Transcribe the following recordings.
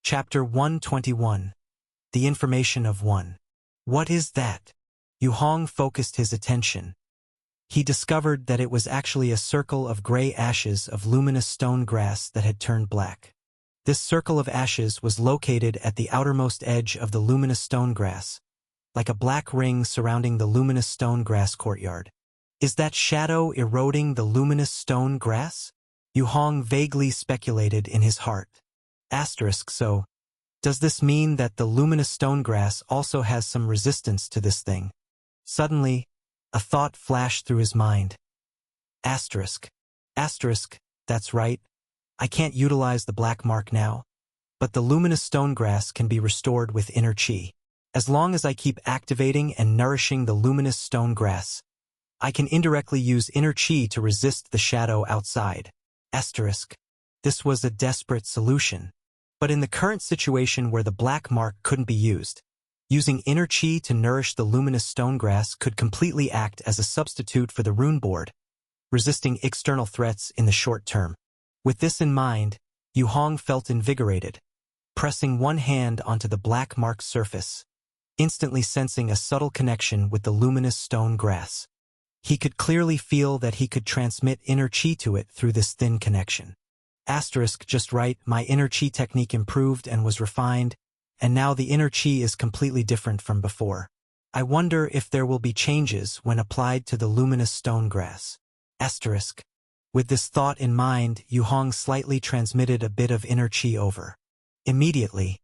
Chapter 121. The Information of One. What is that? Yu Hong focused his attention. He discovered that it was actually a circle of gray ashes of luminous stone grass that had turned black. This circle of ashes was located at the outermost edge of the luminous stone grass, like a black ring surrounding the luminous stone grass courtyard. Is that shadow eroding the luminous stone grass? Yu Hong vaguely speculated in his heart. So, does this mean that the luminous stone grass also has some resistance to this thing? Suddenly, a thought flashed through his mind. Asterisk, that's right. I can't utilize the black mark now, but the luminous stone grass can be restored with inner chi. As long as I keep activating and nourishing the luminous stone grass, I can indirectly use inner chi to resist the shadow outside. This was a desperate solution. But in the current situation where the black mark couldn't be used, using inner chi to nourish the luminous stone grass could completely act as a substitute for the rune board, resisting external threats in the short term. With this in mind, Yu Hong felt invigorated, pressing one hand onto the black mark's surface, instantly sensing a subtle connection with the luminous stone grass. He could clearly feel that he could transmit inner chi to it through this thin connection. Just right, my inner chi technique improved and was refined, and now the inner chi is completely different from before. I wonder if there will be changes when applied to the luminous stone grass. With this thought in mind, Yu Hong slightly transmitted a bit of inner chi over. Immediately,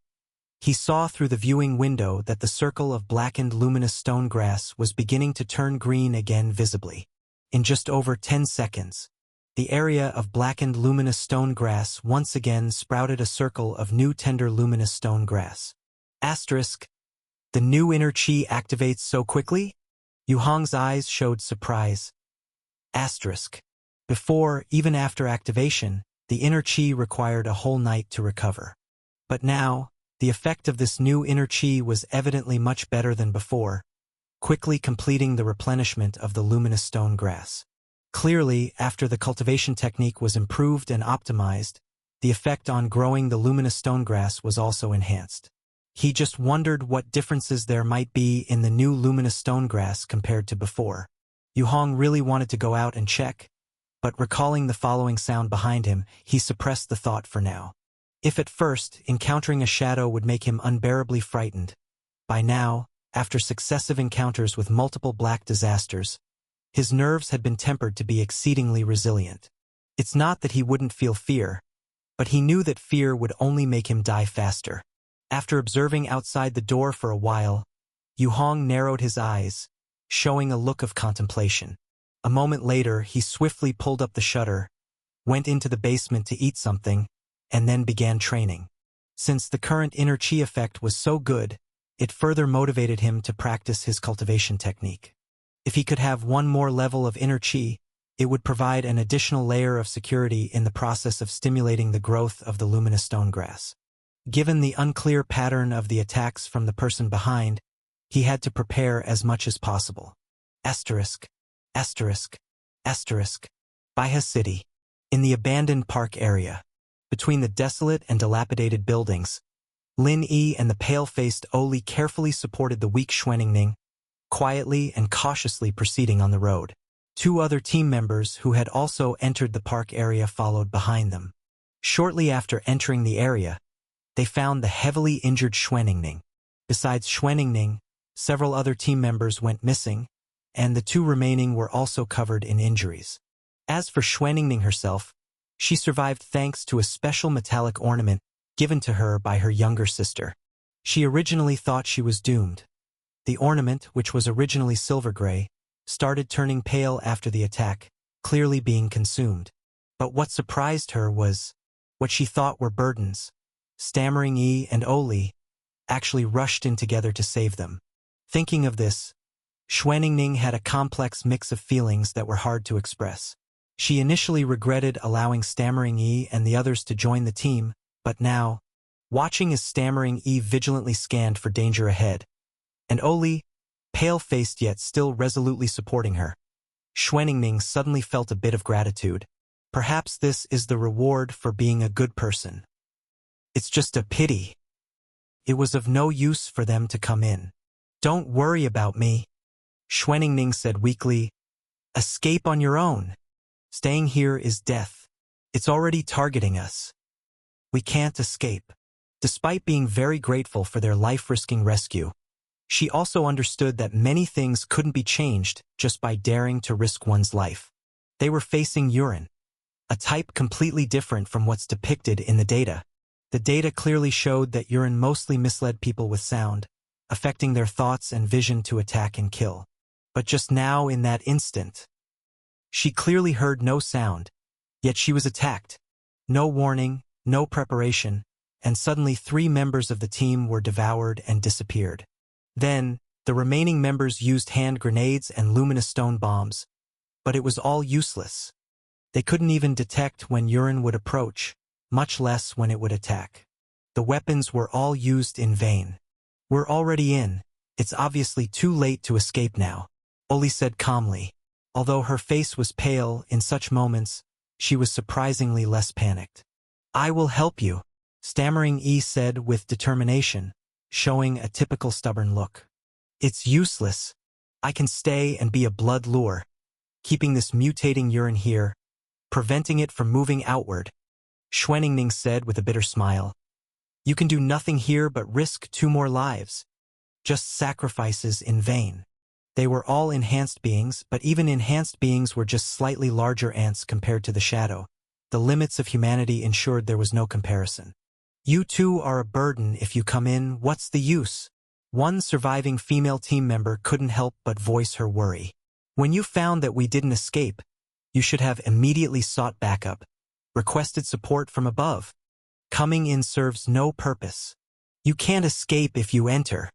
he saw through the viewing window that the circle of blackened luminous stone grass was beginning to turn green again visibly. In just over 10 seconds, the area of blackened luminous stone grass once again sprouted a circle of new tender luminous stone grass. The new inner chi activates so quickly? Yu Hong's eyes showed surprise. Before, even after activation, the inner chi required a whole night to recover. But now, the effect of this new inner chi was evidently much better than before, quickly completing the replenishment of the luminous stone grass. Clearly, after the cultivation technique was improved and optimized, the effect on growing the luminous stone grass was also enhanced. He just wondered what differences there might be in the new luminous stone grass compared to before. Yu Hong really wanted to go out and check, but recalling the following sound behind him, he suppressed the thought for now. If at first, encountering a shadow would make him unbearably frightened, by now, after successive encounters with multiple black disasters, his nerves had been tempered to be exceedingly resilient. It's not that he wouldn't feel fear, but he knew that fear would only make him die faster. After observing outside the door for a while, Yu Hong narrowed his eyes, showing a look of contemplation. A moment later, he swiftly pulled up the shutter, went into the basement to eat something, and then began training. Since the current inner chi effect was so good, it further motivated him to practice his cultivation technique. If he could have one more level of inner chi, it would provide an additional layer of security in the process of stimulating the growth of the luminous stone grass. Given the unclear pattern of the attacks from the person behind, he had to prepare as much as possible. Baihe City. In the abandoned park area, between the desolate and dilapidated buildings, Lin Yi and the pale-faced Oli carefully supported the weak Xuaningning, quietly and cautiously proceeding on the road. Two other team members who had also entered the park area followed behind them. Shortly after entering the area, they found the heavily injured Xuaningning. Besides Xuaningning, several other team members went missing, and the two remaining were also covered in injuries. As for Xuaningning herself, she survived thanks to a special metallic ornament given to her by her younger sister. She originally thought she was doomed. The ornament, which was originally silver-gray, started turning pale after the attack, clearly being consumed. But what surprised her was what she thought were burdens. Stammering Yi and Oli actually rushed in together to save them. Thinking of this, Xuaningning had a complex mix of feelings that were hard to express. She initially regretted allowing Stammering Yi and the others to join the team, but now, watching as Stammering Yi vigilantly scanned for danger ahead, and Oli, pale-faced yet still resolutely supporting her, Xuaningning suddenly felt a bit of gratitude. Perhaps this is the reward for being a good person. It's just a pity. It was of no use for them to come in. Don't worry about me, Schweningning said weakly. Escape on your own. Staying here is death. It's already targeting us. We can't escape. Despite being very grateful for their life-risking rescue, she also understood that many things couldn't be changed just by daring to risk one's life. They were facing urine, a type completely different from what's depicted in the data. The data clearly showed that urine mostly misled people with sound, affecting their thoughts and vision to attack and kill. But just now, in that instant, she clearly heard no sound, yet she was attacked. No warning, no preparation, and suddenly 3 members of the team were devoured and disappeared. Then, the remaining members used hand grenades and luminous stone bombs, but it was all useless. They couldn't even detect when urine would approach, much less when it would attack. The weapons were all used in vain. We're already in. It's obviously too late to escape now, Oli said calmly. Although her face was pale, in such moments, she was surprisingly less panicked. I will help you, Stammering E said with determination, showing a typical stubborn look. It's useless. I can stay and be a blood lure, keeping this mutating urine here, preventing it from moving outward, Schweningning said with a bitter smile. You can do nothing here but risk 2 more lives. Just sacrifices in vain. They were all enhanced beings, but even enhanced beings were just slightly larger ants compared to the shadow. The limits of humanity ensured there was no comparison. You two are a burden if you come in, what's the use? One surviving female team member couldn't help but voice her worry. When you found that we didn't escape, you should have immediately sought backup, requested support from above. Coming in serves no purpose. You can't escape if you enter.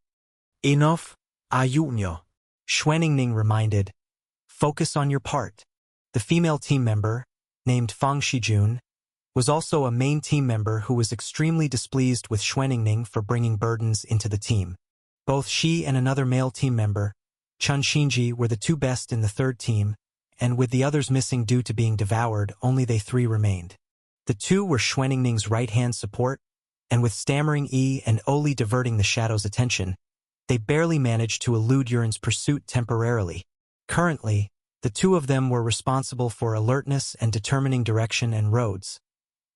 Enough, Junior, Schweningning reminded. Focus on your part. The female team member, named Fang Shijun, was also a main team member who was extremely displeased with Schweningning for bringing burdens into the team. Both she and another male team member, Chun Xinji, were the 2 best in the 3rd team, and with the others missing due to being devoured, only they 3 remained. The 2 were Schweningning's right-hand support, and with Stammering E and Oli diverting the Shadow's attention, they barely managed to elude Urine's pursuit temporarily. Currently, the 2 of them were responsible for alertness and determining direction and roads,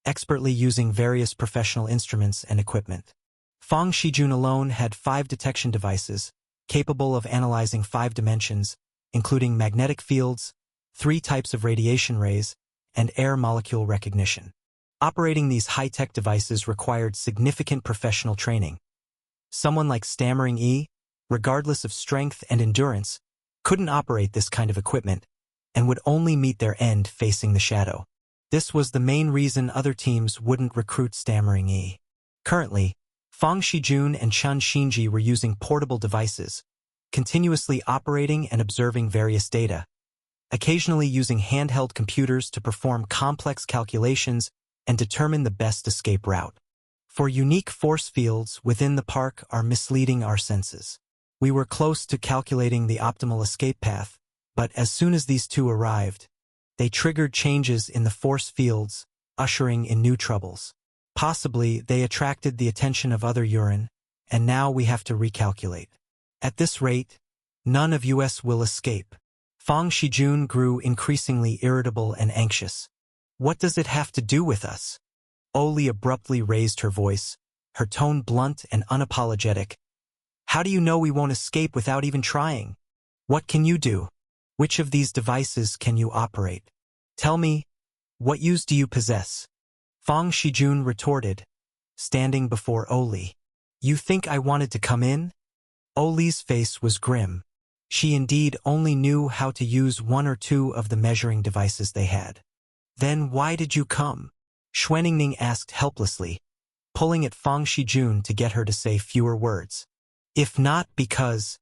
expertly using various professional instruments and equipment. Fang Shijun alone had 5 detection devices, capable of analyzing 5 dimensions, including magnetic fields, 3 types of radiation rays, and air molecule recognition. Operating these high-tech devices required significant professional training. Someone like Stammering E, regardless of strength and endurance, couldn't operate this kind of equipment, and would only meet their end facing the shadow. This was the main reason other teams wouldn't recruit Stammering E. Currently, Fang Shijun and Chun Xinji were using portable devices, continuously operating and observing various data, occasionally using handheld computers to perform complex calculations and determine the best escape route. For unique force fields within the park are misleading our senses. We were close to calculating the optimal escape path, but as soon as these 2 arrived, they triggered changes in the force fields, ushering in new troubles. Possibly, they attracted the attention of other urine, and now we have to recalculate. At this rate, none of us will escape. Fang Shijun grew increasingly irritable and anxious. What does it have to do with us? Oli abruptly raised her voice, her tone blunt and unapologetic. How do you know we won't escape without even trying? What can you do? Which of these devices can you operate? Tell me, what use do you possess? Fang Shijun retorted, standing before Oli. You think I wanted to come in? Oli's face was grim. She indeed only knew how to use 1 or 2 of the measuring devices they had. Then why did you come? Schweningning asked helplessly, pulling at Fang Shijun to get her to say fewer words. If not because...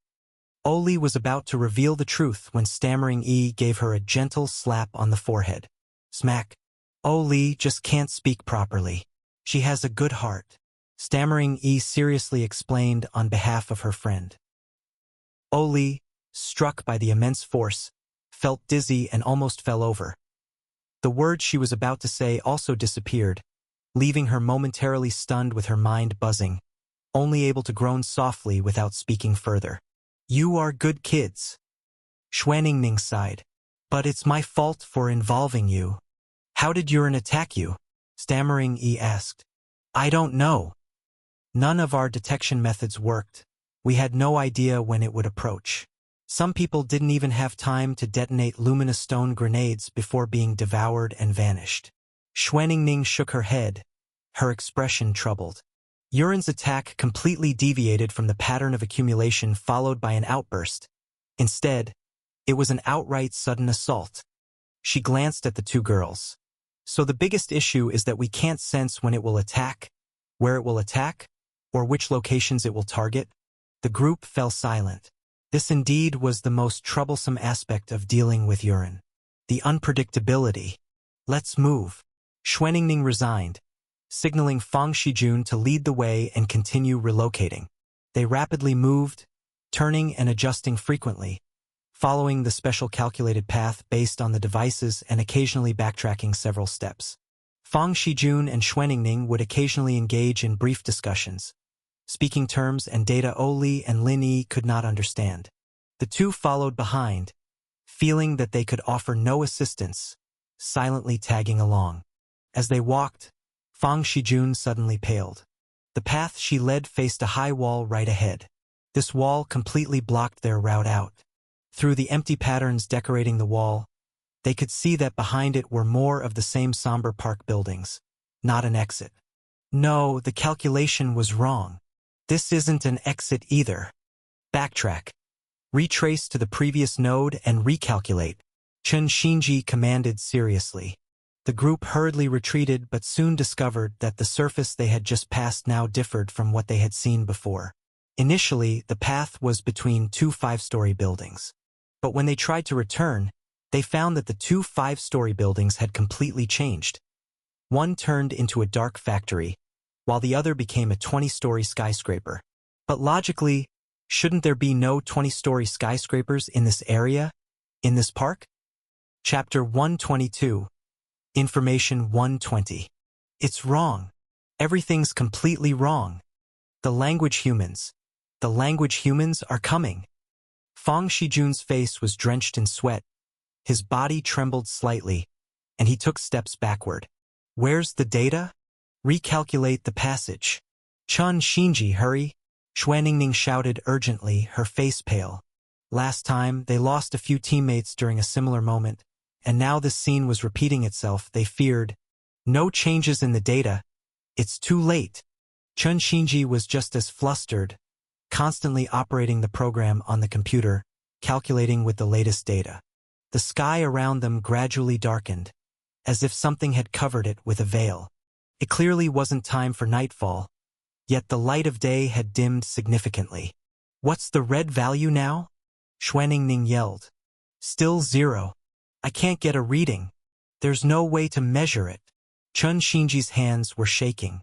Oli was about to reveal the truth when Stammering E gave her a gentle slap on the forehead. Smack. Oli just can't speak properly. She has a good heart, Stammering E seriously explained on behalf of her friend. Oli, struck by the immense force, felt dizzy and almost fell over. The words she was about to say also disappeared, leaving her momentarily stunned with her mind buzzing, only able to groan softly without speaking further. "You are good kids," Xuaningning sighed. "But it's my fault for involving you." "How did Yuren attack you?" stammering Yi asked. "I don't know. None of our detection methods worked. We had no idea when it would approach. Some people didn't even have time to detonate luminous stone grenades before being devoured and vanished." Xuaningning shook her head, her expression troubled. Yuren's attack completely deviated from the pattern of accumulation followed by an outburst. Instead, it was an outright sudden assault. She glanced at the two girls. "So the biggest issue is that we can't sense when it will attack, where it will attack, or which locations it will target?" The group fell silent. This indeed was the most troublesome aspect of dealing with Yuren. The unpredictability. "Let's move." Xuaningning resigned, signaling Fang Shijun to lead the way and continue relocating. They rapidly moved, turning and adjusting frequently, following the special calculated path based on the devices and occasionally backtracking several steps. Fang Shijun and Xuaningning would occasionally engage in brief discussions, speaking terms and data Oli and Lin Yi could not understand. The two followed behind, feeling that they could offer no assistance, silently tagging along. As they walked, Fang Shijun suddenly paled. The path she led faced a high wall right ahead. This wall completely blocked their route out. Through the empty patterns decorating the wall, they could see that behind it were more of the same somber park buildings, not an exit. No, the calculation was wrong. This isn't an exit either. Backtrack. Retrace to the previous node and recalculate, Chen Xinji commanded seriously. The group hurriedly retreated but soon discovered that the surface they had just passed now differed from what they had seen before. Initially, the path was between two 5-story buildings. But when they tried to return, they found that the two 5-story buildings had completely changed. One turned into a dark factory, while the other became a 20-story skyscraper. But logically, shouldn't there be no 20-story skyscrapers in this area, in this park? Chapter 122. Information 120. It's wrong. Everything's completely wrong. The language humans are coming. Fang Shijun's face was drenched in sweat. His body trembled slightly, and he took steps backward. "Where's the data? Recalculate the passage." "Chen Xinji, hurry!" Xuaningning shouted urgently, her face pale. Last time, they lost a few teammates during a similar moment, and now this scene was repeating itself. They feared. No changes in the data. It's too late. Chen Xinji was just as flustered, constantly operating the program on the computer, calculating with the latest data. The sky around them gradually darkened, as if something had covered it with a veil. It clearly wasn't time for nightfall, yet the light of day had dimmed significantly. "What's the red value now?" Xuaningning yelled. "Still 0. I can't get a reading. There's no way to measure it." Chen Xinji's hands were shaking.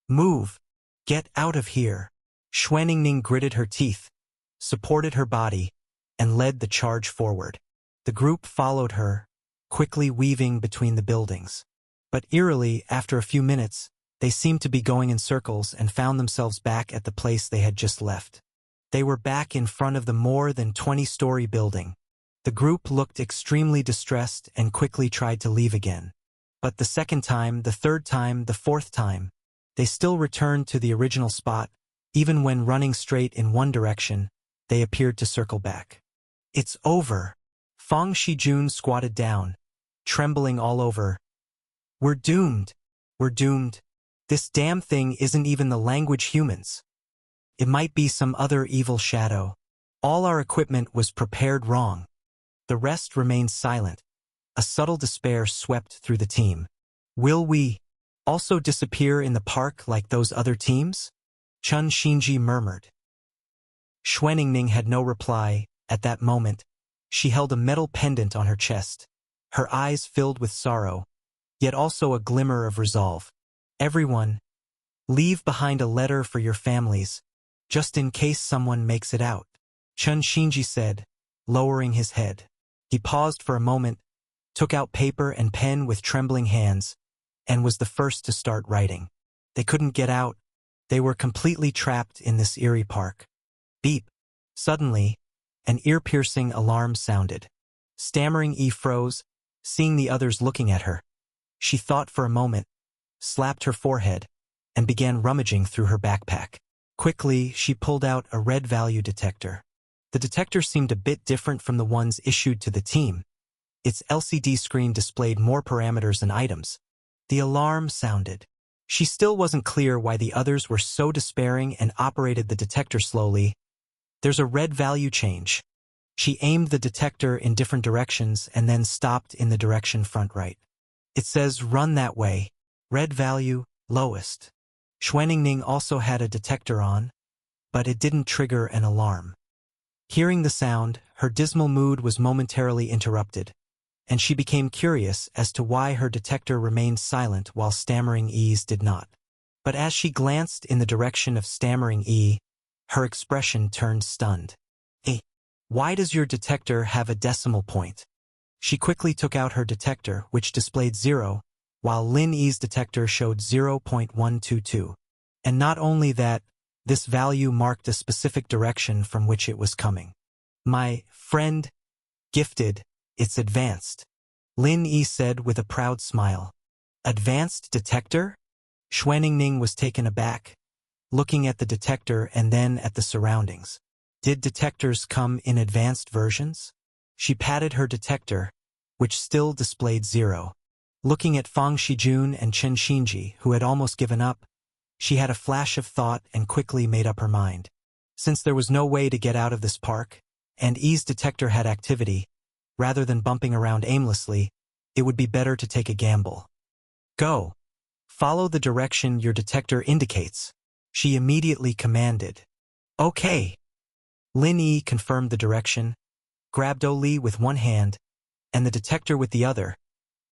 "Move. Get out of here." Xuaningning gritted her teeth, supported her body, and led the charge forward. The group followed her, quickly weaving between the buildings. But eerily, after a few minutes, they seemed to be going in circles and found themselves back at the place they had just left. They were back in front of the more than 20-story building. The group looked extremely distressed and quickly tried to leave again. But the second time, the third time, the fourth time, they still returned to the original spot. Even when running straight in one direction, they appeared to circle back. "It's over." Fang Shijun squatted down, trembling all over. "We're doomed. We're doomed. This damn thing isn't even the language humans. It might be some other evil shadow. All our equipment was prepared wrong." The rest remained silent. A subtle despair swept through the team. "Will we also disappear in the park like those other teams?" Chen Xinji murmured. Xuaningning had no reply. At that moment, she held a metal pendant on her chest, her eyes filled with sorrow, yet also a glimmer of resolve. "Everyone, leave behind a letter for your families, just in case someone makes it out," Chen Xinji said, lowering his head. He paused for a moment, took out paper and pen with trembling hands, and was the first to start writing. They couldn't get out. They were completely trapped in this eerie park. Beep. Suddenly, an ear-piercing alarm sounded. Stammering E froze, seeing the others looking at her. She thought for a moment, slapped her forehead, and began rummaging through her backpack. Quickly, she pulled out a red value detector. The detector seemed a bit different from the ones issued to the team. Its LCD screen displayed more parameters and items. The alarm sounded. She still wasn't clear why the others were so despairing and operated the detector slowly. There's a red value change. She aimed the detector in different directions and then stopped in the direction front right. It says run that way. Red value, lowest. Schweningning also had a detector on, but it didn't trigger an alarm. Hearing the sound, her dismal mood was momentarily interrupted, and she became curious as to why her detector remained silent while Stammering E's did not. But as she glanced in the direction of Stammering E, her expression turned stunned. Why does your detector have a decimal point? She quickly took out her detector, which displayed 0, while Lin Yi's detector showed 0.122. And not only that, this value marked a specific direction from which it was coming. My friend, gifted, it's advanced, Lin Yi said with a proud smile. Advanced detector? Schweningning was taken aback, looking at the detector and then at the surroundings. Did detectors come in advanced versions? She patted her detector, which still displayed 0. Looking at Fang Shijun and Chen Xinji, who had almost given up, she had a flash of thought and quickly made up her mind. Since there was no way to get out of this park, and Yi's detector had activity, rather than bumping around aimlessly, it would be better to take a gamble. Go. Follow the direction your detector indicates, she immediately commanded. Okay. Lin Yi confirmed the direction, grabbed Oli with one hand, and the detector with the other,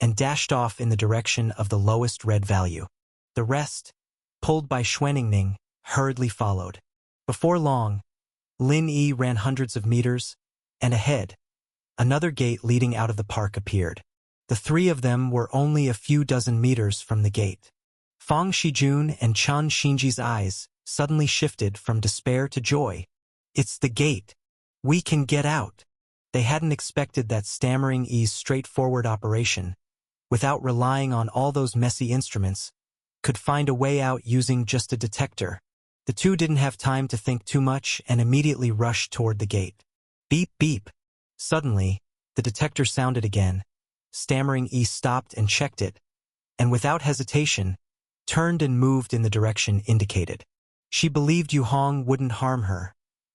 and dashed off in the direction of the lowest red value. The rest, pulled by Schweningning, hurriedly followed. Before long, Lin Yi ran hundreds of meters, and ahead, another gate leading out of the park appeared. The three of them were only a few dozen meters from the gate. Fang Shijun and Chen Xinji's eyes suddenly shifted from despair to joy. It's the gate. We can get out. They hadn't expected that Stammering E's straightforward operation, without relying on all those messy instruments, could find a way out using just a detector. The two didn't have time to think too much and immediately rushed toward the gate. Beep, beep. Suddenly, the detector sounded again. Stammering E stopped and checked it, and without hesitation, turned and moved in the direction indicated. She believed Yu Hong wouldn't harm her,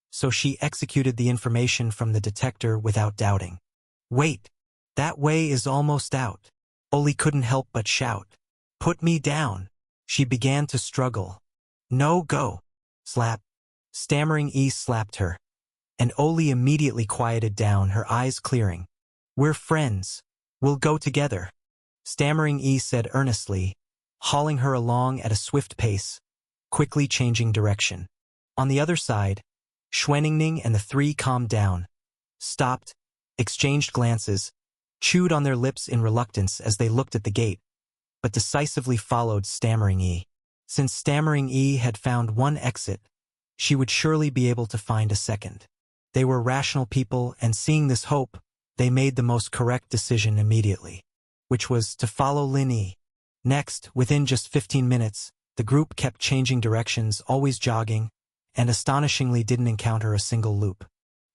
so she executed the information from the detector without doubting. Wait, that way is almost out. Oli couldn't help but shout. Put me down. She began to struggle. No go. Slap. Stammering E slapped her, and Oli immediately quieted down, her eyes clearing. We're friends. We'll go together. Stammering E said earnestly, hauling her along at a swift pace, quickly changing direction. On the other side, Schweningning and the three calmed down, stopped, exchanged glances, chewed on their lips in reluctance as they looked at the gate, but decisively followed Stammering E. Since Stammering E had found one exit, she would surely be able to find a second. They were rational people, and seeing this hope, they made the most correct decision immediately, which was to follow Lin Yi. Next, within just 15 minutes, the group kept changing directions, always jogging, and astonishingly didn't encounter a single loop.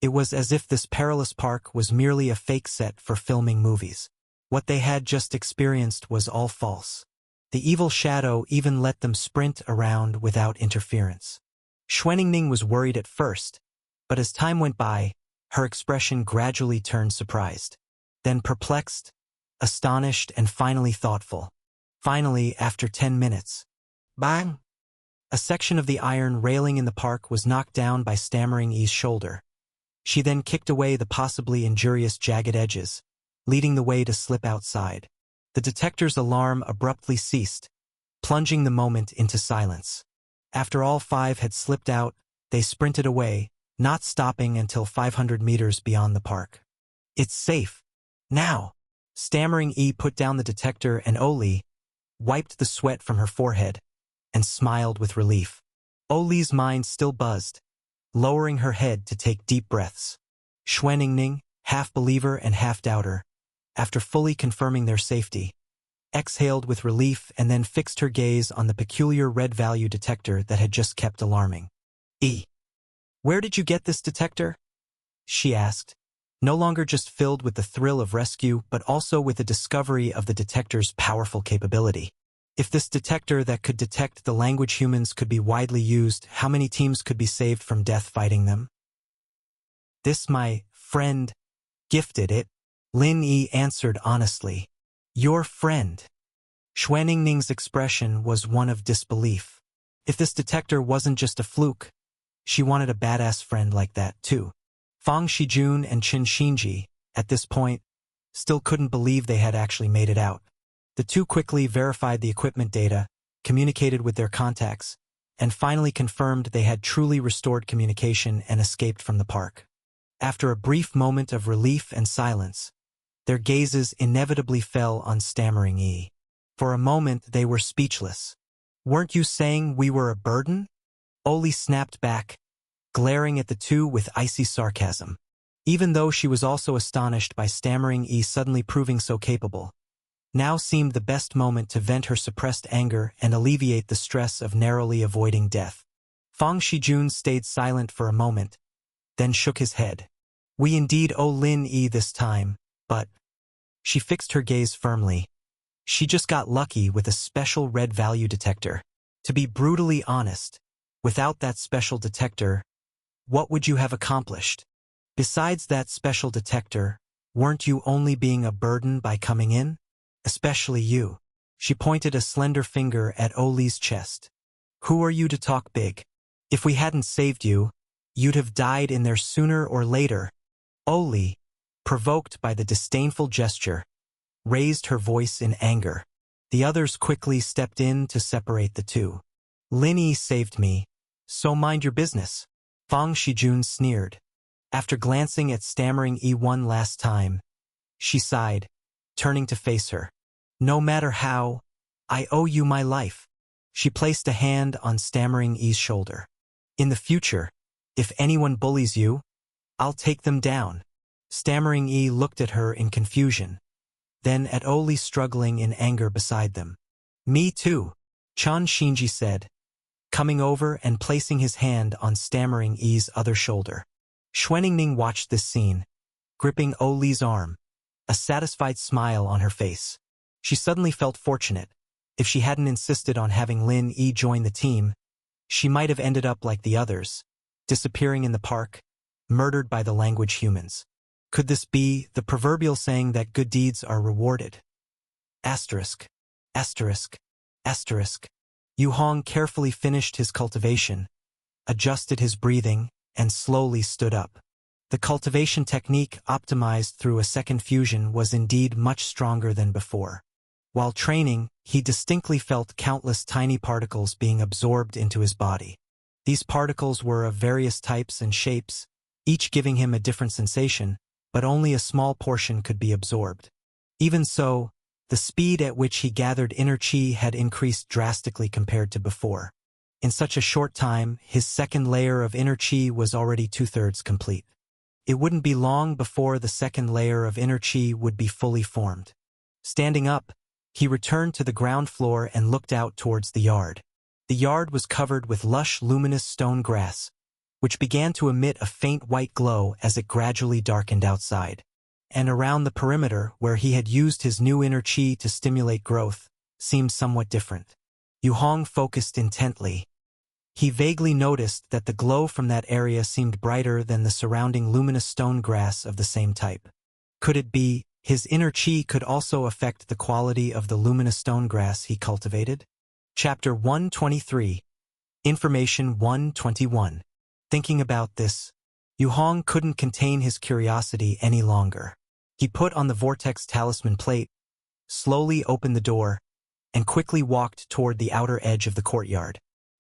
It was as if this perilous park was merely a fake set for filming movies. What they had just experienced was all false. The evil shadow even let them sprint around without interference. Schweningning was worried at first, but as time went by, her expression gradually turned surprised, then perplexed, astonished, and finally thoughtful. Finally, after 10 minutes, bang! A section of the iron railing in the park was knocked down by Stammering E's shoulder. She then kicked away the possibly injurious jagged edges, leading the way to slip outside. The detector's alarm abruptly ceased, plunging the moment into silence. After all five had slipped out, they sprinted away, not stopping until 500 meters beyond the park. It's safe. Now! Stammering E put down the detector, and Oli, wiped the sweat from her forehead, and smiled with relief. Oli's mind still buzzed, lowering her head to take deep breaths. Xuaningning, half-believer and half-doubter, after fully confirming their safety, exhaled with relief and then fixed her gaze on the peculiar red value detector that had just kept alarming. Where did you get this detector? She asked, no longer just filled with the thrill of rescue but also with the discovery of the detector's powerful capability. If this detector that could detect the language humans could be widely used, how many teams could be saved from death fighting them? This my friend gifted it, Lin Yi answered honestly. Your friend. Xuaningning's expression was one of disbelief. If this detector wasn't just a fluke, she wanted a badass friend like that too. Fang Shijun and Qin Xinji, at this point, still couldn't believe they had actually made it out. The two quickly verified the equipment data, communicated with their contacts, and finally confirmed they had truly restored communication and escaped from the park. After a brief moment of relief and silence, their gazes inevitably fell on stammering Yi. For a moment they were speechless. Weren't you saying we were a burden? Oli snapped back, glaring at the two with icy sarcasm. Even though she was also astonished by stammering Yi suddenly proving so capable, now seemed the best moment to vent her suppressed anger and alleviate the stress of narrowly avoiding death. Fang Shijun stayed silent for a moment, then shook his head. We indeed owe Lin Yi this time, but... She fixed her gaze firmly. She just got lucky with a special red value detector. To be brutally honest, without that special detector, what would you have accomplished? Besides that special detector, weren't you only being a burden by coming in? Especially you. She pointed a slender finger at Oli's chest. Who are you to talk big? If we hadn't saved you, you'd have died in there sooner or later. Oli, provoked by the disdainful gesture, raised her voice in anger. The others quickly stepped in to separate the two. Lin Yi saved me, so mind your business. Fang Shijun sneered. After glancing at stammering Yi one last time, she sighed, turning to face her. No matter how, I owe you my life. She placed a hand on stammering Yi's shoulder. In the future, if anyone bullies you, I'll take them down. Stammering Yi looked at her in confusion, then at Oli struggling in anger beside them. Me too, Qin Xinji said, coming over and placing his hand on stammering Yi's other shoulder. Xuaningning watched this scene, gripping Oli's arm, a satisfied smile on her face. She suddenly felt fortunate. If she hadn't insisted on having Lin Yi join the team, she might have ended up like the others, disappearing in the park, murdered by the language humans. Could this be the proverbial saying that good deeds are rewarded? Asterisk. Asterisk. Asterisk. Yu Hong carefully finished his cultivation, adjusted his breathing, and slowly stood up. The cultivation technique optimized through a second fusion was indeed much stronger than before. While training, he distinctly felt countless tiny particles being absorbed into his body. These particles were of various types and shapes, each giving him a different sensation, but only a small portion could be absorbed. Even so, the speed at which he gathered inner chi had increased drastically compared to before. In such a short time, his second layer of inner chi was already 2/3 complete. It wouldn't be long before the second layer of inner chi would be fully formed. Standing up, he returned to the ground floor and looked out towards the yard. The yard was covered with lush, luminous stone grass, which began to emit a faint white glow as it gradually darkened outside. And around the perimeter, where he had used his new inner chi to stimulate growth, seemed somewhat different. Yu Hong focused intently. He vaguely noticed that the glow from that area seemed brighter than the surrounding luminous stone grass of the same type. Could it be his inner chi could also affect the quality of the luminous stone grass he cultivated? Chapter 123. Information 121. Thinking about this, Yu Hong couldn't contain his curiosity any longer. He put on the vortex talisman plate, slowly opened the door, and quickly walked toward the outer edge of the courtyard.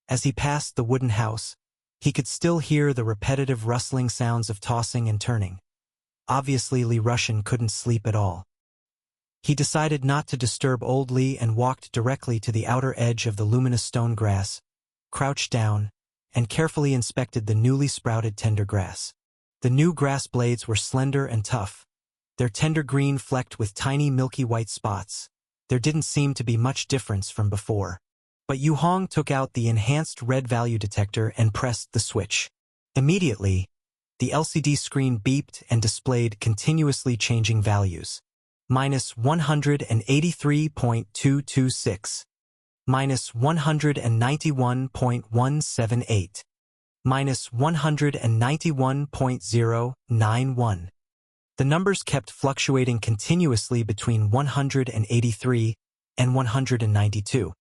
As he passed the wooden house, he could still hear the repetitive rustling sounds of tossing and turning. Obviously, Li Rushan couldn't sleep at all. He decided not to disturb Old Lee and walked directly to the outer edge of the luminous stone grass, crouched down, and carefully inspected the newly sprouted tender grass. The new grass blades were slender and tough, their tender green flecked with tiny milky white spots. There didn't seem to be much difference from before. But Yu Hong took out the enhanced red value detector and pressed the switch. Immediately, the LCD screen beeped and displayed continuously changing values. -183.226, -191.178, -191.091. The numbers kept fluctuating continuously between 183 and 192.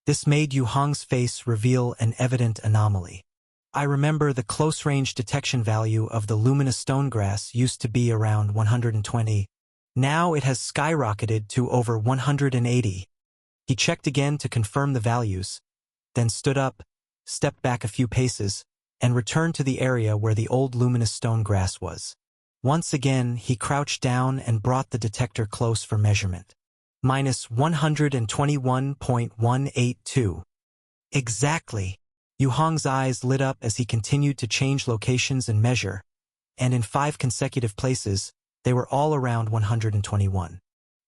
This made Yu Hong's face reveal an evident anomaly. I remember the close-range detection value of the luminous stone grass used to be around 120. Now it has skyrocketed to over 180. He checked again to confirm the values, then stood up, stepped back a few paces, and returned to the area where the old luminous stone grass was. Once again, he crouched down and brought the detector close for measurement. -121.182. Exactly. Yu Hong's eyes lit up as he continued to change locations and measure, and in 5 consecutive places, they were all around 121.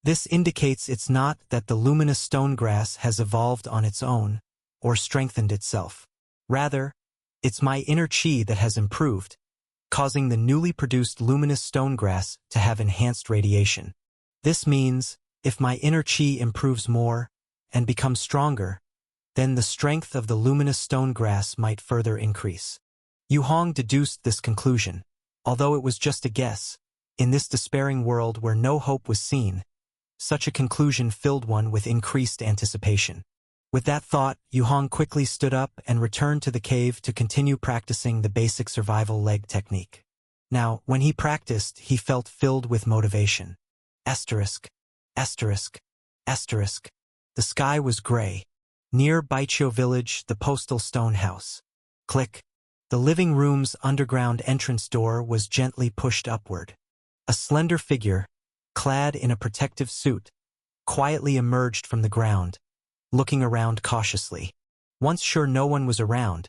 This indicates it's not that the luminous stone grass has evolved on its own or strengthened itself. Rather, it's my inner chi that has improved, causing the newly produced luminous stone grass to have enhanced radiation. This means, if my inner chi improves more and becomes stronger, then the strength of the luminous stone grass might further increase. Yu Hong deduced this conclusion, although it was just a guess. In this despairing world where no hope was seen, such a conclusion filled one with increased anticipation. With that thought, Yu Hong quickly stood up and returned to the cave to continue practicing the basic survival leg technique. Now, when he practiced, he felt filled with motivation. Asterisk. Asterisk. Asterisk. The sky was gray. Near Baichio village, the postal stone house. Click. The living room's underground entrance door was gently pushed upward. A slender figure, clad in a protective suit, quietly emerged from the ground, looking around cautiously. Once sure no one was around,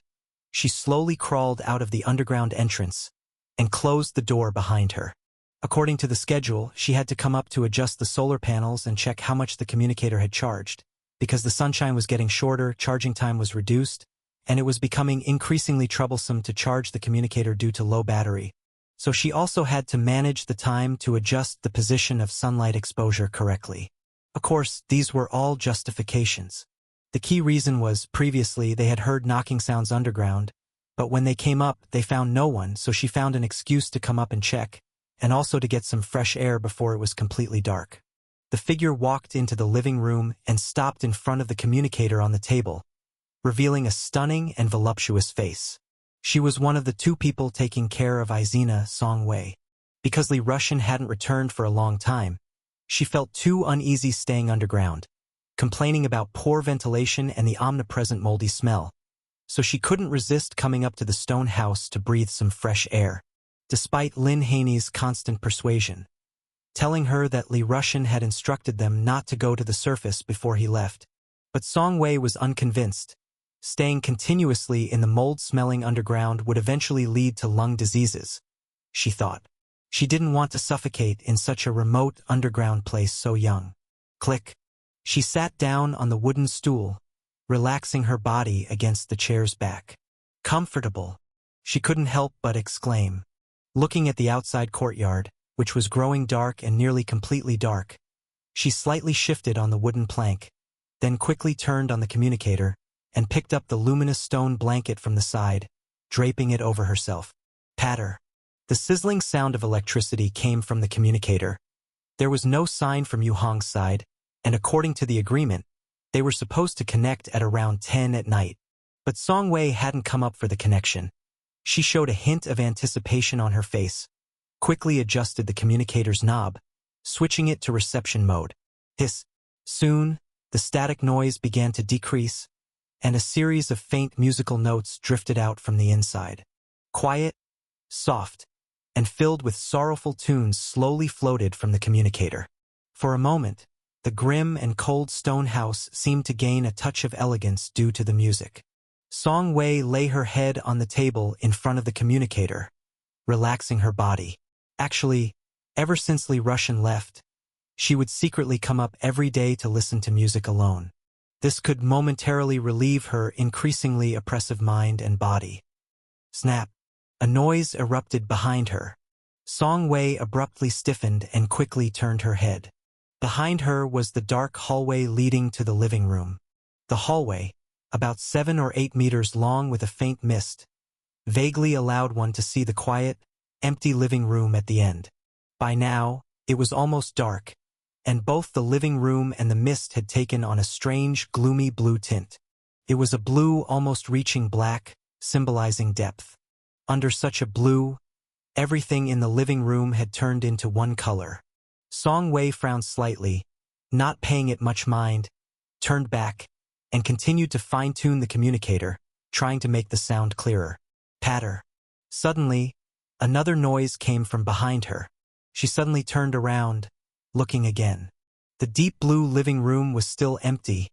she slowly crawled out of the underground entrance and closed the door behind her. According to the schedule, she had to come up to adjust the solar panels and check how much the communicator had charged. Because the sunshine was getting shorter, charging time was reduced, and it was becoming increasingly troublesome to charge the communicator due to low battery. So she also had to manage the time to adjust the position of sunlight exposure correctly. Of course, these were all justifications. The key reason was, previously they had heard knocking sounds underground, but when they came up, they found no one, so she found an excuse to come up and check, and also to get some fresh air before it was completely dark. The figure walked into the living room and stopped in front of the communicator on the table, revealing a stunning and voluptuous face. She was one of the 2 people taking care of Izina Song Wei. Because Li Russian hadn't returned for a long time, she felt too uneasy staying underground, complaining about poor ventilation and the omnipresent moldy smell. So she couldn't resist coming up to the stone house to breathe some fresh air, despite Lin Haney's constant persuasion, telling her that Li Russian had instructed them not to go to the surface before he left. But Song Wei was unconvinced. Staying continuously in the mold-smelling underground would eventually lead to lung diseases, she thought. She didn't want to suffocate in such a remote underground place so young. Click. She sat down on the wooden stool, relaxing her body against the chair's back. Comfortable, she couldn't help but exclaim. Looking at the outside courtyard, which was growing dark and nearly completely dark, she slightly shifted on the wooden plank, then quickly turned on the communicator and picked up the luminous stone blanket from the side, draping it over herself. Patter. The sizzling sound of electricity came from the communicator. There was no sign from Yu Hong's side, and according to the agreement, they were supposed to connect at around 10 at night. But Song Wei hadn't come up for the connection. She showed a hint of anticipation on her face, quickly adjusted the communicator's knob, switching it to reception mode. Hiss. Soon, the static noise began to decrease, and a series of faint musical notes drifted out from the inside. Quiet, soft, and filled with sorrowful tunes slowly floated from the communicator. For a moment, The grim and cold stone house seemed to gain a touch of elegance due to the music. Song Wei lay her head on the table in front of the communicator, relaxing her body. Actually, ever since Li Rushan left, she would secretly come up every day to listen to music alone. This could momentarily relieve her increasingly oppressive mind and body. Snap! A noise erupted behind her. Song Wei abruptly stiffened and quickly turned her head. Behind her was the dark hallway leading to the living room. The hallway, about 7 or 8 meters long with a faint mist, vaguely allowed one to see the quiet, empty living room at the end. By now, it was almost dark, and both the living room and the mist had taken on a strange, gloomy blue tint. It was a blue almost reaching black, symbolizing depth. Under such a blue, everything in the living room had turned into one color. Song Wei frowned slightly, not paying it much mind, turned back, and continued to fine-tune the communicator, trying to make the sound clearer. Patter. Suddenly, another noise came from behind her. She suddenly turned around, looking again. The deep blue living room was still empty,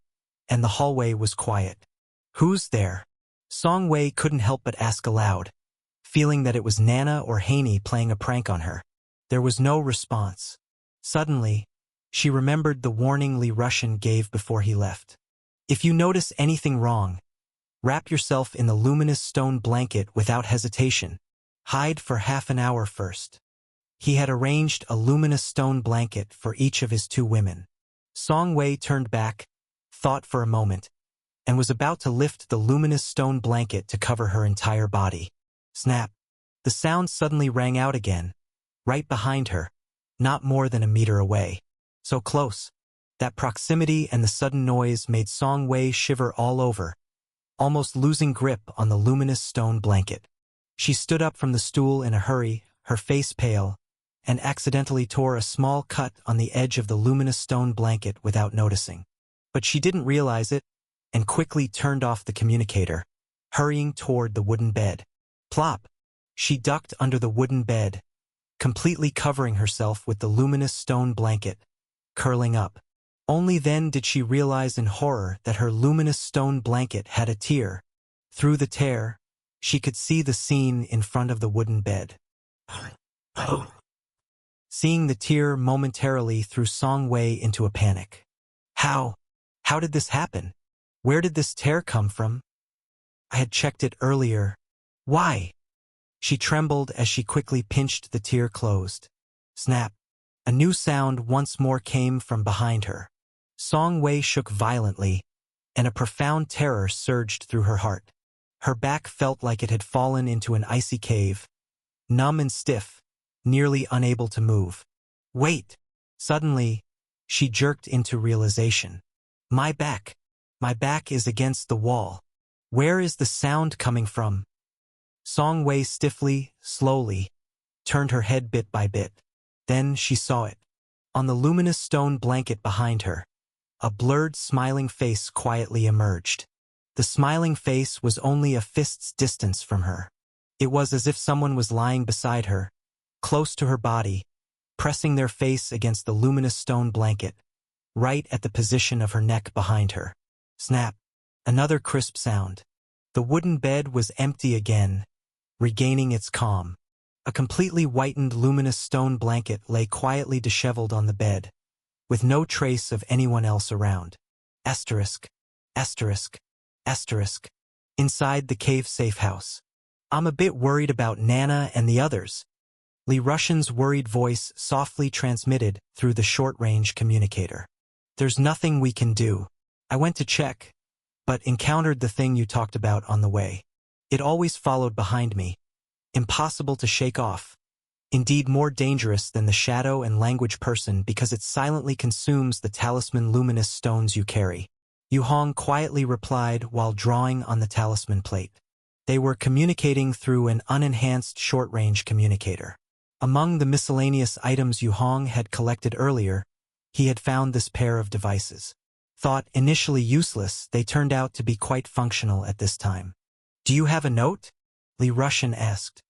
and the hallway was quiet. "Who's there?" Song Wei couldn't help but ask aloud, feeling that it was Nana or Haney playing a prank on her. There was no response. Suddenly, she remembered the warning Li Rushan gave before he left. If you notice anything wrong, wrap yourself in the luminous stone blanket without hesitation. Hide for half an hour first. He had arranged a luminous stone blanket for each of his 2 women. Song Wei turned back, thought for a moment, and was about to lift the luminous stone blanket to cover her entire body. Snap! The sound suddenly rang out again, right behind her, not more than a meter away. So close. That proximity and the sudden noise made Song Wei shiver all over, almost losing grip on the luminous stone blanket. She stood up from the stool in a hurry, her face pale, and accidentally tore a small cut on the edge of the luminous stone blanket without noticing. But she didn't realize it, and quickly turned off the communicator, hurrying toward the wooden bed. Plop! She ducked under the wooden bed, completely covering herself with the luminous stone blanket, curling up. Only then did she realize in horror that her luminous stone blanket had a tear. Through the tear, she could see the scene in front of the wooden bed. Seeing the tear momentarily threw Song Wei into a panic. How did this happen? Where did this tear come from? I had checked it earlier. Why? She trembled as she quickly pinched the tear closed. Snap! A new sound once more came from behind her. Song Wei shook violently, and a profound terror surged through her heart. Her back felt like it had fallen into an icy cave, numb and stiff, nearly unable to move. Wait! Suddenly, she jerked into realization. My back is against the wall. Where is the sound coming from? Song Wei stiffly, slowly, turned her head bit by bit. Then she saw it. On the luminous stone blanket behind her, a blurred, smiling face quietly emerged. The smiling face was only a fist's distance from her. It was as if someone was lying beside her, close to her body, pressing their face against the luminous stone blanket, right at the position of her neck behind her. Snap! Another crisp sound. The wooden bed was empty again, regaining its calm. A completely whitened luminous stone blanket lay quietly disheveled on the bed, with no trace of anyone else around. Asterisk. Asterisk. Asterisk. Inside the cave safe house. I'm a bit worried about Nana and the others. Li Rushan's worried voice softly transmitted through the short-range communicator. There's nothing we can do. I went to check, but encountered the thing you talked about on the way. It always followed behind me. Impossible to shake off. Indeed more dangerous than the shadow and language person because it silently consumes the talisman luminous stones you carry. Yu Hong quietly replied while drawing on the talisman plate. They were communicating through an unenhanced short-range communicator. Among the miscellaneous items Yu Hong had collected earlier, he had found this pair of devices. Thought initially useless, they turned out to be quite functional at this time. Do you have a note? Li Rushan asked.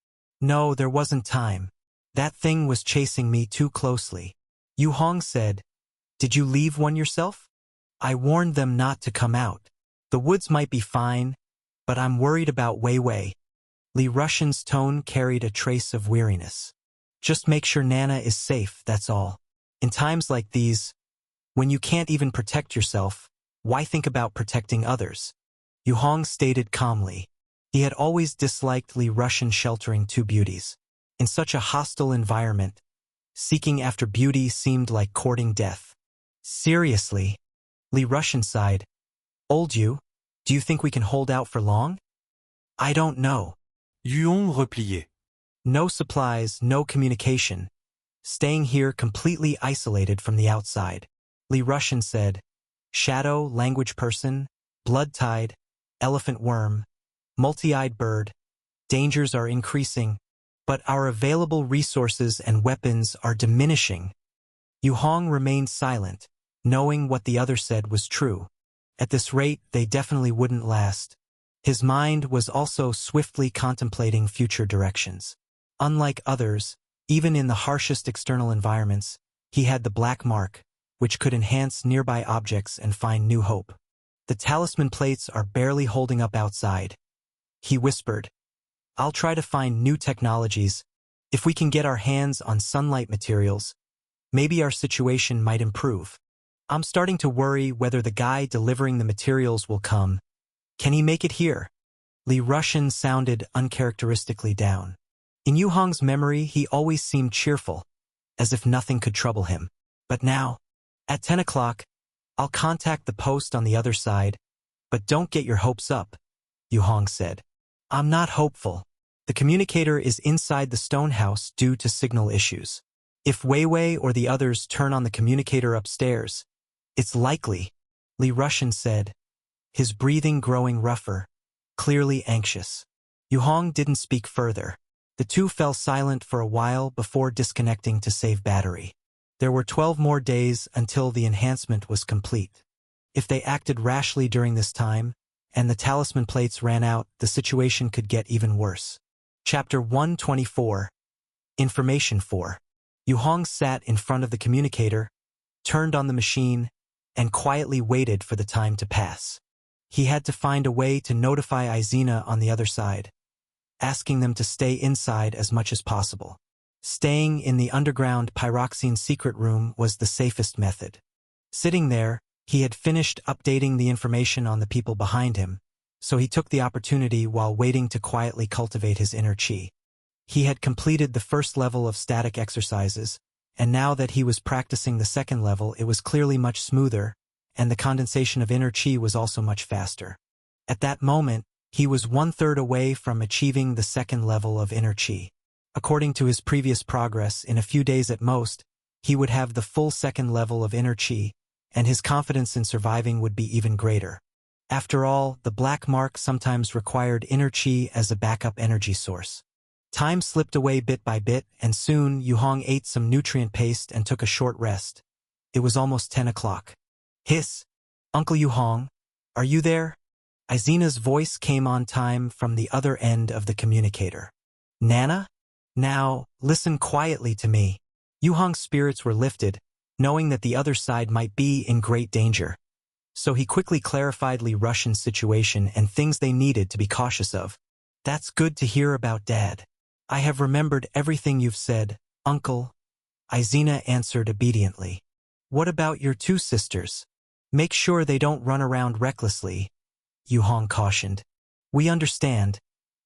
No, there wasn't time. That thing was chasing me too closely. Yu Hong said, Did you leave one yourself? I warned them not to come out. The woods might be fine, but I'm worried about Wei Wei. Li Russian's tone carried a trace of weariness. Just make sure Nana is safe, that's all. In times like these, when you can't even protect yourself, why think about protecting others? Yu Hong stated calmly. He had always disliked Li Russian sheltering two beauties. In such a hostile environment, seeking after beauty seemed like courting death. Seriously? Li Russian sighed. Old Yu, do you think we can hold out for long? I don't know. Yu Hong repliait. No supplies, no communication. Staying here completely isolated from the outside. Li Russian said, shadow, language person, blood-tide, elephant worm, multi-eyed bird. Dangers are increasing, but our available resources and weapons are diminishing. Yu Hong remained silent, knowing what the other said was true. At this rate, they definitely wouldn't last. His mind was also swiftly contemplating future directions. Unlike others, even in the harshest external environments, he had the black mark, which could enhance nearby objects and find new hope. The talisman plates are barely holding up outside. He whispered, I'll try to find new technologies. If we can get our hands on sunlight materials, maybe our situation might improve. I'm starting to worry whether the guy delivering the materials will come. Can he make it here? Li Russian sounded uncharacteristically down. In Yu Hong's memory, he always seemed cheerful, as if nothing could trouble him. But now, at 10 o'clock, I'll contact the post on the other side, but don't get your hopes up, Yu Hong said. I'm not hopeful. The communicator is inside the stone house due to signal issues. If Wei Wei or the others turn on the communicator upstairs, it's likely, Li Russian said, his breathing growing rougher, clearly anxious. Yu Hong didn't speak further. The two fell silent for a while before disconnecting to save battery. There were 12 more days until the enhancement was complete. If they acted rashly during this time, and the talisman plates ran out, the situation could get even worse. Chapter 124. Information 4. Yu Hong sat in front of the communicator, turned on the machine, and quietly waited for the time to pass. He had to find a way to notify Izina on the other side, asking them to stay inside as much as possible. Staying in the underground pyroxene secret room was the safest method. Sitting there, he had finished updating the information on the people behind him, so he took the opportunity while waiting to quietly cultivate his inner chi. He had completed the first level of static exercises, and now that he was practicing the second level, it was clearly much smoother, and the condensation of inner chi was also much faster. At that moment, he was 1/3 away from achieving the second level of inner chi. According to his previous progress, in a few days at most, he would have the full second level of inner chi, and his confidence in surviving would be even greater. After all, the black mark sometimes required inner chi as a backup energy source. Time slipped away bit by bit, and soon Yu Hong ate some nutrient paste and took a short rest. It was almost 10 o'clock. Hiss! Uncle Yu Hong, are you there? Izina's voice came on time from the other end of the communicator. Nana? Now, listen quietly to me. Yu Hong's spirits were lifted, knowing that the other side might be in great danger. So he quickly clarified Li Russian's situation and things they needed to be cautious of. That's good to hear about, Dad. I have remembered everything you've said, Uncle. Izina answered obediently. What about your two sisters? Make sure they don't run around recklessly, Yu Hong cautioned. We understand,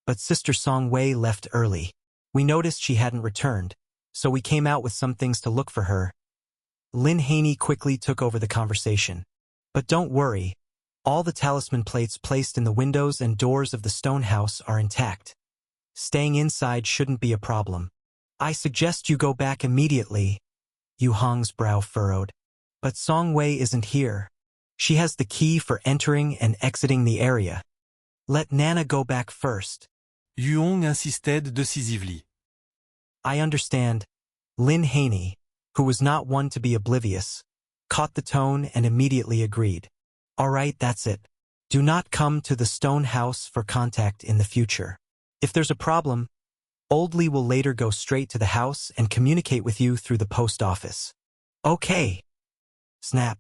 but Sister Song Wei left early. We noticed she hadn't returned, so we came out with some things to look for her. Lin Haney quickly took over the conversation. But don't worry, all the talisman plates placed in the windows and doors of the stone house are intact. Staying inside shouldn't be a problem. I suggest you go back immediately. Yu Hong's brow furrowed. But Song Wei isn't here. She has the key for entering and exiting the area. Let Nana go back first. Yu Hong insisted decisively. I understand. Lin Haney, who was not one to be oblivious, caught the tone and immediately agreed. All right, that's it. Do not come to the stone house for contact in the future. If there's a problem, Old Li will later go straight to the house and communicate with you through the post office. Okay. Snap.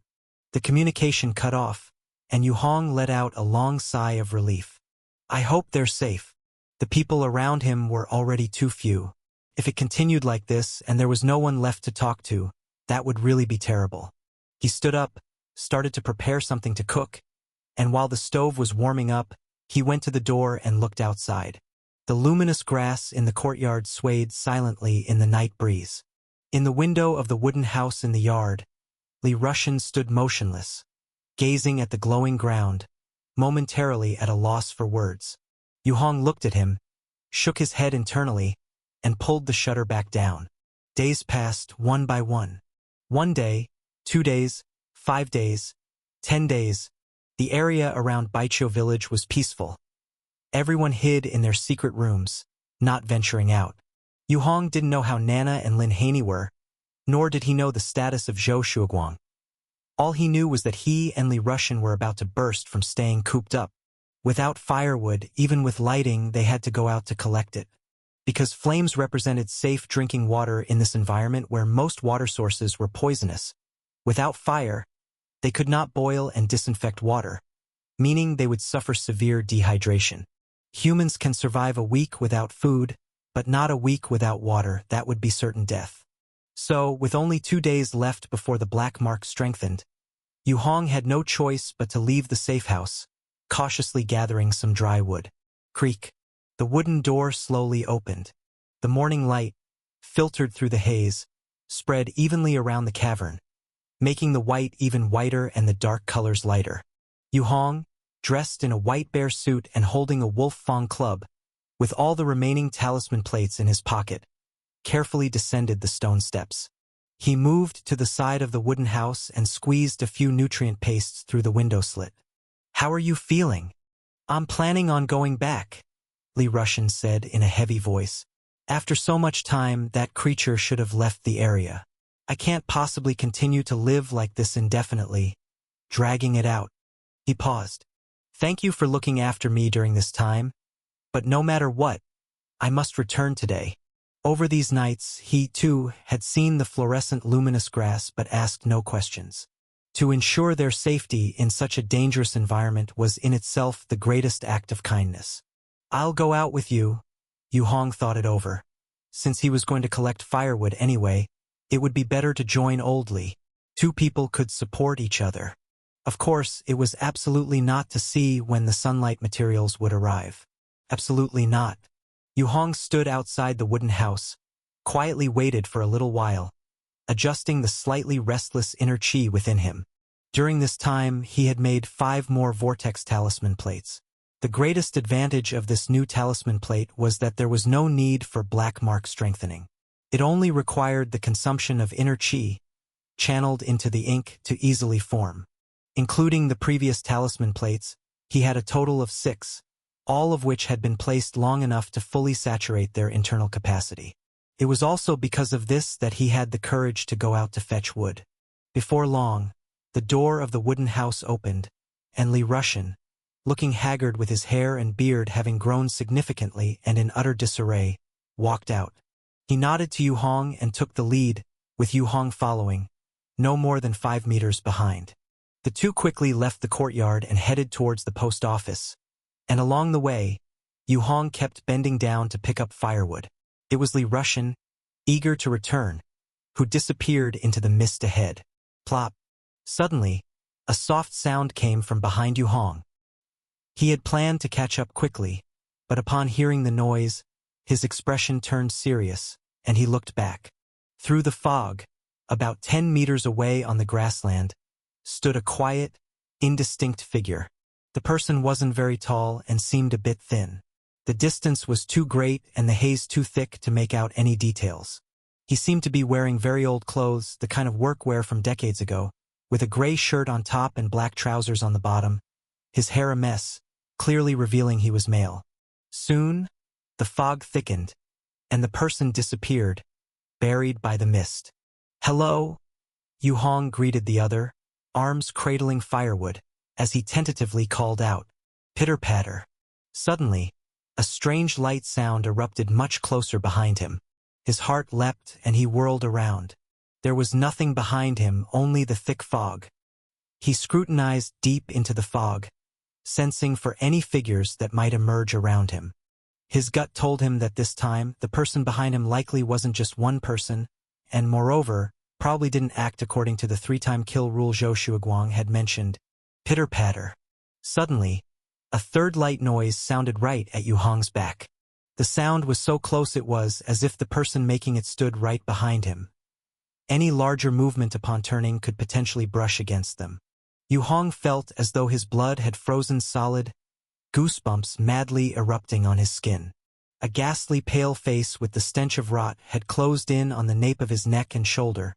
The communication cut off, and Yu Hong let out a long sigh of relief. I hope they're safe. The people around him were already too few. If it continued like this and there was no one left to talk to, that would really be terrible. He stood up, started to prepare something to cook, and while the stove was warming up, he went to the door and looked outside. The luminous grass in the courtyard swayed silently in the night breeze. In the window of the wooden house in the yard, Li Rushan stood motionless, gazing at the glowing ground, momentarily at a loss for words. Yu Hong looked at him, shook his head internally, and pulled the shutter back down. Days passed one by one. 1 day, 2 days, 5 days, 10 days. The area around Baiqiu village was peaceful. Everyone hid in their secret rooms, not venturing out. Yu Hong didn't know how Nana and Lin Haney were, nor did he know the status of Zhou Shuoguang. All he knew was that he and Li Rushan were about to burst from staying cooped up. Without firewood, even with lighting, they had to go out to collect it. Because flames represented safe drinking water in this environment where most water sources were poisonous. Without fire, they could not boil and disinfect water, meaning they would suffer severe dehydration. Humans can survive a week without food, but not a week without water. That would be certain death. So, with only 2 days left before the black mark strengthened, Yu Hong had no choice but to leave the safe house, cautiously gathering some dry wood. Creak. The wooden door slowly opened. The morning light, filtered through the haze, spread evenly around the cavern, making the white even whiter and the dark colors lighter. Yu Hong, dressed in a white bear suit and holding a wolf fang club, with all the remaining talisman plates in his pocket, carefully descended the stone steps. He moved to the side of the wooden house and squeezed a few nutrient pastes through the window slit. How are you feeling? I'm planning on going back, Li Rushan said in a heavy voice. After so much time, that creature should have left the area. I can't possibly continue to live like this indefinitely, dragging it out. He paused. Thank you for looking after me during this time, but no matter what, I must return today. Over these nights, he, too, had seen the fluorescent luminous grass but asked no questions. To ensure their safety in such a dangerous environment was in itself the greatest act of kindness. I'll go out with you. Yu Hong thought it over. Since he was going to collect firewood anyway, it would be better to join Old Li. 2 people could support each other. Of course, it was absolutely not to see when the sunlight materials would arrive. Absolutely not. Yu Hong stood outside the wooden house, quietly waited for a little while, adjusting the slightly restless inner chi within him. During this time, he had made 5 more vortex talisman plates. The greatest advantage of this new talisman plate was that there was no need for black mark strengthening. It only required the consumption of inner chi, channeled into the ink to easily form. Including the previous talisman plates, he had a total of 6, all of which had been placed long enough to fully saturate their internal capacity. It was also because of this that he had the courage to go out to fetch wood. Before long, the door of the wooden house opened, and Li Rushan, looking haggard with his hair and beard having grown significantly and in utter disarray, walked out. He nodded to Yu Hong and took the lead, with Yu Hong following, no more than 5 meters behind. The 2 quickly left the courtyard and headed towards the post office, and along the way, Yu Hong kept bending down to pick up firewood. It was Li Rushan, eager to return, who disappeared into the mist ahead. Plop. Suddenly, a soft sound came from behind Yu Hong. He had planned to catch up quickly, but upon hearing the noise, his expression turned serious, and he looked back. Through the fog, about 10 meters away on the grassland, stood a quiet, indistinct figure. The person wasn't very tall and seemed a bit thin. The distance was too great and the haze too thick to make out any details. He seemed to be wearing very old clothes, the kind of workwear from decades ago, with a gray shirt on top and black trousers on the bottom, his hair a mess, clearly revealing he was male. Soon, the fog thickened, and the person disappeared, buried by the mist. Hello? Yu Hong greeted the other, arms cradling firewood, as he tentatively called out. Pitter-patter. Suddenly, a strange light sound erupted much closer behind him. His heart leapt and he whirled around. There was nothing behind him, only the thick fog. He scrutinized deep into the fog, sensing for any figures that might emerge around him. His gut told him that this time, the person behind him likely wasn't just one person, and moreover, probably didn't act according to the 3-time kill rule Zhou Shuaguang had mentioned. Pitter-patter. Suddenly, a third light noise sounded right at Yu Hong's back. The sound was so close it was as if the person making it stood right behind him. Any larger movement upon turning could potentially brush against them. Yu Hong felt as though his blood had frozen solid, goosebumps madly erupting on his skin. A ghastly pale face with the stench of rot had closed in on the nape of his neck and shoulder,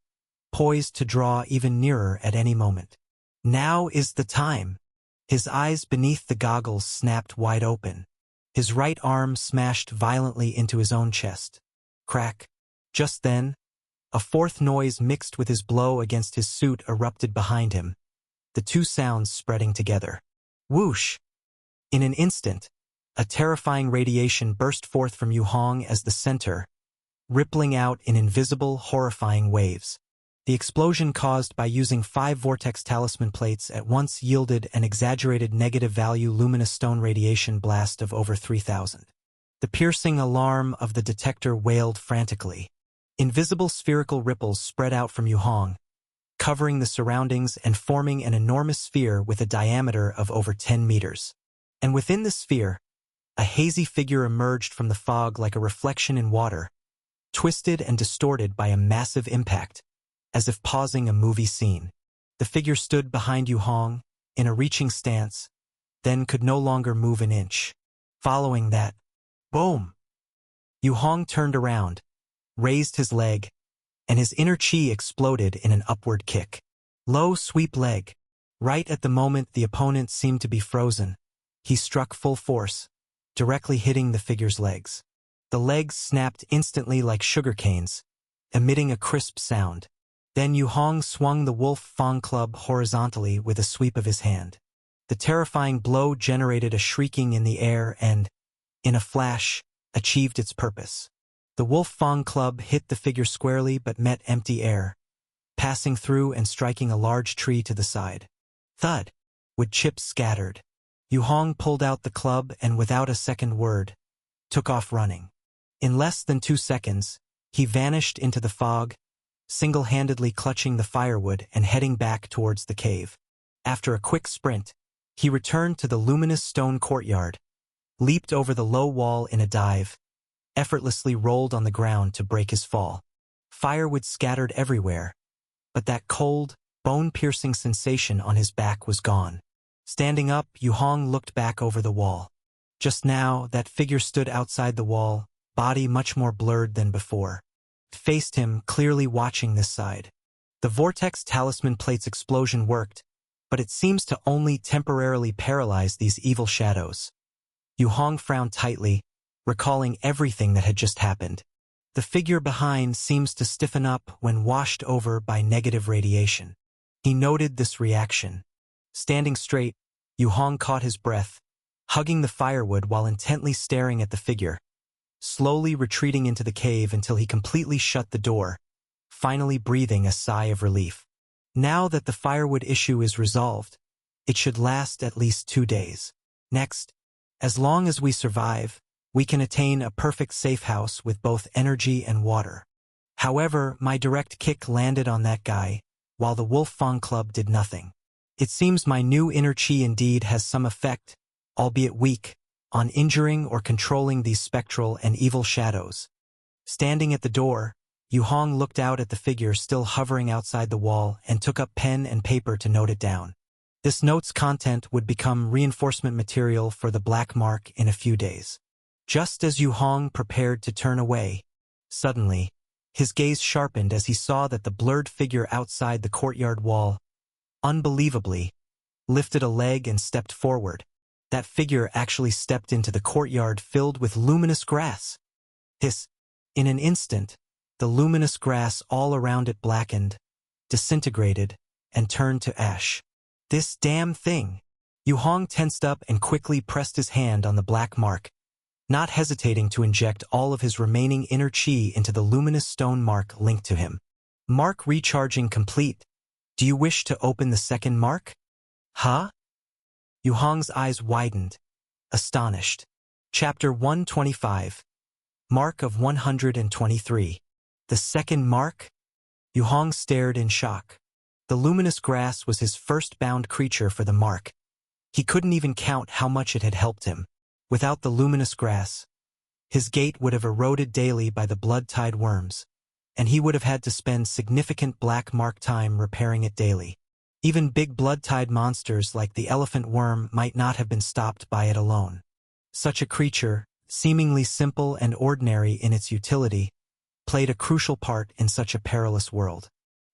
poised to draw even nearer at any moment. Now is the time. His eyes beneath the goggles snapped wide open. His right arm smashed violently into his own chest. Crack. Just then, a fourth noise mixed with his blow against his suit erupted behind him, the two sounds spreading together. Whoosh! In an instant, a terrifying radiation burst forth from Yu Hong as the center, rippling out in invisible, horrifying waves. The explosion caused by using 5 vortex talisman plates at once yielded an exaggerated negative value luminous stone radiation blast of over 3,000. The piercing alarm of the detector wailed frantically. Invisible spherical ripples spread out from Yu Hong, covering the surroundings and forming an enormous sphere with a diameter of over 10 meters. And within the sphere, a hazy figure emerged from the fog like a reflection in water, twisted and distorted by a massive impact, as if pausing a movie scene. The figure stood behind Yu Hong, in a reaching stance, then could no longer move an inch. Following that, boom! Yu Hong turned around, raised his leg, and his inner chi exploded in an upward kick. Low sweep leg. Right at the moment the opponent seemed to be frozen, he struck full force, directly hitting the figure's legs. The legs snapped instantly like sugar canes, emitting a crisp sound. Then Yu Hong swung the Wolf Fang Club horizontally with a sweep of his hand. The terrifying blow generated a shrieking in the air and, in a flash, achieved its purpose. The Wolf Fang Club hit the figure squarely but met empty air, passing through and striking a large tree to the side. Thud! Wood chips scattered. Yu Hong pulled out the club and without a second word, took off running. In less than 2 seconds, he vanished into the fog, single-handedly clutching the firewood and heading back towards the cave. After a quick sprint, he returned to the luminous stone courtyard, leaped over the low wall in a dive, effortlessly rolled on the ground to break his fall. Firewood scattered everywhere, but that cold, bone-piercing sensation on his back was gone. Standing up, Yu Hong looked back over the wall. Just now, that figure stood outside the wall, body much more blurred than before. Faced him, clearly watching this side. The vortex talisman plate's explosion worked, but it seems to only temporarily paralyze these evil shadows. Yu Hong frowned tightly, recalling everything that had just happened. The figure behind seems to stiffen up when washed over by negative radiation. He noted this reaction. Standing straight, Yu Hong caught his breath, hugging the firewood while intently staring at the figure, slowly retreating into the cave until he completely shut the door, finally breathing a sigh of relief. Now that the firewood issue is resolved, it should last at least 2 days. Next, as long as we survive, we can attain a perfect safe house with both energy and water. However, my direct kick landed on that guy, while the Wolf Fang Club did nothing. It seems my new inner chi indeed has some effect, albeit weak, on injuring or controlling these spectral and evil shadows. Standing at the door, Yu Hong looked out at the figure still hovering outside the wall and took up pen and paper to note it down. This note's content would become reinforcement material for the black mark in a few days. Just as Yu Hong prepared to turn away, suddenly, his gaze sharpened as he saw that the blurred figure outside the courtyard wall, unbelievably, lifted a leg and stepped forward. That figure actually stepped into the courtyard filled with luminous grass. Hiss! In an instant, the luminous grass all around it blackened, disintegrated, and turned to ash. This damn thing! Yu Hong tensed up and quickly pressed his hand on the black mark, not hesitating to inject all of his remaining inner chi into the luminous stone mark linked to him. Mark recharging complete. Do you wish to open the second mark? Huh? Yu Hong's eyes widened, astonished. Chapter 125. Mark of 123. The second mark? Yu Hong stared in shock. The luminous grass was his first bound creature for the mark. He couldn't even count how much it had helped him. Without the luminous grass, his gait would have eroded daily by the blood-tide worms, and he would have had to spend significant black mark time repairing it daily. Even big blood-tide monsters like the elephant worm might not have been stopped by it alone. Such a creature, seemingly simple and ordinary in its utility, played a crucial part in such a perilous world.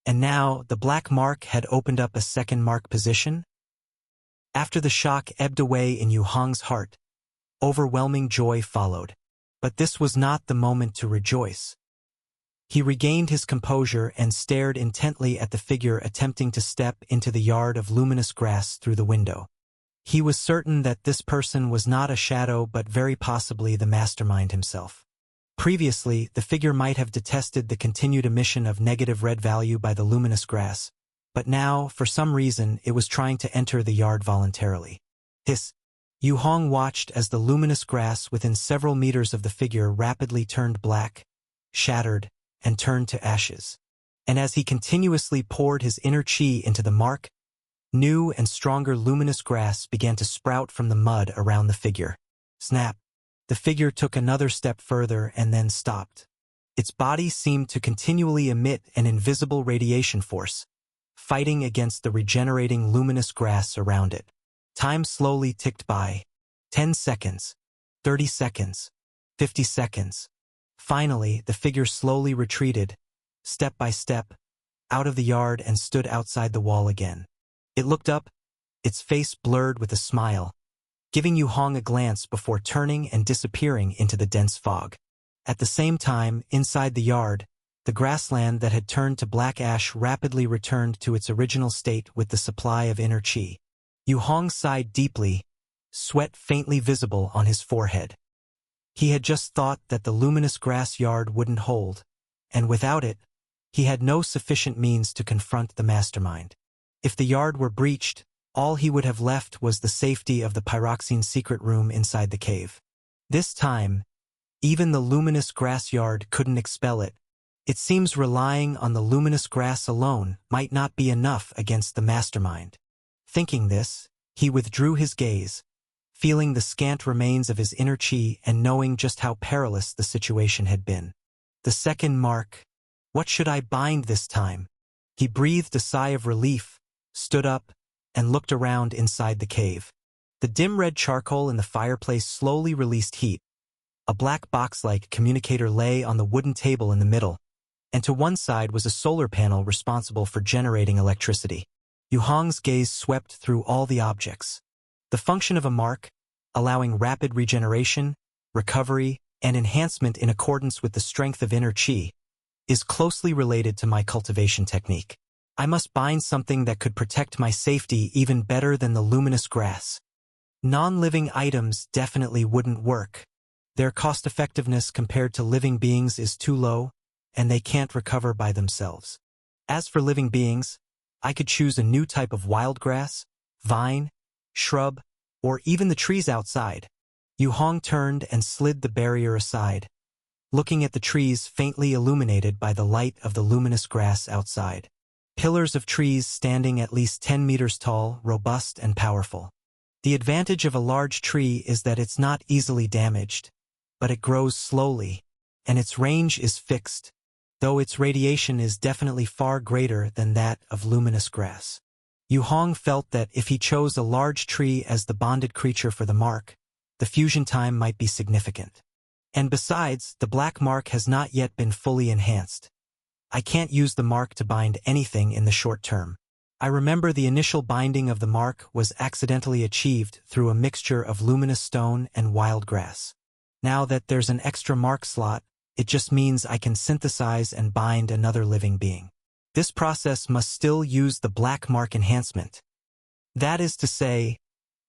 And now, the black mark had opened up a second mark position? After the shock ebbed away in Yu Hong's heart, overwhelming joy followed. But this was not the moment to rejoice. He regained his composure and stared intently at the figure attempting to step into the yard of luminous grass through the window. He was certain that this person was not a shadow but very possibly the mastermind himself. Previously, the figure might have detested the continued emission of negative red value by the luminous grass, but now, for some reason, it was trying to enter the yard voluntarily. Hiss! Yu Hong watched as the luminous grass within several meters of the figure rapidly turned black, shattered, and turned to ashes. And as he continuously poured his inner chi into the mark, new and stronger luminous grass began to sprout from the mud around the figure. Snap! The figure took another step further and then stopped. Its body seemed to continually emit an invisible radiation force, fighting against the regenerating luminous grass around it. Time slowly ticked by. 10 seconds, 30 seconds, 50 seconds. Finally, the figure slowly retreated, step by step, out of the yard and stood outside the wall again. It looked up, its face blurred with a smile, giving Yu Hong a glance before turning and disappearing into the dense fog. At the same time, inside the yard, the grassland that had turned to black ash rapidly returned to its original state with the supply of inner chi. Yu Hong sighed deeply, sweat faintly visible on his forehead. He had just thought that the luminous grass yard wouldn't hold, and without it, he had no sufficient means to confront the mastermind. If the yard were breached, all he would have left was the safety of the pyroxene secret room inside the cave. This time, even the luminous grass yard couldn't expel it. It seems relying on the luminous grass alone might not be enough against the mastermind. Thinking this, he withdrew his gaze, feeling the scant remains of his inner chi and knowing just how perilous the situation had been. The second mark. What should I bind this time? He breathed a sigh of relief, stood up, and looked around inside the cave. The dim red charcoal in the fireplace slowly released heat. A black box-like communicator lay on the wooden table in the middle, and to one side was a solar panel responsible for generating electricity. Yu Hong's gaze swept through all the objects. The function of a mark, allowing rapid regeneration, recovery, and enhancement in accordance with the strength of inner chi, is closely related to my cultivation technique. I must bind something that could protect my safety even better than the luminous grass. Non-living items definitely wouldn't work. Their cost-effectiveness compared to living beings is too low, and they can't recover by themselves. As for living beings, I could choose a new type of wild grass, vine, shrub, or even the trees outside. Yu Hong turned and slid the barrier aside, looking at the trees faintly illuminated by the light of the luminous grass outside. Pillars of trees standing at least 10 meters tall, robust and powerful. The advantage of a large tree is that it's not easily damaged, but it grows slowly, and its range is fixed, though its radiation is definitely far greater than that of luminous grass. Yu Hong felt that if he chose a large tree as the bonded creature for the mark, the fusion time might be significant. And besides, the black mark has not yet been fully enhanced. I can't use the mark to bind anything in the short term. I remember the initial binding of the mark was accidentally achieved through a mixture of luminous stone and wild grass. Now that there's an extra mark slot, it just means I can synthesize and bind another living being. This process must still use the black mark enhancement. That is to say,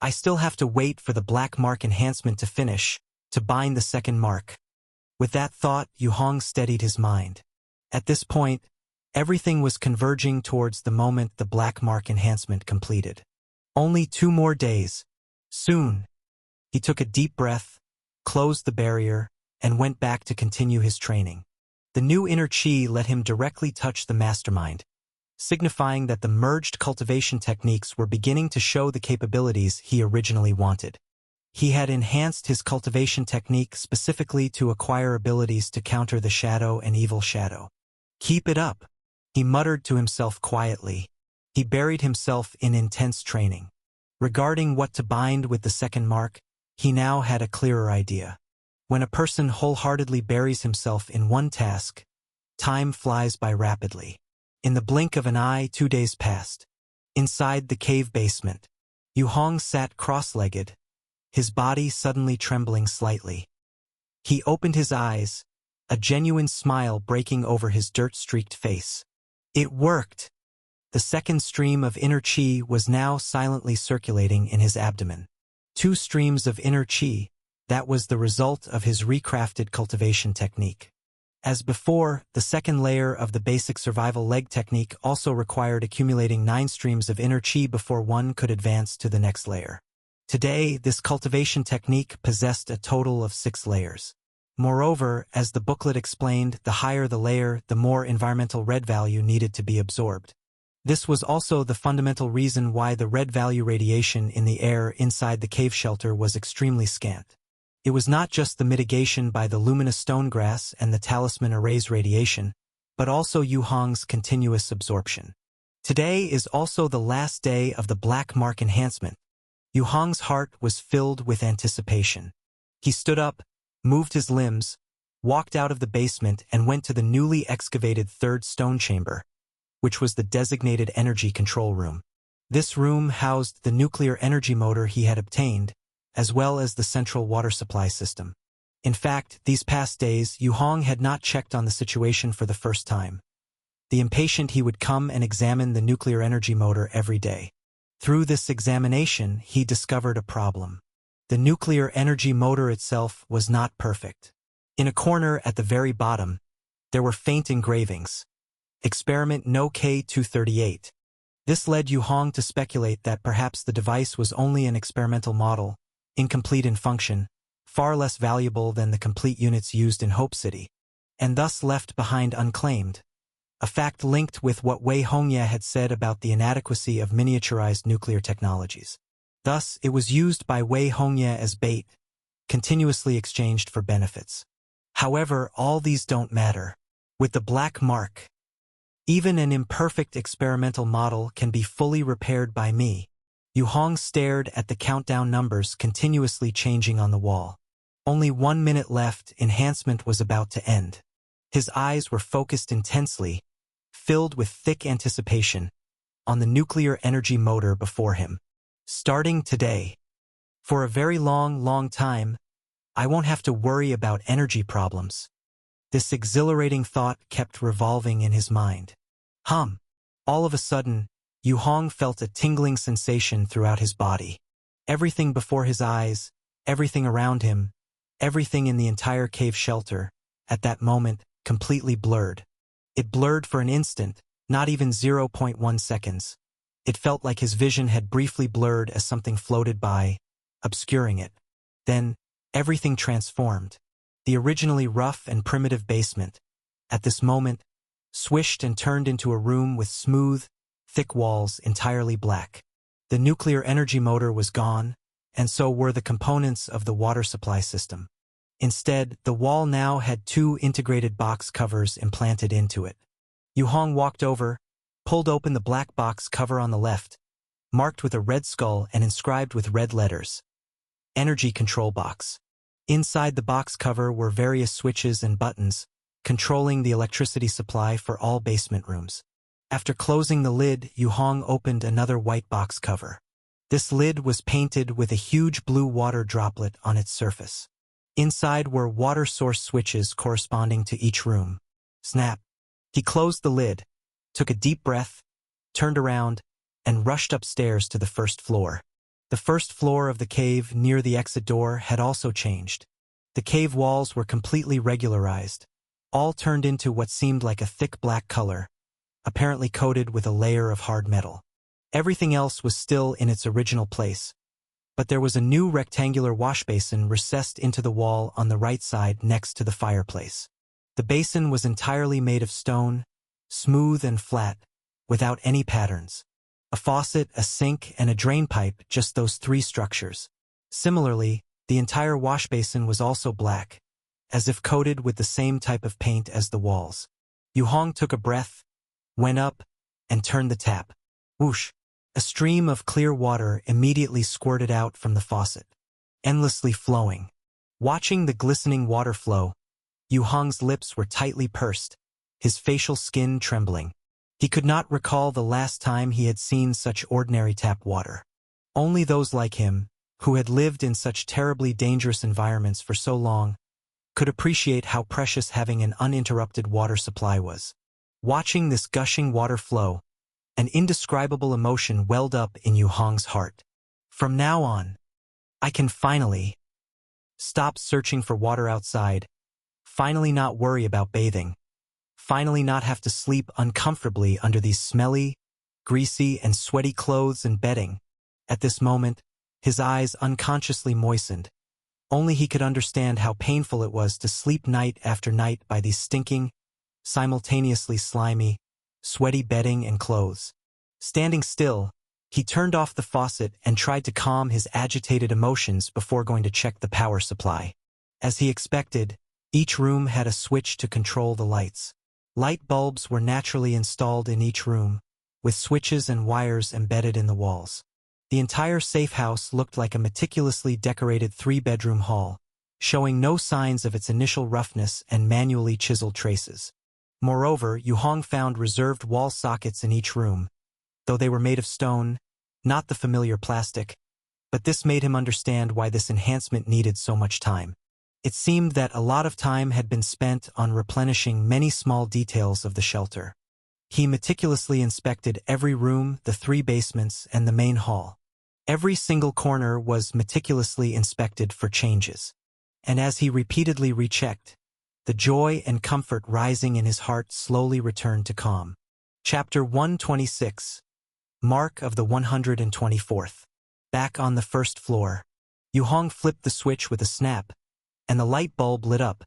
I still have to wait for the black mark enhancement to finish, to bind the second mark. With that thought, Yu Hong steadied his mind. At this point, Everything was converging towards the moment the black mark enhancement completed. Only 2 more days. Soon. He took a deep breath, closed the barrier, and went back to continue his training. The new inner chi let him directly touch the mastermind, signifying that the merged cultivation techniques were beginning to show the capabilities he originally wanted. He had enhanced his cultivation technique specifically to acquire abilities to counter the shadow and evil shadow. Keep it up, he muttered to himself quietly. He buried himself in intense training. Regarding what to bind with the second mark, he now had a clearer idea. When a person wholeheartedly buries himself in one task, time flies by rapidly. In the blink of an eye, 2 days passed. Inside the cave basement, Yu Hong sat cross-legged, his body suddenly trembling slightly. He opened his eyes, a genuine smile breaking over his dirt-streaked face. It worked! The second stream of inner chi was now silently circulating in his abdomen. 2 streams of inner chi, that was the result of his recrafted cultivation technique. As before, the second layer of the basic survival leg technique also required accumulating 9 streams of inner chi before one could advance to the next layer. Today, this cultivation technique possessed a total of 6 layers. Moreover, as the booklet explained, the higher the layer, the more environmental red value needed to be absorbed. This was also the fundamental reason why the red value radiation in the air inside the cave shelter was extremely scant. It was not just the mitigation by the luminous stone grass and the talisman array's radiation, but also Yu Hong's continuous absorption. Today is also the last day of the black mark enhancement. Yu Hong's heart was filled with anticipation. He stood up, moved his limbs, walked out of the basement and went to the newly excavated third stone chamber, which was the designated energy control room. This room housed the nuclear energy motor he had obtained, as well as the central water supply system. In fact, these past days, Yu Hong had not checked on the situation for the first time. The impatient he would come and examine the nuclear energy motor every day. Through this examination, he discovered a problem. The nuclear energy motor itself was not perfect. In a corner at the very bottom, there were faint engravings. Experiment No K238. This led Yu Hong to speculate that perhaps the device was only an experimental model, incomplete in function, far less valuable than the complete units used in Hope City, and thus left behind unclaimed, a fact linked with what Wei Hongye had said about the inadequacy of miniaturized nuclear technologies. Thus, it was used by Wei Hongye as bait, continuously exchanged for benefits. However, all these don't matter. With the black mark, even an imperfect experimental model can be fully repaired by me. Yu Hong stared at the countdown numbers continuously changing on the wall. Only 1 minute left, enhancement was about to end. His eyes were focused intensely, filled with thick anticipation, on the nuclear energy motor before him. Starting today, for a very long time, I won't have to worry about energy problems. This exhilarating thought kept revolving in his mind. All of a sudden, Yu Hong felt a tingling sensation throughout his body. Everything before his eyes, everything around him, everything in the entire cave shelter, at that moment, completely blurred. It blurred for an instant, not even 0.1 seconds. It felt like his vision had briefly blurred as something floated by, obscuring it. Then, everything transformed. The originally rough and primitive basement, at this moment, swished and turned into a room with smooth, thick walls entirely black. The nuclear energy motor was gone, and so were the components of the water supply system. Instead, the wall now had 2 integrated box covers implanted into it. Yu Hong walked over, pulled open the black box cover on the left, marked with a red skull and inscribed with red letters. Energy control box. Inside the box cover were various switches and buttons, controlling the electricity supply for all basement rooms. After closing the lid, Yu Hong opened another white box cover. This lid was painted with a huge blue water droplet on its surface. Inside were water source switches corresponding to each room. Snap! He closed the lid, took a deep breath, turned around, and rushed upstairs to the first floor. The first floor of the cave near the exit door had also changed. The cave walls were completely regularized, all turned into what seemed like a thick black color, apparently coated with a layer of hard metal. Everything else was still in its original place, but there was a new rectangular washbasin recessed into the wall on the right side next to the fireplace. The basin was entirely made of stone, smooth and flat, without any patterns. A faucet, a sink, and a drain pipe, just those three structures. Similarly, the entire washbasin was also black, as if coated with the same type of paint as the walls. Yu Hong took a breath, went up, and turned the tap. Whoosh! A stream of clear water immediately squirted out from the faucet, endlessly flowing. Watching the glistening water flow, Yu Hong's lips were tightly pursed, his facial skin trembling. He could not recall the last time he had seen such ordinary tap water. Only those like him, who had lived in such terribly dangerous environments for so long, could appreciate how precious having an uninterrupted water supply was. Watching this gushing water flow, an indescribable emotion welled up in Yu Hong's heart. From now on, I can finally stop searching for water outside, finally not worry about bathing, finally not have to sleep uncomfortably under these smelly, greasy, and sweaty clothes and bedding. At this moment, his eyes unconsciously moistened. Only he could understand how painful it was to sleep night after night by these stinking, simultaneously slimy, sweaty bedding and clothes. Standing still, he turned off the faucet and tried to calm his agitated emotions before going to check the power supply. As he expected, each room had a switch to control the lights. Light bulbs were naturally installed in each room, with switches and wires embedded in the walls. The entire safe house looked like a meticulously decorated three-bedroom hall, showing no signs of its initial roughness and manually chiseled traces. Moreover, Yu Hong found reserved wall sockets in each room, though they were made of stone, not the familiar plastic, but this made him understand why this enhancement needed so much time. It seemed that a lot of time had been spent on replenishing many small details of the shelter. He meticulously inspected every room, the three basements, and the main hall. Every single corner was meticulously inspected for changes. And as he repeatedly rechecked, the joy and comfort rising in his heart slowly returned to calm. Chapter 126. Mark of the 124th. Back on the first floor, Yu Hong flipped the switch with a snap, and the light bulb lit up,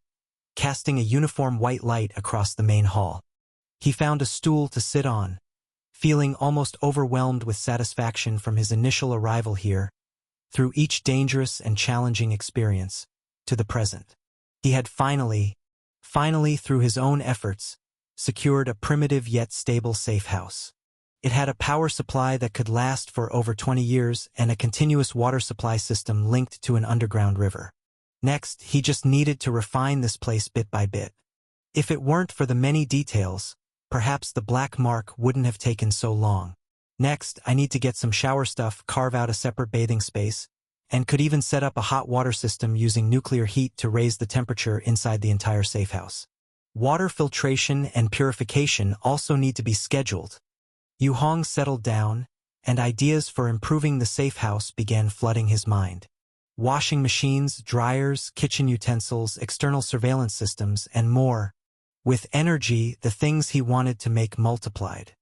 casting a uniform white light across the main hall. He found a stool to sit on, feeling almost overwhelmed with satisfaction from his initial arrival here, through each dangerous and challenging experience, to the present. He had finally, through his own efforts, secured a primitive yet stable safe house. It had a power supply that could last for over 20 years and a continuous water supply system linked to an underground river. Next, he just needed to refine this place bit by bit. If it weren't for the many details, perhaps the black mark wouldn't have taken so long. Next, I need to get some shower stuff, carve out a separate bathing space, and could even set up a hot water system using nuclear heat to raise the temperature inside the entire safe house. Water filtration and purification also need to be scheduled. Yu Hong settled down, and ideas for improving the safe house began flooding his mind. Washing machines, dryers, kitchen utensils, external surveillance systems, and more. With energy, the things he wanted to make multiplied.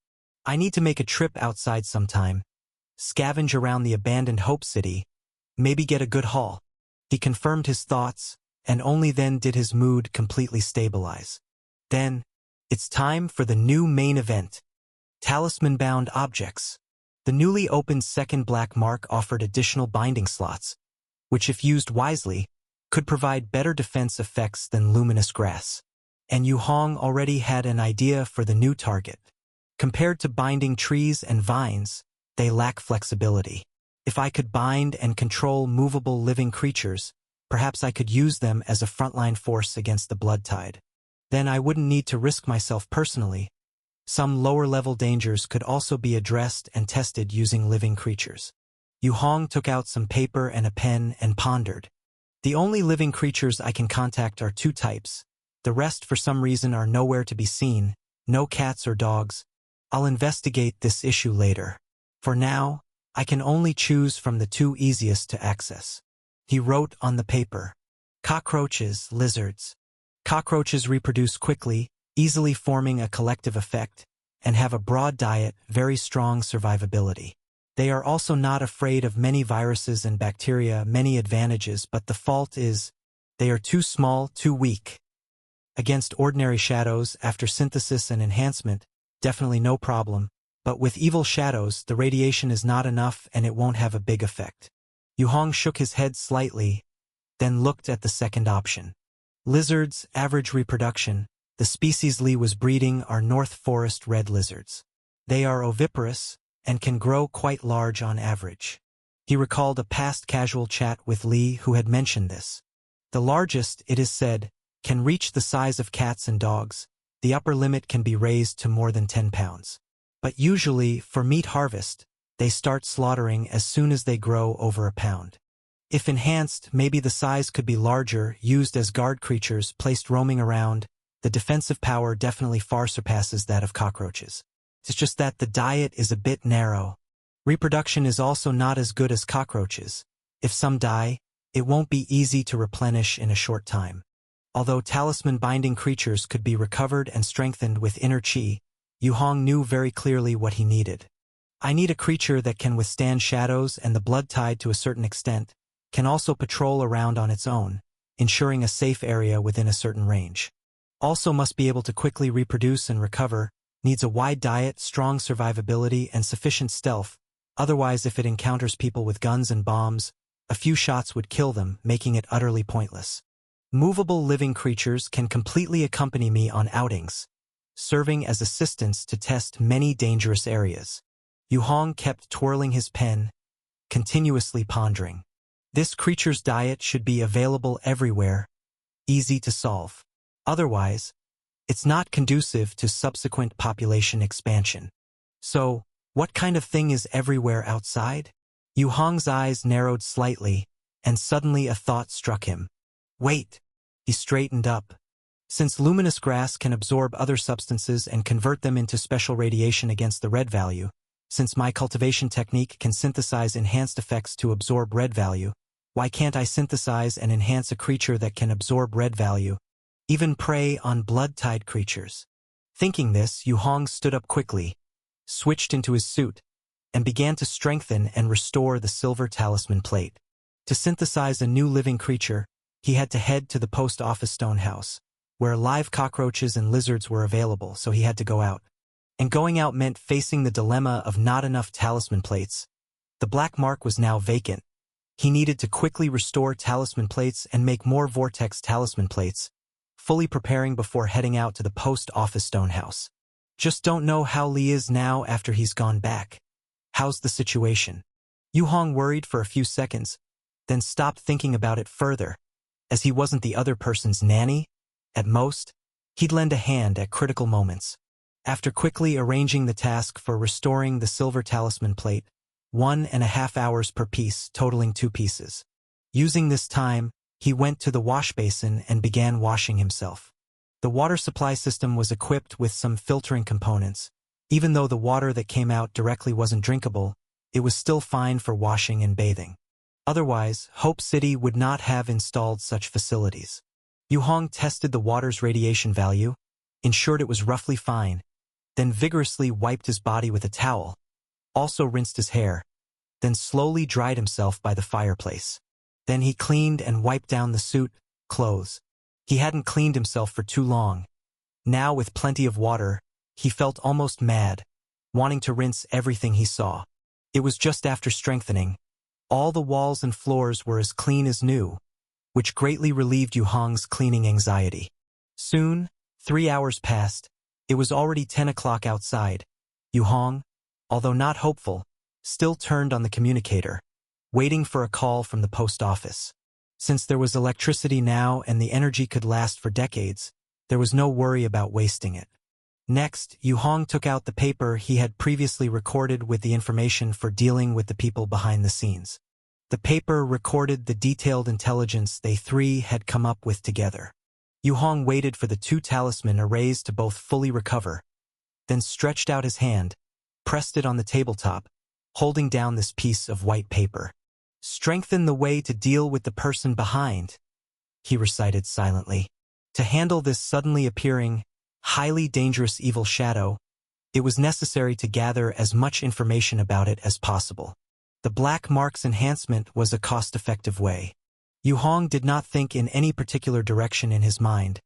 I need to make a trip outside sometime, scavenge around the abandoned Hope City, maybe get a good haul. He confirmed his thoughts, and only then did his mood completely stabilize. Then, it's time for the new main event. Talisman-bound objects. The newly opened second black mark offered additional binding slots, which if used wisely, could provide better defense effects than luminous grass. And Yu Hong already had an idea for the new target. Compared to binding trees and vines, they lack flexibility. If I could bind and control movable living creatures, perhaps I could use them as a frontline force against the blood tide. Then I wouldn't need to risk myself personally. Some lower-level dangers could also be addressed and tested using living creatures. Yu Hong took out some paper and a pen and pondered. The only living creatures I can contact are two types. The rest for some reason are nowhere to be seen, no cats or dogs. I'll investigate this issue later. For now, I can only choose from the two easiest to access. He wrote on the paper. Cockroaches, lizards. Cockroaches reproduce quickly, easily forming a collective effect, and have a broad diet, very strong survivability. They are also not afraid of many viruses and bacteria, many advantages, but the fault is they are too small, too weak. Against ordinary shadows, after synthesis and enhancement, definitely no problem, but with evil shadows, the radiation is not enough and it won't have a big effect. Yu Hong shook his head slightly, then looked at the second option. Lizards, average reproduction. The species Li was breeding are North Forest red lizards. They are oviparous and can grow quite large on average. He recalled a past casual chat with Li who had mentioned this. The largest, it is said, can reach the size of cats and dogs. The upper limit can be raised to more than 10 pounds. But usually, for meat harvest, they start slaughtering as soon as they grow over a pound. If enhanced, maybe the size could be larger, used as guard creatures placed roaming around. The defensive power definitely far surpasses that of cockroaches. It's just that the diet is a bit narrow. Reproduction is also not as good as cockroaches. If some die, it won't be easy to replenish in a short time. Although talisman-binding creatures could be recovered and strengthened with inner chi, Yu Hong knew very clearly what he needed. I need a creature that can withstand shadows and the blood tide to a certain extent, can also patrol around on its own, ensuring a safe area within a certain range. Also must be able to quickly reproduce and recover, needs a wide diet, strong survivability, and sufficient stealth. Otherwise, if it encounters people with guns and bombs, a few shots would kill them, making it utterly pointless. Movable living creatures can completely accompany me on outings, serving as assistants to test many dangerous areas. Yu Hong kept twirling his pen, continuously pondering. This creature's diet should be available everywhere, easy to solve. Otherwise, it's not conducive to subsequent population expansion. So, what kind of thing is everywhere outside? Yu Hong's eyes narrowed slightly, and suddenly a thought struck him. Wait! He straightened up. Since luminous grass can absorb other substances and convert them into special radiation against the red value, since my cultivation technique can synthesize enhanced effects to absorb red value, why can't I synthesize and enhance a creature that can absorb red value, even prey on blood-tide creatures? Thinking this, Yu Hong stood up quickly, switched into his suit, and began to strengthen and restore the silver talisman plate. To synthesize a new living creature, he had to head to the post office stone house, where live cockroaches and lizards were available, so he had to go out. And going out meant facing the dilemma of not enough talisman plates. The black mark was now vacant. He needed to quickly restore talisman plates and make more vortex talisman plates, fully preparing before heading out to the post office stone house. Just don't know how Li is now after he's gone back. How's the situation? Yu Hong worried for a few seconds, then stopped thinking about it further. As he wasn't the other person's nanny, at most, he'd lend a hand at critical moments. After quickly arranging the task for restoring the silver talisman plate, 1.5 hours per piece, totaling 2 pieces. Using this time, he went to the wash basin and began washing himself. The water supply system was equipped with some filtering components. Even though the water that came out directly wasn't drinkable, it was still fine for washing and bathing. Otherwise, Hope City would not have installed such facilities. Yu Hong tested the water's radiation value, ensured it was roughly fine, then vigorously wiped his body with a towel, also rinsed his hair, then slowly dried himself by the fireplace. Then he cleaned and wiped down the suit, clothes. He hadn't cleaned himself for too long. Now, with plenty of water, he felt almost mad, wanting to rinse everything he saw. It was just after strengthening. All the walls and floors were as clean as new, which greatly relieved Yu Hong's cleaning anxiety. Soon, 3 hours passed. It was already 10 o'clock outside. Yu Hong, although not hopeful, still turned on the communicator, waiting for a call from the post office. Since there was electricity now and the energy could last for decades, there was no worry about wasting it. Next, Yu Hong took out the paper he had previously recorded with the information for dealing with the people behind the scenes. The paper recorded the detailed intelligence they three had come up with together. Yu Hong waited for the 2 talisman arrays to both fully recover, then stretched out his hand, pressed it on the tabletop, holding down this piece of white paper. "Strengthen the way to deal with the person behind," he recited silently. To handle this suddenly appearing, highly dangerous evil shadow, It was necessary to gather as much information about it as possible. The black marks enhancement was a cost-effective way. Yu Hong did not think in any particular direction in his mind,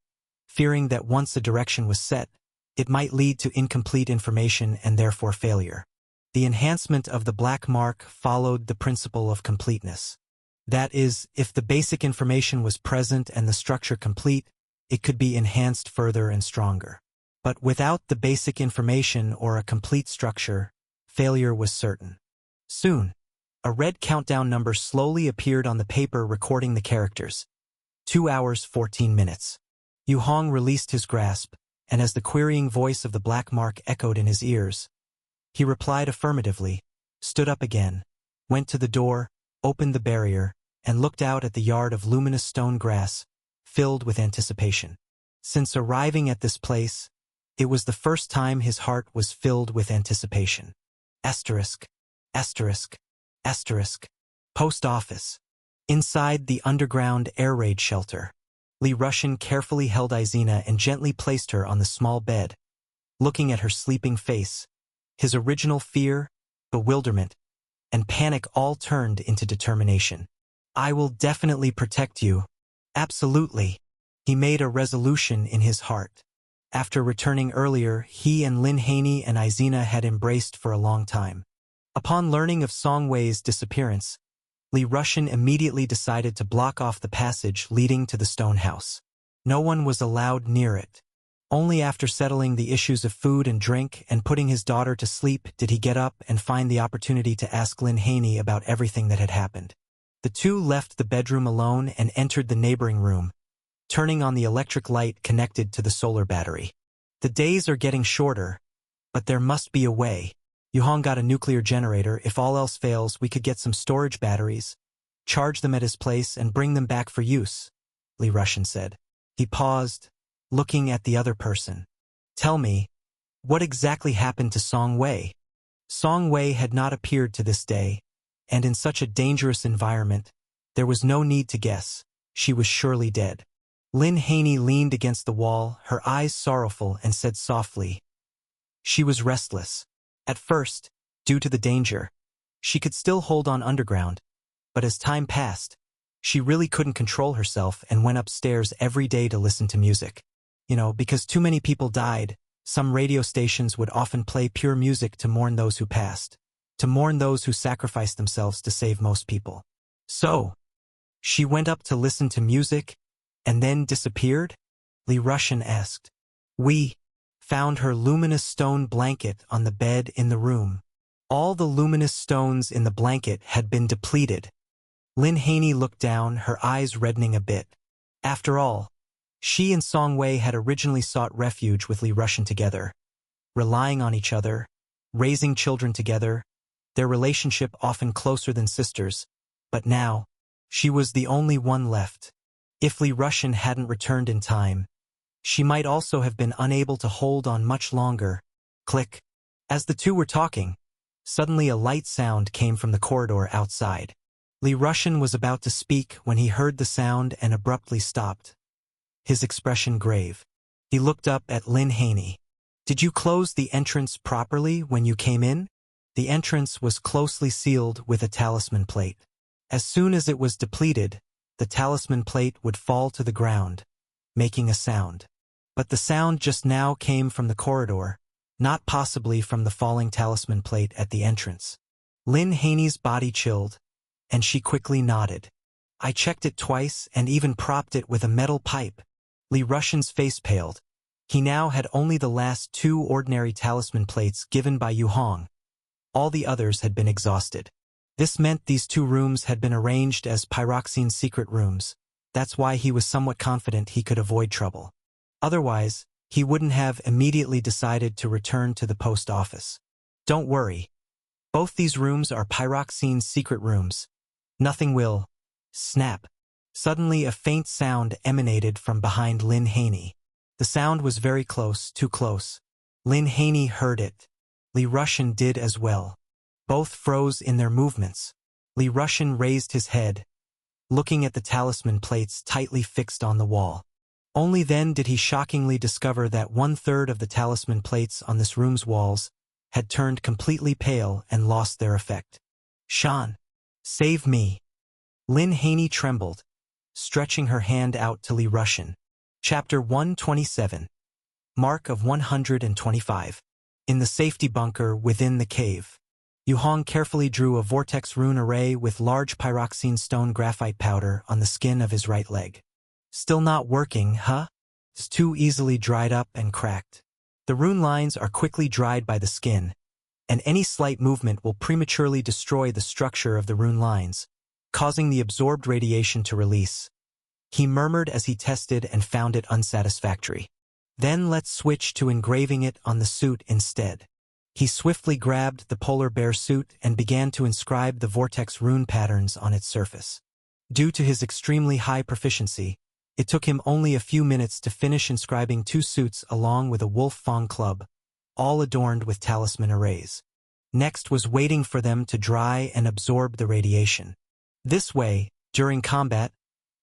fearing that once a direction was set, it might lead to incomplete information and therefore failure. The enhancement of the black mark followed the principle of completeness. That is, if the basic information was present and the structure complete, it could be enhanced further and stronger. But without the basic information or a complete structure, failure was certain. Soon, a red countdown number slowly appeared on the paper recording the characters. 2 hours 14 minutes. Yu Hong released his grasp, and as the querying voice of the black mark echoed in his ears, he replied affirmatively, stood up again, went to the door, opened the barrier, and looked out at the yard of luminous stone grass, filled with anticipation. Since arriving at this place, it was the first time his heart was filled with anticipation. Asterisk, asterisk, asterisk. Post office. Inside the underground air raid shelter, Li Rushin carefully held Izina and gently placed her on the small bed. Looking at her sleeping face, his original fear, bewilderment, and panic all turned into determination. I will definitely protect you. Absolutely. He made a resolution in his heart. After returning earlier, he and Lin Haney and Izina had embraced for a long time. Upon learning of Song Wei's disappearance, Li Rushin immediately decided to block off the passage leading to the stone house. No one was allowed near it. Only after settling the issues of food and drink and putting his daughter to sleep did he get up and find the opportunity to ask Lin Haney about everything that had happened. The two left the bedroom alone and entered the neighboring room, turning on the electric light connected to the solar battery. The days are getting shorter, but there must be a way. Yu Hong got a nuclear generator. If all else fails, we could get some storage batteries, charge them at his place, and bring them back for use, Li Rushin said. He paused, looking at the other person. Tell me, what exactly happened to Song Wei? Song Wei had not appeared to this day, and in such a dangerous environment, there was no need to guess. She was surely dead. Lin Haney leaned against the wall, her eyes sorrowful, and said softly, she was restless. At first, due to the danger, she could still hold on underground, but as time passed, she really couldn't control herself and went upstairs every day to listen to music. Because too many people died, some radio stations would often play pure music to mourn those who passed, to mourn those who sacrificed themselves to save most people. So, she went up to listen to music and then disappeared? Li Rushin asked. We found her luminous stone blanket on the bed in the room. All the luminous stones in the blanket had been depleted. Lin Haney looked down, her eyes reddening a bit. After all, she and Song Wei had originally sought refuge with Li Rushin together, relying on each other, raising children together, their relationship often closer than sisters, but now, she was the only one left. If Li Rushin hadn't returned in time, she might also have been unable to hold on much longer. Click. As the two were talking, suddenly a light sound came from the corridor outside. Li Rushin was about to speak when he heard the sound and abruptly stopped, his expression grave. He looked up at Lin Haney. Did you close the entrance properly when you came in? The entrance was closely sealed with a talisman plate. As soon as it was depleted, the talisman plate would fall to the ground, making a sound. But the sound just now came from the corridor, not possibly from the falling talisman plate at the entrance. Lin Haney's body chilled, and she quickly nodded. I checked it twice and even propped it with a metal pipe. Li Rushin's face paled. He now had only the last 2 ordinary talisman plates given by Yu Hong. All the others had been exhausted. This meant these 2 rooms had been arranged as Pyroxene's secret rooms. That's why he was somewhat confident he could avoid trouble. Otherwise, he wouldn't have immediately decided to return to the post office. Don't worry. Both these rooms are Pyroxene's secret rooms. Nothing will. Snap. Suddenly a faint sound emanated from behind Lin Haney. The sound was very close, too close. Lin Haney heard it. Li Rushin did as well. Both froze in their movements. Li Rushin raised his head, looking at the talisman plates tightly fixed on the wall. Only then did he shockingly discover that 1/3 of the talisman plates on this room's walls had turned completely pale and lost their effect. "Shan, save me." Lin Haney trembled, stretching her hand out to Li Rushan. Chapter 127. Mark of 125. In the safety bunker within the cave, Yu Hong carefully drew a vortex rune array with large pyroxene stone graphite powder on the skin of his right leg. "Still not working, huh? It's too easily dried up and cracked. The rune lines are quickly dried by the skin, and any slight movement will prematurely destroy the structure of the rune lines, causing the absorbed radiation to release," he murmured as he tested and found it unsatisfactory. "Then let's switch to engraving it on the suit instead." He swiftly grabbed the polar bear suit and began to inscribe the vortex rune patterns on its surface. Due to his extremely high proficiency, it took him only a few minutes to finish inscribing 2 suits along with a wolf fang club, all adorned with talisman arrays. Next was waiting for them to dry and absorb the radiation. This way, during combat,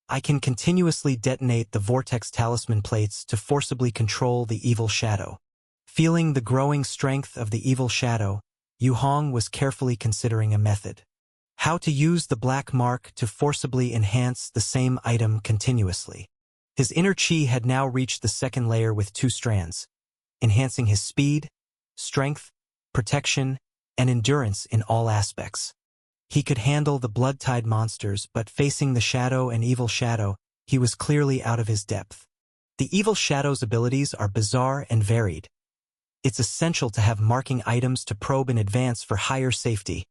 I can continuously detonate the vortex talisman plates to forcibly control the evil shadow. Feeling the growing strength of the evil shadow, Yu Hong was carefully considering a method. How to use the black mark to forcibly enhance the same item continuously. His inner chi had now reached the second layer with 2 strands, enhancing his speed, strength, protection, and endurance in all aspects. He could handle the blood-tide monsters, but facing the shadow and evil shadow, he was clearly out of his depth. The evil shadow's abilities are bizarre and varied. It's essential to have marking items to probe in advance for higher safety.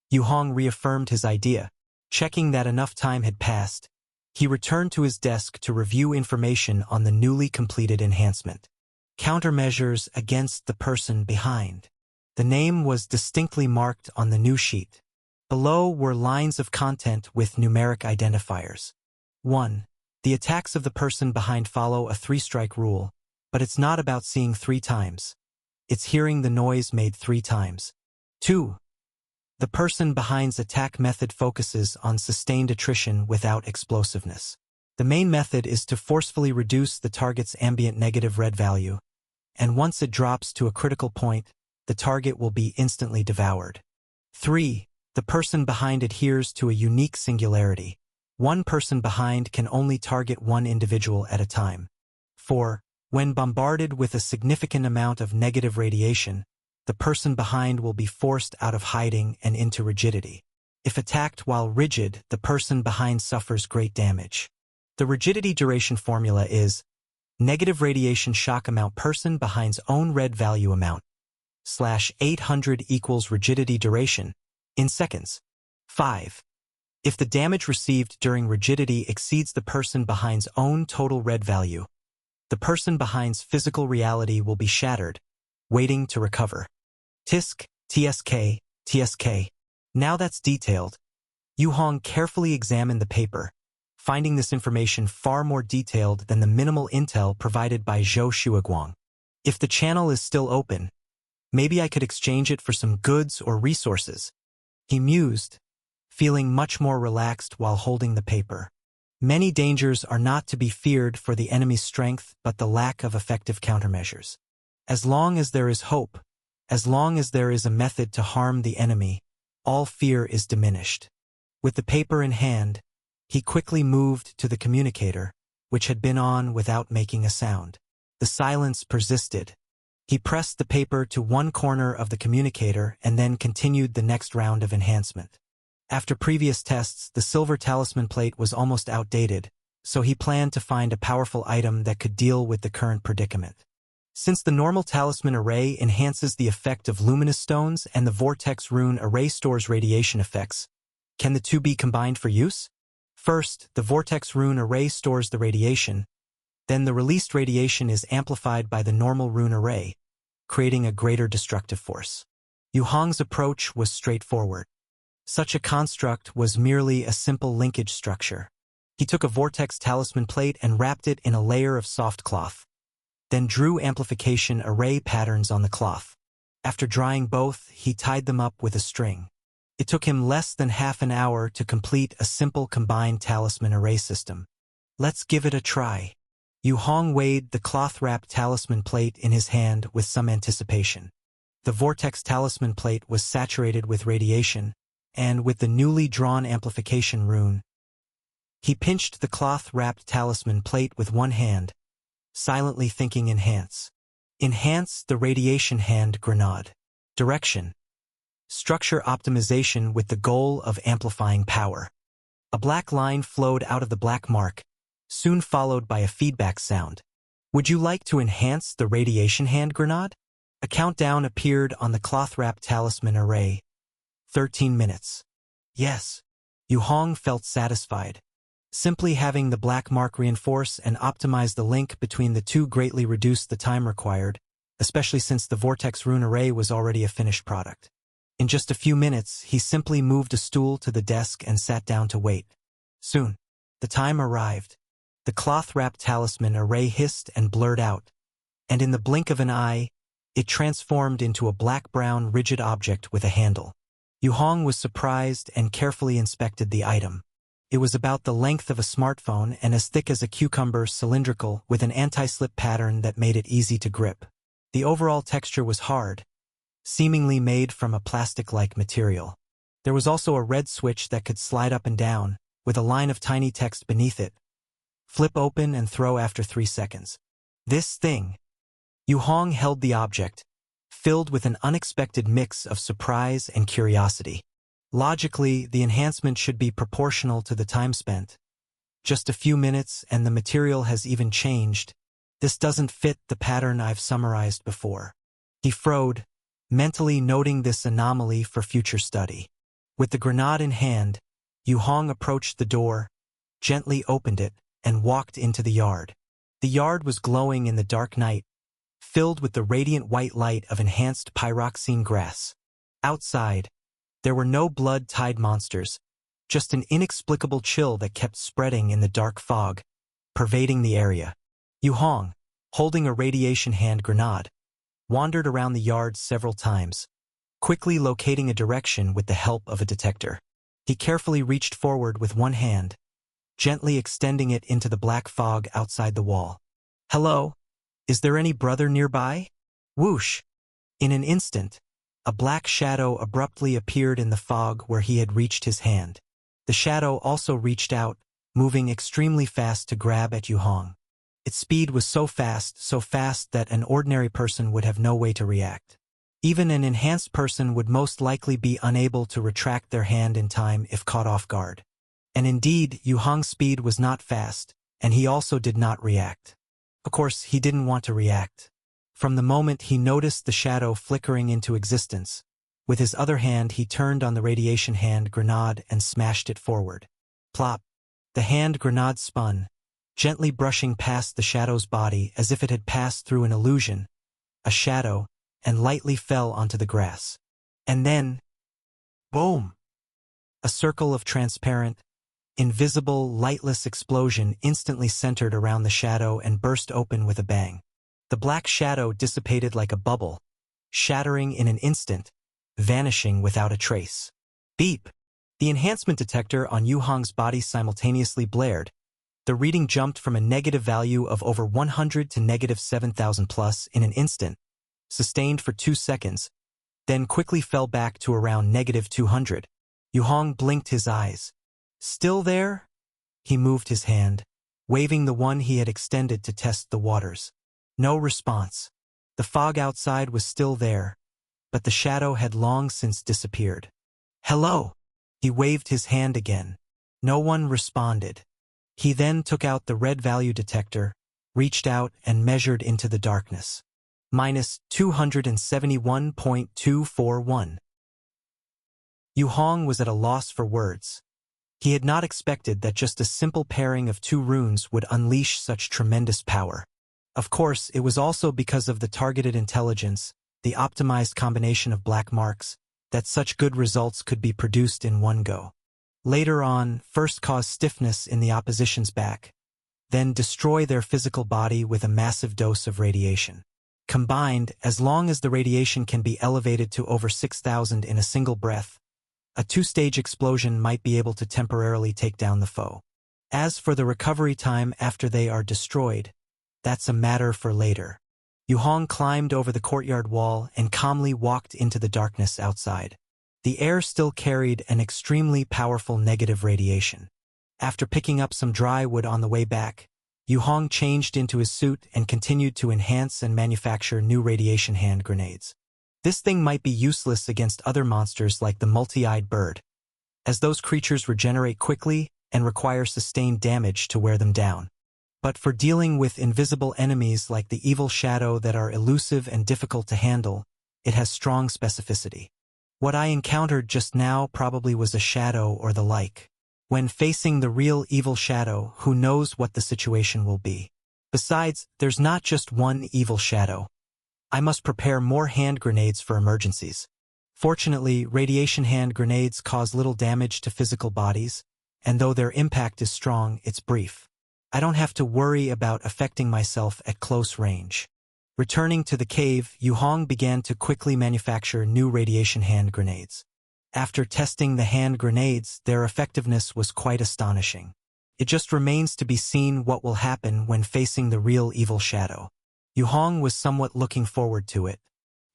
Yu Hong reaffirmed his idea. Checking that enough time had passed, he returned to his desk to review information on the newly completed enhancement. Countermeasures against the person behind. The name was distinctly marked on the new sheet. Below were lines of content with numeric identifiers. 1. The attacks of the person behind follow a 3-strike rule, but it's not about seeing 3 times. It's hearing the noise made 3 times. 2. The person behind's attack method focuses on sustained attrition without explosiveness. The main method is to forcefully reduce the target's ambient negative red value, and once it drops to a critical point, the target will be instantly devoured. 3. The person behind adheres to a unique singularity. One person behind can only target one individual at a time. 4. When bombarded with a significant amount of negative radiation, the person behind will be forced out of hiding and into rigidity. If attacked while rigid, the person behind suffers great damage. The rigidity duration formula is negative radiation shock amount person behind's own red value amount /800 equals rigidity duration in seconds. 5. If the damage received during rigidity exceeds the person behind's own total red value, the person behind's physical reality will be shattered, waiting to recover. TISK, TSK, TSK. Now that's detailed. Yu Hong carefully examined the paper, finding this information far more detailed than the minimal intel provided by Zhou Shuaguang. If the channel is still open, maybe I could exchange it for some goods or resources, he mused, feeling much more relaxed while holding the paper. Many dangers are not to be feared for the enemy's strength but the lack of effective countermeasures. As long as there is hope, as long as there is a method to harm the enemy, all fear is diminished. With the paper in hand, he quickly moved to the communicator, which had been on without making a sound. The silence persisted. He pressed the paper to one corner of the communicator and then continued the next round of enhancement. After previous tests, the silver talisman plate was almost outdated, so he planned to find a powerful item that could deal with the current predicament. Since the normal talisman array enhances the effect of luminous stones and the vortex rune array stores radiation effects, can the two be combined for use? First, the vortex rune array stores the radiation, then the released radiation is amplified by the normal rune array, creating a greater destructive force. Yu Hong's approach was straightforward. Such a construct was merely a simple linkage structure. He took a vortex talisman plate and wrapped it in a layer of soft cloth, then drew amplification array patterns on the cloth. After drying both, he tied them up with a string. It took him less than half an hour to complete a simple combined talisman array system. Let's give it a try. Yu Hong weighed the cloth-wrapped talisman plate in his hand with some anticipation. The vortex talisman plate was saturated with radiation, and with the newly drawn amplification rune, he pinched the cloth-wrapped talisman plate with one hand, silently thinking enhance. Enhance the radiation hand grenade. Direction. Structure optimization with the goal of amplifying power. A black line flowed out of the black mark, soon followed by a feedback sound. Would you like to enhance the radiation hand grenade? A countdown appeared on the cloth-wrapped talisman array. 13 minutes. Yes. Yu Hong felt satisfied. Simply having the black mark reinforce and optimize the link between the two greatly reduced the time required, especially since the vortex rune array was already a finished product. In just a few minutes, he simply moved a stool to the desk and sat down to wait. Soon, the time arrived. The cloth-wrapped talisman array hissed and blurred out, and in the blink of an eye, it transformed into a black-brown rigid object with a handle. Yu Hong was surprised and carefully inspected the item. It was about the length of a smartphone and as thick as a cucumber, cylindrical, with an anti-slip pattern that made it easy to grip. The overall texture was hard, seemingly made from a plastic-like material. There was also a red switch that could slide up and down, with a line of tiny text beneath it. Flip open and throw after 3 seconds. This thing. Yu Hong held the object, filled with an unexpected mix of surprise and curiosity. Logically, the enhancement should be proportional to the time spent. Just a few minutes and the material has even changed. This doesn't fit the pattern I've summarized before. He frowed, mentally noting this anomaly for future study. With the grenade in hand, Yu Hong approached the door, gently opened it, and walked into the yard. The yard was glowing in the dark night, filled with the radiant white light of enhanced pyroxene grass. Outside, there were no blood-tied monsters, just an inexplicable chill that kept spreading in the dark fog, pervading the area. Yu Hong, holding a radiation hand grenade, wandered around the yard several times, quickly locating a direction with the help of a detector. He carefully reached forward with one hand, gently extending it into the black fog outside the wall. Hello? Is there any brother nearby? Whoosh! In an instant, a black shadow abruptly appeared in the fog where he had reached his hand. The shadow also reached out, moving extremely fast to grab at Yu Hong. Its speed was so fast that an ordinary person would have no way to react. Even an enhanced person would most likely be unable to retract their hand in time if caught off guard. And indeed, Yu Hong's speed was not fast, and he also did not react. Of course, he didn't want to react. From the moment he noticed the shadow flickering into existence, with his other hand he turned on the radiation hand grenade and smashed it forward. Plop! The hand grenade spun, gently brushing past the shadow's body as if it had passed through an illusion, a shadow, and lightly fell onto the grass. And then, boom! A circle of transparent, invisible, lightless explosion instantly centered around the shadow and burst open with a bang. The black shadow dissipated like a bubble, shattering in an instant, vanishing without a trace. Beep! The enhancement detector on Yu Hong's body simultaneously blared. The reading jumped from a negative value of over 100 to negative 7,000 plus in an instant, sustained for 2 seconds, then quickly fell back to around negative 200. Yu Hong blinked his eyes. Still there? He moved his hand, waving the one he had extended to test the waters. No response. The fog outside was still there, but the shadow had long since disappeared. Hello! He waved his hand again. No one responded. He then took out the red value detector, reached out and measured into the darkness. Minus 271.241. Yu Hong was at a loss for words. He had not expected that just a simple pairing of 2 runes would unleash such tremendous power. Of course, it was also because of the targeted intelligence, the optimized combination of black marks, that such good results could be produced in one go. Later on, first cause stiffness in the opposition's back, then destroy their physical body with a massive dose of radiation. Combined, as long as the radiation can be elevated to over 6,000 in a single breath, a 2-stage explosion might be able to temporarily take down the foe. As for the recovery time after they are destroyed, That's a matter for later. Yu Hong climbed over the courtyard wall and calmly walked into the darkness outside. The air still carried an extremely powerful negative radiation. After picking up some dry wood on the way back, Yu Hong changed into his suit and continued to enhance and manufacture new radiation hand grenades. This thing might be useless against other monsters like the multi-eyed bird, as those creatures regenerate quickly and require sustained damage to wear them down. But for dealing with invisible enemies like the evil shadow that are elusive and difficult to handle, it has strong specificity. What I encountered just now probably was a shadow or the like. When facing the real evil shadow, who knows what the situation will be? Besides, there's not just one evil shadow. I must prepare more hand grenades for emergencies. Fortunately, radiation hand grenades cause little damage to physical bodies, and though their impact is strong, it's brief. I don't have to worry about affecting myself at close range. Returning to the cave, Yu Hong began to quickly manufacture new radiation hand grenades. After testing the hand grenades, their effectiveness was quite astonishing. It just remains to be seen what will happen when facing the real evil shadow. Yu Hong was somewhat looking forward to it.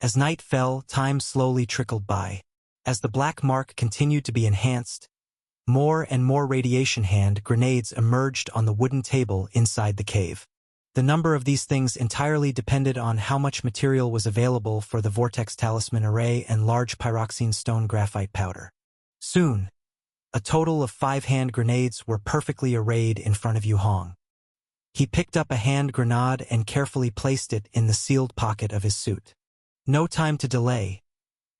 As night fell, time slowly trickled by. As the black mark continued to be enhanced, more and more radiation hand grenades emerged on the wooden table inside the cave. The number of these things entirely depended on how much material was available for the Vortex Talisman Array and large pyroxene stone graphite powder. Soon, a total of 5 hand grenades were perfectly arrayed in front of Yu Hong. He picked up a hand grenade and carefully placed it in the sealed pocket of his suit. No time to delay.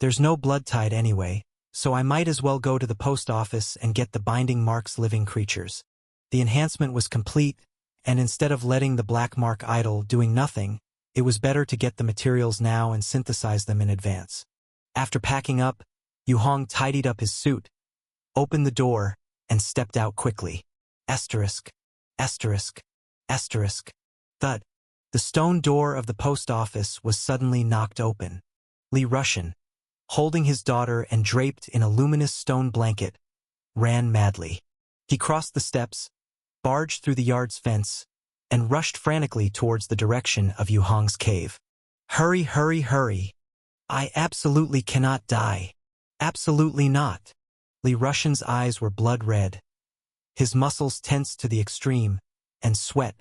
There's no blood tide anyway, so I might as well go to the post office and get the binding marks living creatures. The enhancement was complete, and instead of letting the black mark idle doing nothing, it was better to get the materials now and synthesize them in advance. After packing up, Yu Hong tidied up his suit, opened the door, and stepped out quickly. Asterisk, asterisk, asterisk. Thud. The stone door of the post office was suddenly knocked open. Li Rushan, holding his daughter and draped in a luminous stone blanket, ran madly. He crossed the steps, barged through the yard's fence, and rushed frantically towards the direction of Yu Hong's cave. Hurry, hurry, hurry. I absolutely cannot die. Absolutely not. Li Rushan's eyes were blood red. His muscles tensed to the extreme, and sweat,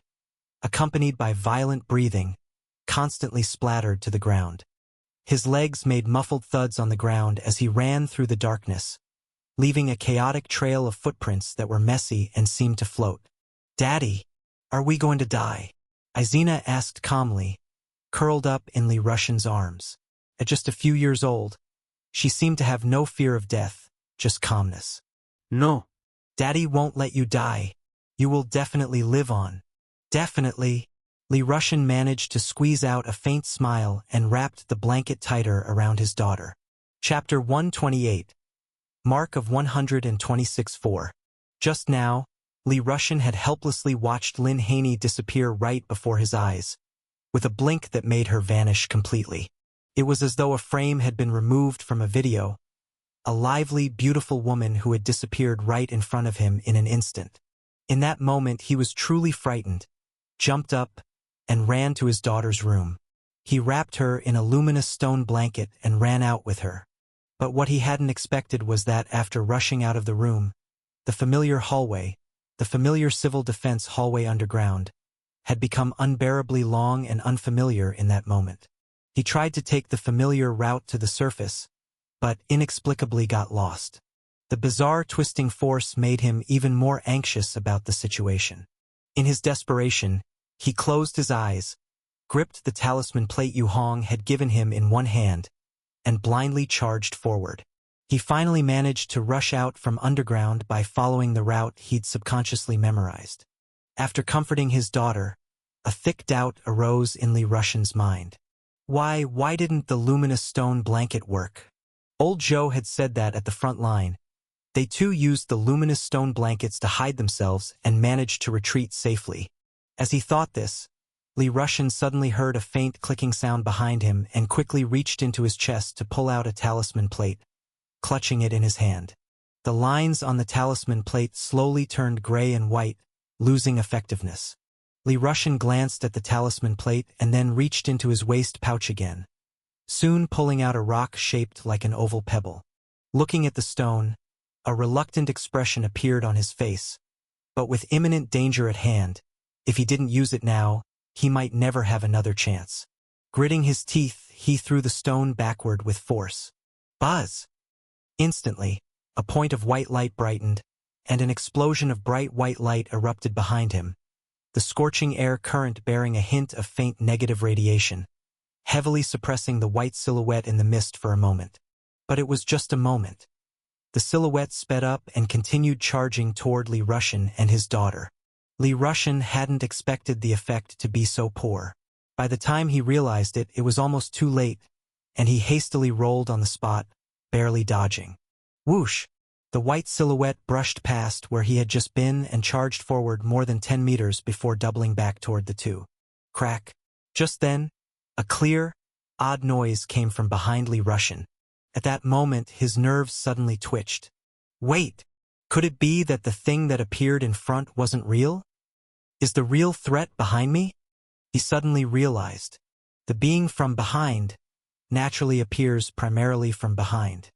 accompanied by violent breathing, constantly splattered to the ground. His legs made muffled thuds on the ground as he ran through the darkness, leaving a chaotic trail of footprints that were messy and seemed to float. Daddy, are we going to die? Izina asked calmly, curled up in Li Rushan's arms. At just a few years old, she seemed to have no fear of death, just calmness. No. Daddy won't let you die. You will definitely live on. Definitely. Li Rushan managed to squeeze out a faint smile and wrapped the blanket tighter around his daughter. Chapter 128. Mark of 126-4. Just now, Li Rushan had helplessly watched Lin Haney disappear right before his eyes, with a blink that made her vanish completely. It was as though a frame had been removed from a video, a lively, beautiful woman who had disappeared right in front of him in an instant. In that moment he was truly frightened, jumped up, and ran to his daughter's room. He wrapped her in a luminous stone blanket and ran out with her. But what he hadn't expected was that after rushing out of the room, the familiar hallway, the familiar civil defense hallway underground, had become unbearably long and unfamiliar in that moment. He tried to take the familiar route to the surface, but inexplicably got lost. The bizarre twisting force made him even more anxious about the situation. In his desperation, he closed his eyes, gripped the talisman plate Yu Hong had given him in one hand, and blindly charged forward. He finally managed to rush out from underground by following the route he'd subconsciously memorized. After comforting his daughter, a thick doubt arose in Li Rushan's mind. Why didn't the luminous stone blanket work? Old Joe had said that at the front line. They too used the luminous stone blankets to hide themselves and managed to retreat safely. As he thought this, Li Rushan suddenly heard a faint clicking sound behind him and quickly reached into his chest to pull out a talisman plate, clutching it in his hand. The lines on the talisman plate slowly turned gray and white, losing effectiveness. Li Rushen glanced at the talisman plate and then reached into his waist pouch again, soon pulling out a rock shaped like an oval pebble. Looking at the stone, a reluctant expression appeared on his face, but with imminent danger at hand, if he didn't use it now, he might never have another chance. Gritting his teeth, he threw the stone backward with force. Buzz! Instantly, a point of white light brightened, and an explosion of bright white light erupted behind him, the scorching air current bearing a hint of faint negative radiation, heavily suppressing the white silhouette in the mist for a moment. But it was just a moment. The silhouette sped up and continued charging toward Li Rushen and his daughter. Li Rushen hadn't expected the effect to be so poor. By the time he realized it, it was almost too late, and he hastily rolled on the spot, barely dodging. Whoosh! The white silhouette brushed past where he had just been and charged forward more than 10 meters before doubling back toward the two. Crack! Just then, a clear, odd noise came from behind Li Rushen. At that moment, his nerves suddenly twitched. Wait! Could it be that the thing that appeared in front wasn't real? Is the real threat behind me? He suddenly realized. The being from behind naturally appears primarily from behind.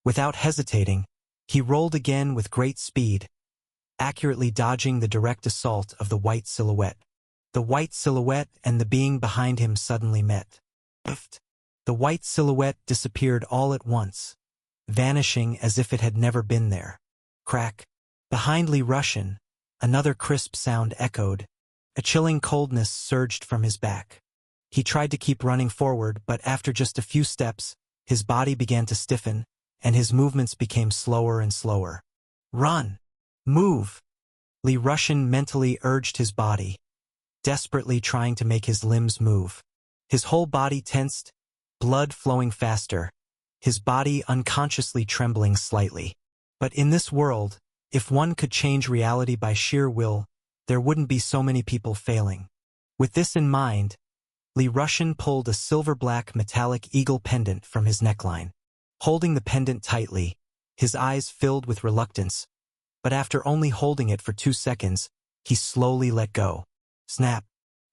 Without hesitating, he rolled again with great speed, accurately dodging the direct assault of the white silhouette. The white silhouette and the being behind him suddenly met. Puffed. The white silhouette disappeared all at once, vanishing as if it had never been there. Crack. Behind Li Rushen, another crisp sound echoed. A chilling coldness surged from his back. He tried to keep running forward, but after just a few steps, his body began to stiffen, and his movements became slower and slower. Run! Move! Li Rushen mentally urged his body, desperately trying to make his limbs move. His whole body tensed, blood flowing faster, his body unconsciously trembling slightly. But in this world, if one could change reality by sheer will, there wouldn't be so many people failing. With this in mind, Li Rushen pulled a silver-black metallic eagle pendant from his neckline. Holding the pendant tightly, his eyes filled with reluctance, but after only holding it for 2 seconds, he slowly let go. Snap!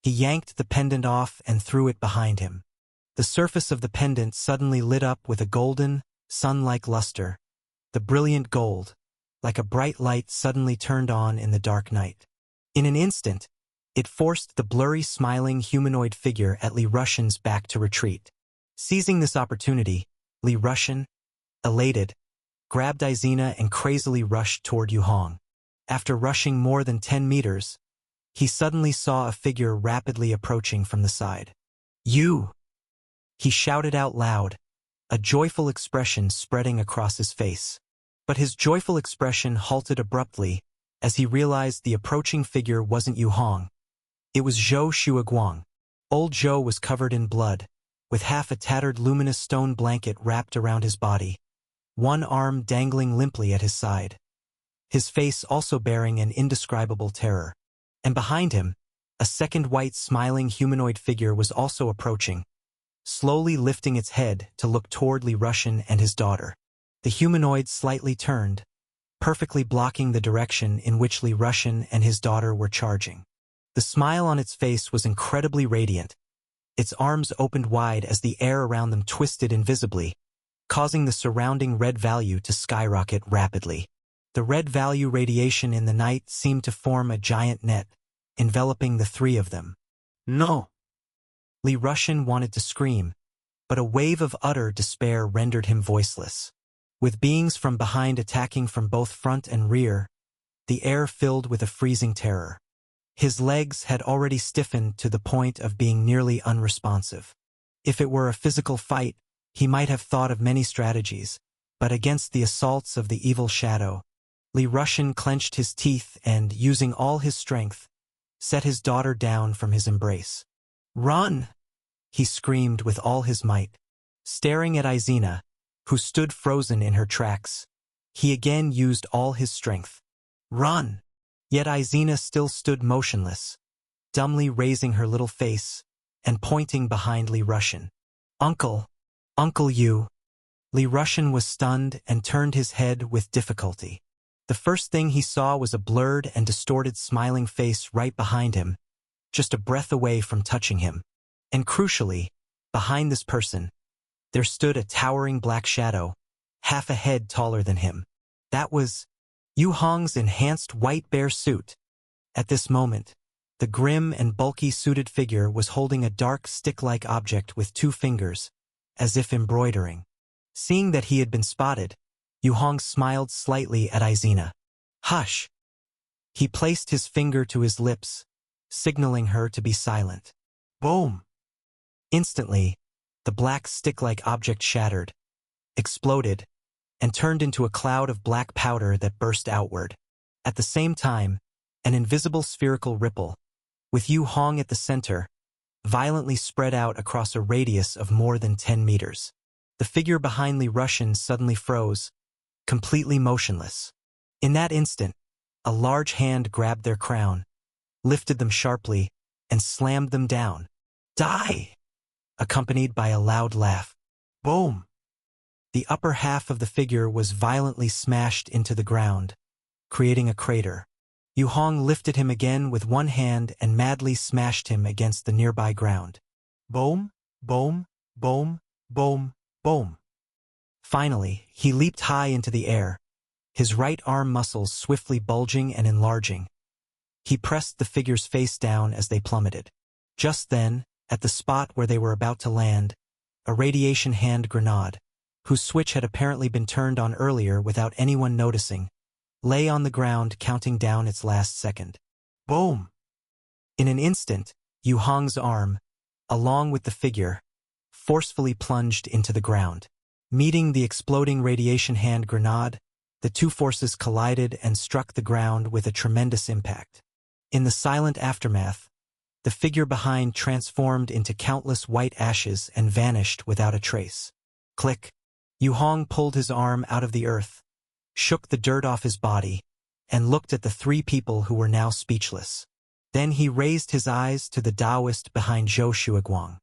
He yanked the pendant off and threw it behind him. The surface of the pendant suddenly lit up with a golden, sun-like luster. The brilliant gold, like a bright light, suddenly turned on in the dark night. In an instant, it forced the blurry, smiling humanoid figure at Li Rushen's back to retreat. Seizing this opportunity, Li Rushen, elated, grabbed Izina and crazily rushed toward Yu Hong. After rushing more than 10 meters, he suddenly saw a figure rapidly approaching from the side. You! He shouted out loud, a joyful expression spreading across his face. But his joyful expression halted abruptly as he realized the approaching figure wasn't Yu Hong. It was Zhou Shuaguang. Old Zhou was covered in blood, with half a tattered luminous stone blanket wrapped around his body, one arm dangling limply at his side. His face also bearing an indescribable terror. And behind him, a second white smiling humanoid figure was also approaching, slowly lifting its head to look toward Li Rushen and his daughter. The humanoid slightly turned, perfectly blocking the direction in which Li Rushen and his daughter were charging. The smile on its face was incredibly radiant. Its arms opened wide as the air around them twisted invisibly, causing the surrounding red value to skyrocket rapidly. The red value radiation in the night seemed to form a giant net, enveloping the three of them. No! Li Rushen wanted to scream, but a wave of utter despair rendered him voiceless. With beings from behind attacking from both front and rear, the air filled with a freezing terror. His legs had already stiffened to the point of being nearly unresponsive. If it were a physical fight, he might have thought of many strategies, but against the assaults of the evil shadow, Li Rushen clenched his teeth and, using all his strength, set his daughter down from his embrace. Run! He screamed with all his might. Staring at Izina, who stood frozen in her tracks, he again used all his strength. Run! Yet Izina still stood motionless, dumbly raising her little face and pointing behind Li Rushen. Uncle! Uncle Yu! Li Rushen was stunned and turned his head with difficulty. The first thing he saw was a blurred and distorted smiling face right behind him, just a breath away from touching him. And crucially, behind this person, there stood a towering black shadow, half a head taller than him. That was Yu Hong's enhanced white bear suit. At this moment, the grim and bulky suited figure was holding a dark stick-like object with 2 fingers, as if embroidering. Seeing that he had been spotted, Yu Hong smiled slightly at Izina. Hush! He placed his finger to his lips, signaling her to be silent. Boom! Instantly, the black stick-like object shattered, exploded, and turned into a cloud of black powder that burst outward. At the same time, an invisible spherical ripple, with Yu Hong at the center, violently spread out across a radius of more than 10 meters. The figure behind Li Russian suddenly froze, completely motionless. In that instant, a large hand grabbed their crown, lifted them sharply, and slammed them down. Die! Accompanied by a loud laugh. Boom! The upper half of the figure was violently smashed into the ground, creating a crater. Yu Hong lifted him again with one hand and madly smashed him against the nearby ground. Boom, boom, boom, boom, boom. Finally, he leaped high into the air, his right arm muscles swiftly bulging and enlarging. He pressed the figure's face down as they plummeted. Just then, at the spot where they were about to land, a radiation hand grenade, whose switch had apparently been turned on earlier without anyone noticing, lay on the ground counting down its last second. Boom! In an instant, Yu Hong's arm, along with the figure, forcefully plunged into the ground. Meeting the exploding radiation hand grenade, the 2 forces collided and struck the ground with a tremendous impact. In the silent aftermath, the figure behind transformed into countless white ashes and vanished without a trace. Click! Yu Hong pulled his arm out of the earth, shook the dirt off his body, and looked at the 3 people who were now speechless. Then he raised his eyes to the Taoist behind Zhou Shuiguang.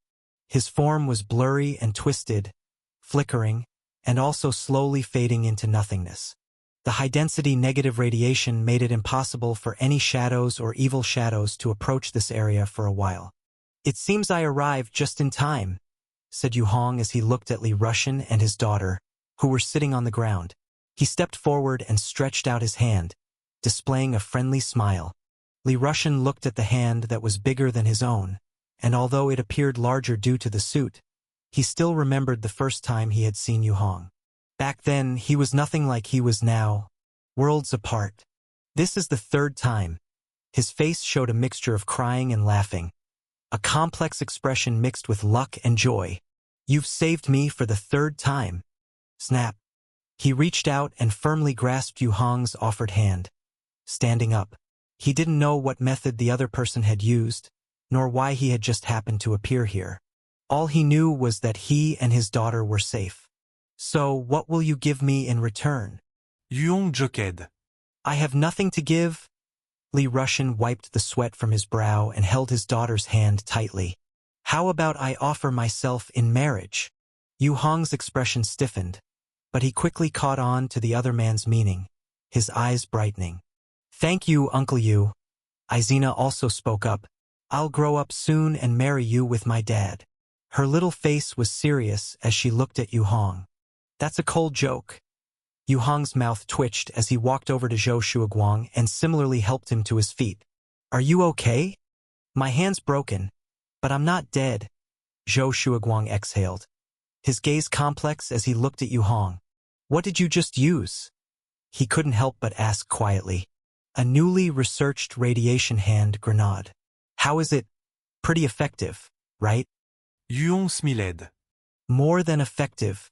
His form was blurry and twisted, flickering, and also slowly fading into nothingness. The high-density negative radiation made it impossible for any shadows or evil shadows to approach this area for a while. It seems I arrived just in time, said Yu Hong as he looked at Li Russian and his daughter, who were sitting on the ground. He stepped forward and stretched out his hand, displaying a friendly smile. Li Russian looked at the hand that was bigger than his own, and although it appeared larger due to the suit, he still remembered the first time he had seen Yu Hong. Back then, he was nothing like he was now, worlds apart. This is the 3rd time. His face showed a mixture of crying and laughing, a complex expression mixed with luck and joy. You've saved me for the 3rd time. Snap. He reached out and firmly grasped Yu Hong's offered hand. Standing up, he didn't know what method the other person had used, nor why he had just happened to appear here. All he knew was that he and his daughter were safe. So, what will you give me in return? Yu Hong joked. I have nothing to give. Li Russian wiped the sweat from his brow and held his daughter's hand tightly. How about I offer myself in marriage? Yu Hong's expression stiffened, but he quickly caught on to the other man's meaning, his eyes brightening. Thank you, Uncle Yu. Izina also spoke up. I'll grow up soon and marry you with my dad. Her little face was serious as she looked at Yu Hong. That's a cold joke. Yu Hong's mouth twitched as he walked over to Zhou Shuiguang and similarly helped him to his feet. Are you okay? My hand's broken, but I'm not dead. Zhou Shuiguang exhaled, his gaze complex as he looked at Yu Hong. What did you just use? He couldn't help but ask quietly. A newly researched radiation hand grenade. How is it? Pretty effective, right? Yu Hong smiled. More than effective.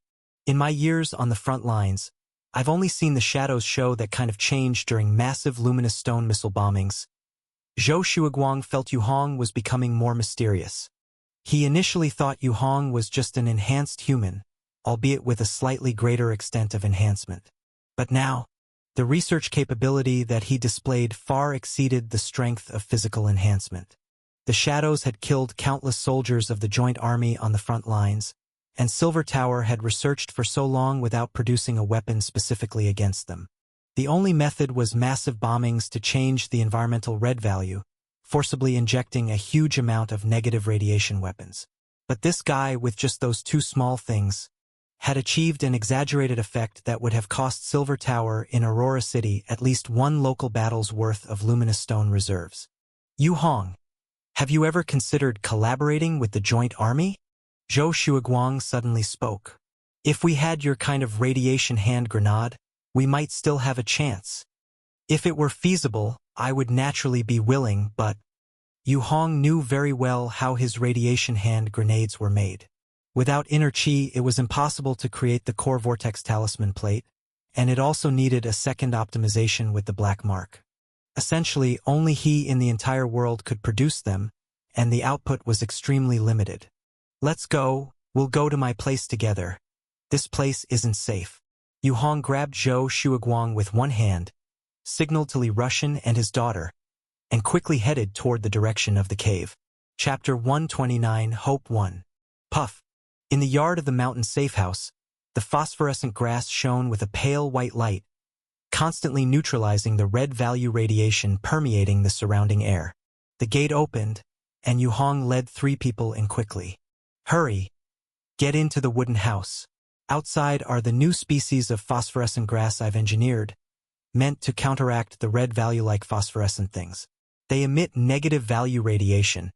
In my years on the front lines, I've only seen the shadows show that kind of change during massive luminous stone missile bombings. Zhou Shuiguang felt Yu Hong was becoming more mysterious. He initially thought Yu Hong was just an enhanced human, albeit with a slightly greater extent of enhancement. But now, the research capability that he displayed far exceeded the strength of physical enhancement. The shadows had killed countless soldiers of the Joint Army on the front lines, and Silver Tower had researched for so long without producing a weapon specifically against them. The only method was massive bombings to change the environmental red value, forcibly injecting a huge amount of negative radiation weapons. But this guy, with just those two small things, had achieved an exaggerated effect that would have cost Silver Tower in Aurora City at least one local battle's worth of luminous stone reserves. Yu Hong, have you ever considered collaborating with the Joint Army? Zhou Shuiguang suddenly spoke. If we had your kind of radiation hand grenade, we might still have a chance. If it were feasible, I would naturally be willing, but Yu Hong knew very well how his radiation hand grenades were made. Without inner chi, it was impossible to create the core vortex talisman plate, and it also needed a second optimization with the black mark. Essentially, only he in the entire world could produce them, and the output was extremely limited. Let's go, we'll go to my place together. This place isn't safe. Yu Hong grabbed Zhou Shuiguang with one hand, signaled to Li Rushan and his daughter, and quickly headed toward the direction of the cave. Chapter 129 Hope 1. Puff. In the yard of the mountain safe house, the phosphorescent grass shone with a pale white light, constantly neutralizing the red value radiation permeating the surrounding air. The gate opened, and Yu Hong led 3 people in quickly. Hurry! Get into the wooden house. Outside are the new species of phosphorescent grass I've engineered, meant to counteract the red value-like phosphorescent things. They emit negative value radiation,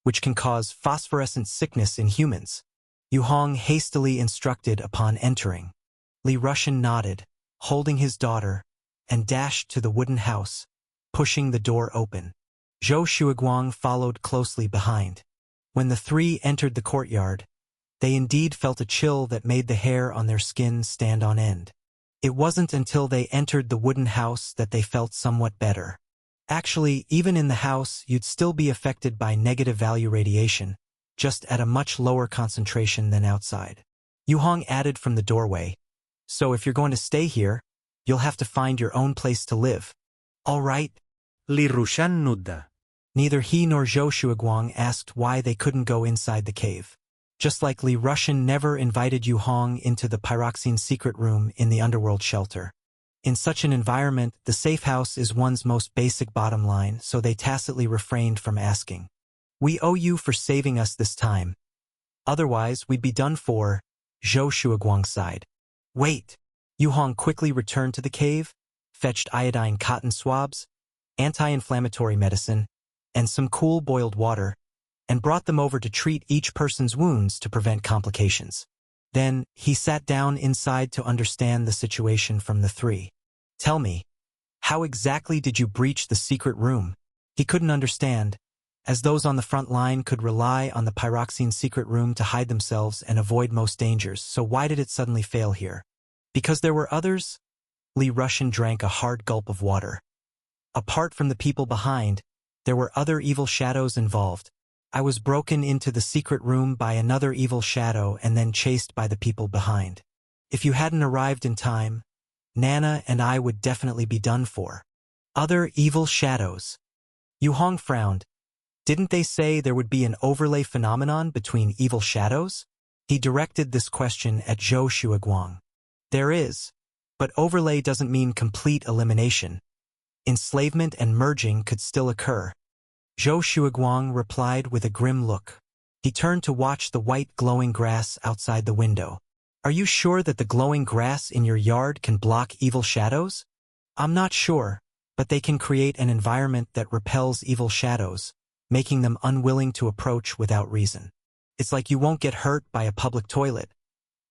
which can cause phosphorescent sickness in humans. Yu Hong hastily instructed upon entering. Li Rushan nodded, holding his daughter, and dashed to the wooden house, pushing the door open. Zhou Shuiguang followed closely behind. When the 3 entered the courtyard, they indeed felt a chill that made the hair on their skin stand on end. It wasn't until they entered the wooden house that they felt somewhat better. Actually, even in the house, you'd still be affected by negative value radiation, just at a much lower concentration than outside. Yu Hong added from the doorway, so if you're going to stay here, you'll have to find your own place to live. All right? Li Rushan nodded. Neither he nor Zhou Shuiguang asked why they couldn't go inside the cave. Just like Li Rushan never invited Yu Hong into the pyroxene secret room in the underworld shelter. In such an environment, the safe house is one's most basic bottom line, so they tacitly refrained from asking. We owe you for saving us this time. Otherwise, we'd be done for, Zhou Shuiguang sighed. Wait! Yu Hong quickly returned to the cave, fetched iodine cotton swabs, anti-inflammatory medicine, and some cool boiled water, and brought them over to treat each person's wounds to prevent complications. Then, he sat down inside to understand the situation from the 3. Tell me, how exactly did you breach the secret room? He couldn't understand, as those on the front line could rely on the pyroxene secret room to hide themselves and avoid most dangers, so why did it suddenly fail here? Because there were others? Li Rushan drank a hard gulp of water. Apart from the people behind, there were other evil shadows involved. I was broken into the secret room by another evil shadow and then chased by the people behind. If you hadn't arrived in time, Nana and I would definitely be done for. Other evil shadows. Yu Hong frowned. Didn't they say there would be an overlay phenomenon between evil shadows? He directed this question at Zhou Shuiguang. There is, but overlay doesn't mean complete elimination. Enslavement and merging could still occur. Zhou Shuiguang replied with a grim look. He turned to watch the white glowing grass outside the window. Are you sure that the glowing grass in your yard can block evil shadows? I'm not sure, but they can create an environment that repels evil shadows, making them unwilling to approach without reason. It's like you won't get hurt by a public toilet,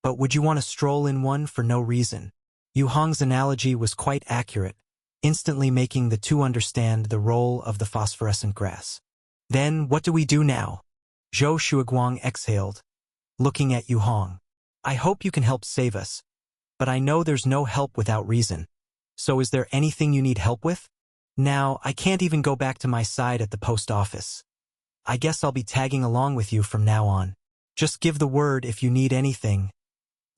but would you want to stroll in one for no reason? Yu Hong's analogy was quite accurate, instantly making the 2 understand the role of the phosphorescent grass. Then, what do we do now? Zhou Shuiguang exhaled, looking at Yu Hong. I hope you can help save us, but I know there's no help without reason. So is there anything you need help with? Now, I can't even go back to my side at the post office. I guess I'll be tagging along with you from now on. Just give the word if you need anything.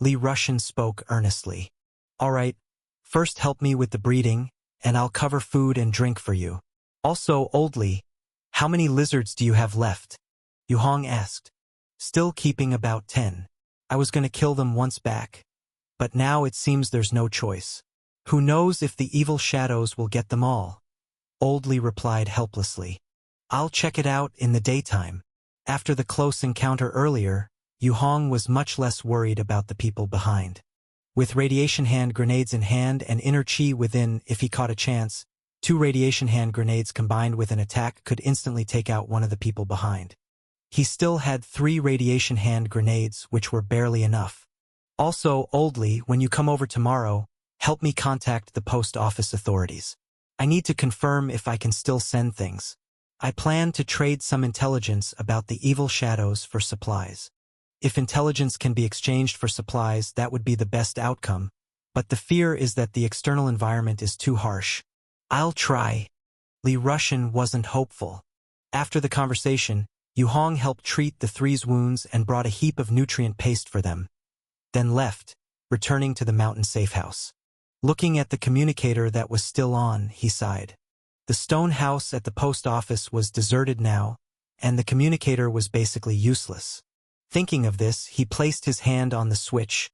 Li Rushan spoke earnestly. All right, first help me with the breeding, and I'll cover food and drink for you. Also, Old Li, how many lizards do you have left? Yu Hong asked. Still keeping about 10. I was going to kill them once back, but now it seems there's no choice. Who knows if the evil shadows will get them all? Old Li replied helplessly. I'll check it out in the daytime. After the close encounter earlier, Yu Hong was much less worried about the people behind. With radiation hand grenades in hand and inner chi within, if he caught a chance, 2 radiation hand grenades combined with an attack could instantly take out one of the people behind. He still had 3 radiation hand grenades, which were barely enough. Also, Oldly, when you come over tomorrow, help me contact the post office authorities. I need to confirm if I can still send things. I plan to trade some intelligence about the evil shadows for supplies. If intelligence can be exchanged for supplies, that would be the best outcome, but the fear is that the external environment is too harsh. I'll try. Li Rushan wasn't hopeful. After the conversation, Yu Hong helped treat the 3's wounds and brought a heap of nutrient paste for them, then left, returning to the mountain safe house. Looking at the communicator that was still on, he sighed. The stone house at the post office was deserted now, and the communicator was basically useless. Thinking of this, he placed his hand on the switch,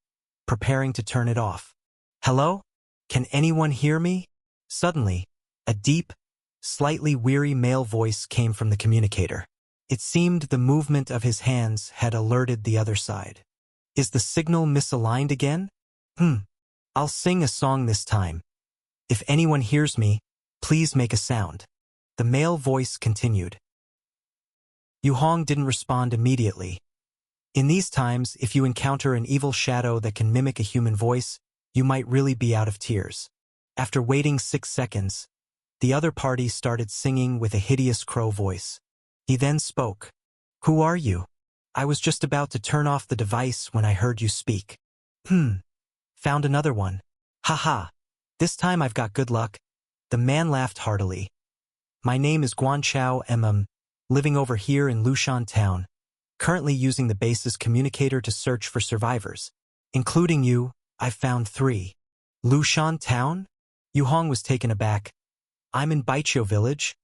preparing to turn it off. Hello? Can anyone hear me? Suddenly, a deep, slightly weary male voice came from the communicator. It seemed the movement of his hands had alerted the other side. Is the signal misaligned again? I'll sing a song this time. If anyone hears me, please make a sound. The male voice continued. Yu Hong didn't respond immediately. In these times, if you encounter an evil shadow that can mimic a human voice, you might really be out of tears. After waiting 6 seconds, the other party started singing with a hideous crow voice. He then spoke. Who are you? I was just about to turn off the device when I heard you speak. Found another one. Haha. This time I've got good luck. The man laughed heartily. My name is Guanchao living over here in Lushan town, currently using the base's communicator to search for survivors. Including you, I've found 3. Lushan town? Yu Hong was taken aback. I'm in Baiqiu village.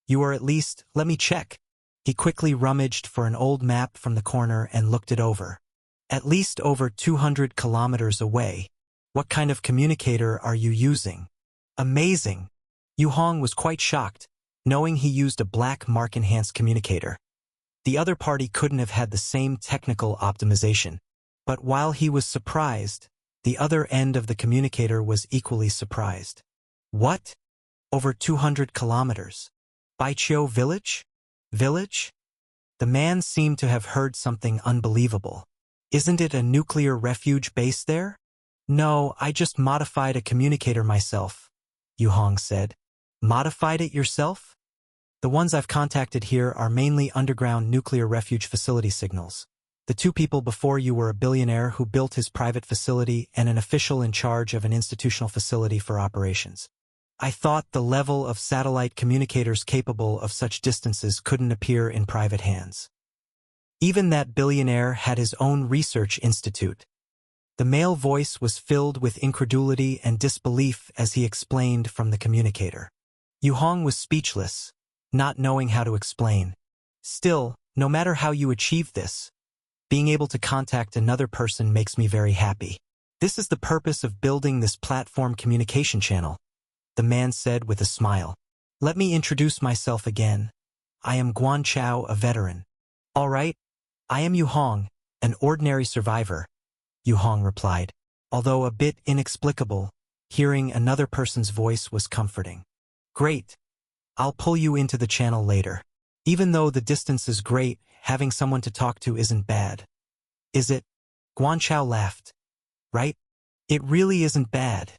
You are at least, let me check. He quickly rummaged for an old map from the corner and looked it over. At least over 200 kilometers away. What kind of communicator are you using? Amazing. Yu Hong was quite shocked, knowing he used a black mark-enhanced communicator. The other party couldn't have had the same technical optimization. But while he was surprised, the other end of the communicator was equally surprised. What? Over 200 kilometers. Baiqiu village? Village? The man seemed to have heard something unbelievable. Isn't it a nuclear refuge base there? No, I just modified a communicator myself, Yu Hong said. Modified it yourself? The ones I've contacted here are mainly underground nuclear refuge facility signals. The 2 people before you were a billionaire who built his private facility and an official in charge of an institutional facility for operations. I thought the level of satellite communicators capable of such distances couldn't appear in private hands. Even that billionaire had his own research institute. The male voice was filled with incredulity and disbelief as he explained from the communicator. Yu Hong was speechless, not knowing how to explain. Still, no matter how you achieve this, being able to contact another person makes me very happy. This is the purpose of building this platform communication channel, the man said with a smile. Let me introduce myself again. I am Guanchao, a veteran. All right, I am Yu Hong, an ordinary survivor, Yu Hong replied. Although a bit inexplicable, hearing another person's voice was comforting. Great. I'll pull you into the channel later. Even though the distance is great, having someone to talk to isn't bad. Is it? Guanchao laughed. Right? It really isn't bad.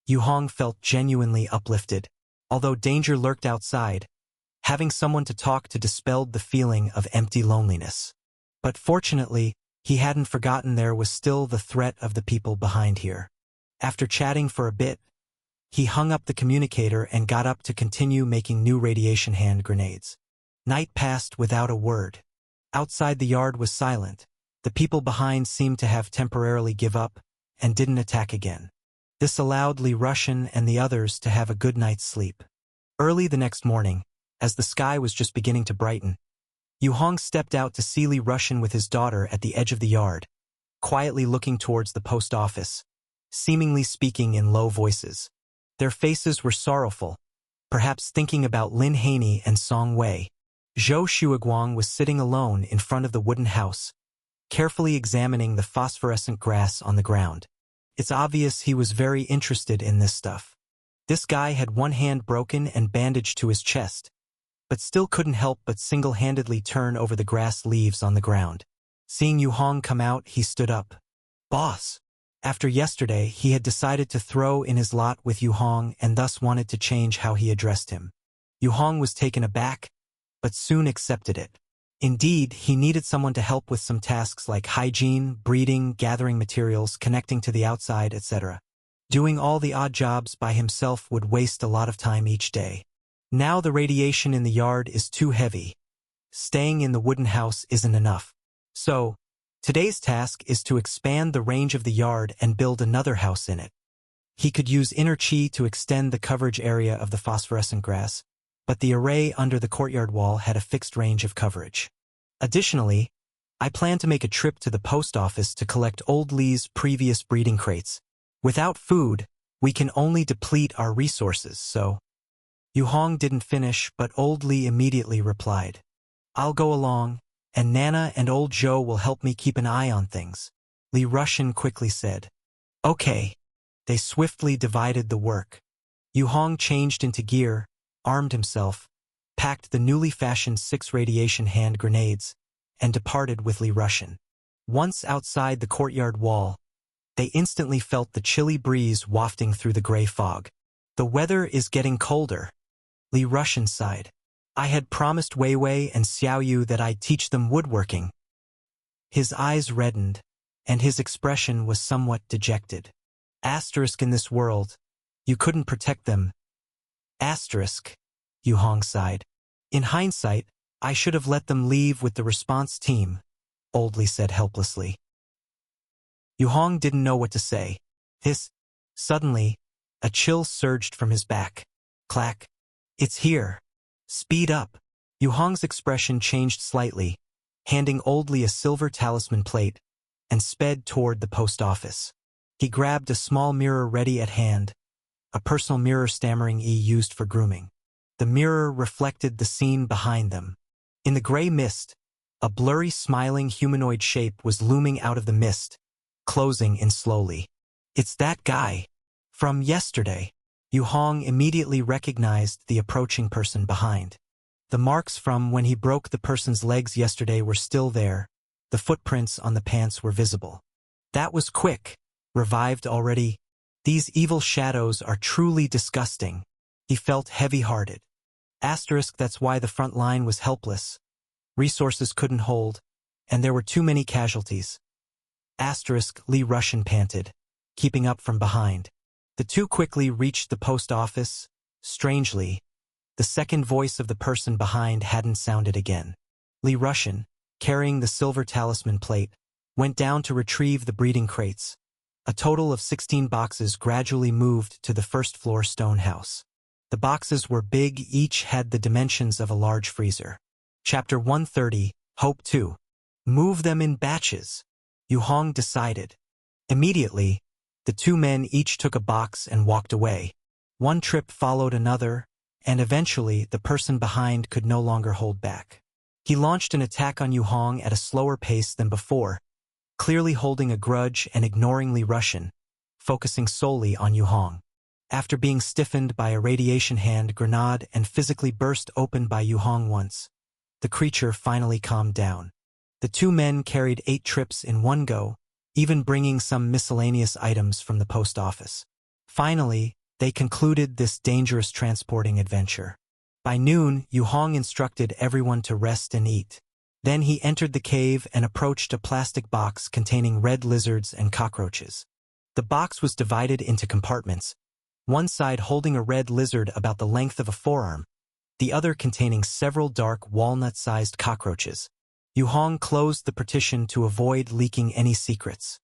Yu Hong felt genuinely uplifted. Although danger lurked outside, having someone to talk to dispelled the feeling of empty loneliness. But fortunately, he hadn't forgotten there was still the threat of the people behind here. After chatting for a bit, he hung up the communicator and got up to continue making new radiation hand grenades. Night passed without a word. Outside the yard was silent. The people behind seemed to have temporarily give up and didn't attack again. This allowed Li Rushan and the others to have a good night's sleep. Early the next morning, as the sky was just beginning to brighten, Yu Hong stepped out to see Li Rushan with his daughter at the edge of the yard, quietly looking towards the post office, seemingly speaking in low voices. Their faces were sorrowful, perhaps thinking about Lin Haney and Song Wei. Zhou Shuiguang was sitting alone in front of the wooden house, carefully examining the phosphorescent grass on the ground. It's obvious he was very interested in this stuff. This guy had one hand broken and bandaged to his chest, but still couldn't help but single-handedly turn over the grass leaves on the ground. Seeing Yu Hong come out, he stood up. "Boss." After yesterday, he had decided to throw in his lot with Yu Hong and thus wanted to change how he addressed him. Yu Hong was taken aback, but soon accepted it. Indeed, he needed someone to help with some tasks like hygiene, breeding, gathering materials, connecting to the outside, etc. Doing all the odd jobs by himself would waste a lot of time each day. Now the radiation in the yard is too heavy. Staying in the wooden house isn't enough. So, today's task is to expand the range of the yard and build another house in it. He could use inner chi to extend the coverage area of the phosphorescent grass, but the array under the courtyard wall had a fixed range of coverage. Additionally, I plan to make a trip to the post office to collect Old Li's previous breeding crates. Without food, we can only deplete our resources, so... Yu Hong didn't finish, but Old Li immediately replied. "I'll go along, and Nana and Old Zhou will help me keep an eye on things," Li Rushan quickly said. "Okay." They swiftly divided the work. Yu Hong changed into gear, armed himself, packed the newly fashioned 6 radiation hand grenades, and departed with Li Rushan. Once outside the courtyard wall, they instantly felt the chilly breeze wafting through the gray fog. "The weather is getting colder," Li Rushan sighed. "I had promised Wei Wei and Xiao Yu that I'd teach them woodworking." His eyes reddened, and his expression was somewhat dejected. Asterisk in this world, you couldn't protect them. Asterisk, Yu Hong sighed. "In hindsight, I should have let them leave with the response team," Old Li said helplessly. Yu Hong didn't know what to say. Suddenly, a chill surged from his back. Clack. "It's here. Speed up." Yu Hong's expression changed slightly, handing Old Li a silver talisman plate, and sped toward the post office. He grabbed a small mirror ready at hand, a personal mirror stammering used for grooming. The mirror reflected the scene behind them. In the gray mist, a blurry smiling humanoid shape was looming out of the mist, closing in slowly. "It's that guy from yesterday." Yu Hong immediately recognized the approaching person behind. The marks from when he broke the person's legs yesterday were still there. The footprints on the pants were visible. "That was quick. Revived already? These evil shadows are truly disgusting." He felt heavy-hearted. Asterisk, that's why the front line was helpless. Resources couldn't hold, and there were too many casualties. Asterisk, Li Rushan panted, keeping up from behind. The two quickly reached the post office. Strangely, the second voice of the person behind hadn't sounded again. Li Rushan, carrying the silver talisman plate, went down to retrieve the breeding crates. A total of 16 boxes gradually moved to the first-floor stone house. The boxes were big, each had the dimensions of a large freezer. Chapter 130, Hope 2. Move them in batches, Yu Hong decided. Immediately, the two men each took a box and walked away. One trip followed another, and eventually the person behind could no longer hold back. He launched an attack on Yu Hong at a slower pace than before, clearly holding a grudge and ignoring Li Rushan, focusing solely on Yu Hong. After being stiffened by a radiation hand grenade and physically burst open by Yu Hong once, the creature finally calmed down. The two men carried 8 trips in one go, even bringing some miscellaneous items from the post office. Finally, they concluded this dangerous transporting adventure. By noon, Yu Hong instructed everyone to rest and eat. Then he entered the cave and approached a plastic box containing red lizards and cockroaches. The box was divided into compartments, one side holding a red lizard about the length of a forearm, the other containing several dark walnut-sized cockroaches. Yu Hong closed the partition to avoid leaking any secrets.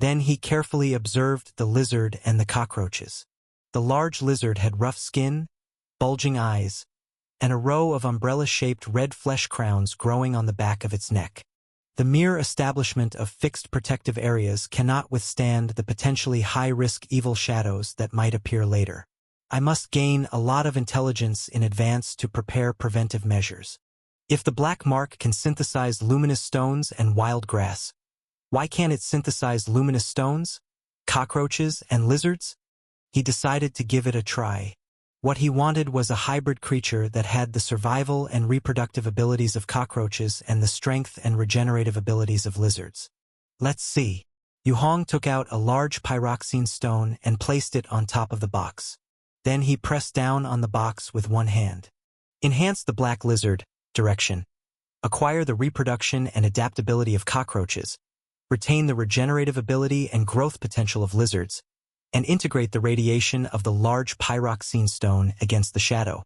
Then he carefully observed the lizard and the cockroaches. The large lizard had rough skin, bulging eyes, and a row of umbrella-shaped red flesh crowns growing on the back of its neck. The mere establishment of fixed protective areas cannot withstand the potentially high-risk evil shadows that might appear later. I must gain a lot of intelligence in advance to prepare preventive measures. If the black mark can synthesize luminous stones and wild grass, why can't it synthesize luminous stones, cockroaches, and lizards? He decided to give it a try. What he wanted was a hybrid creature that had the survival and reproductive abilities of cockroaches and the strength and regenerative abilities of lizards. Let's see. Yu Hong took out a large pyroxene stone and placed it on top of the box. Then he pressed down on the box with one hand. Enhance the black lizard. Direction. Acquire the reproduction and adaptability of cockroaches. Retain the regenerative ability and growth potential of lizards, and integrate the radiation of the large pyroxene stone against the shadow.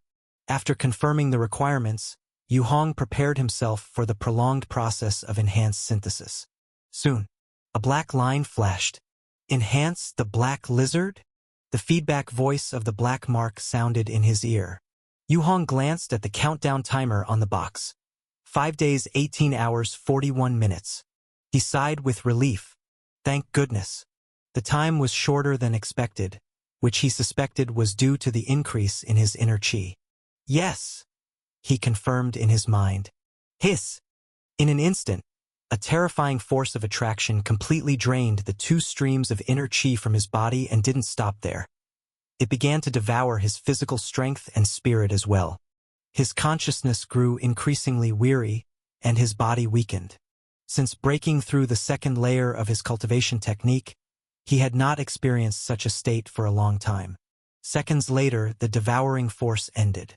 After confirming the requirements, Yu Hong prepared himself for the prolonged process of enhanced synthesis. Soon, a black line flashed. Enhance the black lizard? The feedback voice of the black mark sounded in his ear. Yu Hong glanced at the countdown timer on the box. 5 days, 18 hours, 41 minutes. He sighed with relief. Thank goodness. The time was shorter than expected, which he suspected was due to the increase in his inner chi. Yes, he confirmed in his mind. Hiss! In an instant, a terrifying force of attraction completely drained the 2 streams of inner chi from his body and didn't stop there. It began to devour his physical strength and spirit as well. His consciousness grew increasingly weary, and his body weakened. Since breaking through the second layer of his cultivation technique, he had not experienced such a state for a long time. Seconds later, the devouring force ended.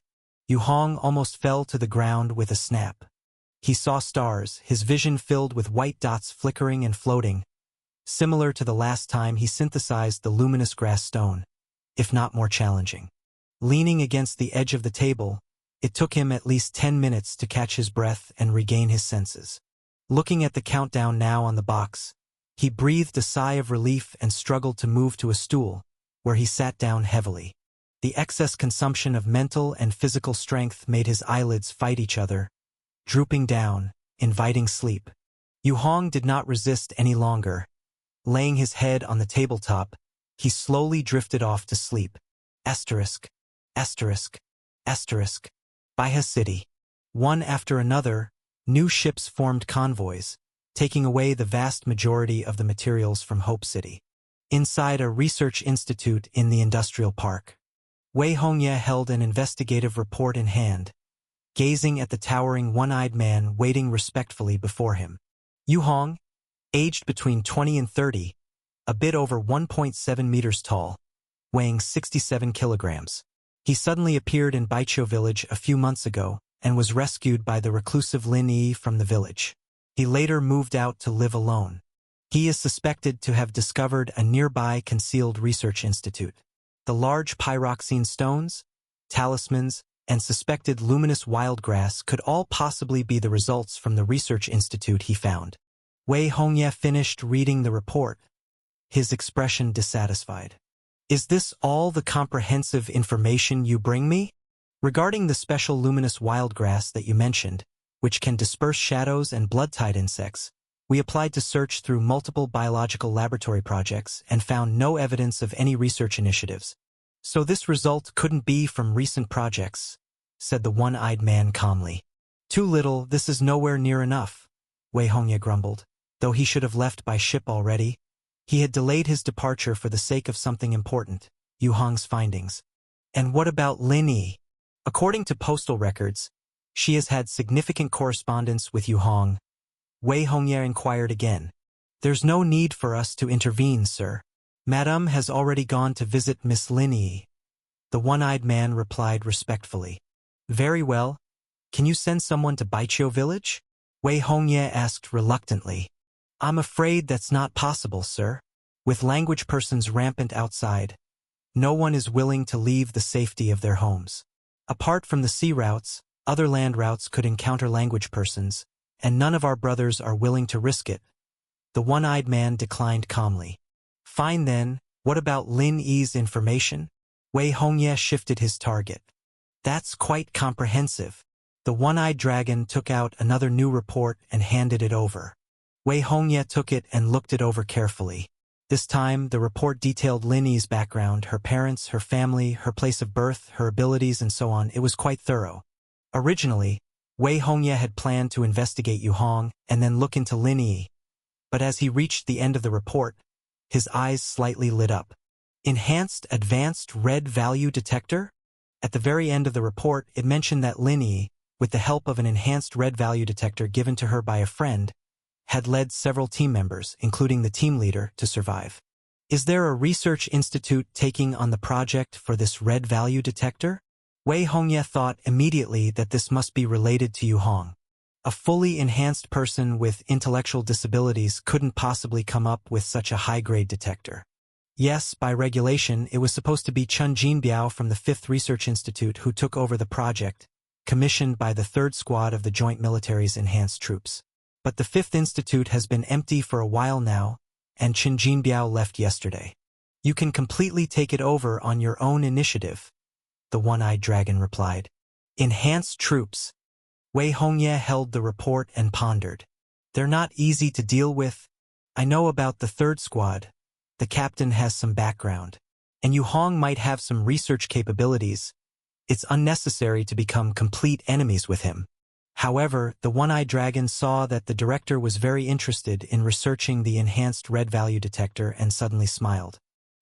Yu Hong almost fell to the ground with a snap. He saw stars, his vision filled with white dots flickering and floating, similar to the last time he synthesized the luminous grass stone, if not more challenging. Leaning against the edge of the table, it took him at least 10 minutes to catch his breath and regain his senses. Looking at the countdown now on the box, he breathed a sigh of relief and struggled to move to a stool, where he sat down heavily. The excess consumption of mental and physical strength made his eyelids fight each other, drooping down, inviting sleep. Yu Hong did not resist any longer. Laying his head on the tabletop, he slowly drifted off to sleep. Asterisk, asterisk, asterisk. Baiha City. One after another, new ships formed convoys, taking away the vast majority of the materials from Hope City. Inside a research institute in the industrial park, Wei Hongye held an investigative report in hand, gazing at the towering one-eyed man waiting respectfully before him. Yu Hong, aged between 20 and 30, a bit over 1.7 meters tall, weighing 67 kilograms. He suddenly appeared in Baiqiu village a few months ago and was rescued by the reclusive Lin Yi from the village. He later moved out to live alone. He is suspected to have discovered a nearby concealed research institute. The large pyroxene stones, talismans, and suspected luminous wild grass could all possibly be the results from the research institute he found. Wei Hongye finished reading the report, his expression dissatisfied. Is this all the comprehensive information you bring me? Regarding the special luminous wild grass that you mentioned, which can disperse shadows and blood-tide insects, we applied to search through multiple biological laboratory projects and found no evidence of any research initiatives. So this result couldn't be from recent projects, said the one-eyed man calmly. Too little, this is nowhere near enough, Wei Hongye grumbled, though he should have left by ship already. He had delayed his departure for the sake of something important, Yu Hong's findings. And what about Lin Yi? According to postal records, she has had significant correspondence with Yu Hong. Wei Hongye inquired again. There's no need for us to intervene, sir. Madame has already gone to visit Miss Lin Yi. The one-eyed man replied respectfully. Very well. Can you send someone to Baiqiu village? Wei Hongye asked reluctantly. I'm afraid that's not possible, sir. With language persons rampant outside, no one is willing to leave the safety of their homes. Apart from the sea routes, other land routes could encounter language persons, and none of our brothers are willing to risk it. The one-eyed man declined calmly. Fine then, what about Lin Yi's information? Wei Hongye shifted his target. That's quite comprehensive. The one-eyed dragon took out another new report and handed it over. Wei Hongye took it and looked it over carefully. This time, the report detailed Lin Yi's background, her parents, her family, her place of birth, her abilities, and so on. It was quite thorough. Originally, Wei Hongye had planned to investigate Yu Hong and then look into Lin Yi. But as he reached the end of the report, his eyes slightly lit up. Enhanced Advanced Red Value Detector? At the very end of the report, it mentioned that Lin Yi, with the help of an enhanced red value detector given to her by a friend, had led several team members, including the team leader, to survive. Is there a research institute taking on the project for this red value detector? Wei Hongye thought immediately that this must be related to Yu Hong. A fully enhanced person with intellectual disabilities couldn't possibly come up with such a high-grade detector. Yes, by regulation, it was supposed to be Chen Jinbiao from the 5th Research Institute who took over the project, commissioned by the 3rd Squad of the Joint Military's enhanced troops. But the 5th Institute has been empty for a while now, and Chen Jinbiao left yesterday. You can completely take it over on your own initiative, the One-Eyed Dragon replied. Enhanced troops. Wei Hongye held the report and pondered. They're not easy to deal with. I know about the 3rd Squad. The captain has some background. And Yu Hong might have some research capabilities. It's unnecessary to become complete enemies with him. However, the One-Eyed Dragon saw that the director was very interested in researching the enhanced red value detector and suddenly smiled.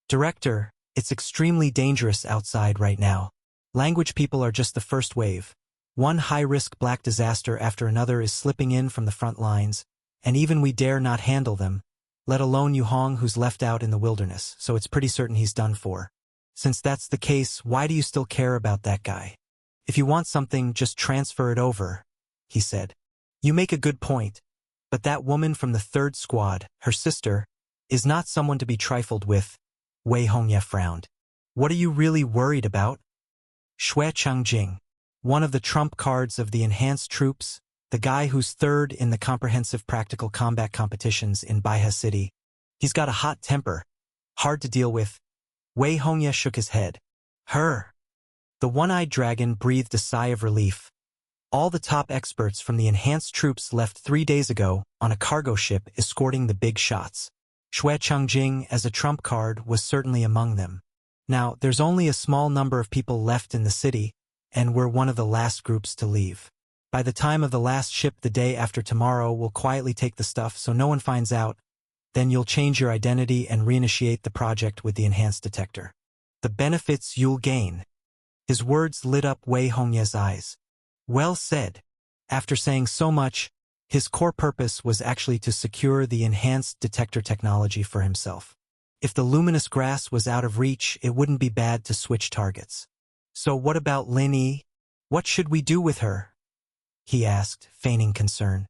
Director, it's extremely dangerous outside right now. Language people are just the first wave. One high-risk black disaster after another is slipping in from the front lines, and even we dare not handle them, let alone Yu Hong who's left out in the wilderness, so it's pretty certain he's done for. Since that's the case, why do you still care about that guy? If you want something, just transfer it over, he said. You make a good point, but that woman from the 3rd Squad, her sister, is not someone to be trifled with. Wei Hongye frowned. What are you really worried about? Xue Changjing, one of the trump cards of the enhanced troops, the guy who's 3rd in the comprehensive practical combat competitions in Baihe City. He's got a hot temper. Hard to deal with. Wei Hongye shook his head. Her. The One-Eyed Dragon breathed a sigh of relief. All the top experts from the enhanced troops left 3 days ago on a cargo ship escorting the big shots. Xue Changjing, as a trump card, was certainly among them. Now, there's only a small number of people left in the city, and we're one of the last groups to leave. By the time of the last ship the day after tomorrow, we'll quietly take the stuff so no one finds out. Then you'll change your identity and reinitiate the project with the enhanced detector. The benefits you'll gain. His words lit up Wei Hongye's eyes. Well said. After saying so much, his core purpose was actually to secure the enhanced detector technology for himself. If the luminous grass was out of reach, it wouldn't be bad to switch targets. So what about Lin Yi? What should we do with her? He asked, feigning concern.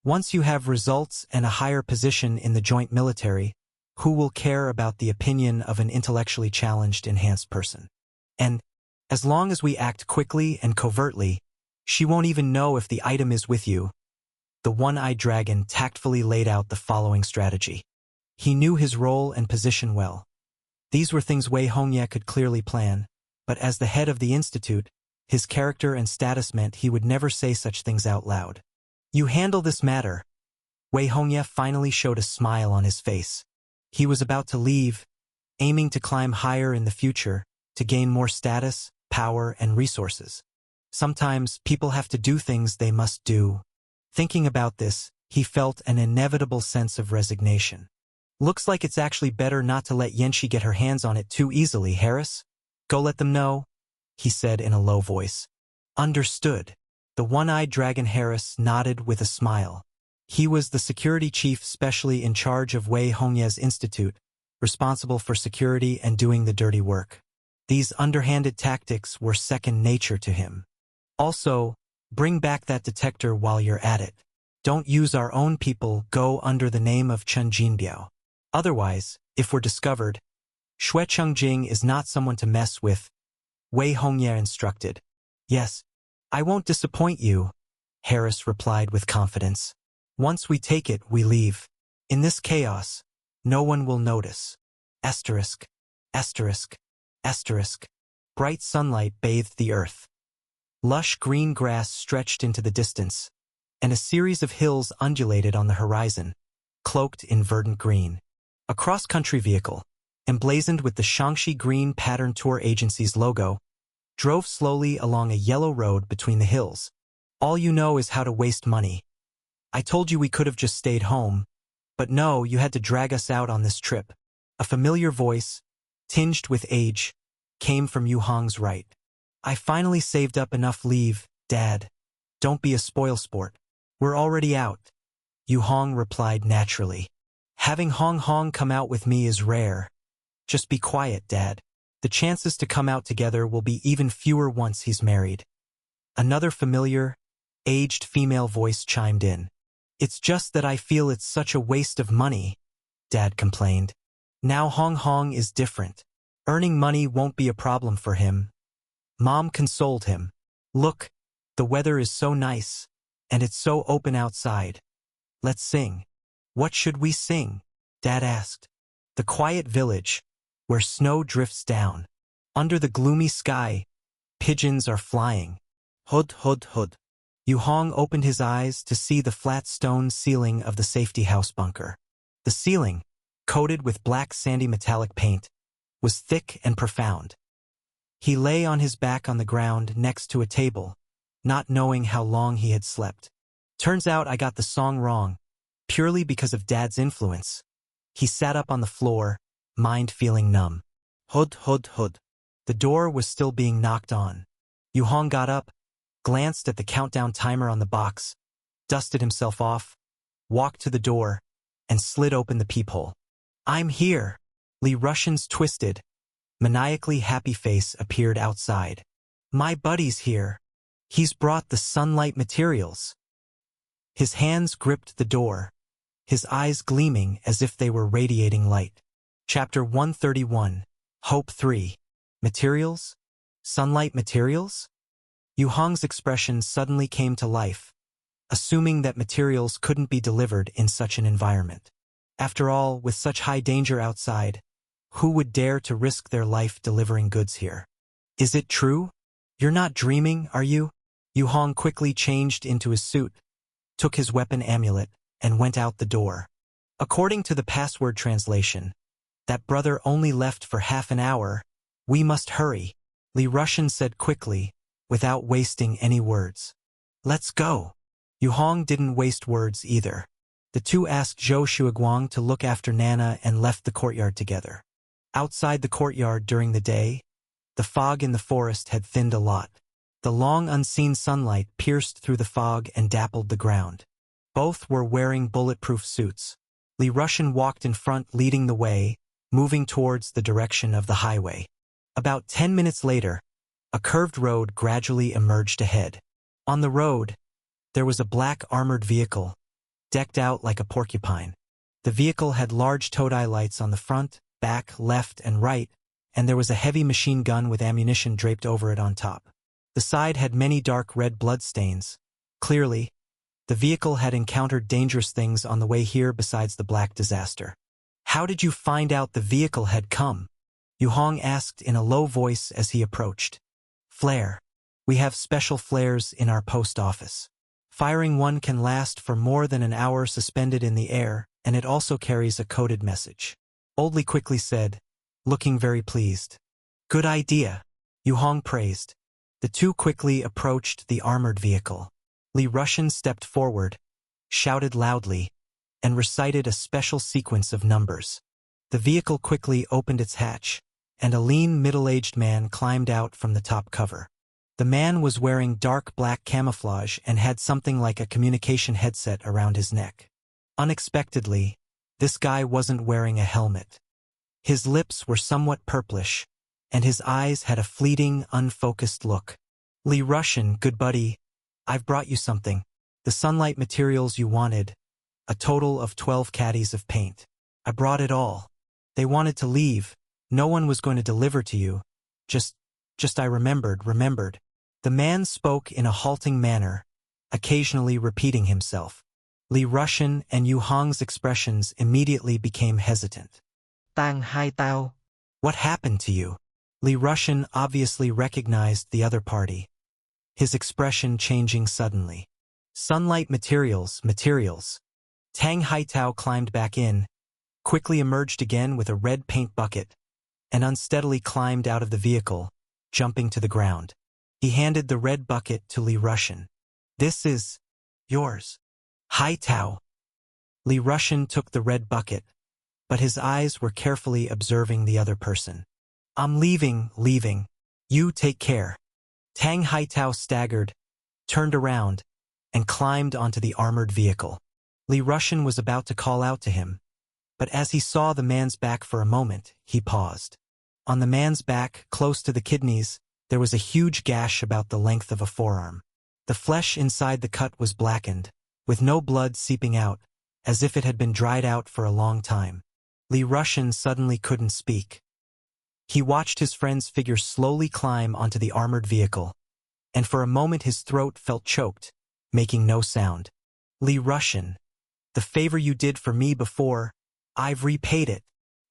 Once you have results and a higher position in the joint military, who will care about the opinion of an intellectually challenged enhanced person? And, as long as we act quickly and covertly, she won't even know if the item is with you. The One-Eyed Dragon tactfully laid out the following strategy. He knew his role and position well. These were things Wei Hongye could clearly plan, but as the head of the institute, his character and status meant he would never say such things out loud. You handle this matter. Wei Hongye finally showed a smile on his face. He was about to leave, aiming to climb higher in the future, to gain more status, power, and resources. Sometimes people have to do things they must do. Thinking about this, he felt an inevitable sense of resignation. Looks like it's actually better not to let Yanxi get her hands on it too easily, Harris. Go let them know, he said in a low voice. Understood. The One-Eyed Dragon Harris nodded with a smile. He was the security chief specially in charge of Wei Hongye's institute, responsible for security and doing the dirty work. These underhanded tactics were second nature to him. Also, bring back that detector while you're at it. Don't use our own people, go under the name of Chen Jinbiao. Otherwise, if we're discovered, Xue Changjing is not someone to mess with, Wei Hongye instructed. Yes, I won't disappoint you, Harris replied with confidence. Once we take it, we leave. In this chaos, no one will notice. Asterisk, asterisk, asterisk. Bright sunlight bathed the earth. Lush green grass stretched into the distance, and a series of hills undulated on the horizon, cloaked in verdant green. A cross-country vehicle, emblazoned with the Shaanxi Green Pattern Tour Agency's logo, drove slowly along a yellow road between the hills. All you know is how to waste money. I told you we could have just stayed home, but no, you had to drag us out on this trip. A familiar voice, tinged with age, came from Yu Hong's right. I finally saved up enough leave, Dad. Don't be a spoilsport. We're already out. Yu Hong replied naturally. Having Hong Hong come out with me is rare. Just be quiet, Dad. The chances to come out together will be even fewer once he's married. Another familiar, aged female voice chimed in. It's just that I feel it's such a waste of money, Dad complained. Now Hong Hong is different. Earning money won't be a problem for him. Mom consoled him. Look, the weather is so nice, and it's so open outside. Let's sing. What should we sing? Dad asked. The quiet village, where snow drifts down. Under the gloomy sky, pigeons are flying. Hud, hud, hud. Yu Hong opened his eyes to see the flat stone ceiling of the safety house bunker. The ceiling, coated with black sandy metallic paint, was thick and profound. He lay on his back on the ground next to a table, not knowing how long he had slept. Turns out I got the song wrong, purely because of Dad's influence. He sat up on the floor, mind feeling numb. Hud, hud, hud. The door was still being knocked on. Yu Hong got up, glanced at the countdown timer on the box, dusted himself off, walked to the door, and slid open the peephole. I'm here. Li Russian's twisted, maniacally happy face appeared outside. My buddy's here. He's brought the sunlight materials. His hands gripped the door, his eyes gleaming as if they were radiating light. Chapter 131, Hope 3. Materials? Sunlight materials? Yu Hong's expression suddenly came to life, assuming that materials couldn't be delivered in such an environment. After all, with such high danger outside, who would dare to risk their life delivering goods here? Is it true? You're not dreaming, are you? Yu Hong quickly changed into his suit, took his weapon amulet, and went out the door. According to the password translation, that brother only left for half an hour. We must hurry, Li Russian said quickly, without wasting any words. Let's go. Yu Hong didn't waste words either. The two asked Zhou Shuiguang to look after Nana and left the courtyard together. Outside the courtyard during the day, the fog in the forest had thinned a lot. The long unseen sunlight pierced through the fog and dappled the ground. Both were wearing bulletproof suits. Li Russian walked in front, leading the way, moving towards the direction of the highway. About 10 minutes later, a curved road gradually emerged ahead. On the road, there was a black armored vehicle, decked out like a porcupine. The vehicle had large Todai lights on the front, back, left, and right, and there was a heavy machine gun with ammunition draped over it on top. The side had many dark red bloodstains. Clearly, the vehicle had encountered dangerous things on the way here besides the black disaster. How did you find out the vehicle had come? Yu Hong asked in a low voice as he approached. Flare. We have special flares in our post office. Firing one can last for more than an hour suspended in the air, and it also carries a coded message. Old Li quickly said, looking very pleased. Good idea, Yu Hong praised. The two quickly approached the armored vehicle. Li Russian stepped forward, shouted loudly, and recited a special sequence of numbers. The vehicle quickly opened its hatch, and a lean middle-aged man climbed out from the top cover. The man was wearing dark black camouflage and had something like a communication headset around his neck. Unexpectedly, this guy wasn't wearing a helmet. His lips were somewhat purplish, and his eyes had a fleeting, unfocused look. Li Russian, good buddy, I've brought you something. The sunlight materials you wanted. A total of 12 caddies of paint. I brought it all. They wanted to leave. No one was going to deliver to you. Just I remembered. The man spoke in a halting manner, occasionally repeating himself. Li Russian and Yu Hong's expressions immediately became hesitant. Tang hai tao. What happened to you? Li Russian obviously recognized the other party, his expression changing suddenly. Sunlight materials. Tang Haitao climbed back in, quickly emerged again with a red paint bucket, and unsteadily climbed out of the vehicle, jumping to the ground. He handed the red bucket to Li Russian. This is yours. Hai Tao. Li Rushan took the red bucket, but his eyes were carefully observing the other person. I'm leaving. You take care. Tang Haitao staggered, turned around, and climbed onto the armored vehicle. Li Rushan was about to call out to him, but as he saw the man's back for a moment, he paused. On the man's back, close to the kidneys, there was a huge gash about the length of a forearm. The flesh inside the cut was blackened, with no blood seeping out, as if it had been dried out for a long time. Li Rushan suddenly couldn't speak. He watched his friend's figure slowly climb onto the armored vehicle, and for a moment his throat felt choked, making no sound. Li Rushan, the favor you did for me before, I've repaid it.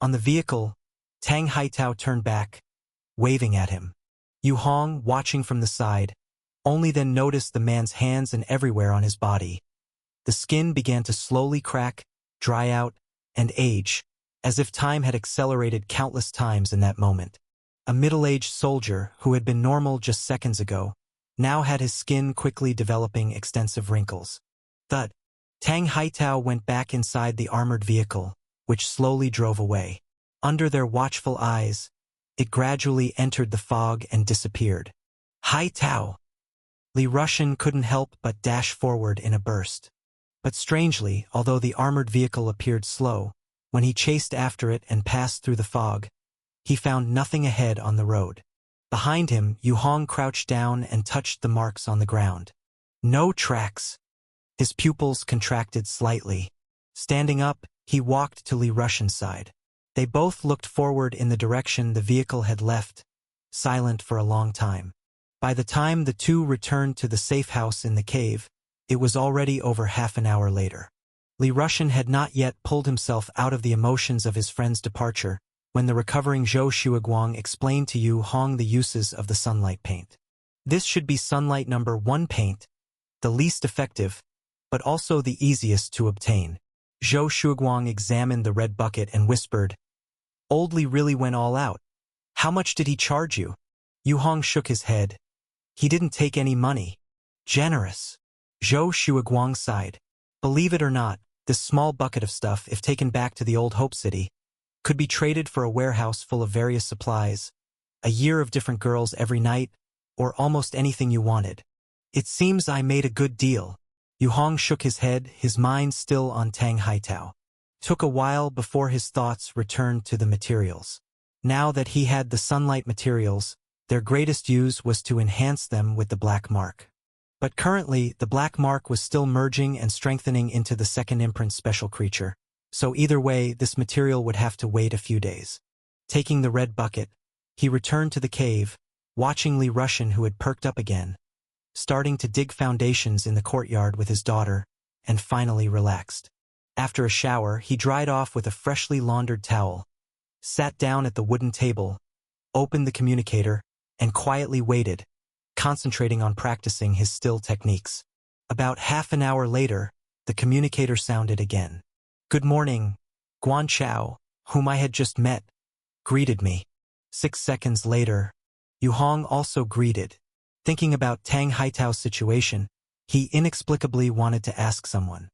On the vehicle, Tang Haitao turned back, waving at him. Yu Hong, watching from the side, only then noticed the man's hands and everywhere on his body. The skin began to slowly crack, dry out, and age, as if time had accelerated countless times in that moment. A middle-aged soldier, who had been normal just seconds ago, now had his skin quickly developing extensive wrinkles. Thud. Tang Haitao went back inside the armored vehicle, which slowly drove away. Under their watchful eyes, it gradually entered the fog and disappeared. Haitao! Li Rushan couldn't help but dash forward in a burst. But strangely, although the armored vehicle appeared slow, when he chased after it and passed through the fog, he found nothing ahead on the road. Behind him, Yu Hong crouched down and touched the marks on the ground. No tracks. His pupils contracted slightly. Standing up, he walked to Li Rushan's side. They both looked forward in the direction the vehicle had left, silent for a long time. By the time the two returned to the safe house in the cave, it was already over half an hour later. Li Rushan had not yet pulled himself out of the emotions of his friend's departure when the recovering Zhou Shuiguang explained to Yu Hong the uses of the sunlight paint. This should be sunlight number 1 paint, the least effective, but also the easiest to obtain. Zhou Shuiguang examined the red bucket and whispered, "Old Li really went all out. How much did he charge you?" Yu Hong shook his head. "He didn't take any money." "Generous." Zhou Shuiguang sighed. "Believe it or not, this small bucket of stuff, if taken back to the old Hope City, could be traded for a warehouse full of various supplies, a year of different girls every night, or almost anything you wanted. It seems I made a good deal." Yu Hong shook his head, his mind still on Tang Haitao. Took a while before his thoughts returned to the materials. Now that he had the sunlight materials, their greatest use was to enhance them with the black mark. But currently, the black mark was still merging and strengthening into the second imprint special creature. So either way, this material would have to wait a few days. Taking the red bucket, he returned to the cave, watching Li Rushan, who had perked up again, starting to dig foundations in the courtyard with his daughter, and finally relaxed. After a shower, he dried off with a freshly laundered towel, sat down at the wooden table, opened the communicator, and quietly waited, concentrating on practicing his still techniques. About half an hour later, the communicator sounded again. "Good morning." Guan Chao, whom I had just met, greeted me. 6 seconds later, Yu Hong also greeted. Thinking about Tang Haitao's situation, he inexplicably wanted to ask someone.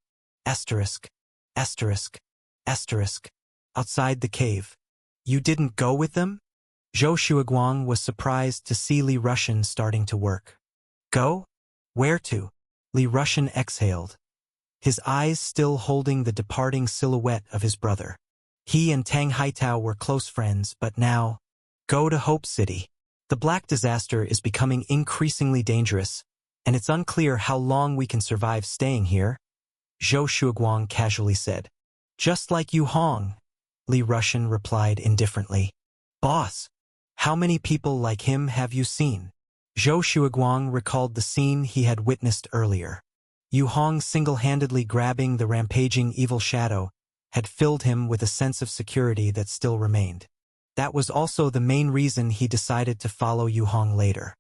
Asterisk. Outside the cave. "You didn't go with them?" Zhou Shuiguang was surprised to see Li Rushan starting to work. "Go? Where to?" Li Rushan exhaled, his eyes still holding the departing silhouette of his brother. He and Tang Haitao were close friends, but now, go to Hope City. The black disaster is becoming increasingly dangerous, and it's unclear how long we can survive staying here, Zhou Shuiguang casually said. "Just like Yu Hong," Li Rushan replied indifferently. "Boss, how many people like him have you seen?" Zhou Shuiguang recalled the scene he had witnessed earlier. Yu Hong single-handedly grabbing the rampaging evil shadow had filled him with a sense of security that still remained. That was also the main reason he decided to follow Yu Hong later.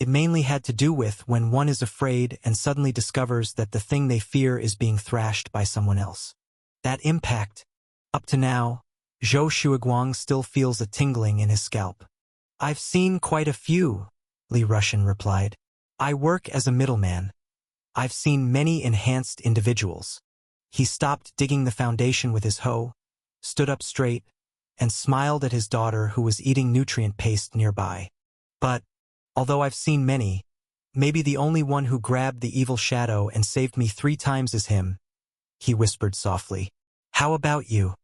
It mainly had to do with when one is afraid and suddenly discovers that the thing they fear is being thrashed by someone else. That impact. Up to now, Zhou Shuiguang still feels a tingling in his scalp. "I've seen quite a few," Li Rushan replied. "I work as a middleman. I've seen many enhanced individuals. He stopped digging the foundation with his hoe, stood up straight, and smiled at his daughter who was eating nutrient paste nearby. But, although I've seen many, maybe the only one who grabbed the evil shadow and saved me 3 times is him, he whispered softly. How about you?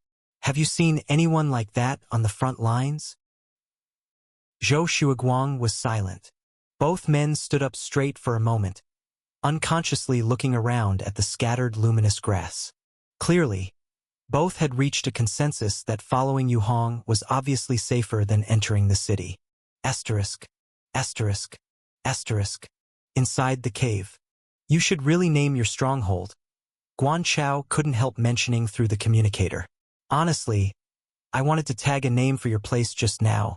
Have you seen anyone like that on the front lines? Zhou Shuiguang was silent. Both men stood up straight for a moment, unconsciously looking around at the scattered luminous grass. Clearly, both had reached a consensus that following Yu Hong was obviously safer than entering the city. Asterisk, asterisk, asterisk. Inside the cave. You should really name your stronghold. Guan Chao couldn't help mentioning through the communicator. Honestly, I wanted to tag a name for your place just now,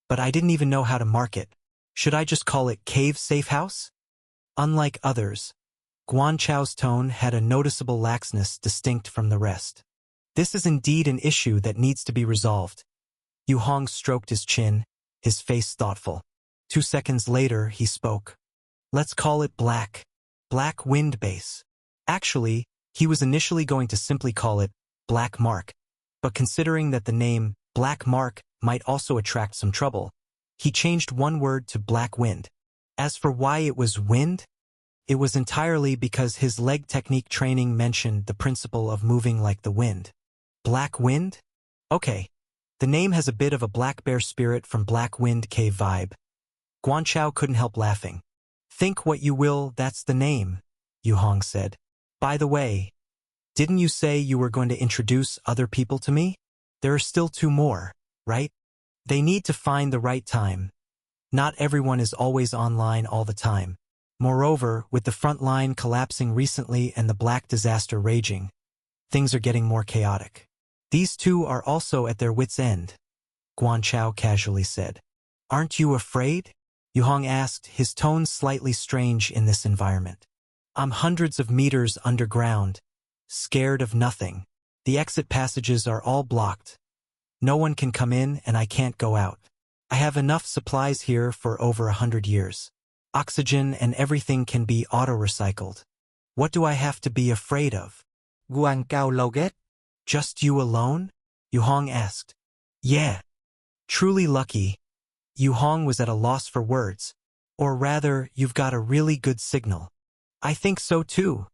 but I didn't even know how to mark it. Should I just call it Cave Safe House? Unlike others, Guan Chao's tone had a noticeable laxness distinct from the rest. This is indeed an issue that needs to be resolved. Yu Hong stroked his chin, his face thoughtful. 2 seconds later, he spoke. Let's call it Black Wind Base. Actually, he was initially going to simply call it Black Mark, but considering that the name Black Mark might also attract some trouble, he changed one word to Black Wind. As for why it was wind, it was entirely because his leg technique training mentioned the principle of moving like the wind. Black Wind? Okay. The name has a bit of a black bear spirit from Black Wind Cave vibe. Guan Chao couldn't help laughing. Think what you will, that's the name, Yu Hong said. By the way, didn't you say you were going to introduce other people to me? There are still 2 more, right? They need to find the right time. Not everyone is always online all the time. Moreover, with the front line collapsing recently and the Black Disaster raging, things are getting more chaotic. These 2 are also at their wits' end, Guan Chao casually said. Aren't you afraid? Yu Hong asked, his tone slightly strange in this environment. I'm hundreds of meters underground, scared of nothing. The exit passages are all blocked. No one can come in and I can't go out. I have enough supplies here for over 100 years. Oxygen and everything can be auto-recycled. What do I have to be afraid of? Guan Cao Loget? Just you alone? Yu Hong asked. Yeah. Truly lucky. Yu Hong was at a loss for words. Or rather, you've got a really good signal. I think so too.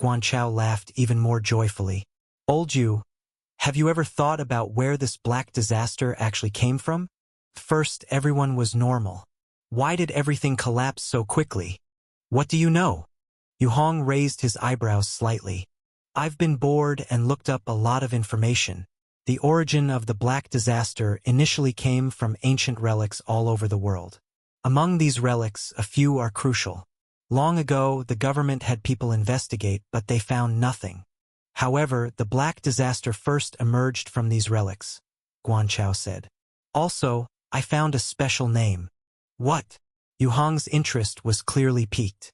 Guan Chao laughed even more joyfully. Old Yu, have you ever thought about where this Black Disaster actually came from? First, everyone was normal. Why did everything collapse so quickly? What do you know? Yu Hong raised his eyebrows slightly. I've been bored and looked up a lot of information. The origin of the Black Disaster initially came from ancient relics all over the world. Among these relics, a few are crucial. Long ago, the government had people investigate, but they found nothing. However, the Black Disaster first emerged from these relics, Guan Chao said. Also, I found a special name. What? Yu Hong's interest was clearly piqued.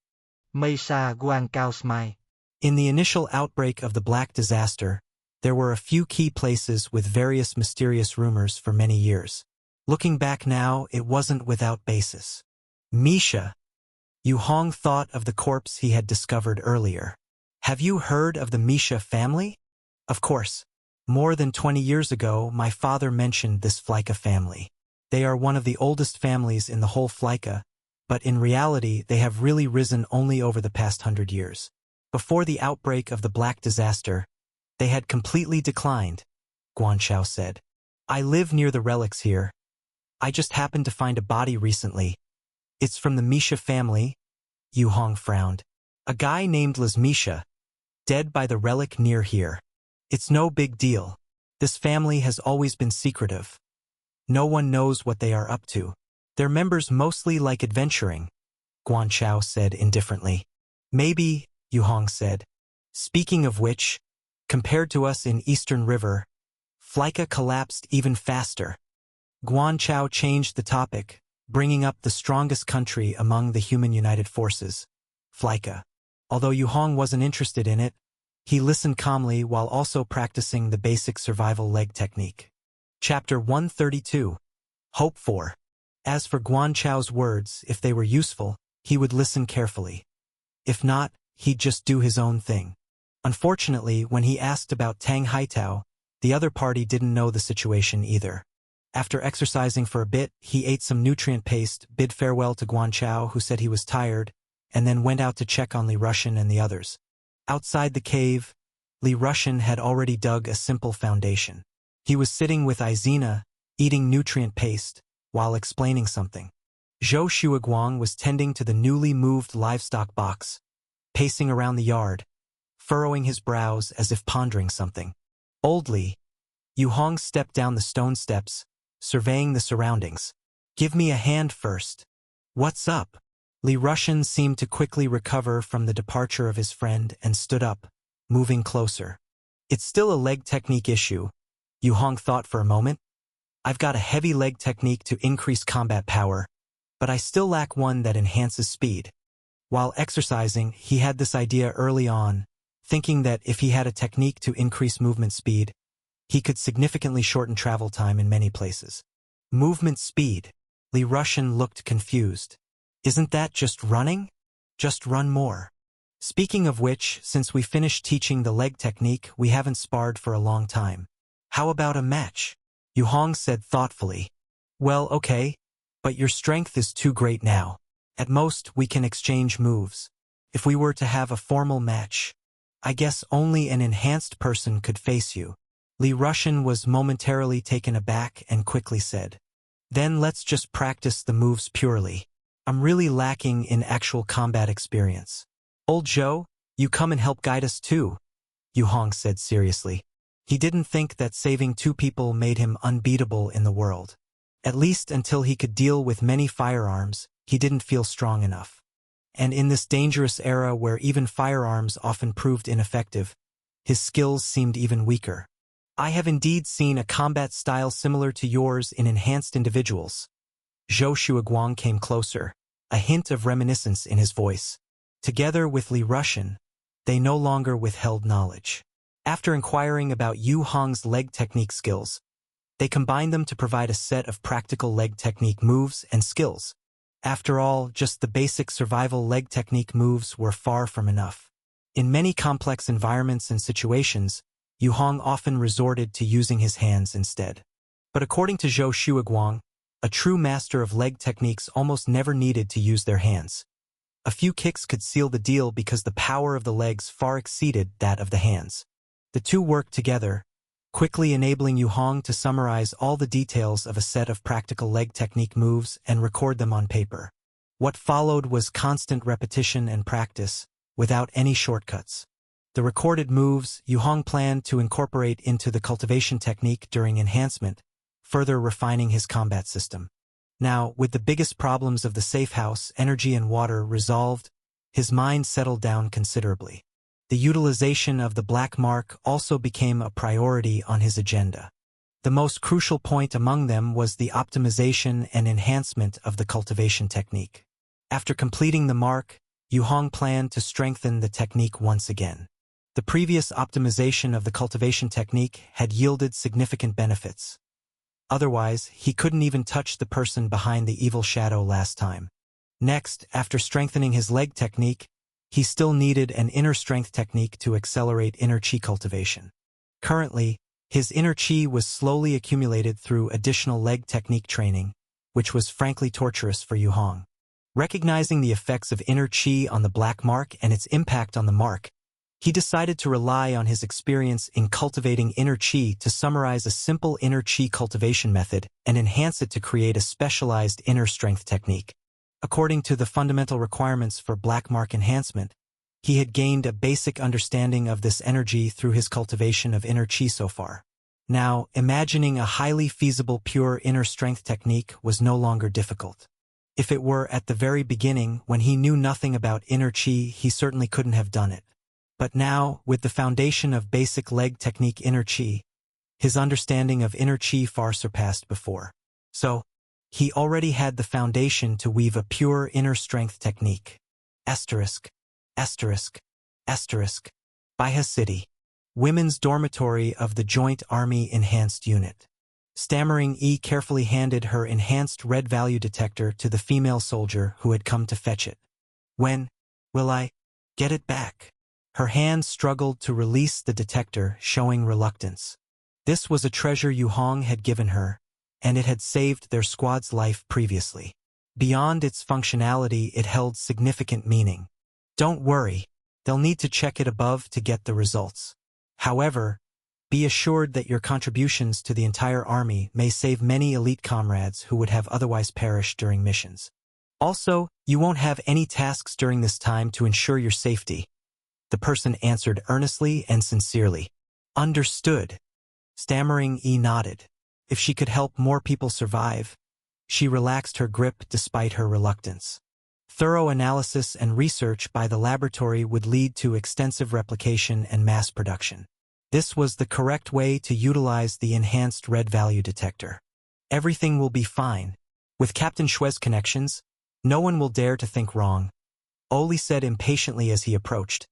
Mây Sa Guan Cao Smai. In the initial outbreak of the Black Disaster, there were a few key places with various mysterious rumors for many years. Looking back now, it wasn't without basis. Misha. Yu Hong thought of the corpse he had discovered earlier. Have you heard of the Misha family? Of course. More than 20 years ago, my father mentioned this Flyca family. They are one of the oldest families in the whole Flyca, but in reality, they have really risen only over the past 100 years. Before the outbreak of the Black Disaster, they had completely declined, Guan Chao said. I live near the relics here. I just happened to find a body recently. It's from the Misha family, Yu Hong frowned. A guy named Les Misha, dead by the relic near here. It's no big deal. This family has always been secretive. No one knows what they are up to. Their members mostly like adventuring, Guan Chao said indifferently. Maybe, Yu Hong said. Speaking of which, compared to us in Eastern River, Flyca collapsed even faster. Guan Chao changed the topic, bringing up the strongest country among the human united forces, Flyca. Although Yu Hong wasn't interested in it, he listened calmly while also practicing the basic survival leg technique. Chapter 132. Hope for. As for Guan Chao's words, if they were useful, he would listen carefully. If not, he'd just do his own thing. Unfortunately, when he asked about Tang Haitao, the other party didn't know the situation either. After exercising for a bit, he ate some nutrient paste, bid farewell to Guanchao, who said he was tired, and then went out to check on Li Rushan and the others. Outside the cave, Li Rushan had already dug a simple foundation. He was sitting with Izina, eating nutrient paste, while explaining something. Zhou Shuiguang was tending to the newly moved livestock box, pacing around the yard, furrowing his brows as if pondering something. Old Li, Yu Hong stepped down the stone steps, surveying the surroundings. "Give me a hand first." "What's up?" Li Rushan seemed to quickly recover from the departure of his friend and stood up, moving closer. "It's still a leg technique issue," Yu Hong thought for a moment. "I've got a heavy leg technique to increase combat power, but I still lack one that enhances speed." While exercising, he had this idea early on, thinking that if he had a technique to increase movement speed, he could significantly shorten travel time in many places. Movement speed. Li Rushan looked confused. "Isn't that just running? Just run more." "Speaking of which, since we finished teaching the leg technique, we haven't sparred for a long time. How about a match?" Yu Hong said thoughtfully. "Well, okay, but your strength is too great now. At most, we can exchange moves. If we were to have a formal match, I guess only an enhanced person could face you." Li Rushan was momentarily taken aback and quickly said, "Then let's just practice the moves purely. I'm really lacking in actual combat experience." "Old Zhou, you come and help guide us too," Yu Hong said seriously. He didn't think that saving two people made him unbeatable in the world. At least until he could deal with many firearms, he didn't feel strong enough. And in this dangerous era where even firearms often proved ineffective, his skills seemed even weaker. "I have indeed seen a combat style similar to yours in enhanced individuals." Zhou Shuiguang came closer, a hint of reminiscence in his voice. Together with Li Rushan, they no longer withheld knowledge. After inquiring about Yu Hong's leg technique skills, they combined them to provide a set of practical leg technique moves and skills. After all, just the basic survival leg technique moves were far from enough. In many complex environments and situations, Yu Hong often resorted to using his hands instead. But according to Zhou Shuiguang, a true master of leg techniques almost never needed to use their hands. A few kicks could seal the deal because the power of the legs far exceeded that of the hands. The two worked together, quickly enabling Yu Hong to summarize all the details of a set of practical leg technique moves and record them on paper. What followed was constant repetition and practice, without any shortcuts. The recorded moves Yu Hong planned to incorporate into the cultivation technique during enhancement, further refining his combat system. Now, with the biggest problems of the safe house, energy and water, resolved, his mind settled down considerably. The utilization of the black mark also became a priority on his agenda. The most crucial point among them was the optimization and enhancement of the cultivation technique. After completing the mark, Yu Hong planned to strengthen the technique once again. The previous optimization of the cultivation technique had yielded significant benefits. Otherwise, he couldn't even touch the person behind the evil shadow last time. Next, after strengthening his leg technique, he still needed an inner strength technique to accelerate inner chi cultivation. Currently, his inner chi was slowly accumulated through additional leg technique training, which was frankly torturous for Yu Hong. Recognizing the effects of inner chi on the black mark and its impact on the mark, he decided to rely on his experience in cultivating inner chi to summarize a simple inner chi cultivation method and enhance it to create a specialized inner strength technique. According to the fundamental requirements for black mark enhancement, he had gained a basic understanding of this energy through his cultivation of inner chi so far. Now, imagining a highly feasible pure inner strength technique was no longer difficult. If it were at the very beginning, when he knew nothing about inner chi, he certainly couldn't have done it. But now, with the foundation of basic leg technique inner chi, his understanding of inner chi far surpassed before. So, he already had the foundation to weave a pure inner strength technique. Asterisk. Asterisk. Asterisk. Baiha City. Women's dormitory of the Joint Army Enhanced Unit. Stammering E carefully handed her enhanced red value detector to the female soldier who had come to fetch it. "When will I Get it back. Her hand struggled to release the detector, showing reluctance. This was a treasure Yu Hong had given her, and it had saved their squad's life previously. Beyond its functionality, it held significant meaning. Don't worry, they'll need to check it above to get the results. However, be assured that your contributions to the entire army may save many elite comrades who would have otherwise perished during missions. Also, you won't have any tasks during this time to ensure your safety. The person answered earnestly and sincerely. Understood. Stammering E nodded. If she could help more people survive, she relaxed her grip despite her reluctance. Thorough analysis and research by the laboratory would lead to extensive replication and mass production. This was the correct way to utilize the enhanced red value detector. Everything will be fine. With Captain Shue's connections, no one will dare to think wrong, Oli said impatiently as he approached.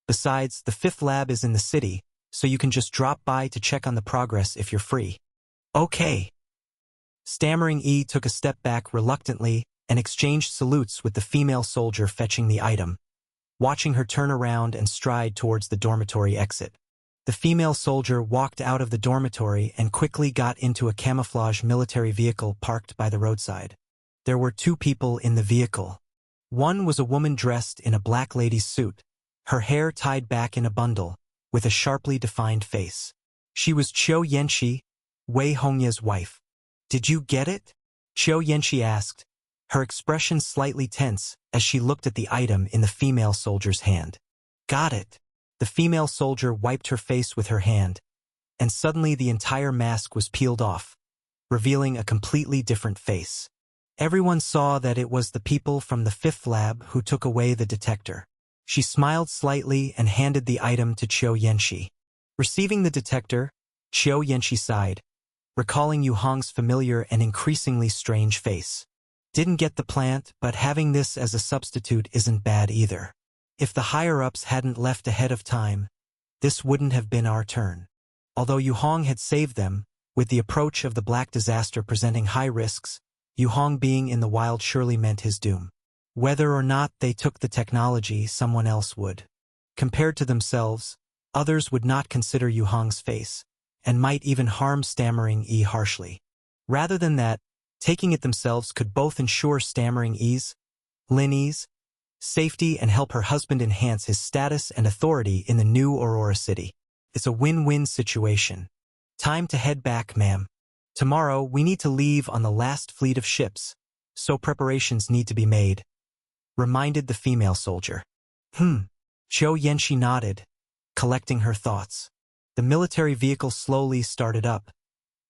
Besides, the fifth lab is in the city, so you can just drop by to check on the progress if you're free. Okay. Stammering E took a step back reluctantly and exchanged salutes with the female soldier fetching the item, watching her turn around and stride towards the dormitory exit. The female soldier walked out of the dormitory and quickly got into a camouflage military vehicle parked by the roadside. There were 2 people in the vehicle. One was a woman dressed in a black lady's suit, her hair tied back in a bundle, with a sharply defined face. She was Qiu Yanxi, Wei Hongya's wife. Did you get it? Qiu Yanxi asked, her expression slightly tense as she looked at the item in the female soldier's hand. Got it. The female soldier wiped her face with her hand, and suddenly the entire mask was peeled off, revealing a completely different face. Everyone saw that it was the people from the fifth lab who took away the detector. She smiled slightly and handed the item to Qiu Yanxi. Receiving the detector, Qiu Yanxi sighed, recalling Yu Hong's familiar and increasingly strange face. Didn't get the plant, but having this as a substitute isn't bad either. If the higher-ups hadn't left ahead of time, this wouldn't have been our turn. Although Yu Hong had saved them, with the approach of the Black Disaster presenting high risks, Yu Hong being in the wild surely meant his doom. Whether or not they took the technology, someone else would. Compared to themselves, others would not consider Yu Hong's face, and might even harm Stammering E harshly. Rather than that, taking it themselves could both ensure Stammering E's, Lin E's, safety and help her husband enhance his status and authority in the new Aurora City. It's a win-win situation. Time to head back, ma'am. Tomorrow, we need to leave on the last fleet of ships, so preparations need to be made, reminded the female soldier. Qiu Yanxi nodded, collecting her thoughts. The military vehicle slowly started up,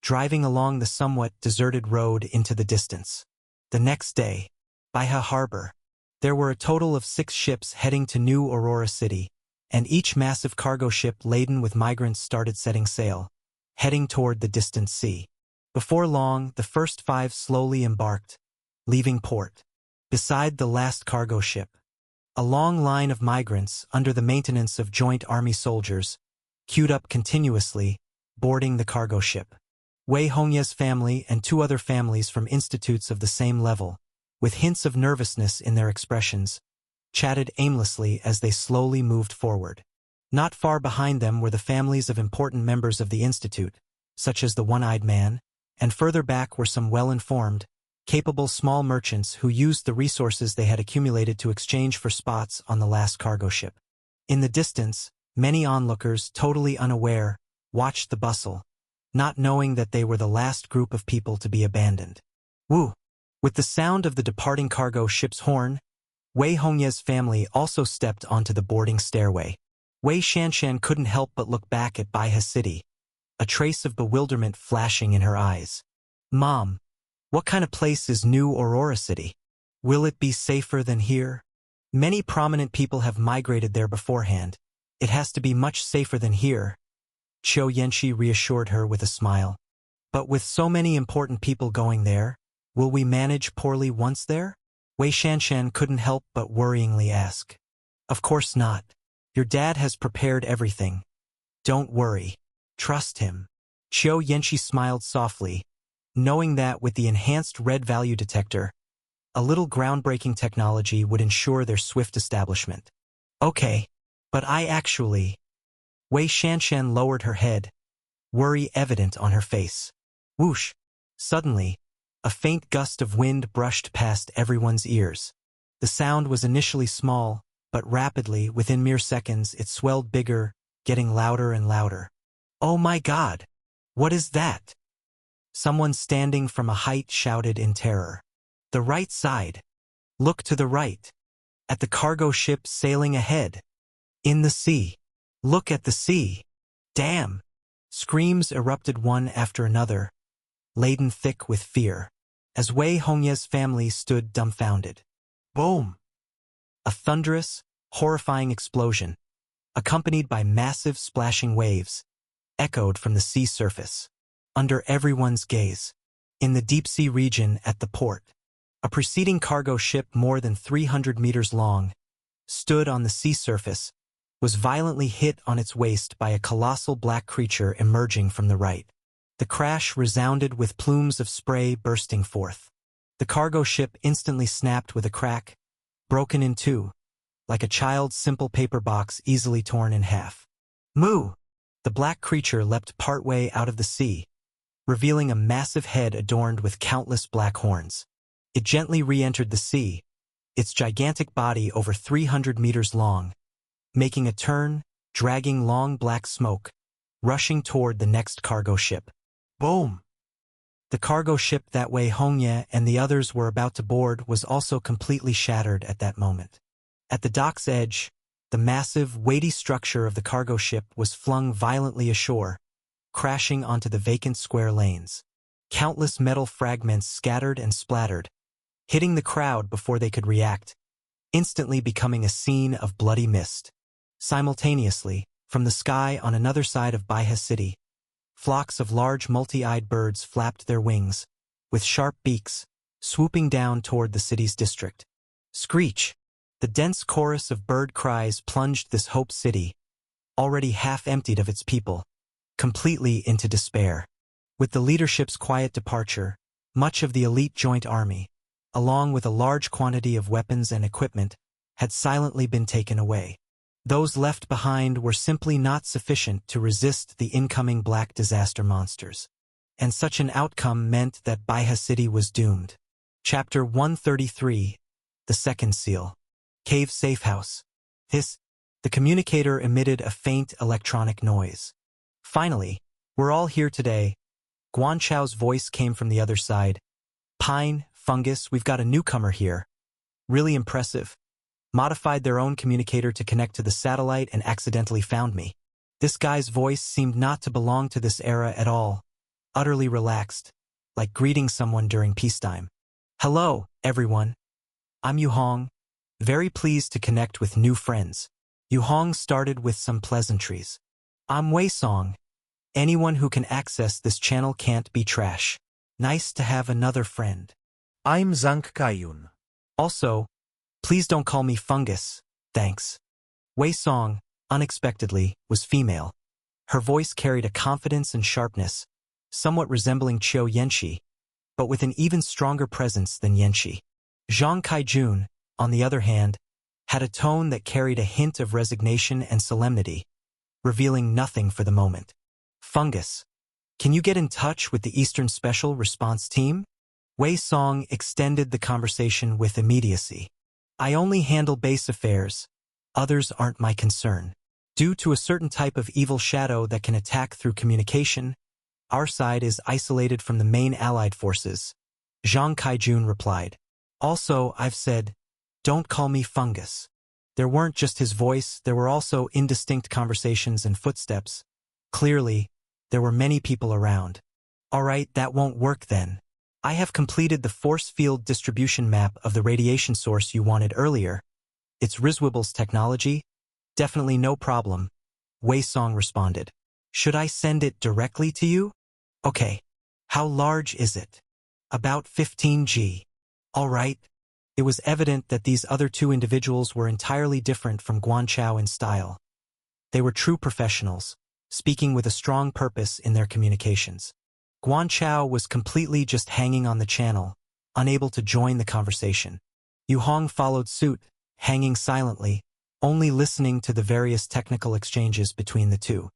driving along the somewhat deserted road into the distance. The next day, Baihe Harbor, there were a total of 6 ships heading to New Aurora City, and each massive cargo ship laden with migrants started setting sail, heading toward the distant sea. Before long, the first 5 slowly embarked, leaving port. Beside the last cargo ship, a long line of migrants under the maintenance of Joint Army soldiers queued up continuously, boarding the cargo ship. Wei Hongya's family and 2 other families from institutes of the same level, with hints of nervousness in their expressions, chatted aimlessly as they slowly moved forward. Not far behind them were the families of important members of the institute, such as the One-Eyed Man, and further back were some well-informed, capable small merchants who used the resources they had accumulated to exchange for spots on the last cargo ship. In the distance, many onlookers, totally unaware, watched the bustle, not knowing that they were the last group of people to be abandoned. Woo! With the sound of the departing cargo ship's horn, Wei Hongya's family also stepped onto the boarding stairway. Wei Shanshan couldn't help but look back at Baihe City, a trace of bewilderment flashing in her eyes. Mom, what kind of place is New Aurora City? Will it be safer than here? Many prominent people have migrated there beforehand. It has to be much safer than here, Qiu Yanxi reassured her with a smile. But with so many important people going there, will we manage poorly once there? Wei Shanshan couldn't help but worryingly ask. Of course not. Your dad has prepared everything. Don't worry. Trust him. Qiu Yanxi smiled softly, knowing that with the enhanced red value detector, a little groundbreaking technology would ensure their swift establishment. Okay, but Wei Shanshan lowered her head, worry evident on her face. Whoosh! Suddenly, a faint gust of wind brushed past everyone's ears. The sound was initially small, but rapidly, within mere seconds, it swelled bigger, getting louder and louder. Oh my God! What is that? Someone standing from a height shouted in terror. The right side. Look to the right. At the cargo ship sailing ahead. In the sea. Look at the sea. Damn! Screams erupted one after another, laden thick with fear, as Wei Hongye's family stood dumbfounded. Boom! A thunderous, horrifying explosion, accompanied by massive splashing waves, echoed from the sea surface. Under everyone's gaze, in the deep-sea region at the port, a preceding cargo ship more than 300 meters long stood on the sea surface, was violently hit on its waist by a colossal black creature emerging from the right. The crash resounded with plumes of spray bursting forth. The cargo ship instantly snapped with a crack, broken in two, like a child's simple paper box easily torn in half. Moo! The black creature leapt partway out of the sea, revealing a massive head adorned with countless black horns. It gently re-entered the sea, its gigantic body over 300 meters long, making a turn, dragging long black smoke, rushing toward the next cargo ship. Boom! The cargo ship that Wei Hongye and the others were about to board was also completely shattered at that moment. At the dock's edge, the massive, weighty structure of the cargo ship was flung violently ashore, crashing onto the vacant square lanes. Countless metal fragments scattered and splattered, hitting the crowd before they could react, instantly becoming a scene of bloody mist. Simultaneously, from the sky on another side of Baihe City, flocks of large multi-eyed birds flapped their wings, with sharp beaks, swooping down toward the city's district. Screech! The dense chorus of bird cries plunged this Hope City, already half-emptied of its people, completely into despair. With the leadership's quiet departure, much of the elite joint army, along with a large quantity of weapons and equipment, had silently been taken away. Those left behind were simply not sufficient to resist the incoming black disaster monsters. And such an outcome meant that Baihe City was doomed. Chapter 133, The Second Seal. Cave Safe House. The communicator emitted a faint electronic noise. Finally, we're all here today. Guan Chao's voice came from the other side. Pine, Fungus, we've got a newcomer here. Really impressive. Modified their own communicator to connect to the satellite and accidentally found me. This guy's voice seemed not to belong to this era at all, utterly relaxed, like greeting someone during peacetime. Hello, everyone. I'm Yu Hong, very pleased to connect with new friends. Yu Hong started with some pleasantries. I'm Wei Song. Anyone who can access this channel can't be trash. Nice to have another friend. I'm Zhang Kaiyun. Also, please don't call me Fungus, thanks. Wei Song, unexpectedly, was female. Her voice carried a confidence and sharpness, somewhat resembling Qiu Yanxi, but with an even stronger presence than Yanxi. Zhang Kaijun, on the other hand, had a tone that carried a hint of resignation and solemnity, revealing nothing for the moment. Fungus, can you get in touch with the Eastern Special Response Team? Wei Song extended the conversation with immediacy. I only handle base affairs. Others aren't my concern. Due to a certain type of evil shadow that can attack through communication, our side is isolated from the main allied forces. Zhang Kaijun replied. Also, I've said, don't call me Fungus. There weren't just his voice, there were also indistinct conversations and footsteps. Clearly, there were many people around. All right, that won't work then. I have completed the force field distribution map of the radiation source you wanted earlier. It's Rizwibble's technology? Definitely no problem. Wei Song responded. Should I send it directly to you? Okay. How large is it? About 15G. All right. It was evident that these other two individuals were entirely different from Guan Chao in style. They were true professionals, speaking with a strong purpose in their communications. Guan Chao was completely just hanging on the channel, unable to join the conversation. Yu Hong followed suit, hanging silently, only listening to the various technical exchanges between the two.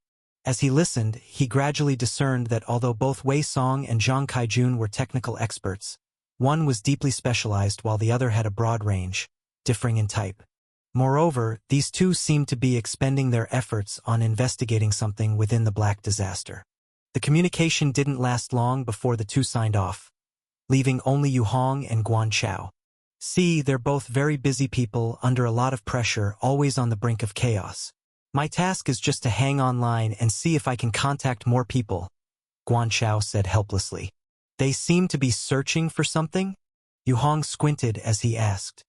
As he listened, he gradually discerned that although both Wei Song and Zhang Kaijun were technical experts, one was deeply specialized while the other had a broad range, differing in type. Moreover, these two seemed to be expending their efforts on investigating something within the Black Disaster. The communication didn't last long before the two signed off, leaving only Yu Hong and Guan Chao. See, they're both very busy people under a lot of pressure, always on the brink of chaos. My task is just to hang online and see if I can contact more people, Guan Chao said helplessly. They seem to be searching for something? Yu Hong squinted as he asked.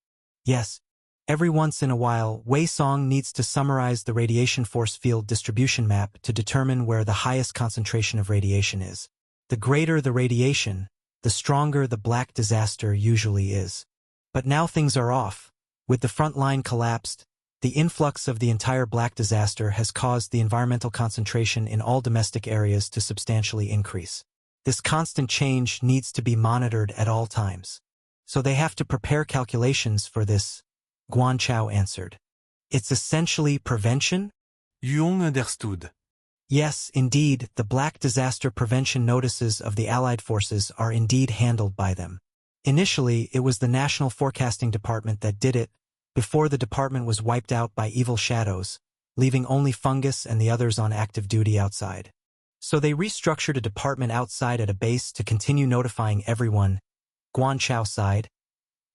Yes. Every once in a while, Wei Song needs to summarize the radiation force field distribution map to determine where the highest concentration of radiation is. The greater the radiation, the stronger the Black Disaster usually is. But now things are off. With the front line collapsed, the influx of the entire Black Disaster has caused the environmental concentration in all domestic areas to substantially increase. This constant change needs to be monitored at all times. So they have to prepare calculations for this, Guan Chao answered. It's essentially prevention? Yuong understood. Yes, indeed, the Black Disaster prevention notices of the Allied forces are indeed handled by them. Initially, it was the National Forecasting Department that did it, before the department was wiped out by evil shadows, leaving only Fungus and the others on active duty outside. So they restructured a department outside at a base to continue notifying everyone, Guan Chao sighed.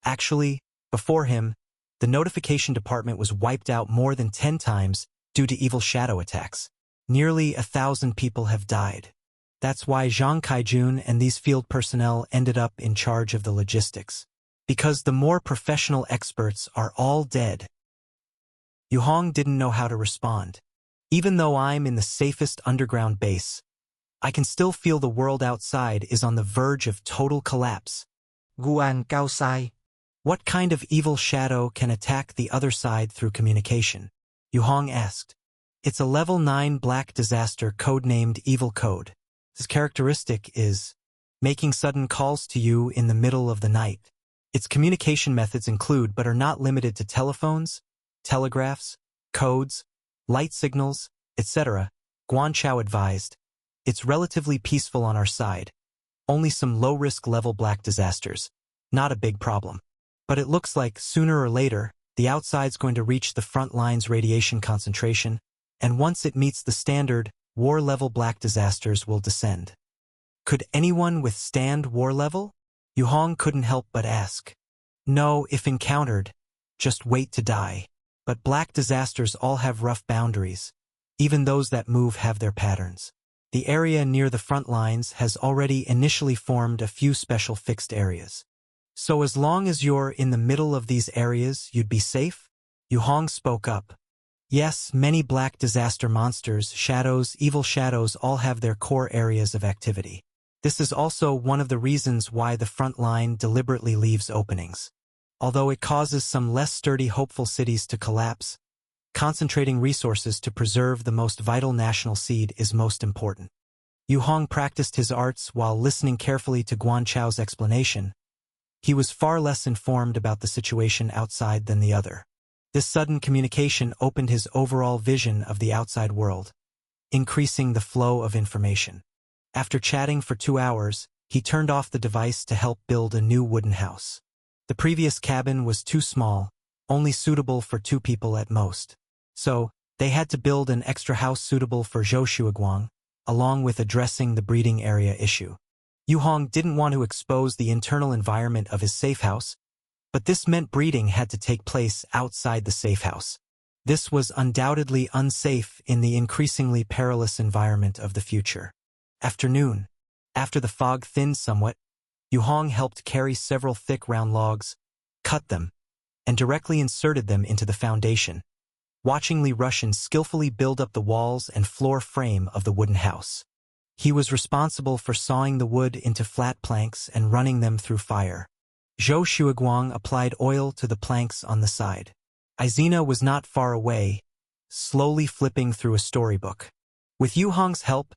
Actually, before him, the notification department was wiped out more than 10 times due to evil shadow attacks. Nearly 1,000 people have died. That's why Zhang Kaijun and these field personnel ended up in charge of the logistics. Because the more professional experts are all dead. Yu Hong didn't know how to respond. Even though I'm in the safest underground base, I can still feel the world outside is on the verge of total collapse. Guan Cao Sai. What kind of evil shadow can attack the other side through communication? Yu Hong asked. It's a level 9 Black Disaster codenamed Evil Code. Its characteristic is making sudden calls to you in the middle of the night. Its communication methods include but are not limited to telephones, telegraphs, codes, light signals, etc., Guan Chao advised. It's relatively peaceful on our side. Only some low-risk level Black Disasters. Not a big problem. But it looks like, sooner or later, the outside's going to reach the front line's radiation concentration, and once it meets the standard, war-level Black Disasters will descend. Could anyone withstand war level? Yu Hong couldn't help but ask. No, if encountered, just wait to die. But Black Disasters all have rough boundaries. Even those that move have their patterns. The area near the front lines has already initially formed a few special fixed areas. So as long as you're in the middle of these areas, you'd be safe? Yu Hong spoke up. Yes, many Black Disaster monsters, shadows, evil shadows all have their core areas of activity. This is also one of the reasons why the front line deliberately leaves openings. Although it causes some less sturdy hopeful cities to collapse, concentrating resources to preserve the most vital national seed is most important. Yu Hong practiced his arts while listening carefully to Guan Chao's explanation. He was far less informed about the situation outside than the other. This sudden communication opened his overall vision of the outside world, increasing the flow of information. After chatting for 2 hours, he turned off the device to help build a new wooden house. The previous cabin was too small, only suitable for 2 people at most. So, they had to build an extra house suitable for Zhou Shuiguang, along with addressing the breeding area issue. Yu Hong didn't want to expose the internal environment of his safe house, but this meant breeding had to take place outside the safe house. This was undoubtedly unsafe in the increasingly perilous environment of the future. Afternoon. After the fog thinned somewhat, Yu Hong helped carry several thick round logs, cut them, and directly inserted them into the foundation, watching Li Russian skillfully build up the walls and floor frame of the wooden house. He was responsible for sawing the wood into flat planks and running them through fire. Zhou Shuiguang applied oil to the planks on the side. Izina was not far away, slowly flipping through a storybook. With Yu Hong's help,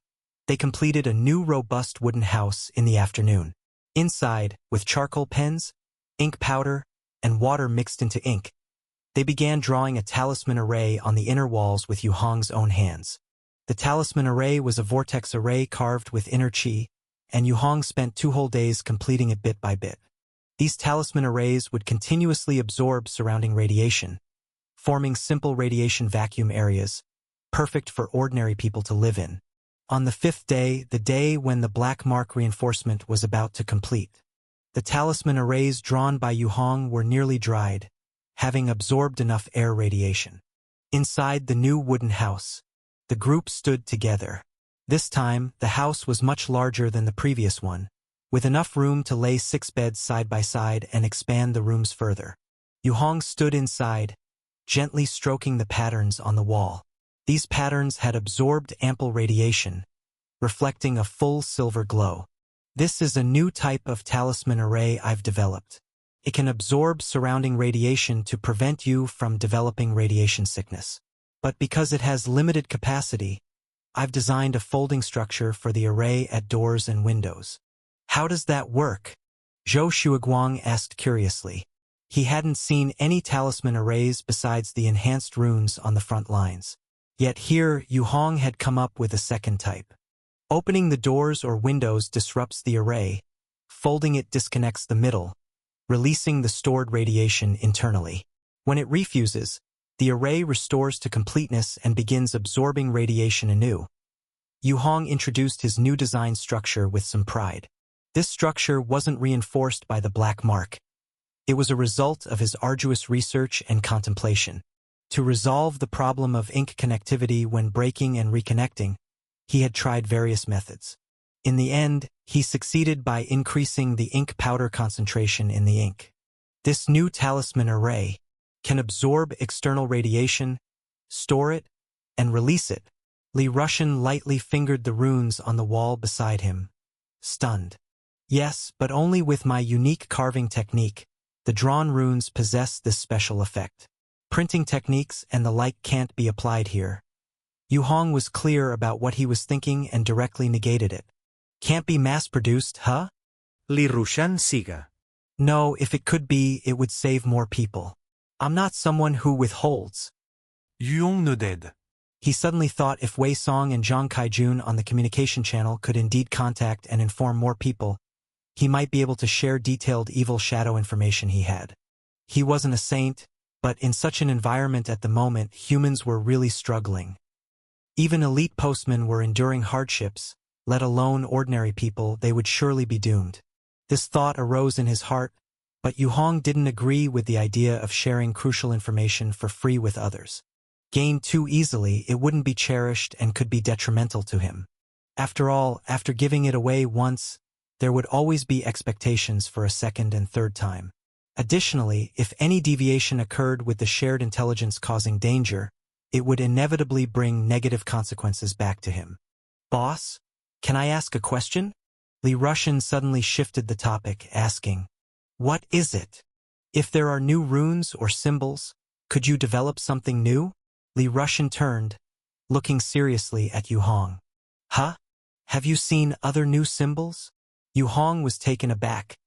they completed a new robust wooden house in the afternoon. Inside, with charcoal pens, ink powder, and water mixed into ink, They began drawing a talisman array on the inner walls with Yu Hong's own hands. The talisman array was a vortex array carved with inner chi, and Yu Hong spent 2 whole days completing it bit by bit. These talisman arrays would continuously absorb surrounding radiation, forming simple radiation vacuum areas, perfect for ordinary people to live in. On the 5th day, the day when the black mark reinforcement was about to complete, the talisman arrays drawn by Yu Hong were nearly dried, having absorbed enough air radiation. Inside the new wooden house, the group stood together. This time, the house was much larger than the previous one, with enough room to lay 6 beds side by side and expand the rooms further. Yu Hong stood inside, gently stroking the patterns on the wall. These patterns had absorbed ample radiation, reflecting a full silver glow. This is a new type of talisman array I've developed. It can absorb surrounding radiation to prevent you from developing radiation sickness. But because it has limited capacity, I've designed a folding structure for the array at doors and windows. How does that work? Zhou Shuiguang asked curiously. He hadn't seen any talisman arrays besides the enhanced runes on the front lines. Yet here, Yu Hong had come up with a second type. Opening the doors or windows disrupts the array, folding it disconnects the middle, releasing the stored radiation internally. When it refuses, the array restores to completeness and begins absorbing radiation anew. Yu Hong introduced his new design structure with some pride. This structure wasn't reinforced by the black mark. It was a result of his arduous research and contemplation. To resolve the problem of ink connectivity when breaking and reconnecting, he had tried various methods. In the end, he succeeded by increasing the ink powder concentration in the ink. This new talisman array can absorb external radiation, store it, and release it. Li Rushan lightly fingered the runes on the wall beside him, stunned. Yes, but only with my unique carving technique. The drawn runes possess this special effect. Printing techniques and the like can't be applied here. Yu Hong was clear about what he was thinking and directly negated it. Can't be mass-produced, huh? Li Rushan siga. No, if it could be, it would save more people. I'm not someone who withholds. Yu Hong nodded. He suddenly thought if Wei Song and Zhang Kaijun on the communication channel could indeed contact and inform more people, he might be able to share detailed evil shadow information he had. He wasn't a saint, but in such an environment at the moment, humans were really struggling. Even elite postmen were enduring hardships, let alone ordinary people. They would surely be doomed. This thought arose in his heart, but Yu Hong didn't agree with the idea of sharing crucial information for free with others. Gained too easily, it wouldn't be cherished and could be detrimental to him. After all, after giving it away once, there would always be expectations for a second and third time. Additionally, if any deviation occurred with the shared intelligence causing danger, it would inevitably bring negative consequences back to him. Boss, can I ask a question? Li Rushan suddenly shifted the topic, asking, what is it? If there are new runes or symbols, could you develop something new? Li Rushan turned, looking seriously at Yu Hong. Huh? Have you seen other new symbols? Yu Hong was taken aback.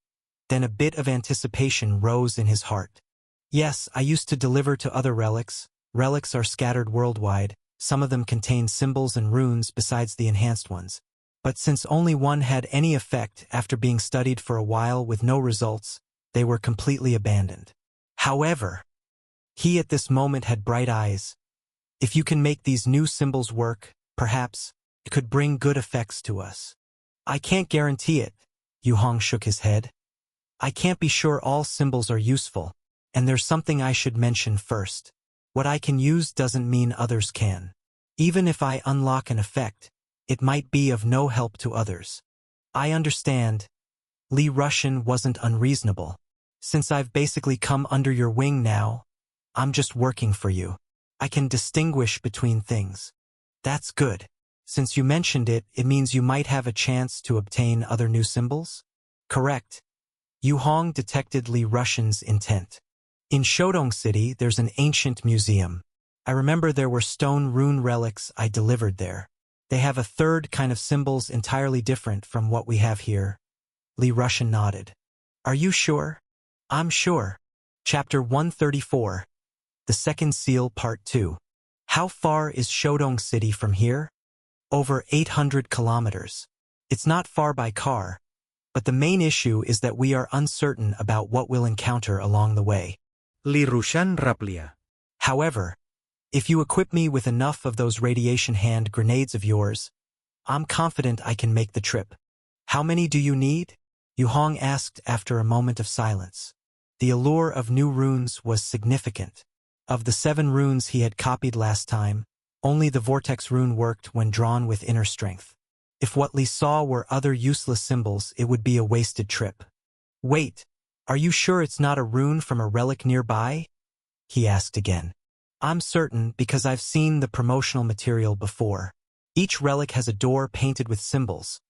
Then a bit of anticipation rose in his heart. Yes, I used to deliver to other relics. Relics are scattered worldwide. Some of them contain symbols and runes besides the enhanced ones. But since only one had any effect after being studied for a while with no results, they were completely abandoned. However, he at this moment had bright eyes. If you can make these new symbols work, perhaps it could bring good effects to us. I can't guarantee it. Yu Hong shook his head. I can't be sure all symbols are useful, and there's something I should mention first. What I can use doesn't mean others can. Even if I unlock an effect, it might be of no help to others. I understand. Li Rushan wasn't unreasonable. Since I've basically come under your wing now, I'm just working for you. I can distinguish between things. That's good. Since you mentioned it, it means you might have a chance to obtain other new symbols? Correct. Yu Hong detected Li Rushan's intent. In Shodong City, there's an ancient museum. I remember there were stone rune relics I delivered there. They have a third kind of symbols entirely different from what we have here. Li Rushan nodded. Are you sure? I'm sure. Chapter 134. The Second Seal Part 2. How far is Shodong City from here? Over 800 kilometers. It's not far by car, but the main issue is that we are uncertain about what we'll encounter along the way. Li Rushan replia. However, if you equip me with enough of those radiation hand grenades of yours, I'm confident I can make the trip. How many do you need? Yu Hong asked after a moment of silence. The allure of new runes was significant. Of the 7 runes he had copied last time, only the Vortex rune worked when drawn with inner strength. If what Li saw were other useless symbols, it would be a wasted trip. Wait, are you sure it's not a rune from a relic nearby? He asked again. I'm certain because I've seen the promotional material before. Each relic has a door painted with symbols.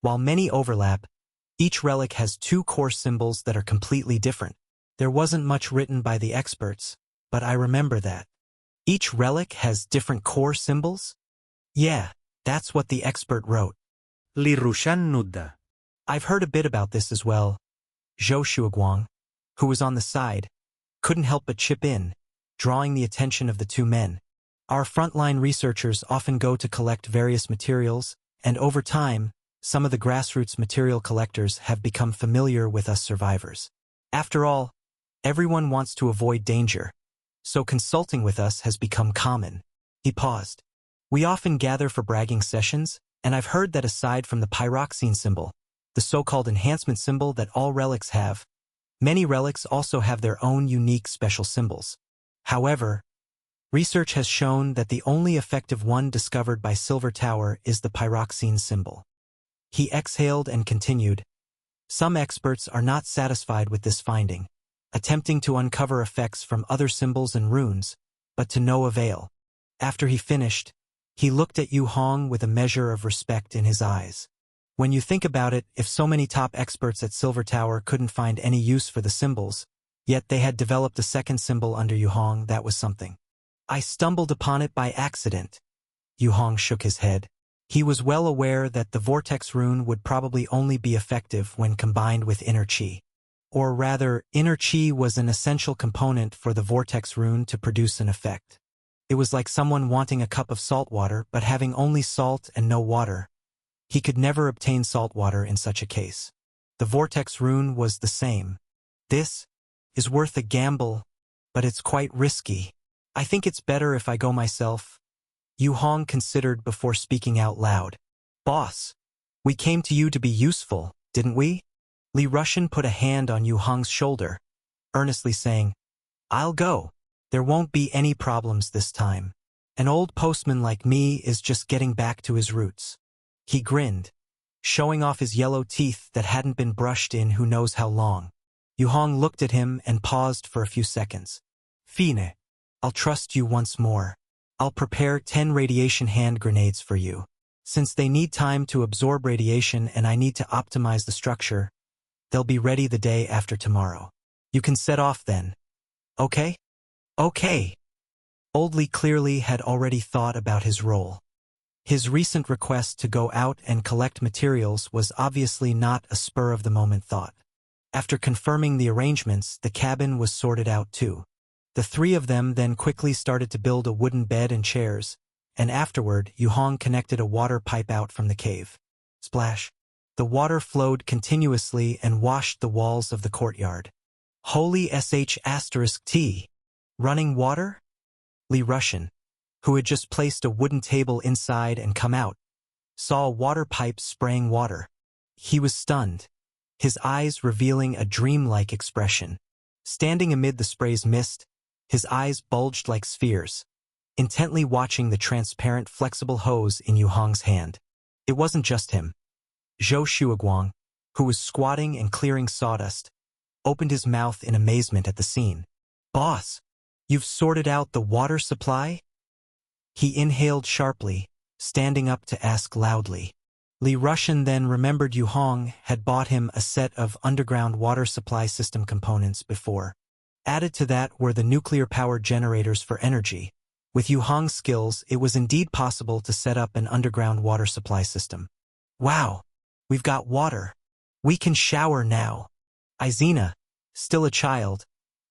While many overlap, each relic has 2 core symbols that are completely different. There wasn't much written by the experts, but I remember that. Each relic has different core symbols? Yeah, that's what the expert wrote. Li Rushan nudda. I've heard a bit about this as well. Zhou Shuaguang, who was on the side, couldn't help but chip in, drawing the attention of the 2 men. Our frontline researchers often go to collect various materials, and over time, some of the grassroots material collectors have become familiar with us survivors. After all, everyone wants to avoid danger, so consulting with us has become common. He paused. We often gather for bragging sessions, and I've heard that aside from the pyroxene symbol, the so-called enhancement symbol that all relics have, many relics also have their own unique special symbols. However, research has shown that the only effective one discovered by Silver Tower is the pyroxene symbol. He exhaled and continued. Some experts are not satisfied with this finding, attempting to uncover effects from other symbols and runes, but to no avail. After he finished, he looked at Yu Hong with a measure of respect in his eyes. When you think about it, if so many top experts at Silver Tower couldn't find any use for the symbols, yet they had developed a second symbol under Yu Hong, that was something. I stumbled upon it by accident. Yu Hong shook his head. He was well aware that the Vortex rune would probably only be effective when combined with Inner Qi. Or rather, Inner Qi was an essential component for the Vortex rune to produce an effect. It was like someone wanting a cup of salt water but having only salt and no water. He could never obtain salt water in such a case. The Vortex rune was the same. This is worth a gamble, but it's quite risky. I think it's better if I go myself. Yu Hong considered before speaking out loud. Boss, we came to you to be useful, didn't we? Li Rushan put a hand on Yu Hong's shoulder, earnestly saying, I'll go. There won't be any problems this time. An old postman like me is just getting back to his roots. He grinned, showing off his yellow teeth that hadn't been brushed in who knows how long. Yu Hong looked at him and paused for a few seconds. Fine, I'll trust you once more. I'll prepare 10 radiation hand grenades for you. Since they need time to absorb radiation and I need to optimize the structure, they'll be ready the day after tomorrow. You can set off then. Okay? Okay. Old Li clearly had already thought about his role. His recent request to go out and collect materials was obviously not a spur-of-the-moment thought. After confirming the arrangements, the cabin was sorted out too. The 3 of them then quickly started to build a wooden bed and chairs, and afterward Yu Hong connected a water pipe out from the cave. Splash. The water flowed continuously and washed the walls of the courtyard. Holy sh**T. Running water? Li Rushan, who had just placed a wooden table inside and come out, saw a water pipe spraying water. He was stunned, his eyes revealing a dreamlike expression. Standing amid the spray's mist, his eyes bulged like spheres, intently watching the transparent, flexible hose in Yu Hong's hand. It wasn't just him. Zhou Shuaguang, who was squatting and clearing sawdust, opened his mouth in amazement at the scene. Boss, you've sorted out the water supply? He inhaled sharply, standing up to ask loudly. Li Rushan then remembered Yu Hong had bought him a set of underground water supply system components before. Added to that were the nuclear-powered generators for energy. With Yu Hong's skills, it was indeed possible to set up an underground water supply system. Wow, we've got water. We can shower now. Izina, still a child,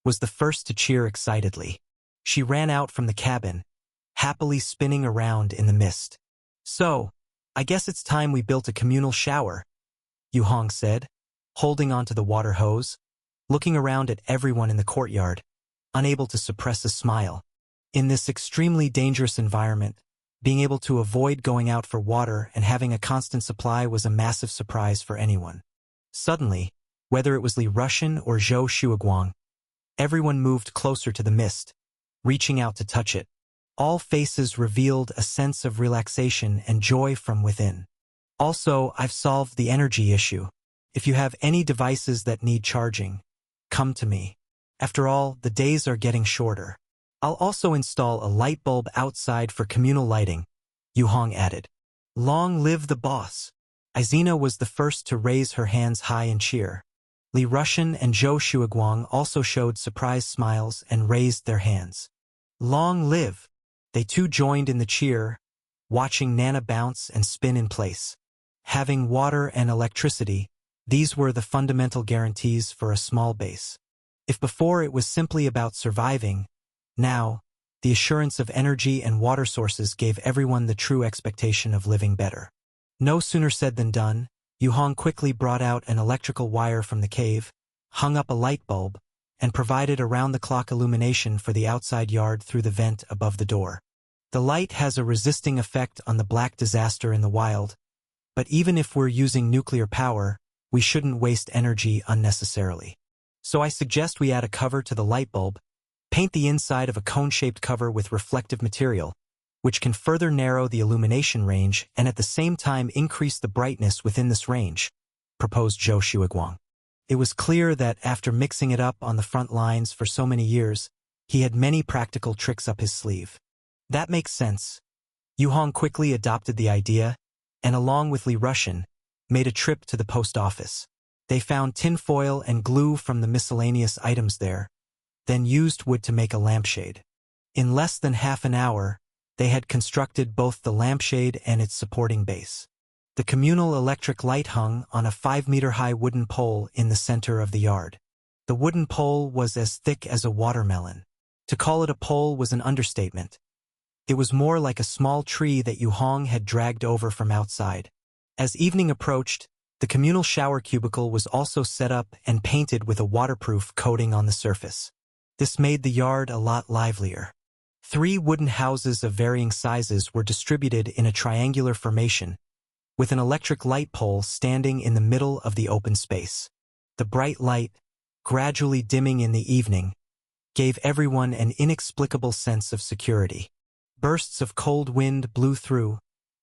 was the first to cheer excitedly. She ran out from the cabin, happily spinning around in the mist. "So, I guess it's time we built a communal shower," Yu Hong said, holding onto the water hose, looking around at everyone in the courtyard, unable to suppress a smile. In this extremely dangerous environment, being able to avoid going out for water and having a constant supply was a massive surprise for anyone. Suddenly, whether it was Li Rushan or Zhou Shuaguang, everyone moved closer to the mist, reaching out to touch it. All faces revealed a sense of relaxation and joy from within. "Also, I've solved the energy issue. If you have any devices that need charging, come to me. After all, the days are getting shorter. I'll also install a light bulb outside for communal lighting," Yu Hong added. "Long live the boss." Izina was the first to raise her hands high in cheer. Li Rushan and Zhou Shuaguang also showed surprised smiles and raised their hands. "Long live." They too joined in the cheer, watching Nana bounce and spin in place. Having water and electricity, these were the fundamental guarantees for a small base. If before it was simply about surviving, now, the assurance of energy and water sources gave everyone the true expectation of living better. No sooner said than done, Yu Hong quickly brought out an electrical wire from the cave, hung up a light bulb, and provided around-the-clock illumination for the outside yard through the vent above the door. The light has a resisting effect on the black disaster in the wild, but even if we're using nuclear power, we shouldn't waste energy unnecessarily. So I suggest we add a cover to the light bulb, paint the inside of a cone-shaped cover with reflective material, which can further narrow the illumination range and at the same time increase the brightness within this range, proposed Zhou Shuaguang. It was clear that after mixing it up on the front lines for so many years, he had many practical tricks up his sleeve. That makes sense. Yu Hong quickly adopted the idea, and along with Li Rushan, made a trip to the post office. They found tinfoil and glue from the miscellaneous items there, then used wood to make a lampshade. In less than half an hour, they had constructed both the lampshade and its supporting base. The communal electric light hung on a 5-meter-high wooden pole in the center of the yard. The wooden pole was as thick as a watermelon. To call it a pole was an understatement. It was more like a small tree that Yu Hong had dragged over from outside. As evening approached, the communal shower cubicle was also set up and painted with a waterproof coating on the surface. This made the yard a lot livelier. 3 wooden houses of varying sizes were distributed in a triangular formation, with an electric light pole standing in the middle of the open space. The bright light, gradually dimming in the evening, gave everyone an inexplicable sense of security. Bursts of cold wind blew through,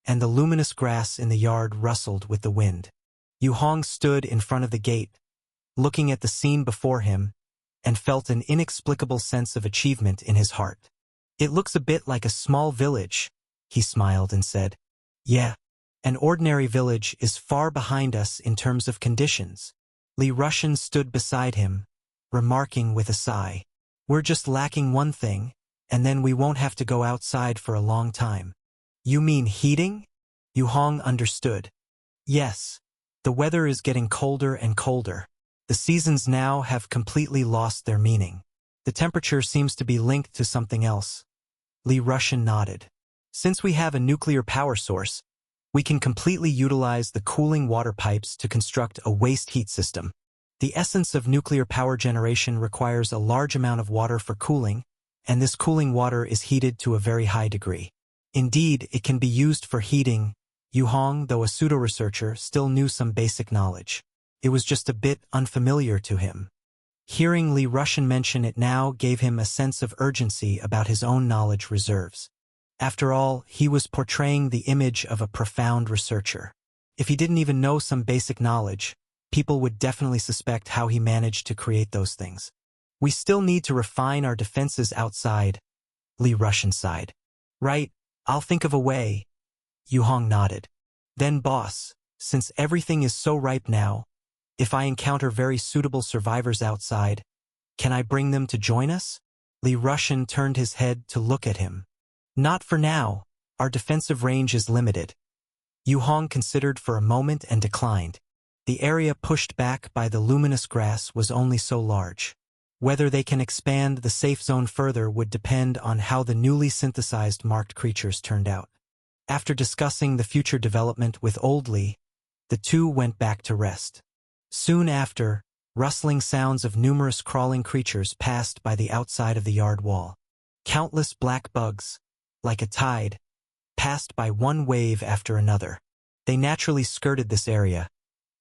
and the luminous grass in the yard rustled with the wind. Yu Hong stood in front of the gate, looking at the scene before him, and felt an inexplicable sense of achievement in his heart. "It looks a bit like a small village," he smiled and said. "Yeah. An ordinary village is far behind us in terms of conditions." Li Rushan stood beside him, remarking with a sigh, "We're just lacking one thing, and then we won't have to go outside for a long time." "You mean heating?" Yu Hong understood. "Yes. The weather is getting colder and colder. The seasons now have completely lost their meaning. The temperature seems to be linked to something else." Li Rushan nodded. "Since we have a nuclear power source, we can completely utilize the cooling water pipes to construct a waste heat system. The essence of nuclear power generation requires a large amount of water for cooling, and this cooling water is heated to a very high degree. Indeed, it can be used for heating." Yu Hong, though a pseudo-researcher, still knew some basic knowledge. It was just a bit unfamiliar to him. Hearing Li Rushan mention it now gave him a sense of urgency about his own knowledge reserves. After all, he was portraying the image of a profound researcher. If he didn't even know some basic knowledge, people would definitely suspect how he managed to create those things. "We still need to refine our defenses outside," Li Rushan sighed. "Right, I'll think of a way." Yu Hong nodded. "Then boss, since everything is so ripe now, if I encounter very suitable survivors outside, can I bring them to join us?" Li Rushan turned his head to look at him. "Not for now. Our defensive range is limited." Yu Hong considered for a moment and declined. The area pushed back by the luminous grass was only so large. Whether they can expand the safe zone further would depend on how the newly synthesized marked creatures turned out. After discussing the future development with Old Lee, the two went back to rest. Soon after, rustling sounds of numerous crawling creatures passed by the outside of the yard wall. Countless black bugs, like a tide, passed by one wave after another. They naturally skirted this area,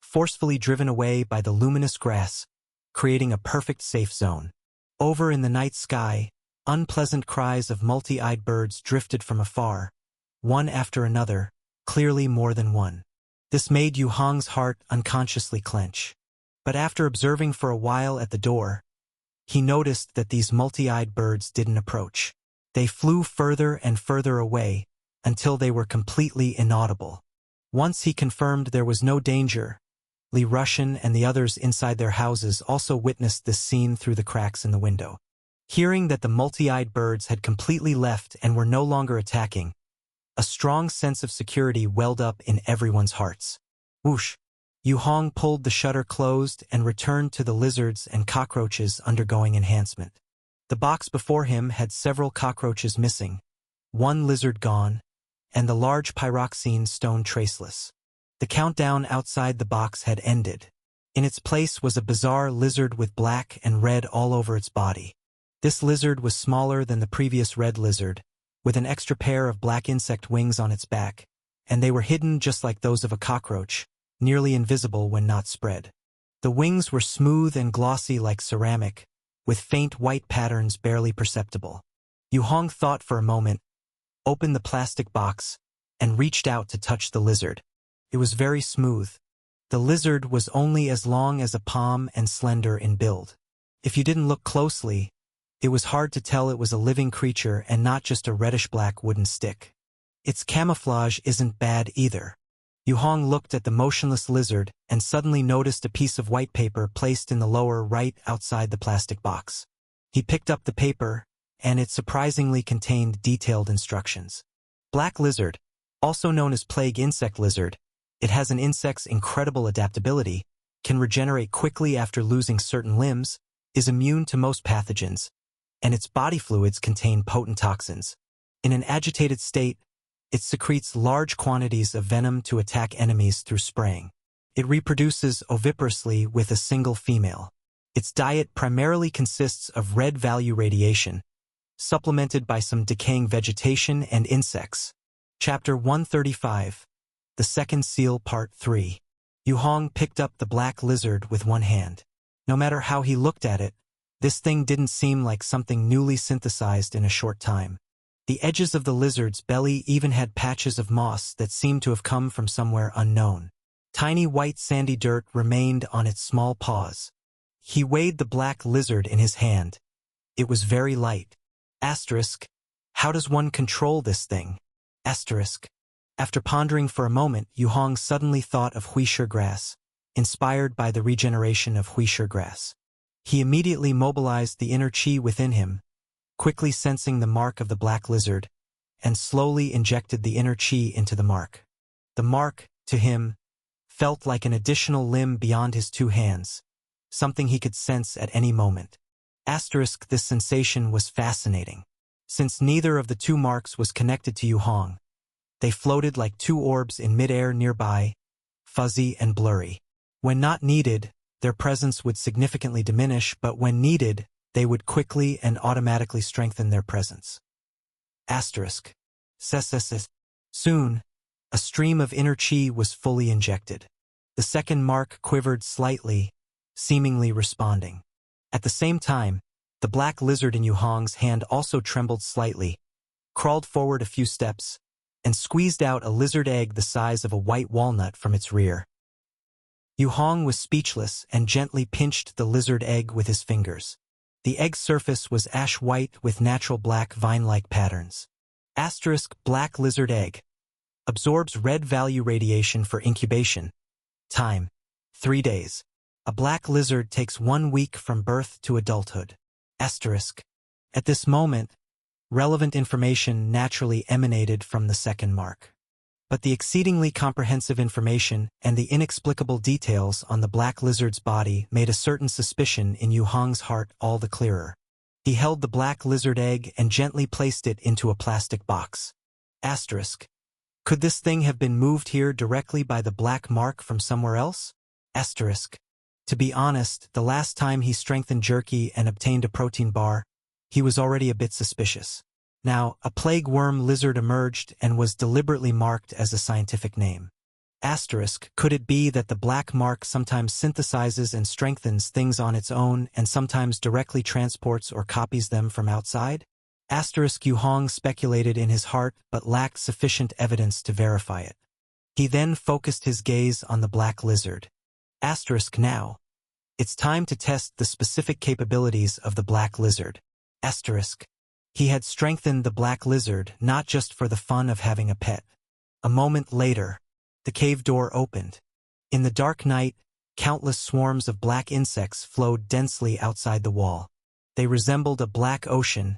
forcefully driven away by the luminous grass, creating a perfect safe zone. Over in the night sky, unpleasant cries of multi-eyed birds drifted from afar, one after another, clearly more than one. This made Yu Hong's heart unconsciously clench. But after observing for a while at the door, he noticed that these multi-eyed birds didn't approach. They flew further and further away until they were completely inaudible. Once he confirmed there was no danger, Li Rushan and the others inside their houses also witnessed this scene through the cracks in the window. Hearing that the multi-eyed birds had completely left and were no longer attacking, a strong sense of security welled up in everyone's hearts. Whoosh! Yu Hong pulled the shutter closed and returned to the lizards and cockroaches undergoing enhancement. The box before him had several cockroaches missing, one lizard gone, and the large pyroxene stone traceless. The countdown outside the box had ended. In its place was a bizarre lizard with black and red all over its body. This lizard was smaller than the previous red lizard, with an extra pair of black insect wings on its back, and they were hidden just like those of a cockroach, nearly invisible when not spread. The wings were smooth and glossy like ceramic, with faint white patterns barely perceptible. Yu Hong thought for a moment, opened the plastic box, and reached out to touch the lizard. It was very smooth. The lizard was only as long as a palm and slender in build. If you didn't look closely, it was hard to tell it was a living creature and not just a reddish-black wooden stick. Its camouflage isn't bad either. Yu Hong looked at the motionless lizard and suddenly noticed a piece of white paper placed in the lower right outside the plastic box. He picked up the paper, and it surprisingly contained detailed instructions. Black lizard, also known as plague insect lizard, it has an insect's incredible adaptability, can regenerate quickly after losing certain limbs, is immune to most pathogens, and its body fluids contain potent toxins. In an agitated state, it secretes large quantities of venom to attack enemies through spraying. It reproduces oviparously with a single female. Its diet primarily consists of red value radiation, supplemented by some decaying vegetation and insects. Chapter 135. The Second Seal Part 3. Yu Hong picked up the black lizard with one hand. No matter how he looked at it, this thing didn't seem like something newly synthesized in a short time. The edges of the lizard's belly even had patches of moss that seemed to have come from somewhere unknown. Tiny white sandy dirt remained on its small paws. He weighed the black lizard in his hand. It was very light. Asterisk. How does one control this thing? Asterisk. After pondering for a moment, Yu Hong suddenly thought of Huisher grass, inspired by the regeneration of Huisher grass. He immediately mobilized the inner chi within him, quickly sensing the mark of the black lizard, and slowly injected the inner chi into the mark. The mark, to him, felt like an additional limb beyond his two hands, something he could sense at any moment. Asterisk. This sensation was fascinating. Since neither of the two marks was connected to Yu Hong, they floated like two orbs in midair nearby, fuzzy and blurry. When not needed, their presence would significantly diminish, but when needed, they would quickly and automatically strengthen their presence. Asterisk. Soon, a stream of inner chi was fully injected. The second mark quivered slightly, seemingly responding. At the same time, the black lizard in Yu Hong's hand also trembled slightly, crawled forward a few steps, and squeezed out a lizard egg the size of a white walnut from its rear. Yu Hong was speechless and gently pinched the lizard egg with his fingers. The egg's surface was ash-white with natural black vine-like patterns. Asterisk. Black lizard egg. Absorbs red value radiation for incubation. Time: 3 days. A black lizard takes 1 week from birth to adulthood. Asterisk. At this moment, relevant information naturally emanated from the second mark. But the exceedingly comprehensive information and the inexplicable details on the black lizard's body made a certain suspicion in Yu Hong's heart all the clearer. He held the black lizard egg and gently placed it into a plastic box. Asterisk. Could this thing have been moved here directly by the black mark from somewhere else? Asterisk. To be honest, the last time he strengthened jerky and obtained a protein bar, he was already a bit suspicious. Now, a plague worm lizard emerged and was deliberately marked as a scientific name. Asterisk, could it be that the black mark sometimes synthesizes and strengthens things on its own and sometimes directly transports or copies them from outside? Asterisk, Yu Hong speculated in his heart but lacked sufficient evidence to verify it. He then focused his gaze on the black lizard. Asterisk, now. It's time to test the specific capabilities of the black lizard. Asterisk. He had strengthened the black lizard not just for the fun of having a pet. A moment later, the cave door opened. In the dark night, countless swarms of black insects flowed densely outside the wall. They resembled a black ocean,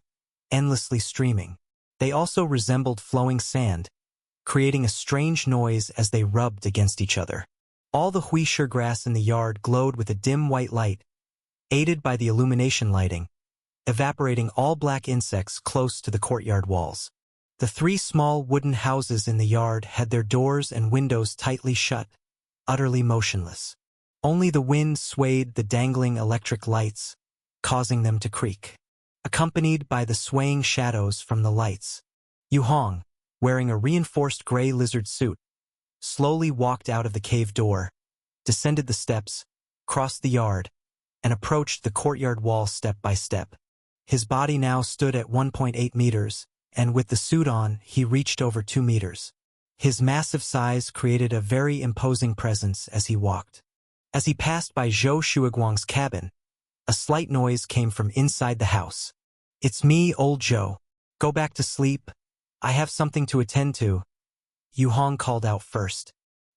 endlessly streaming. They also resembled flowing sand, creating a strange noise as they rubbed against each other. All the huishur grass in the yard glowed with a dim white light, aided by the illumination lighting, evaporating all black insects close to the courtyard walls. The 3 small wooden houses in the yard had their doors and windows tightly shut, utterly motionless. Only the wind swayed the dangling electric lights, causing them to creak. Accompanied by the swaying shadows from the lights, Yu Hong, wearing a reinforced gray lizard suit, slowly walked out of the cave door, descended the steps, crossed the yard, and approached the courtyard wall step by step. His body now stood at 1.8 meters, and with the suit on, he reached over 2 meters. His massive size created a very imposing presence as he walked. As he passed by Zhou Shuiguang's cabin, a slight noise came from inside the house. "It's me, old Zhou. Go back to sleep. I have something to attend to," Yu Hong called out first.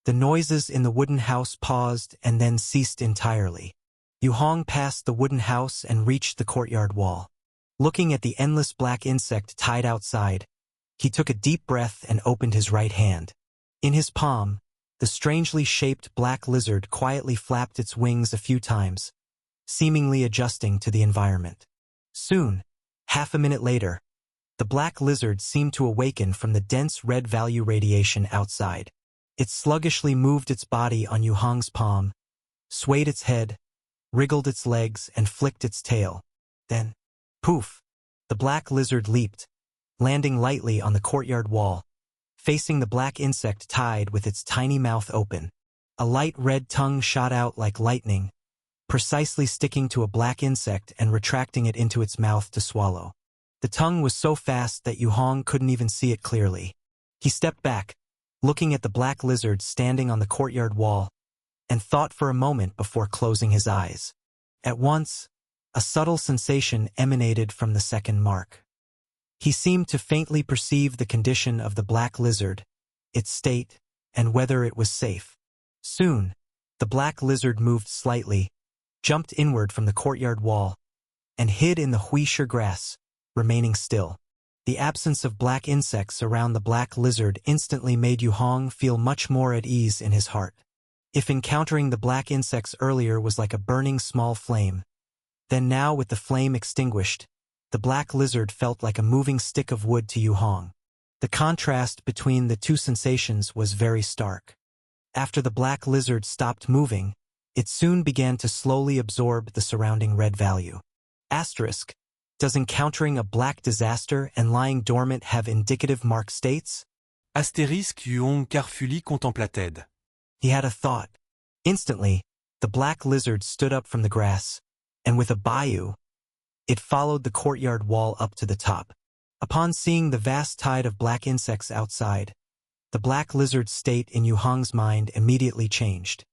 The noises in the wooden house paused and then ceased entirely. Yu Hong passed the wooden house and reached the courtyard wall. Looking at the endless black insect tied outside, he took a deep breath and opened his right hand. In his palm, the strangely shaped black lizard quietly flapped its wings a few times, seemingly adjusting to the environment. Soon, half a minute later, the black lizard seemed to awaken from the dense red value radiation outside. It sluggishly moved its body on Yu Hong's palm, swayed its head, wriggled its legs, and flicked its tail. Then, poof, the black lizard leaped, landing lightly on the courtyard wall, facing the black insect tied with its tiny mouth open. A light red tongue shot out like lightning, precisely sticking to a black insect and retracting it into its mouth to swallow. The tongue was so fast that Yu Hong couldn't even see it clearly. He stepped back, looking at the black lizard standing on the courtyard wall, and thought for a moment before closing his eyes. At once, a subtle sensation emanated from the second mark. He seemed to faintly perceive the condition of the black lizard, its state, and whether it was safe. Soon, the black lizard moved slightly, jumped inward from the courtyard wall, and hid in the huishur grass, remaining still. The absence of black insects around the black lizard instantly made Yu Hong feel much more at ease in his heart. If encountering the black insects earlier was like a burning small flame, then now with the flame extinguished, the black lizard felt like a moving stick of wood to Yu Hong. The contrast between the two sensations was very stark. After the black lizard stopped moving, it soon began to slowly absorb the surrounding red value. Asterisk. Does encountering a black disaster and lying dormant have indicative mark states? Astérisque Yu Hong carefully contemplated. He had a thought. Instantly, the black lizard stood up from the grass, and with a bayou, it followed the courtyard wall up to the top. Upon seeing the vast tide of black insects outside, the black lizard's state in Yu Hong's mind immediately changed.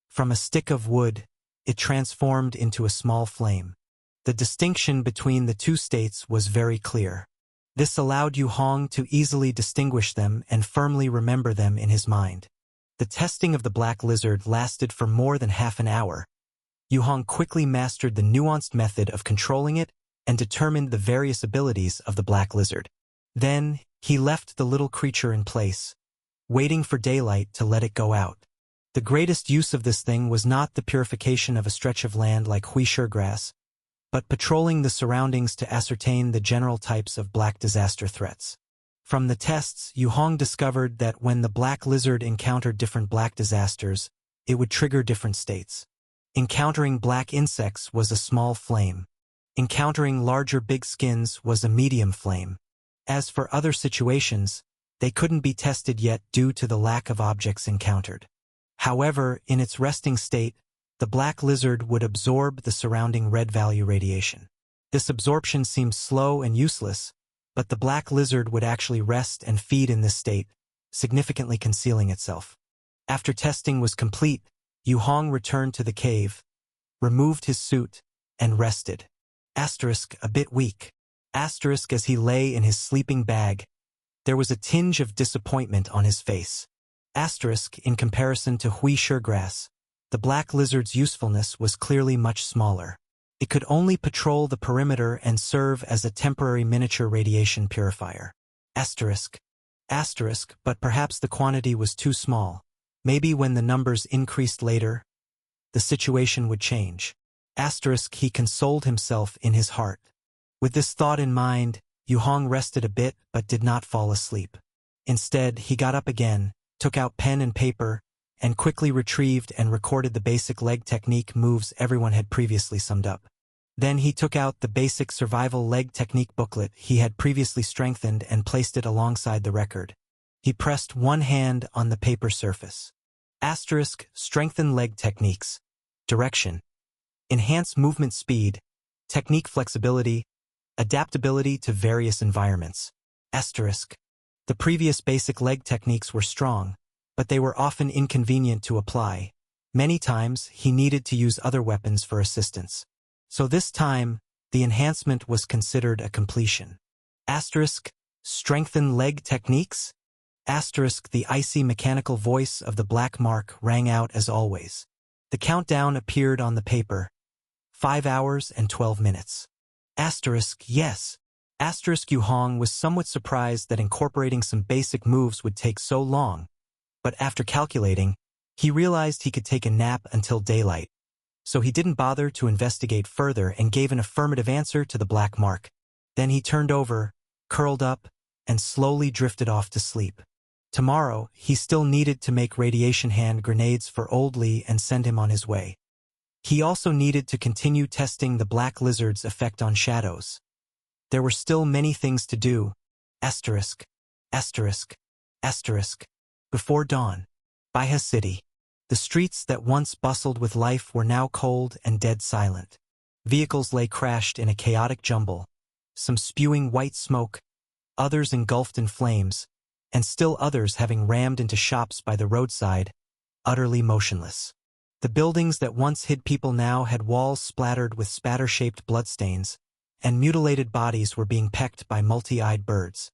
From a stick of wood, it transformed into a small flame. The distinction between the two states was very clear. This allowed Yu Hong to easily distinguish them and firmly remember them in his mind. The testing of the black lizard lasted for more than half an hour. Yu Hong quickly mastered the nuanced method of controlling it and determined the various abilities of the black lizard. Then, he left the little creature in place, waiting for daylight to let it go out. The greatest use of this thing was not the purification of a stretch of land like Huishergrass, but patrolling the surroundings to ascertain the general types of black disaster threats. From the tests, Yu Hong discovered that when the black lizard encountered different black disasters, it would trigger different states. Encountering black insects was a small flame. Encountering larger big skins was a medium flame. As for other situations, they couldn't be tested yet due to the lack of objects encountered. However, in its resting state, the black lizard would absorb the surrounding red value radiation. This absorption seems slow and useless, but the black lizard would actually rest and feed in this state, significantly concealing itself. After testing was complete, Yu Hong returned to the cave, removed his suit, and rested. A bit weak. As he lay in his sleeping bag, there was a tinge of disappointment on his face. In comparison to Huishergrass, the black lizard's usefulness was clearly much smaller. It could only patrol the perimeter and serve as a temporary miniature radiation purifier. But perhaps the quantity was too small. Maybe when the numbers increased later, the situation would change. He consoled himself in his heart. With this thought in mind, Yu Hong rested a bit but did not fall asleep. Instead, he got up again, took out pen and paper, and quickly retrieved and recorded the basic leg technique moves everyone had previously summed up. Then he took out the basic survival leg technique booklet he had previously strengthened and placed it alongside the record. He pressed one hand on the paper surface. Strengthen leg techniques. Direction. Enhance movement speed, technique flexibility, adaptability to various environments. The previous basic leg techniques were strong, but they were often inconvenient to apply. Many times, he needed to use other weapons for assistance. So this time, the enhancement was considered a completion. Strengthen leg techniques? The icy mechanical voice of the Black Mark rang out as always. The countdown appeared on the paper. 5 hours and 12 minutes. Yes. Yu Hong was somewhat surprised that incorporating some basic moves would take so long, but after calculating, he realized he could take a nap until daylight. So he didn't bother to investigate further and gave an affirmative answer to the Black Mark. Then he turned over, curled up, and slowly drifted off to sleep. Tomorrow, he still needed to make radiation hand grenades for Old Lee and send him on his way. He also needed to continue testing the black lizard's effect on shadows. There were still many things to do. Before dawn. Baiha City. The streets that once bustled with life were now cold and dead silent. Vehicles lay crashed in a chaotic jumble, some spewing white smoke, others engulfed in flames, and still others having rammed into shops by the roadside, utterly motionless. The buildings that once hid people now had walls splattered with spatter-shaped bloodstains, and mutilated bodies were being pecked by multi-eyed birds.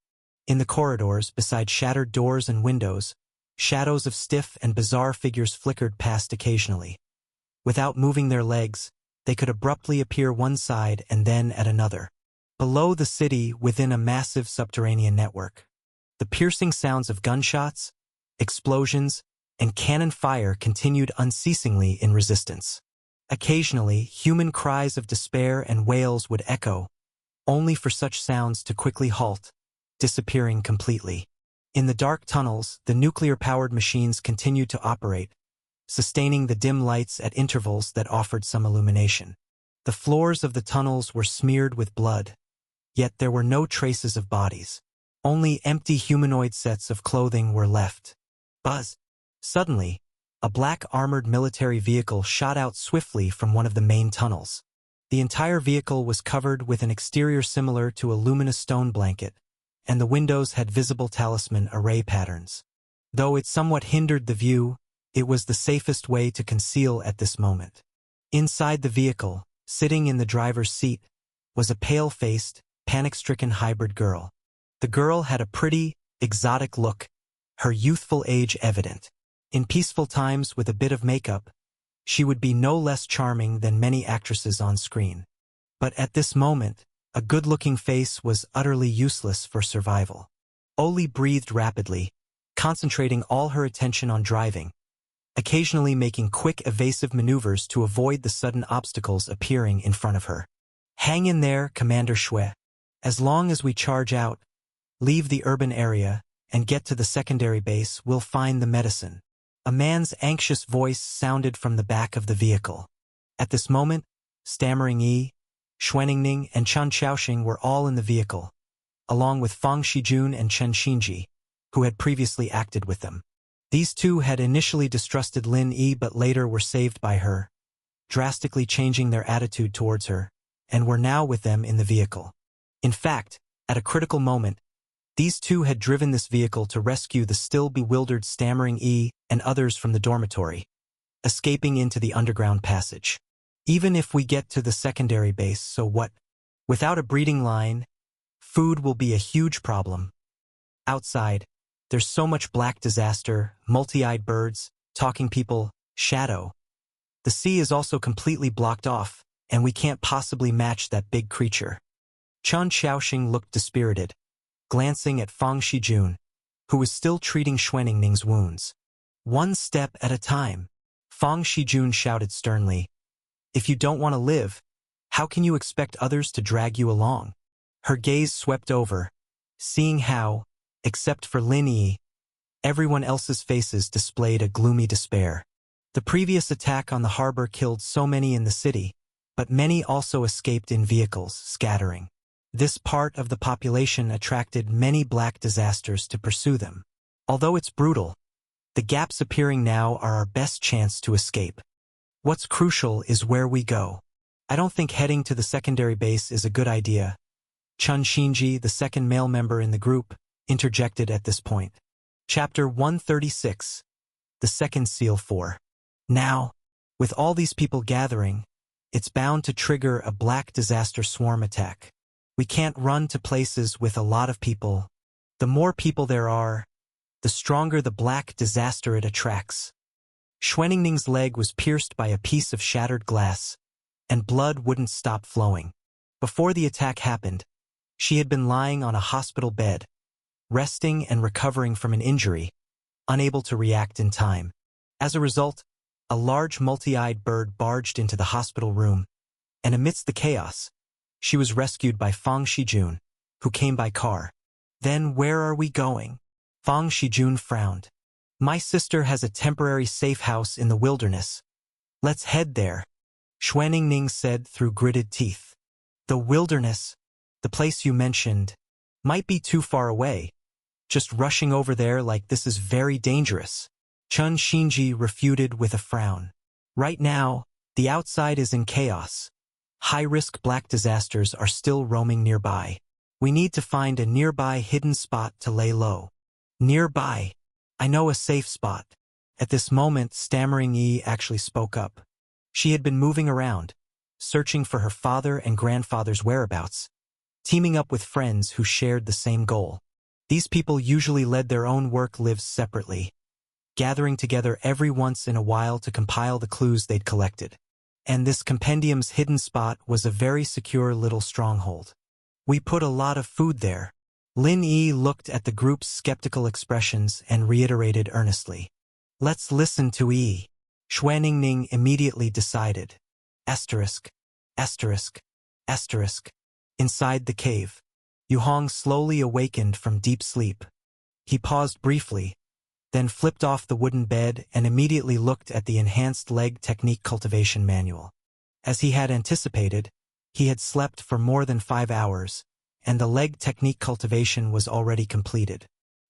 In the corridors, beside shattered doors and windows, shadows of stiff and bizarre figures flickered past occasionally. Without moving their legs, they could abruptly appear one side and then at another. Below the city, within a massive subterranean network, the piercing sounds of gunshots, explosions, and cannon fire continued unceasingly in resistance. Occasionally, human cries of despair and wails would echo, only for such sounds to quickly halt, disappearing completely. In the dark tunnels, the nuclear-powered machines continued to operate, sustaining the dim lights at intervals that offered some illumination. The floors of the tunnels were smeared with blood, yet there were no traces of bodies. Only empty humanoid sets of clothing were left. Buzz! Suddenly, a black armored military vehicle shot out swiftly from one of the main tunnels. The entire vehicle was covered with an exterior similar to a luminous stone blanket, and the windows had visible talisman array patterns. Though it somewhat hindered the view, it was the safest way to conceal at this moment. Inside the vehicle, sitting in the driver's seat, was a pale-faced, panic-stricken hybrid girl. The girl had a pretty, exotic look, her youthful age evident. In peaceful times with a bit of makeup, she would be no less charming than many actresses on screen. But at this moment, a good-looking face was utterly useless for survival. Oli breathed rapidly, concentrating all her attention on driving, occasionally making quick evasive maneuvers to avoid the sudden obstacles appearing in front of her. Hang in there, Commander Shui. As long as we charge out, leave the urban area, and get to the secondary base, we'll find the medicine. A man's anxious voice sounded from the back of the vehicle. At this moment, stammering Yi, Xuaningning, and Chen Xiaoxing were all in the vehicle, along with Fang Shijun and Chen Xinji, who had previously acted with them. These two had initially distrusted Lin Yi but later were saved by her, drastically changing their attitude towards her, and were now with them in the vehicle. In fact, at a critical moment, these two had driven this vehicle to rescue the still bewildered stammering Yi and others from the dormitory, escaping into the underground passage. Even if we get to the secondary base, so what? Without a breeding line, food will be a huge problem. Outside, there's so much black disaster, multi-eyed birds, talking people, shadow. The sea is also completely blocked off, and we can't possibly match that big creature. Chen Xiaoxing looked dispirited, glancing at Fang Shijun, who was still treating Xuaningning's wounds. One step at a time, Fang Shijun shouted sternly. If you don't want to live, how can you expect others to drag you along? Her gaze swept over, seeing how, except for Lin Yi, everyone else's faces displayed a gloomy despair. The previous attack on the harbor killed so many in the city, but many also escaped in vehicles, scattering. This part of the population attracted many black disasters to pursue them. Although it's brutal, the gaps appearing now are our best chance to escape. What's crucial is where we go. I don't think heading to the secondary base is a good idea. Chen Xinji, the second male member in the group, interjected at this point. Chapter 136. The Second Seal 4. Now, with all these people gathering, it's bound to trigger a black disaster swarm attack. We can't run to places with a lot of people. The more people there are, the stronger the black disaster it attracts. Xuaningning's leg was pierced by a piece of shattered glass, and blood wouldn't stop flowing. Before the attack happened, she had been lying on a hospital bed, resting and recovering from an injury, unable to react in time. As a result, a large multi-eyed bird barged into the hospital room, and amidst the chaos, she was rescued by Fang Shijun, who came by car. Then where are we going? Fang Shijun frowned. My sister has a temporary safe house in the wilderness. Let's head there, Xuaningning said through gritted teeth. The wilderness, the place you mentioned, might be too far away. Just rushing over there like this is very dangerous. Chen Xinji refuted with a frown. Right now, the outside is in chaos. High-risk black disasters are still roaming nearby. We need to find a nearby hidden spot to lay low. Nearby. I know a safe spot. At this moment, stammering Yi actually spoke up. She had been moving around, searching for her father and grandfather's whereabouts, teaming up with friends who shared the same goal. These people usually led their own work lives separately, gathering together every once in a while to compile the clues they'd collected. And this compendium's hidden spot was a very secure little stronghold. We put a lot of food there. Lin Yi looked at the group's skeptical expressions and reiterated earnestly. Let's listen to Yi. Xuaningning immediately decided. Asterisk. Asterisk. Asterisk. Inside the cave, Yuhong slowly awakened from deep sleep. He paused briefly, then flipped off the wooden bed and immediately looked at the Enhanced Leg Technique Cultivation Manual. As he had anticipated, he had slept for more than 5 hours, and the leg technique cultivation was already completed.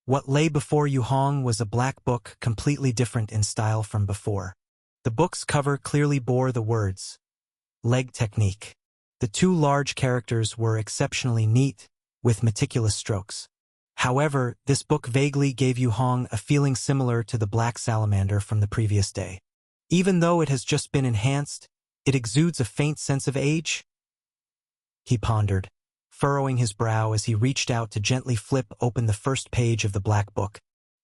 What lay before Yuhong was a black book completely different in style from before. The book's cover clearly bore the words, Leg Technique. The 2 large characters were exceptionally neat, with meticulous strokes. However, this book vaguely gave Yuhong a feeling similar to the black salamander from the previous day. Even though it has just been enhanced, it exudes a faint sense of age? He pondered, furrowing his brow as he reached out to gently flip open the first page of the black book.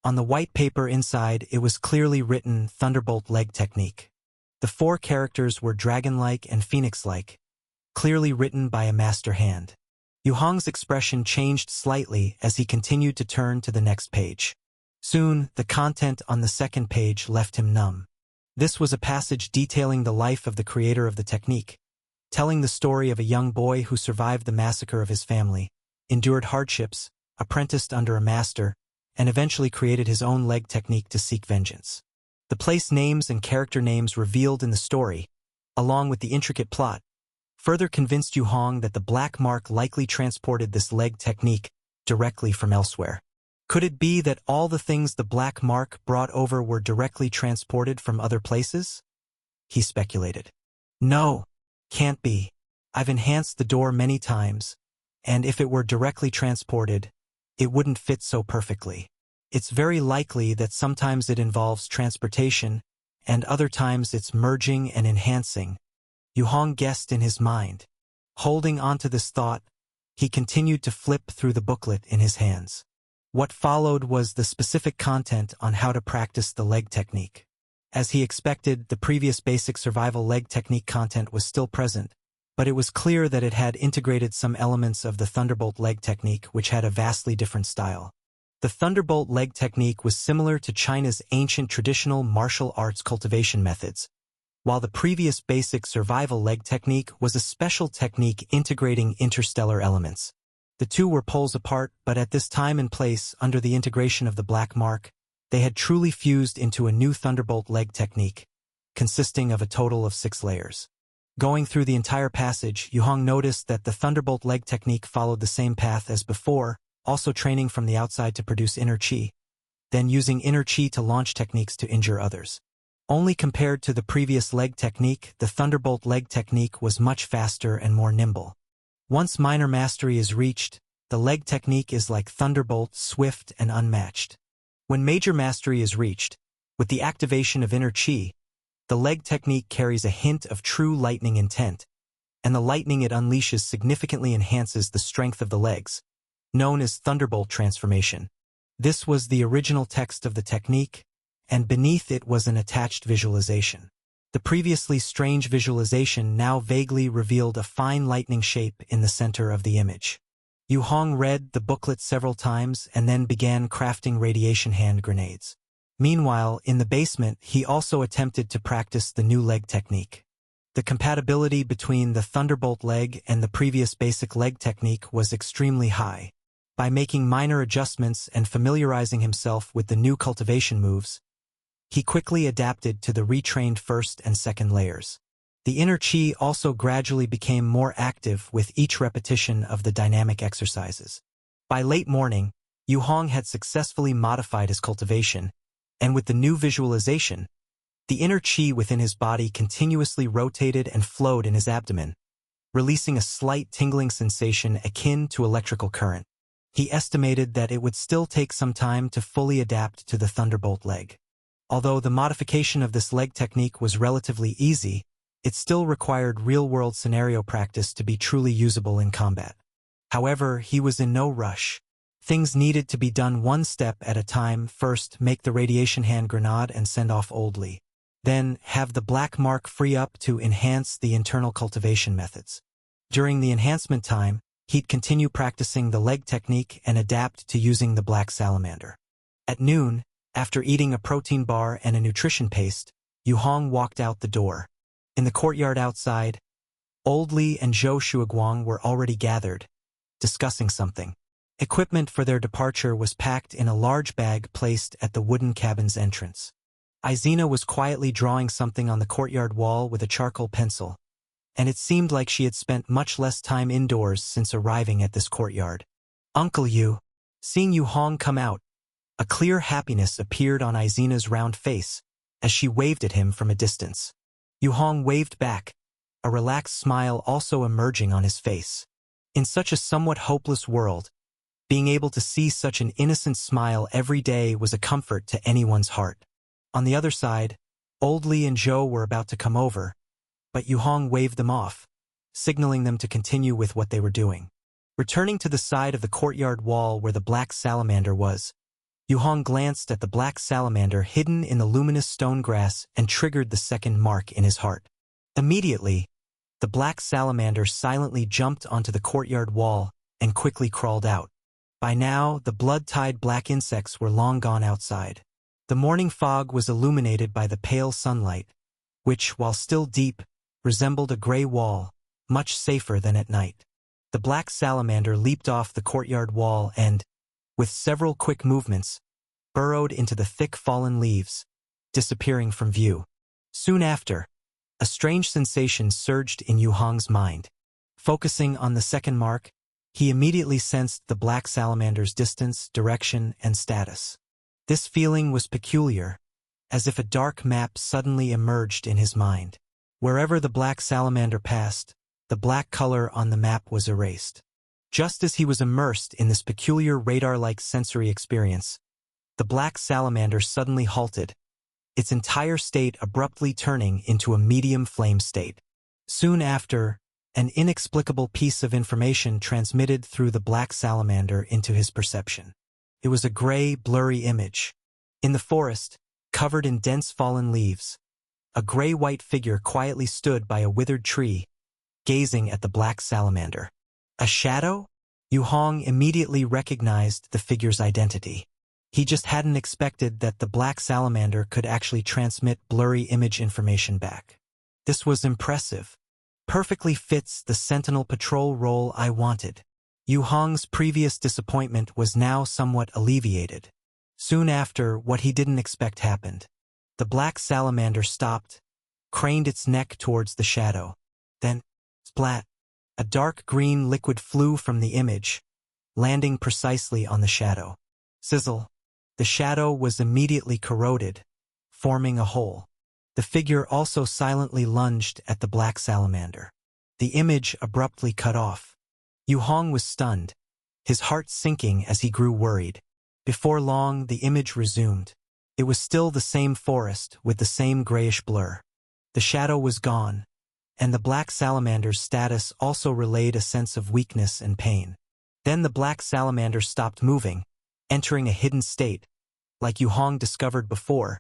On the white paper inside, it was clearly written Thunderbolt Leg Technique. The 4 characters were dragon-like and phoenix-like, clearly written by a master hand. Yuhong's expression changed slightly as he continued to turn to the next page. Soon, the content on the second page left him numb. This was a passage detailing the life of the creator of the technique, telling the story of a young boy who survived the massacre of his family, endured hardships, apprenticed under a master, and eventually created his own leg technique to seek vengeance. The place names and character names revealed in the story, along with the intricate plot, further convinced Yu Hong that the black mark likely transported this leg technique directly from elsewhere. Could it be that all the things the black mark brought over were directly transported from other places? He speculated. No, can't be. I've enhanced the door many times, and if it were directly transported, it wouldn't fit so perfectly. It's very likely that sometimes it involves transportation, and other times it's merging and enhancing, Yu Hong guessed in his mind. Holding on to this thought, he continued to flip through the booklet in his hands. What followed was the specific content on how to practice the leg technique. As he expected, the previous basic survival leg technique content was still present, but it was clear that it had integrated some elements of the Thunderbolt leg technique, which had a vastly different style. The Thunderbolt leg technique was similar to China's ancient traditional martial arts cultivation methods, while the previous basic survival leg technique was a special technique integrating interstellar elements. The two were poles apart, but at this time and place, under the integration of the black mark, they had truly fused into a new Thunderbolt leg technique, consisting of a total of 6 layers. Going through the entire passage, Yu Hong noticed that the Thunderbolt leg technique followed the same path as before, also training from the outside to produce inner chi, then using inner chi to launch techniques to injure others. Only compared to the previous leg technique, the Thunderbolt leg technique was much faster and more nimble. Once minor mastery is reached, the leg technique is like Thunderbolt, swift and unmatched. When major mastery is reached, with the activation of inner chi, the leg technique carries a hint of true lightning intent, and the lightning it unleashes significantly enhances the strength of the legs, known as Thunderbolt transformation. This was the original text of the technique, and beneath it was an attached visualization. The previously strange visualization now vaguely revealed a fine lightning shape in the center of the image. Yu Hong read the booklet several times and then began crafting radiation hand grenades. Meanwhile, in the basement, he also attempted to practice the new leg technique. The compatibility between the Thunderbolt leg and the previous basic leg technique was extremely high. By making minor adjustments and familiarizing himself with the new cultivation moves, he quickly adapted to the retrained first and second layers. The inner chi also gradually became more active with each repetition of the dynamic exercises. By late morning, Yu Hong had successfully modified his cultivation, and with the new visualization, the inner chi within his body continuously rotated and flowed in his abdomen, releasing a slight tingling sensation akin to electrical current. He estimated that it would still take some time to fully adapt to the Thunderbolt leg. Although the modification of this leg technique was relatively easy, it still required real-world scenario practice to be truly usable in combat. However, he was in no rush. Things needed to be done one step at a time. First, make the radiation hand grenade and send off Old Li. Then, have the black mark free up to enhance the internal cultivation methods. During the enhancement time, he'd continue practicing the leg technique and adapt to using the black salamander. At noon, after eating a protein bar and a nutrition paste, Yu Hong walked out the door. In the courtyard outside, Old Li and Zhou Shuaguang were already gathered, discussing something. Equipment for their departure was packed in a large bag placed at the wooden cabin's entrance. Izina was quietly drawing something on the courtyard wall with a charcoal pencil, and it seemed like she had spent much less time indoors since arriving at this courtyard. "Uncle Yu." Seeing Yu Hong come out, a clear happiness appeared on Izina's round face as she waved at him from a distance. Yu Hong waved back, a relaxed smile also emerging on his face. In such a somewhat hopeless world, being able to see such an innocent smile every day was a comfort to anyone's heart. On the other side, Old Li and Zhou were about to come over, but Yu Hong waved them off, signaling them to continue with what they were doing. Returning to the side of the courtyard wall where the black salamander was, Yu Hong glanced at the black salamander hidden in the luminous stone grass and triggered the second mark in his heart. Immediately, the black salamander silently jumped onto the courtyard wall and quickly crawled out. By now, the blood-tied black insects were long gone outside. The morning fog was illuminated by the pale sunlight, which, while still deep, resembled a gray wall, much safer than at night. The black salamander leaped off the courtyard wall and, with several quick movements, burrowed into the thick fallen leaves, disappearing from view. Soon after, a strange sensation surged in Yu Hong's mind. Focusing on the second mark, he immediately sensed the black salamander's distance, direction, and status. This feeling was peculiar, as if a dark map suddenly emerged in his mind. Wherever the black salamander passed, the black color on the map was erased. Just as he was immersed in this peculiar radar-like sensory experience, the black salamander suddenly halted, its entire state abruptly turning into a medium flame state. Soon after, an inexplicable piece of information transmitted through the black salamander into his perception. It was a gray, blurry image. In the forest, covered in dense fallen leaves, a gray-white figure quietly stood by a withered tree, gazing at the black salamander. A shadow? Yu Hong immediately recognized the figure's identity. He just hadn't expected that the black salamander could actually transmit blurry image information back. This was impressive. Perfectly fits the Sentinel Patrol role I wanted. Yu Hong's previous disappointment was now somewhat alleviated. Soon after, what he didn't expect happened. The black salamander stopped, craned its neck towards the shadow. Then, splat, a dark green liquid flew from the image, landing precisely on the shadow. Sizzle. The shadow was immediately corroded, forming a hole. The figure also silently lunged at the black salamander. The image abruptly cut off. Yu Hong was stunned, his heart sinking as he grew worried. Before long, the image resumed. It was still the same forest with the same grayish blur. The shadow was gone, and the black salamander's status also relayed a sense of weakness and pain. Then the black salamander stopped moving, entering a hidden state, like Yu Hong discovered before,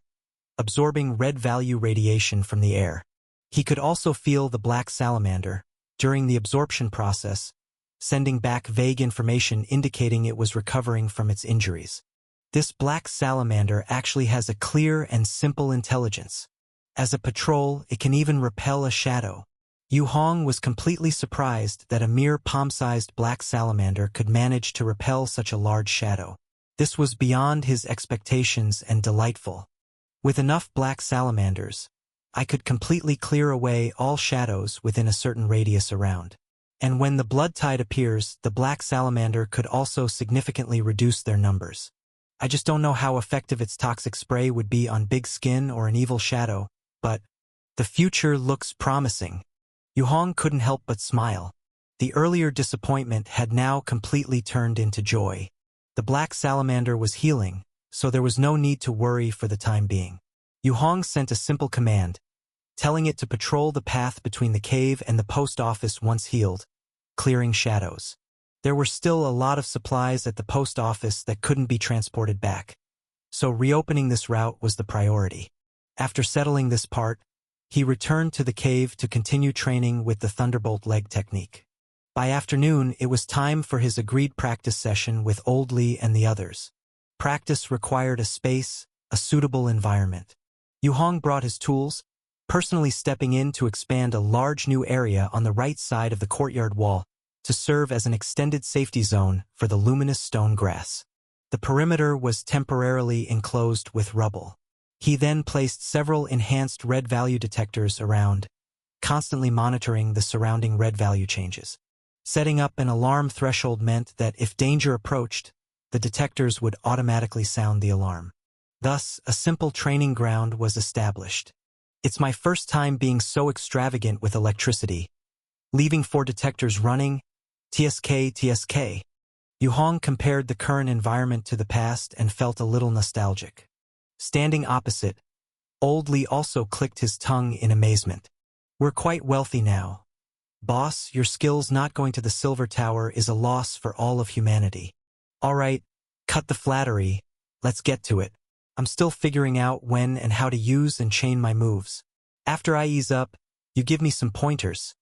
absorbing red value radiation from the air. He could also feel the black salamander, during the absorption process, sending back vague information indicating it was recovering from its injuries. This black salamander actually has a clear and simple intelligence. As a patrol, it can even repel a shadow. Yu Hong was completely surprised that a mere palm-sized black salamander could manage to repel such a large shadow. This was beyond his expectations and delightful. With enough black salamanders, I could completely clear away all shadows within a certain radius around. And when the blood tide appears, the black salamander could also significantly reduce their numbers. I just don't know how effective its toxic spray would be on big skin or an evil shadow, but the future looks promising. Yu Hong couldn't help but smile. The earlier disappointment had now completely turned into joy. The black salamander was healing, so there was no need to worry for the time being. Yu Hong sent a simple command, telling it to patrol the path between the cave and the post office once healed, clearing shadows. There were still a lot of supplies at the post office that couldn't be transported back, so reopening this route was the priority. After settling this part, he returned to the cave to continue training with the Thunderbolt leg technique. By afternoon, it was time for his agreed practice session with Old Lee and the others. Practice required a space, a suitable environment. Yu Hong brought his tools, personally stepping in to expand a large new area on the right side of the courtyard wall to serve as an extended safety zone for the luminous stone grass. The perimeter was temporarily enclosed with rubble. He then placed several enhanced red value detectors around, constantly monitoring the surrounding red value changes. Setting up an alarm threshold meant that if danger approached, the detectors would automatically sound the alarm. Thus, a simple training ground was established. It's my first time being so extravagant with electricity. Leaving 4 detectors running, TSK. Yu Hong compared the current environment to the past and felt a little nostalgic. Standing opposite, Old Lee also clicked his tongue in amazement. We're quite wealthy now. Boss, your skills not going to the Silver Tower is a loss for all of humanity. All right, cut the flattery, let's get to it. I'm still figuring out when and how to use and chain my moves. After I ease up, you give me some pointers.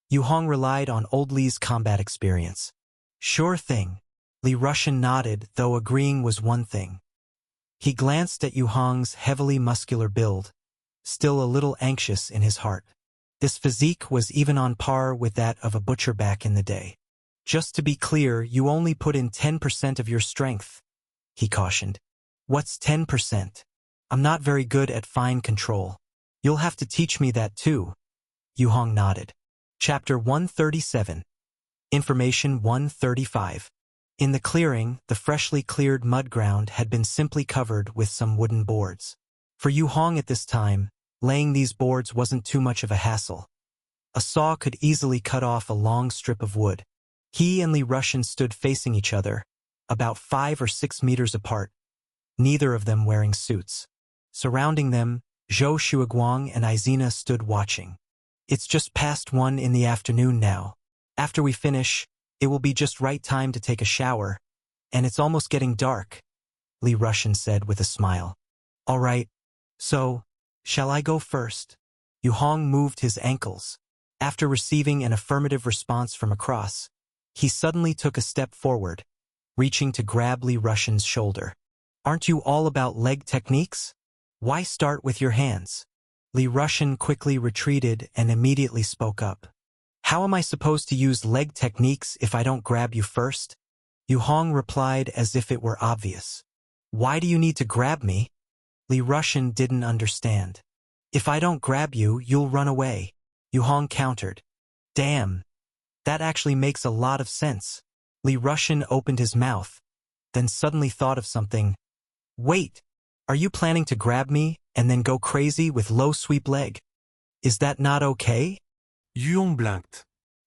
Yu Hong relied on Old Lee's combat experience. Sure thing. Li Rushan nodded, though agreeing was one thing. He glanced at Yu Hong's heavily muscular build, still a little anxious in his heart. This physique was even on par with that of a butcher back in the day. Just to be clear, you only put in 10% of your strength, he cautioned. What's 10%? I'm not very good at fine control. You'll have to teach me that too. Yu Hong nodded. Chapter 137. Information 135. In the clearing, the freshly cleared mud ground had been simply covered with some wooden boards. For Yu Hong at this time, laying these boards wasn't too much of a hassle. A saw could easily cut off a long strip of wood. He and Li Rushan stood facing each other, about 5 or 6 meters apart, neither of them wearing suits. Surrounding them, Zhou Shuiguang and Izina stood watching. It's just past 1 in the afternoon now. After we finish, it will be just right time to take a shower, and it's almost getting dark, Li Rushan said with a smile. All right, so, shall I go first? Yu Hong moved his ankles. After receiving an affirmative response from across, he suddenly took a step forward, reaching to grab Li Rushan's shoulder. Aren't you all about leg techniques? Why start with your hands? Li Rushan quickly retreated and immediately spoke up. How am I supposed to use leg techniques if I don't grab you first? Yu Hong replied as if it were obvious. Why do you need to grab me? Li Rushan didn't understand. If I don't grab you, you'll run away, Yu Hong countered. Damn. That actually makes a lot of sense. Li Rushan opened his mouth, then suddenly thought of something. Wait, are you planning to grab me and then go crazy with low sweep leg? Is that not okay? Yu Hong blinked.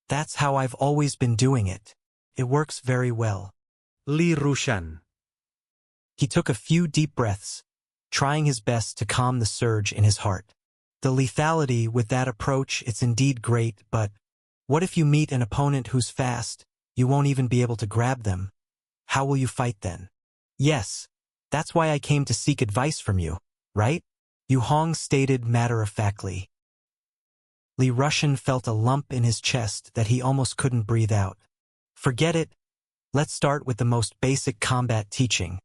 That's how I've always been doing it. It works very well. Li Rushan. He took a few deep breaths, trying his best to calm the surge in his heart. The lethality with that approach, it's indeed great, but what if you meet an opponent who's fast? You won't even be able to grab them. How will you fight then? Yes, that's why I came to seek advice from you, right? Yu Hong stated matter-of-factly. Li Rushan felt a lump in his chest that he almost couldn't breathe out. Forget it. Let's start with the most basic combat teaching.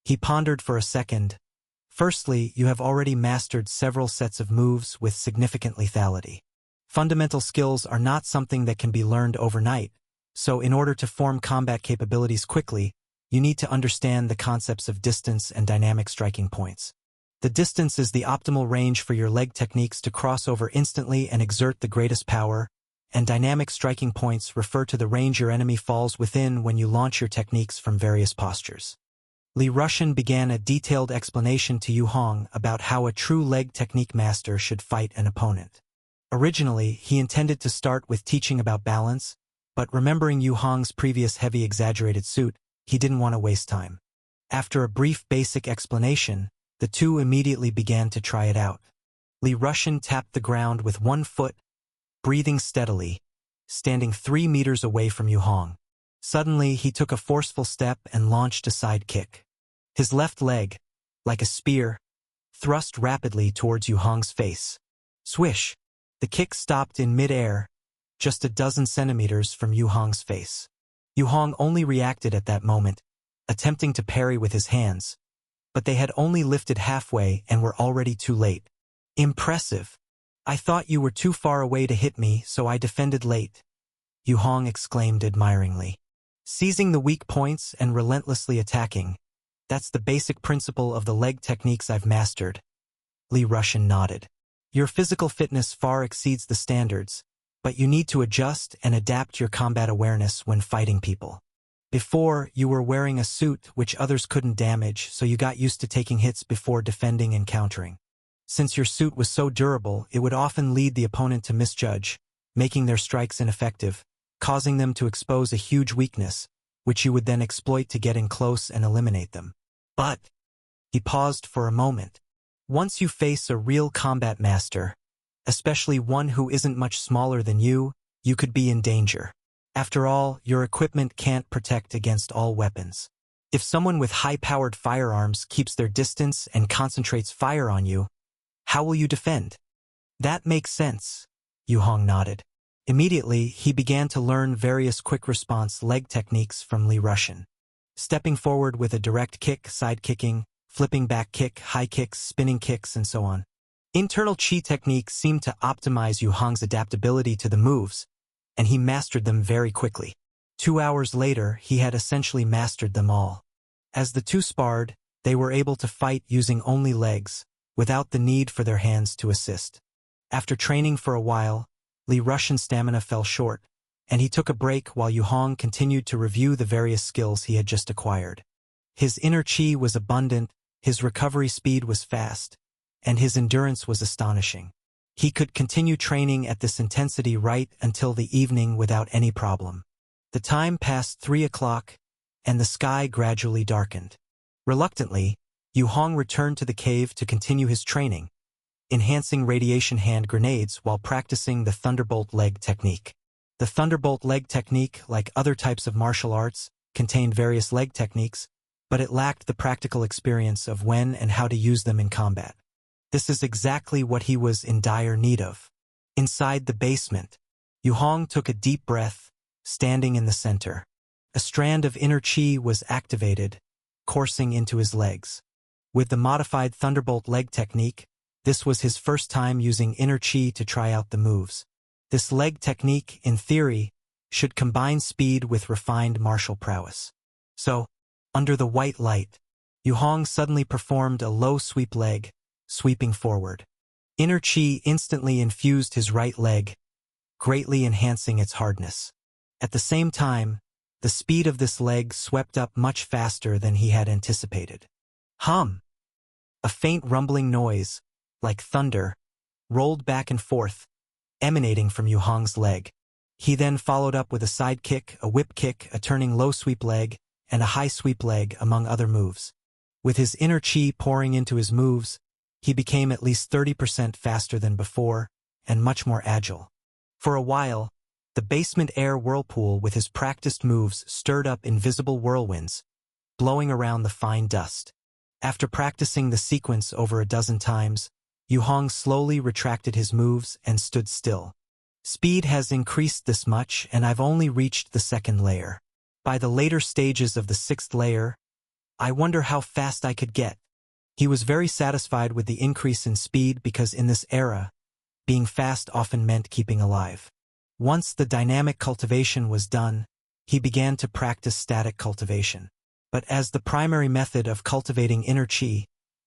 He pondered for a second. Firstly, you have already mastered several sets of moves with significant lethality. Fundamental skills are not something that can be learned overnight, so in order to form combat capabilities quickly, you need to understand the concepts of distance and dynamic striking points. The distance is the optimal range for your leg techniques to cross over instantly and exert the greatest power, and dynamic striking points refer to the range your enemy falls within when you launch your techniques from various postures. Li Rushan began a detailed explanation to Yu Hong about how a true leg technique master should fight an opponent. Originally, he intended to start with teaching about balance, but remembering Yu Hong's previous heavy exaggerated suit, he didn't want to waste time. After a brief basic explanation, the two immediately began to try it out. Li Rushan tapped the ground with one foot, breathing steadily, standing 3 meters away from Yu Hong. Suddenly, he took a forceful step and launched a side kick. His left leg, like a spear, thrust rapidly towards Yu Hong's face. Swish! The kick stopped in mid-air, just a dozen centimeters from Yu Hong's face. Yu Hong only reacted at that moment, attempting to parry with his hands, but they had only lifted halfway and were already too late. Impressive. I thought you were too far away to hit me, so I defended late, Yu Hong exclaimed admiringly. Seizing the weak points and relentlessly attacking, that's the basic principle of the leg techniques I've mastered. Li Rushan nodded. Your physical fitness far exceeds the standards, but you need to adjust and adapt your combat awareness when fighting people. Before, you were wearing a suit which others couldn't damage, so you got used to taking hits before defending and countering. Since your suit was so durable, it would often lead the opponent to misjudge, making their strikes ineffective, causing them to expose a huge weakness, which you would then exploit to get in close and eliminate them. But, he paused for a moment. Once you face a real combat master, especially one who isn't much smaller than you could be in danger. After all, your equipment can't protect against all weapons. If someone with high-powered firearms keeps their distance and concentrates fire on you, how will you defend? That makes sense, Yu Hong nodded. Immediately, he began to learn various quick-response leg techniques from Li Rushan. stepping forward with a direct kick, side kicking, flipping back kick, high kicks, spinning kicks, and so on. Internal chi techniques seemed to optimize Yu Hong's adaptability to the moves, and he mastered them very quickly. 2 hours later, he had essentially mastered them all. As the two sparred, they were able to fight using only legs, without the need for their hands to assist. After training for a while, Li Russian's stamina fell short, and he took a break while Yu Hong continued to review the various skills he had just acquired. His inner chi was abundant, his recovery speed was fast, and his endurance was astonishing. He could continue training at this intensity right until the evening without any problem. The time passed 3 o'clock, and the sky gradually darkened. Reluctantly, Yu Hong returned to the cave to continue his training, enhancing radiation hand grenades while practicing the Thunderbolt leg technique. The Thunderbolt leg technique, like other types of martial arts, contained various leg techniques, but it lacked the practical experience of when and how to use them in combat. This is exactly what he was in dire need of. Inside the basement, Yu Hong took a deep breath, standing in the center. A strand of inner chi was activated, coursing into his legs. With the modified Thunderbolt leg technique, this was his first time using inner chi to try out the moves. This leg technique, in theory, should combine speed with refined martial prowess. So, under the white light, Yu Hong suddenly performed a low sweep leg, sweeping forward. Inner chi instantly infused his right leg, greatly enhancing its hardness. At the same time, the speed of this leg swept up much faster than he had anticipated. Hum! A faint rumbling noise, like thunder, rolled back and forth, emanating from Yu Hong's leg. He then followed up with a side kick, a whip kick, a turning low sweep leg, and a high sweep leg, among other moves. With his inner chi pouring into his moves, he became at least 30% faster than before, and much more agile. For a while, the basement air whirlpool with his practiced moves stirred up invisible whirlwinds, blowing around the fine dust. After practicing the sequence over a dozen times, Yu Hong slowly retracted his moves and stood still. Speed has increased this much, and I've only reached the second layer. By the later stages of the 6th layer, I wonder how fast I could get. He was very satisfied with the increase in speed because in this era, being fast often meant keeping alive. Once the dynamic cultivation was done, he began to practice static cultivation. But as the primary method of cultivating inner chi,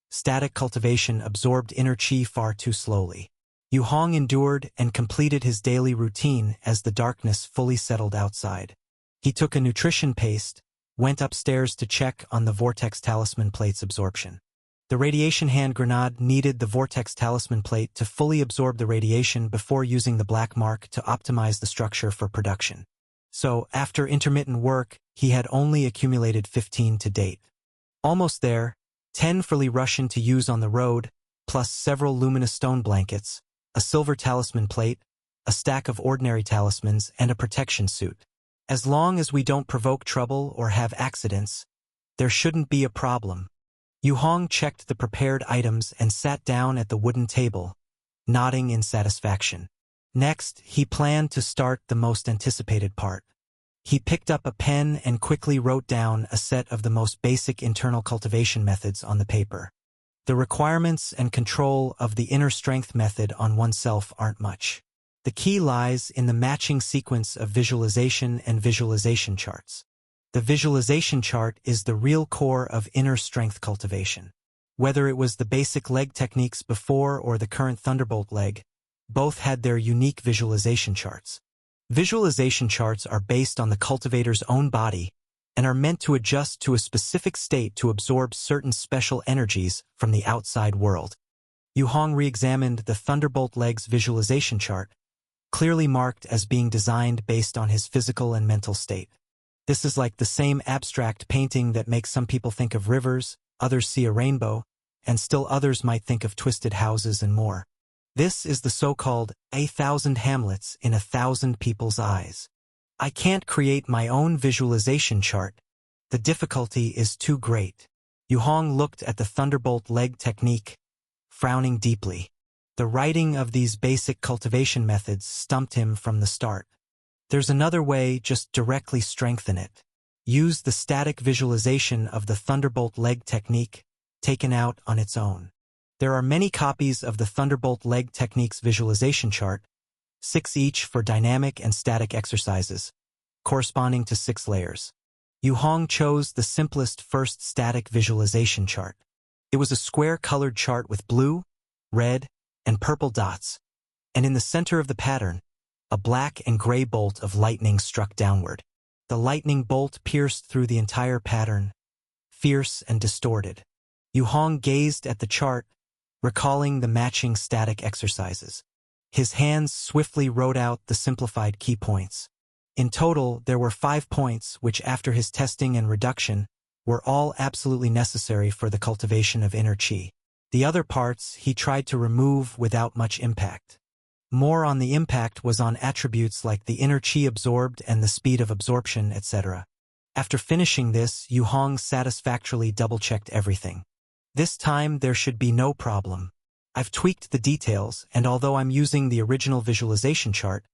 static cultivation absorbed inner chi far too slowly. Yu Hong endured and completed his daily routine as the darkness fully settled outside. He took a nutrition paste, went upstairs to check on the Vortex Talisman plate's absorption. The radiation hand grenade needed the Vortex Talisman plate to fully absorb the radiation before using the black mark to optimize the structure for production. So, after intermittent work, he had only accumulated 15 to date. Almost there, 10 for Li Russian to use on the road, plus several luminous stone blankets, a silver talisman plate, a stack of ordinary talismans, and a protection suit. As long as we don't provoke trouble or have accidents, there shouldn't be a problem. Yu Hong checked the prepared items and sat down at the wooden table, nodding in satisfaction. Next, he planned to start the most anticipated part. He picked up a pen and quickly wrote down a set of the most basic internal cultivation methods on the paper. The requirements and control of the inner strength method on oneself aren't much. The key lies in the matching sequence of visualization and visualization charts. The visualization chart is the real core of inner strength cultivation. Whether it was the basic leg techniques before or the current Thunderbolt leg, both had their unique visualization charts. Visualization charts are based on the cultivator's own body and are meant to adjust to a specific state to absorb certain special energies from the outside world. Yu Hong re-examined the Thunderbolt leg's visualization chart, clearly marked as being designed based on his physical and mental state. This is like the same abstract painting that makes some people think of rivers, others see a rainbow, and still others might think of twisted houses and more. This is the so-called 1,000 Hamlets in 1,000 people's eyes. I can't create my own visualization chart. The difficulty is too great. Yu Hong looked at the Thunderbolt leg technique, frowning deeply. The writing of these basic cultivation methods stumped him from the start. There's another way, just directly strengthen it. Use the static visualization of the Thunderbolt leg technique, taken out on its own. There are many copies of the Thunderbolt leg technique's visualization chart, 6 each for dynamic and static exercises, corresponding to 6 layers. Yu Hong chose the simplest first static visualization chart. It was a square-colored chart with blue, red, and purple dots, and in the center of the pattern, a black and gray bolt of lightning struck downward. The lightning bolt pierced through the entire pattern, fierce and distorted. Yu Hong gazed at the chart, recalling the matching static exercises. His hands swiftly wrote out the simplified key points. In total, there were 5 points which, after his testing and reduction, were all absolutely necessary for the cultivation of inner qi. The other parts he tried to remove without much impact. More on the impact was on attributes like the inner qi absorbed and the speed of absorption, etc. After finishing this, Yu Hong satisfactorily double-checked everything. This time there should be no problem. I've tweaked the details, and although I'm using the original visualization chart,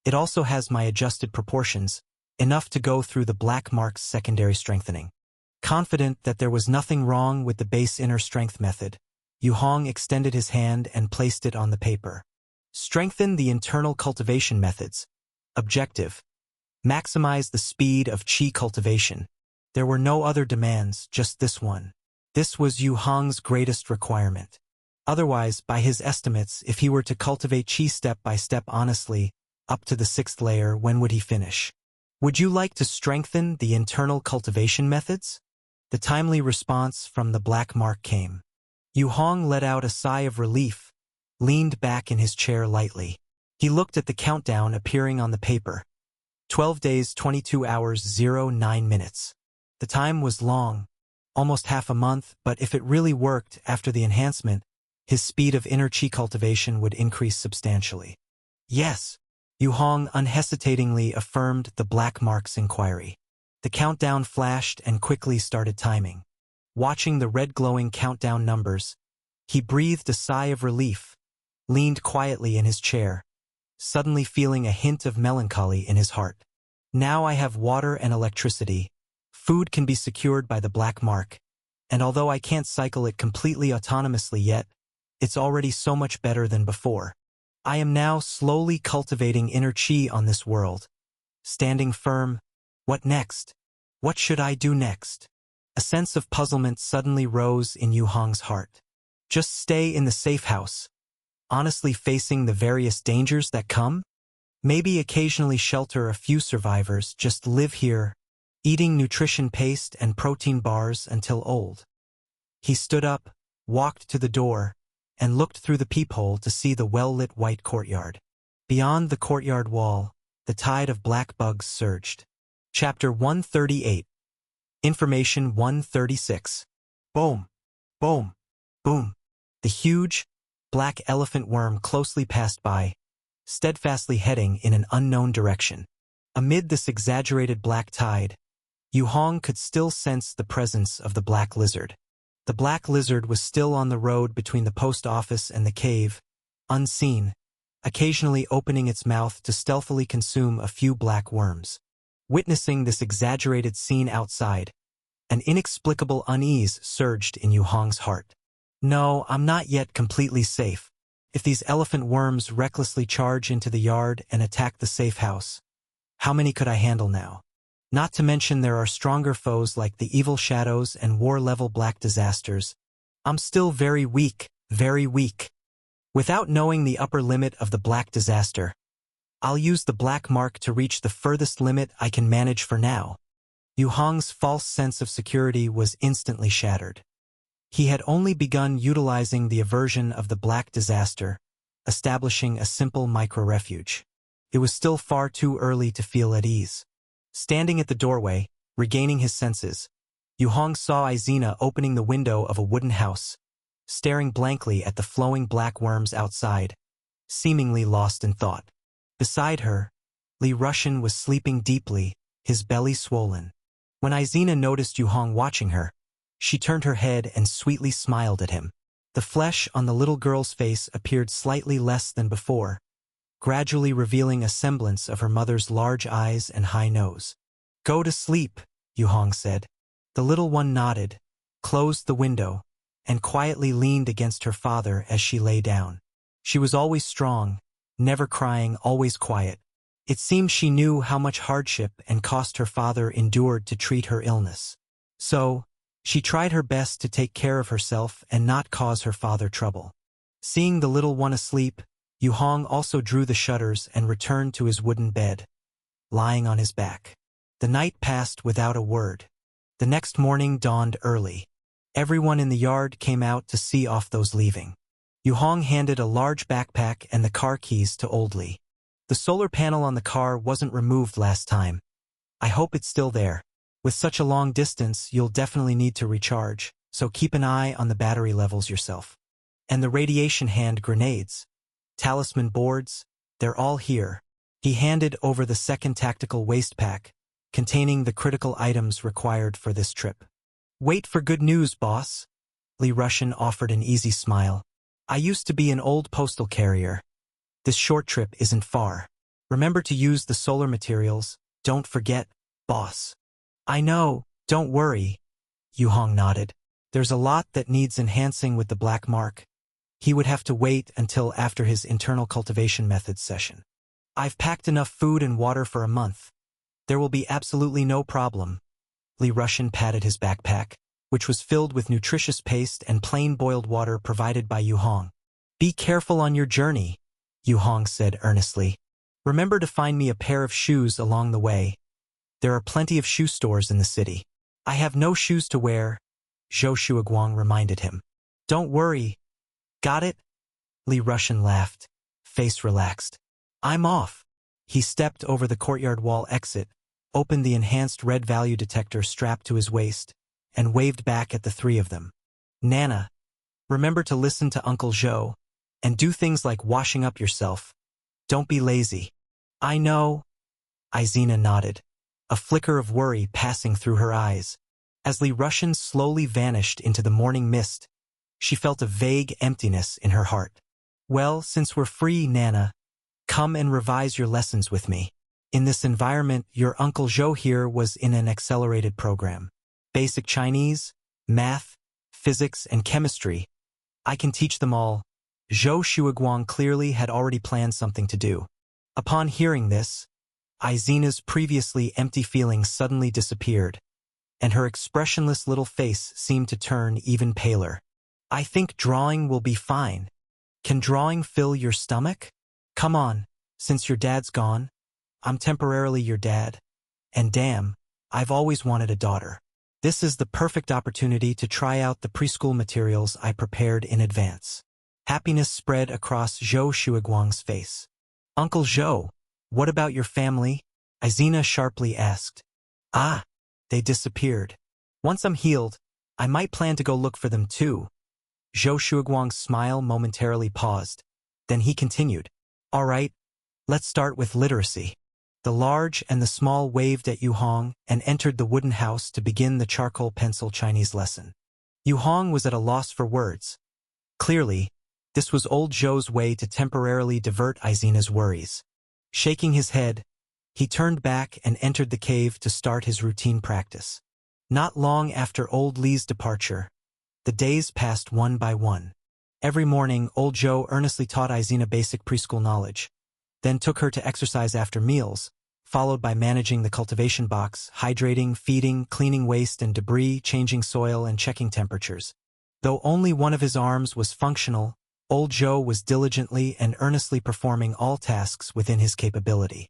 it also has my adjusted proportions, enough to go through the black mark's secondary strengthening. Confident that there was nothing wrong with the base inner strength method, Yu Hong extended his hand and placed it on the paper. Strengthen the internal cultivation methods. Objective: maximize the speed of qi cultivation. There were no other demands, just this one. This was Yu Hong's greatest requirement. Otherwise, by his estimates, if he were to cultivate qi step by step honestly, up to the 6th layer, when would he finish? Would you like to strengthen the internal cultivation methods? The timely response from the black mark came. Yu Hong let out a sigh of relief, leaned back in his chair lightly. He looked at the countdown appearing on the paper. 12 days, 22 hours, 09 minutes. The time was long, almost half a month, but if it really worked after the enhancement, his speed of inner qi cultivation would increase substantially. Yes, Yu Hong unhesitatingly affirmed the black mark's inquiry. The countdown flashed and quickly started timing. Watching the red glowing countdown numbers, he breathed a sigh of relief, leaned quietly in his chair, suddenly feeling a hint of melancholy in his heart. Now I have water and electricity. Food can be secured by the black mark, and although I can't cycle it completely autonomously yet, it's already so much better than before. I am now slowly cultivating inner qi on this world. Standing firm. What next? What should I do next? A sense of puzzlement suddenly rose in Yu Hong's heart. Just stay in the safe house, honestly facing the various dangers that come? Maybe occasionally shelter a few survivors, just live here, eating nutrition paste and protein bars until old. He stood up, walked to the door, and looked through the peephole to see the well-lit white courtyard. Beyond the courtyard wall, the tide of black bugs surged. Chapter 138. Information 136. Boom, boom, boom. The huge, black elephant worm closely passed by, steadfastly heading in an unknown direction. Amid this exaggerated black tide, Yu Hong could still sense the presence of the black lizard. The black lizard was still on the road between the post office and the cave, unseen, occasionally opening its mouth to stealthily consume a few black worms. Witnessing this exaggerated scene outside, an inexplicable unease surged in Yu Hong's heart. No, I'm not yet completely safe. If these elephant worms recklessly charge into the yard and attack the safe house, how many could I handle now? Not to mention there are stronger foes like the evil shadows and war-level black disasters. I'm still very weak, very weak. Without knowing the upper limit of the black disaster, I'll use the black mark to reach the furthest limit I can manage for now. Yu Hong's false sense of security was instantly shattered. He had only begun utilizing the aversion of the black disaster, establishing a simple micro-refuge. It was still far too early to feel at ease. Standing at the doorway, regaining his senses, Yu Hong saw Izina opening the window of a wooden house, staring blankly at the flowing black worms outside, seemingly lost in thought. Beside her, Li Rushan was sleeping deeply, his belly swollen. When Izina noticed Yu Hong watching her, she turned her head and sweetly smiled at him. The flesh on the little girl's face appeared slightly less than before, gradually revealing a semblance of her mother's large eyes and high nose. Go to sleep, Yuhong said. The little one nodded, closed the window, and quietly leaned against her father as she lay down. She was always strong, never crying, always quiet. It seemed she knew how much hardship and cost her father endured to treat her illness. So, she tried her best to take care of herself and not cause her father trouble. Seeing the little one asleep, Yuhong also drew the shutters and returned to his wooden bed, lying on his back. The night passed without a word. The next morning dawned early. Everyone in the yard came out to see off those leaving. Yuhong handed a large backpack and the car keys to Old Li. The solar panel on the car wasn't removed last time. I hope it's still there. With such a long distance, you'll definitely need to recharge, so keep an eye on the battery levels yourself. And the radiation hand grenades, talisman boards, they're all here. He handed over the second tactical waste pack, containing the critical items required for this trip. Wait for good news, boss. Li Rushan offered an easy smile. I used to be an old postal carrier. This short trip isn't far. Remember to use the solar materials. Don't forget, boss. I know, don't worry. Yuhong nodded. There's a lot that needs enhancing with the black mark. He would have to wait until after his internal cultivation methods session. I've packed enough food and water for a month. There will be absolutely no problem. Li Rushan patted his backpack, which was filled with nutritious paste and plain boiled water provided by Yuhong. Be careful on your journey, Yuhong said earnestly. Remember to find me a pair of shoes along the way. There are plenty of shoe stores in the city. I have no shoes to wear, Zhou Shuaguang reminded him. Don't worry. Got it? Li Rushan laughed, face relaxed. I'm off. He stepped over the courtyard wall exit, opened the enhanced red value detector strapped to his waist, and waved back at the three of them. Nana, remember to listen to Uncle Zhou, and do things like washing up yourself. Don't be lazy. I know. Izina nodded, a flicker of worry passing through her eyes. As Li Rushan slowly vanished into the morning mist, she felt a vague emptiness in her heart. Well, since we're free, Nana, come and revise your lessons with me. In this environment, your Uncle Zhou here was in an accelerated program. Basic Chinese, math, physics, and chemistry. I can teach them all. Zhou Shuaguang clearly had already planned something to do. Upon hearing this, Izina's previously empty feelings suddenly disappeared, and her expressionless little face seemed to turn even paler. I think drawing will be fine. Can drawing fill your stomach? Come on, since your dad's gone, I'm temporarily your dad. And damn, I've always wanted a daughter. This is the perfect opportunity to try out the preschool materials I prepared in advance. Happiness spread across Zhou Shuaguang's face. Uncle Zhou, what about your family? Izina sharply asked. Ah, they disappeared. Once I'm healed, I might plan to go look for them too. Zhou Shuaguang's smile momentarily paused. Then he continued. All right, let's start with literacy. The large and the small waved at Yuhong and entered the wooden house to begin the charcoal pencil Chinese lesson. Yuhong was at a loss for words. Clearly, this was old Zhou's way to temporarily divert Izina's worries. Shaking his head, he turned back and entered the cave to start his routine practice. Not long after old Li's departure, the days passed one by one. Every morning, old Zhou earnestly taught Izina basic preschool knowledge, then took her to exercise after meals, followed by managing the cultivation box, hydrating, feeding, cleaning waste and debris, changing soil, and checking temperatures. Though only one of his arms was functional, old Zhou was diligently and earnestly performing all tasks within his capability.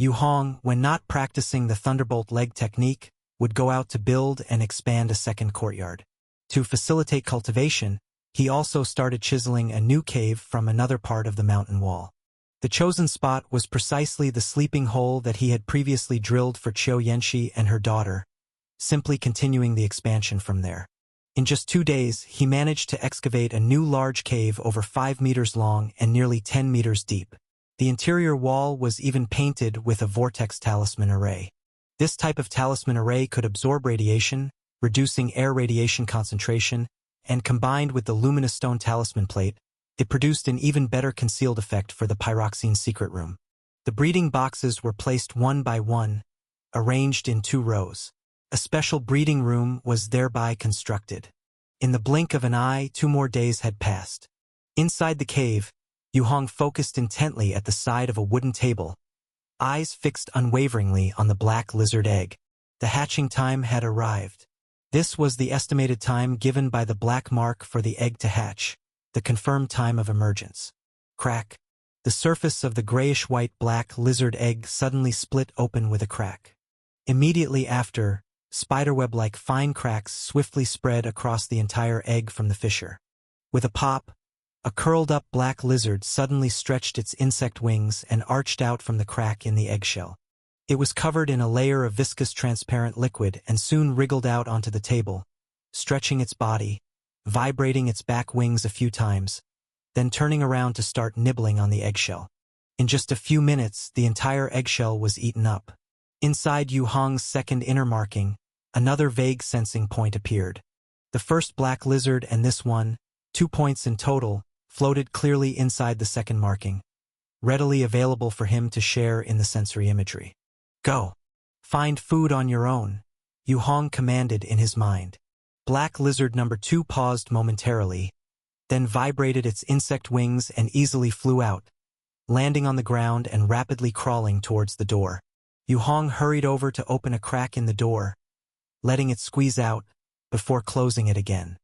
Yuhong, when not practicing the thunderbolt leg technique, would go out to build and expand a second courtyard. To facilitate cultivation, he also started chiseling a new cave from another part of the mountain wall. The chosen spot was precisely the sleeping hole that he had previously drilled for Qiu Yanxi and her daughter, simply continuing the expansion from there. In just 2 days, he managed to excavate a new large cave over 5 meters long and nearly 10 meters deep. The interior wall was even painted with a vortex talisman array. This type of talisman array could absorb radiation, reducing air radiation concentration, and combined with the luminous stone talisman plate, it produced an even better concealed effect for the pyroxene secret room. The breeding boxes were placed one by one, arranged in 2 rows. A special breeding room was thereby constructed. In the blink of an eye, 2 more days had passed. Inside the cave, Yu Hong focused intently at the side of a wooden table, eyes fixed unwaveringly on the black lizard egg. The hatching time had arrived. This was the estimated time given by the black mark for the egg to hatch, the confirmed time of emergence. Crack. The surface of the grayish-white-black lizard egg suddenly split open with a crack. Immediately after, spiderweb-like fine cracks swiftly spread across the entire egg from the fissure. With a pop, a curled-up black lizard suddenly stretched its insect wings and arched out from the crack in the eggshell. It was covered in a layer of viscous transparent liquid and soon wriggled out onto the table, stretching its body, vibrating its back wings a few times, then turning around to start nibbling on the eggshell. In just a few minutes, the entire eggshell was eaten up. Inside Yu Hong's second inner marking, another vague sensing point appeared. The first black lizard and this one, 2 points in total, floated clearly inside the second marking, readily available for him to share in the sensory imagery. Go. Find food on your own, Yu Hong commanded in his mind. Black lizard number 2 paused momentarily, then vibrated its insect wings and easily flew out, landing on the ground and rapidly crawling towards the door. Yu Hong hurried over to open a crack in the door, letting it squeeze out before closing it again.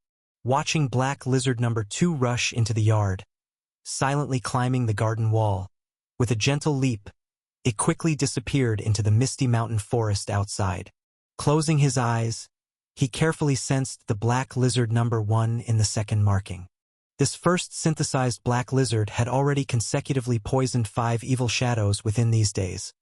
Watching black lizard number 2 rush into the yard, silently climbing the garden wall, with a gentle leap, it quickly disappeared into the misty mountain forest outside. Closing his eyes, he carefully sensed the black lizard number 1 in the second marking. This first synthesized black lizard had already consecutively poisoned 5 evil shadows within these days,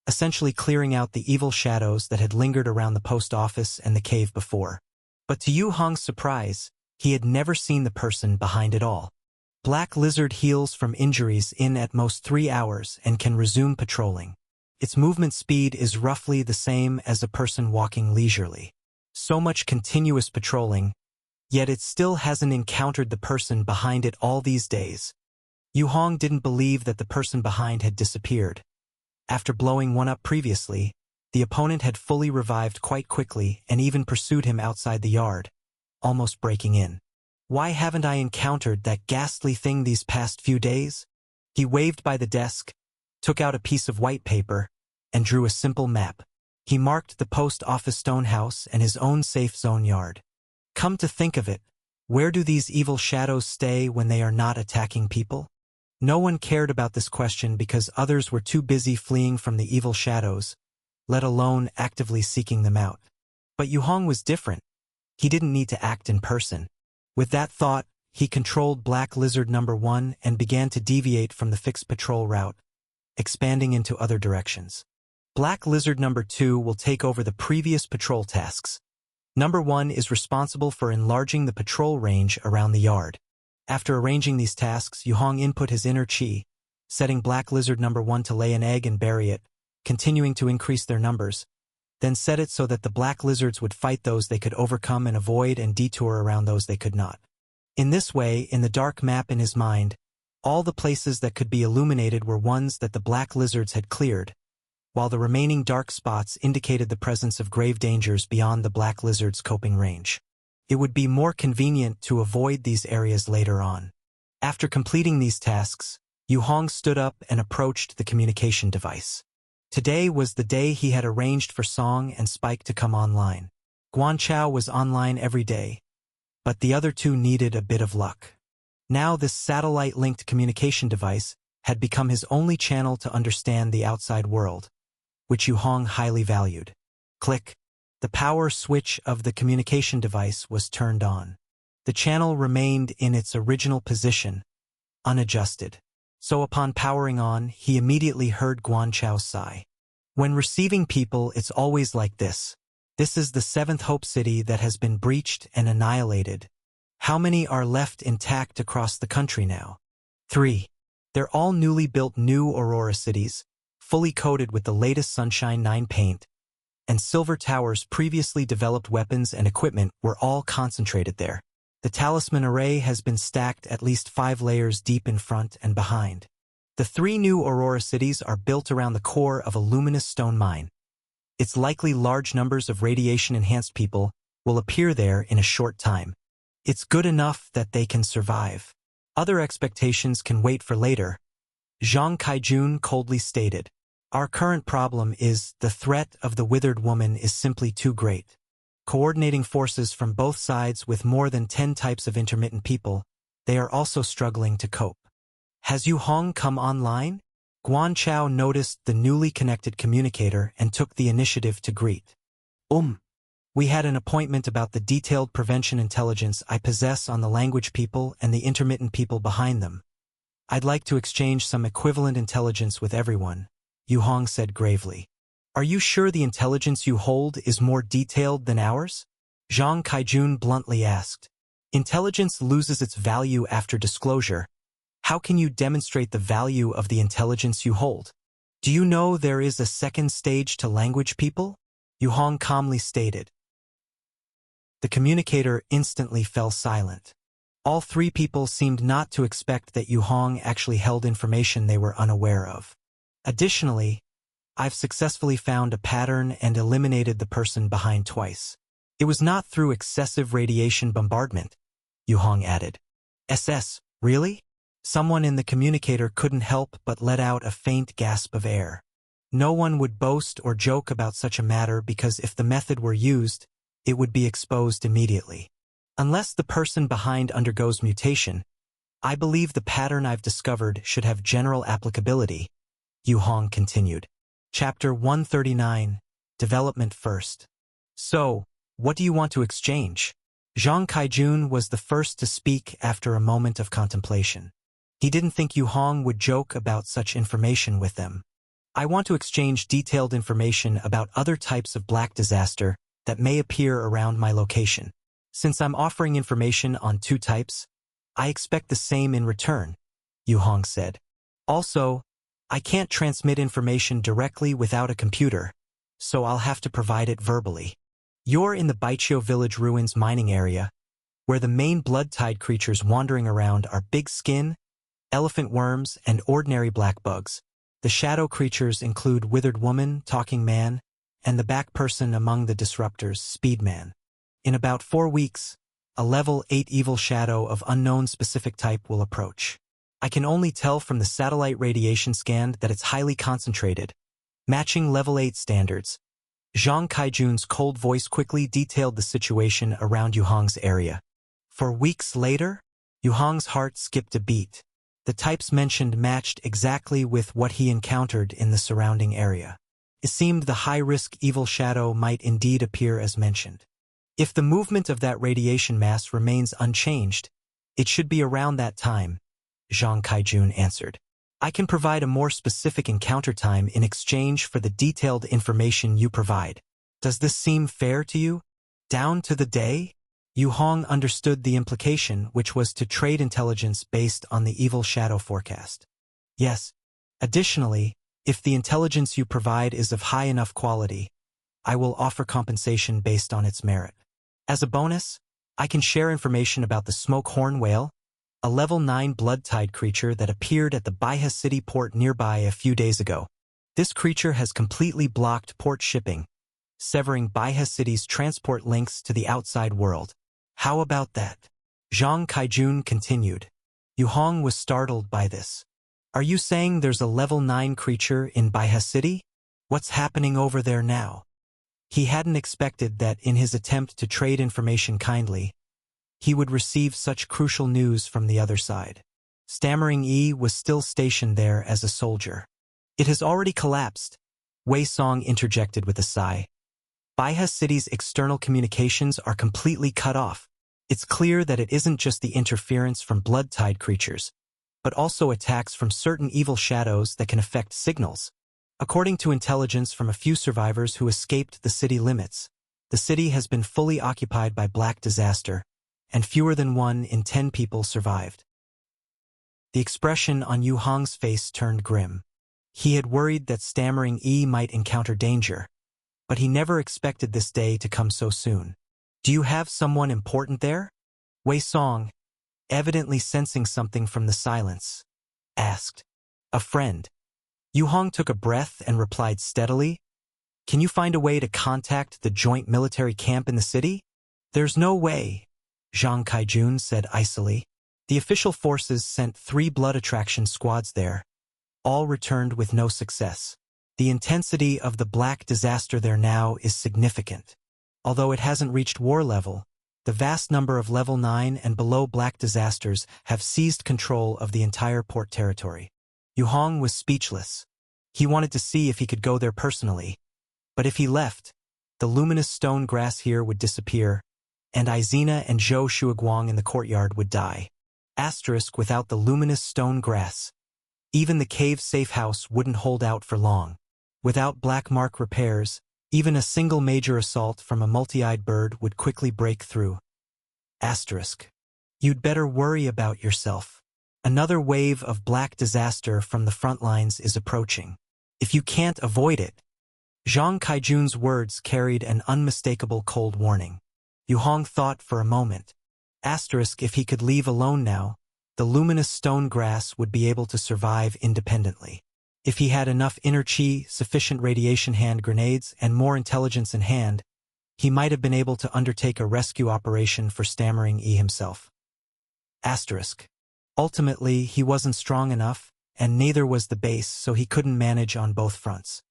essentially clearing out the evil shadows that had lingered around the post office and the cave before. But to Yu Hong's surprise, he had never seen the person behind it all. Black lizard heals from injuries in at most 3 hours and can resume patrolling. Its movement speed is roughly the same as a person walking leisurely. So much continuous patrolling, yet it still hasn't encountered the person behind it all these days. Yu Hong didn't believe that the person behind had disappeared. After blowing one up previously, the opponent had fully revived quite quickly and even pursued him outside the yard, almost breaking in. Why haven't I encountered that ghastly thing these past few days? He waved by the desk, took out a piece of white paper, and drew a simple map. He marked the post office stone house and his own safe zone yard. Come to think of it, where do these evil shadows stay when they are not attacking people? No one cared about this question because others were too busy fleeing from the evil shadows, let alone actively seeking them out. But Yu Hong was different. He didn't need to act in person. With that thought, he controlled black lizard number 1 and began to deviate from the fixed patrol route, expanding into other directions. Black lizard number 2 will take over the previous patrol tasks. Number 1 is responsible for enlarging the patrol range around the yard. After arranging these tasks, Yu Hong input his inner chi, setting black lizard number 1 to lay an egg and bury it, continuing to increase their numbers, then set it so that the black lizards would fight those they could overcome and avoid and detour around those they could not. In this way, in the dark map in his mind, all the places that could be illuminated were ones that the black lizards had cleared, while the remaining dark spots indicated the presence of grave dangers beyond the black lizard's coping range. It would be more convenient to avoid these areas later on. After completing these tasks, Yu Hong stood up and approached the communication device. Today was the day he had arranged for Song and Spike to come online. Guanchao was online every day, but the other 2 needed a bit of luck. Now this satellite-linked communication device had become his only channel to understand the outside world, which Yu Hong highly valued. Click. The power switch of the communication device was turned on. The channel remained in its original position, unadjusted. So upon powering on, he immediately heard Guanchao's sigh. When receiving people, it's always like this. This is the 7th Hope City that has been breached and annihilated. How many are left intact across the country now? 3. They're all newly built new Aurora cities, fully coated with the latest Sunshine 9 paint, and Silver Tower's previously developed weapons and equipment were all concentrated there. The talisman array has been stacked at least 5 layers deep in front and behind. The 3 new Aurora cities are built around the core of a luminous stone mine. It's likely large numbers of radiation-enhanced people will appear there in a short time. It's good enough that they can survive. Other expectations can wait for later, Zhang Kaijun coldly stated. Our current problem is the threat of the withered woman is simply too great. Coordinating forces from both sides with more than 10 types of intermittent people, they are also struggling to cope. Has Yu Hong come online? Guan Chao noticed the newly connected communicator and took the initiative to greet. We had an appointment about the detailed prevention intelligence I possess on the language people and the intermittent people behind them. I'd like to exchange some equivalent intelligence with everyone, Yu Hong said gravely. Are you sure the intelligence you hold is more detailed than ours? Zhang Kaijun bluntly asked. Intelligence loses its value after disclosure. How can you demonstrate the value of the intelligence you hold? Do you know there is a second stage to language people? Yu Hong calmly stated. The communicator instantly fell silent. All three people seemed not to expect that Yu Hong actually held information they were unaware of. Additionally, I've successfully found a pattern and eliminated the person behind twice. It was not through excessive radiation bombardment, Yu Hong added. Really? Someone in the communicator couldn't help but let out a faint gasp of air. No one would boast or joke about such a matter because if the method were used, it would be exposed immediately. Unless the person behind undergoes mutation, I believe the pattern I've discovered should have general applicability, Yu Hong continued. Chapter 139, Development First. So, what do you want to exchange? Zhang Kaijun was the first to speak after a moment of contemplation. He didn't think Yu Hong would joke about such information with them. I want to exchange detailed information about other types of black disaster that may appear around my location. Since I'm offering information on 2 types, I expect the same in return, Yu Hong said. Also, I can't transmit information directly without a computer, so I'll have to provide it verbally. You're in the Baiqiu village ruins mining area, where the main blood-tide creatures wandering around are big skin, elephant worms, and ordinary black bugs. The shadow creatures include withered woman, talking man, and the back person among the disruptors, Speedman. In about 4 weeks, a level 8 evil shadow of unknown specific type will approach. I can only tell from the satellite radiation scan that it's highly concentrated, matching level 8 standards. Zhang Kaijun's cold voice quickly detailed the situation around Yu Hong's area. 4 weeks later, Yu Hong's heart skipped a beat. The types mentioned matched exactly with what he encountered in the surrounding area. It seemed the high-risk evil shadow might indeed appear as mentioned. If the movement of that radiation mass remains unchanged, it should be around that time, Zhang Kaijun answered. I can provide a more specific encounter time in exchange for the detailed information you provide. Does this seem fair to you? Down to the day? Yu Hong understood the implication, which was to trade intelligence based on the evil shadow forecast. Yes. Additionally, if the intelligence you provide is of high enough quality, I will offer compensation based on its merit. As a bonus, I can share information about the smoke horn whale, a level 9 blood-tide creature that appeared at the Baihe City port nearby a few days ago. This creature has completely blocked port shipping, severing Baihe City's transport links to the outside world. How about that? Zhang Kaijun continued. Yu Hong was startled by this. Are you saying there's a level 9 creature in Baihe City? What's happening over there now? He hadn't expected that in his attempt to trade information kindly, he would receive such crucial news from the other side. Stammering Yi was still stationed there as a soldier. It has already collapsed, Wei Song interjected with a sigh. Baihe City's external communications are completely cut off. It's clear that it isn't just the interference from blood-tide creatures, but also attacks from certain evil shadows that can affect signals. According to intelligence from a few survivors who escaped the city limits, the city has been fully occupied by black disaster, and fewer than 1 in 10 people survived. The expression on Yu Hong's face turned grim. He had worried that Stammering Yi might encounter danger, but he never expected this day to come so soon. Do you have someone important there? Wei Song, evidently sensing something from the silence, asked. A friend. Yu Hong took a breath and replied steadily, Can you find a way to contact the joint military camp in the city? There's no way, Zhang Kaijun said icily. The official forces sent 3 blood attraction squads there. All returned with no success. The intensity of the black disaster there now is significant. Although it hasn't reached war level, the vast number of level 9 and below black disasters have seized control of the entire port territory. Yu Hong was speechless. He wanted to see if he could go there personally. But if he left, the luminous stone grass here would disappear, and Izina and Zhou Shuaguang in the courtyard would die. Asterisk without the luminous stone grass. Even the cave safe house wouldn't hold out for long. Without black mark repairs, even a single major assault from a multi-eyed bird would quickly break through. Asterisk. You'd better worry about yourself. Another wave of black disaster from the front lines is approaching. If you can't avoid it. Zhang Kaijun's words carried an unmistakable cold warning. Yu Hong thought for a moment. Asterisk if he could leave alone now, the luminous stone grass would be able to survive independently. If he had enough inner chi, sufficient radiation hand grenades, and more intelligence in hand, he might have been able to undertake a rescue operation for Stammering E himself. Asterisk. Ultimately, he wasn't strong enough, and neither was the base, so he couldn't manage on both fronts.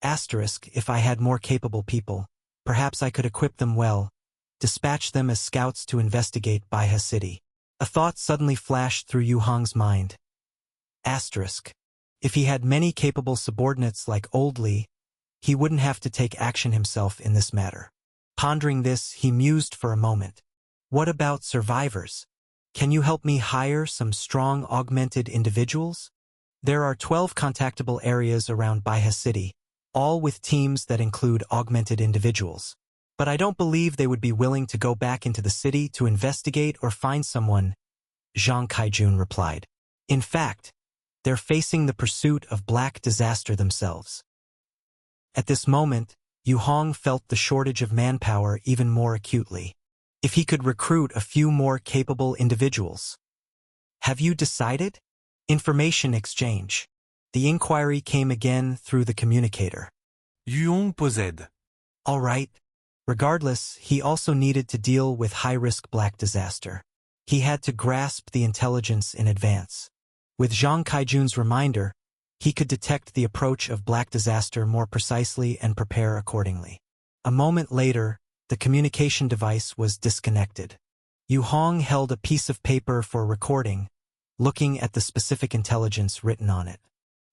Asterisk, if I had more capable people, perhaps I could equip them well, dispatch them as scouts to investigate Baihe City. A thought suddenly flashed through Yu Hong's mind. Asterisk. If he had many capable subordinates like Old Li, he wouldn't have to take action himself in this matter. Pondering this, he mused for a moment. What about survivors? Can you help me hire some strong augmented individuals? There are 12 contactable areas around Baihe City, all with teams that include augmented individuals. But I don't believe they would be willing to go back into the city to investigate or find someone, Zhang Kaijun replied. In fact, they're facing the pursuit of black disaster themselves. At this moment, Yu Hong felt the shortage of manpower even more acutely. If he could recruit a few more capable individuals. Have you decided? Information exchange. The inquiry came again through the communicator. Yu Hong possède. All right. Regardless, he also needed to deal with high-risk black disaster. He had to grasp the intelligence in advance. With Zhang Kaijun's reminder, he could detect the approach of black disaster more precisely and prepare accordingly. A moment later, the communication device was disconnected. Yu Hong held a piece of paper for recording, looking at the specific intelligence written on it.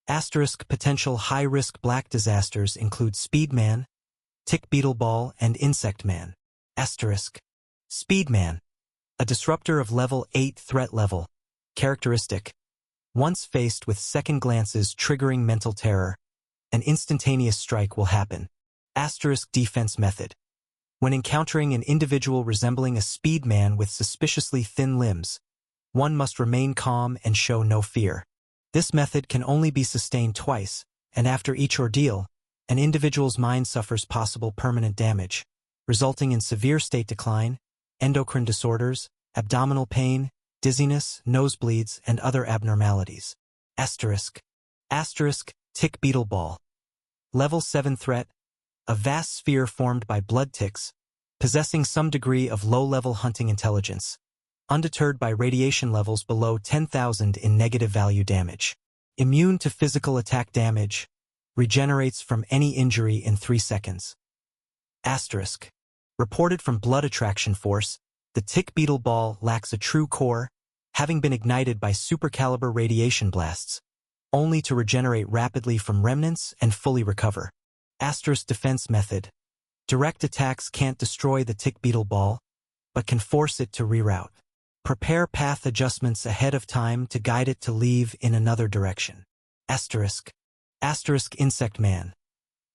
Asterisk potential high-risk black disasters include Speedman, Tick Beetleball, and Insect Man. Asterisk. Speedman. A disruptor of level 8 threat level. Characteristic. Once faced with second glances triggering mental terror, an instantaneous strike will happen. Asterisk defense method. When encountering an individual resembling a Speedman with suspiciously thin limbs, one must remain calm and show no fear. This method can only be sustained twice, and after each ordeal, an individual's mind suffers possible permanent damage, resulting in severe state decline, endocrine disorders, abdominal pain, dizziness, nosebleeds, and other abnormalities. Asterisk. Asterisk, Tick Beetleball. Level 7 threat. A vast sphere formed by blood ticks, possessing some degree of low-level hunting intelligence, undeterred by radiation levels below 10,000 in negative value damage. Immune to physical attack damage, regenerates from any injury in 3 seconds. Asterisk. Reported from Blood Attraction Force, the Tick Beetleball lacks a true core, having been ignited by supercaliber radiation blasts, only to regenerate rapidly from remnants and fully recover. Asterisk defense method. Direct attacks can't destroy the Tick Beetleball, but can force it to reroute. Prepare path adjustments ahead of time to guide it to leave in another direction. Asterisk. Asterisk Insect Man.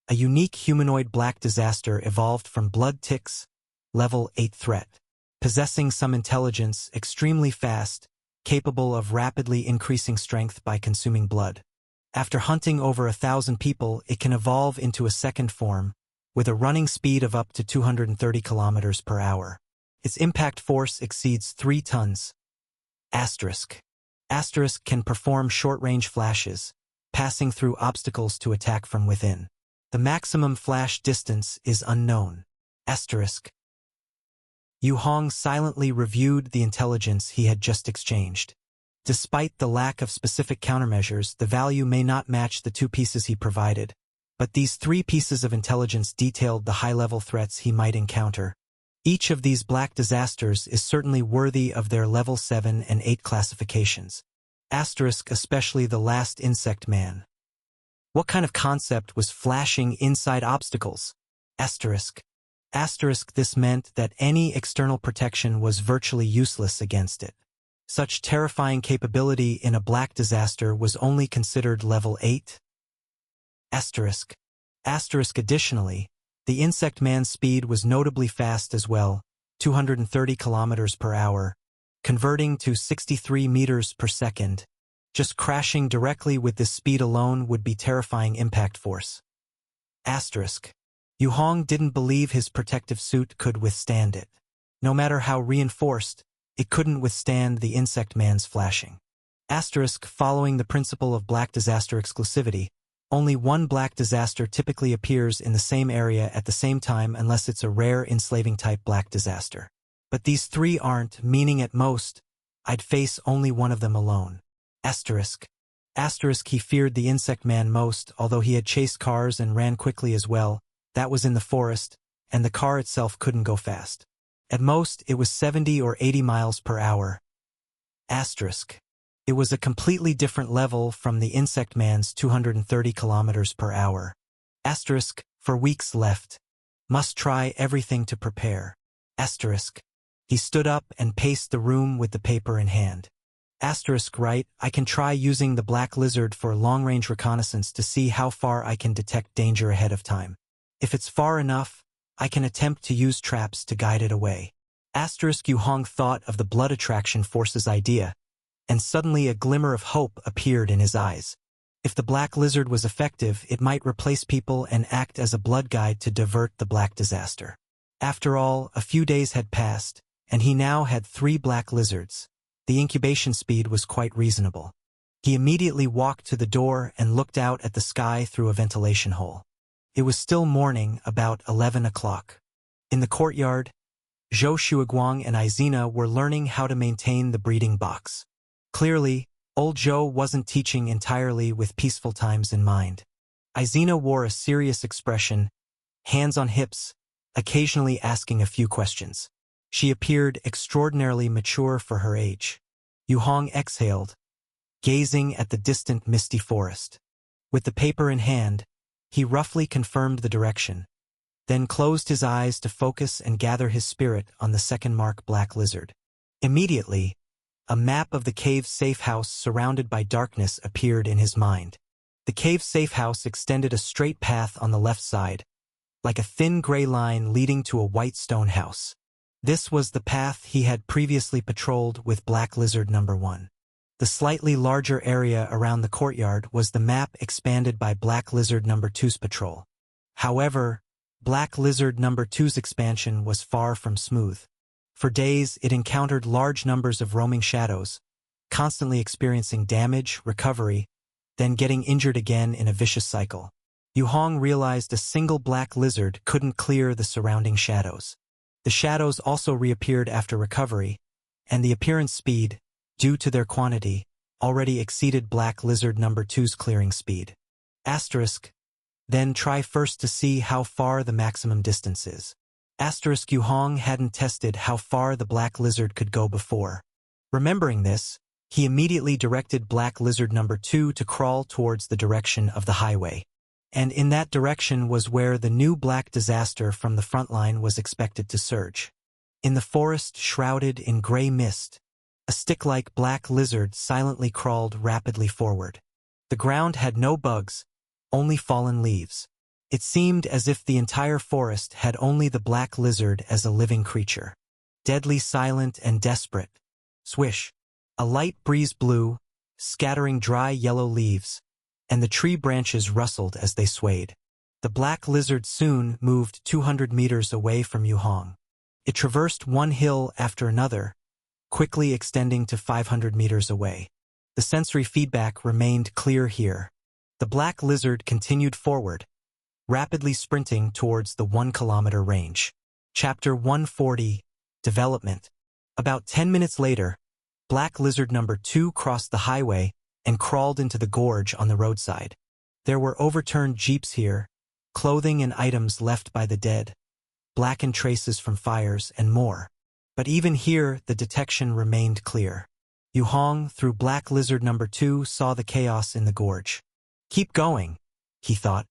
A unique humanoid black disaster evolved from blood ticks, level 8 threat. Possessing some intelligence, extremely fast, capable of rapidly increasing strength by consuming blood. After hunting over 1,000 people, it can evolve into a second form, with a running speed of up to 230 kilometers per hour. Its impact force exceeds 3 tons. Asterisk. Asterisk can perform short-range flashes, passing through obstacles to attack from within. The maximum flash distance is unknown. Asterisk. Yu Hong silently reviewed the intelligence he had just exchanged. Despite the lack of specific countermeasures, the value may not match the 2 pieces he provided, but these 3 pieces of intelligence detailed the high-level threats he might encounter. Each of these black disasters is certainly worthy of their level 7 and 8 classifications. Asterisk, especially the last insect man. What kind of concept was flashing inside obstacles? Asterisk. Asterisk, this meant that any external protection was virtually useless against it. Such terrifying capability in a black disaster was only considered level 8. Asterisk. Asterisk, additionally, the insect man's speed was notably fast as well, 230 kilometers per hour, converting to 63 meters per second. Just crashing directly with this speed alone would be terrifying impact force. Asterisk. Yu Hong didn't believe his protective suit could withstand it. No matter how reinforced, it couldn't withstand the insect man's flashing. Asterisk, following the principle of black disaster exclusivity, only one black disaster typically appears in the same area at the same time unless it's a rare enslaving type black disaster. But these 3 aren't, meaning at most, I'd face only one of them alone. Asterisk. Asterisk, he feared the insect man most, although he had chased cars and ran quickly as well. That was in the forest, and the car itself couldn't go fast. At most, it was 70 or 80 miles per hour. Asterisk. It was a completely different level from the insect man's 230 kilometers per hour. Asterisk, for weeks left. Must try everything to prepare. Asterisk. He stood up and paced the room with the paper in hand. Asterisk, right, I can try using the black lizard for long-range reconnaissance to see how far I can detect danger ahead of time. If it's far enough, I can attempt to use traps to guide it away. Asterisk, Yu Hong thought of the blood attraction force's idea, and suddenly a glimmer of hope appeared in his eyes. If the black lizard was effective, it might replace people and act as a blood guide to divert the black disaster. After all, a few days had passed, and he now had 3 black lizards. The incubation speed was quite reasonable. He immediately walked to the door and looked out at the sky through a ventilation hole. It was still morning, about 11 o'clock. In the courtyard, Zhou Shuiguang and Izina were learning how to maintain the breeding box. Clearly, old Zhou wasn't teaching entirely with peaceful times in mind. Izina wore a serious expression, hands on hips, occasionally asking a few questions. She appeared extraordinarily mature for her age. Yu Hong exhaled, gazing at the distant misty forest. With the paper in hand, he roughly confirmed the direction, then closed his eyes to focus and gather his spirit on the second mark black lizard. Immediately, a map of the cave's safe house surrounded by darkness appeared in his mind. The cave's safe house extended a straight path on the left side, like a thin gray line leading to a white stone house. This was the path he had previously patrolled with Black Lizard No. 1. The slightly larger area around the courtyard was the map expanded by Black Lizard No. 2's patrol. However, Black Lizard No. 2's expansion was far from smooth. For days, it encountered large numbers of roaming shadows, constantly experiencing damage, recovery, then getting injured again in a vicious cycle. Yu Hong realized a single black lizard couldn't clear the surrounding shadows. The shadows also reappeared after recovery, and the appearance speed, due to their quantity, already exceeded Black Lizard No. 2's clearing speed. Asterisk. Then try first to see how far the maximum distance is. Asterisk. Yu Hong hadn't tested how far the Black Lizard could go before. Remembering this, he immediately directed Black Lizard No. 2 to crawl towards the direction of the highway. And in that direction was where the new black disaster from the front line was expected to surge. In the forest shrouded in gray mist, a stick-like black lizard silently crawled rapidly forward. The ground had no bugs, only fallen leaves. It seemed as if the entire forest had only the black lizard as a living creature. Deadly silent and desperate. Swish. A light breeze blew, scattering dry yellow leaves, and the tree branches rustled as they swayed. The black lizard soon moved 200 meters away from Yu Hong. It traversed one hill after another, quickly extending to 500 meters away. The sensory feedback remained clear here. The black lizard continued forward, rapidly sprinting towards the 1-kilometer range. Chapter 140, Development. About 10 minutes later, black lizard number 2 crossed the highway and crawled into the gorge on the roadside. There were overturned jeeps here, clothing and items left by the dead, blackened traces from fires, and more. But even here, the detection remained clear. Yu Hong, through black lizard number 2, saw the chaos in the gorge. Keep going, he thought,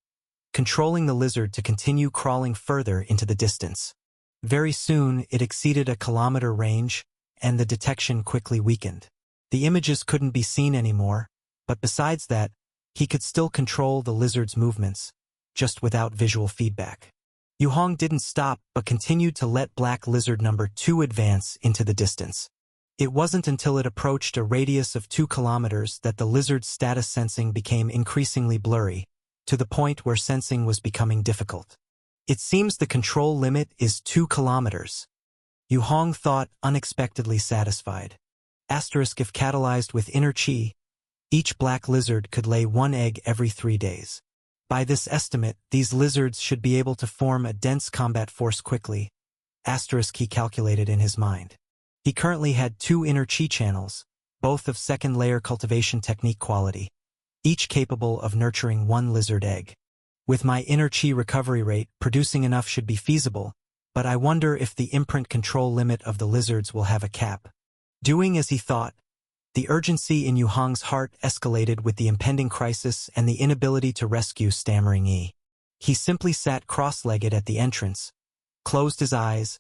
controlling the lizard to continue crawling further into the distance. Very soon, it exceeded a kilometer range, and the detection quickly weakened. The images couldn't be seen anymore, but besides that, he could still control the lizard's movements, just without visual feedback. Yu Hong didn't stop but continued to let black lizard number 2 advance into the distance. It wasn't until it approached a radius of 2 kilometers that the lizard's status sensing became increasingly blurry, to the point where sensing was becoming difficult. It seems the control limit is 2 kilometers. Yu Hong thought, unexpectedly satisfied. Asterisk, if catalyzed with inner chi, each black lizard could lay 1 egg every 3 days. By this estimate, these lizards should be able to form a dense combat force quickly. Asterisk, he calculated in his mind. He currently had 2 inner chi channels, both of second-layer cultivation technique quality, each capable of nurturing 1 lizard egg. With my inner chi recovery rate, producing enough should be feasible, but I wonder if the imprint control limit of the lizards will have a cap. Doing as he thought, the urgency in Yu Hong's heart escalated with the impending crisis and the inability to rescue stammering Yi. He simply sat cross-legged at the entrance, closed his eyes,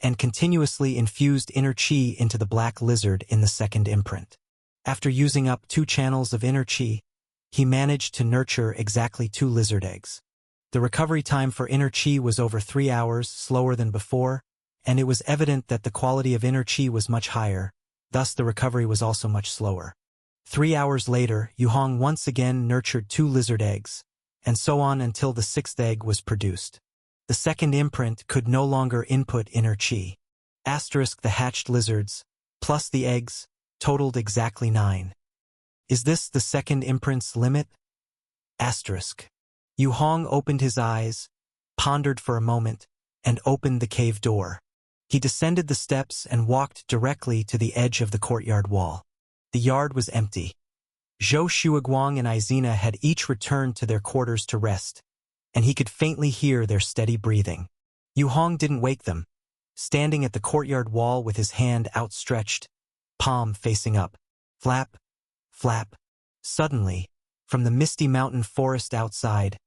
and continuously infused inner chi into the black lizard in the second imprint. After using up 2 channels of inner chi, he managed to nurture exactly 2 lizard eggs. The recovery time for inner chi was over 3 hours, slower than before, and it was evident that the quality of inner chi was much higher, thus the recovery was also much slower. 3 hours later, Yu Hong once again nurtured 2 lizard eggs, and so on until the 6th egg was produced. The second imprint could no longer input inner chi. Asterisk, the hatched lizards, plus the eggs, totaled exactly 9. Is this the second imprint's limit? Asterisk. Yu Hong opened his eyes, pondered for a moment, and opened the cave door. He descended the steps and walked directly to the edge of the courtyard wall. The yard was empty. Zhou Shuiguang and Izina had each returned to their quarters to rest, and he could faintly hear their steady breathing. Yu Hong didn't wake them, standing at the courtyard wall with his hand outstretched, palm facing up. Flap, flap. Suddenly, from the misty mountain forest outside,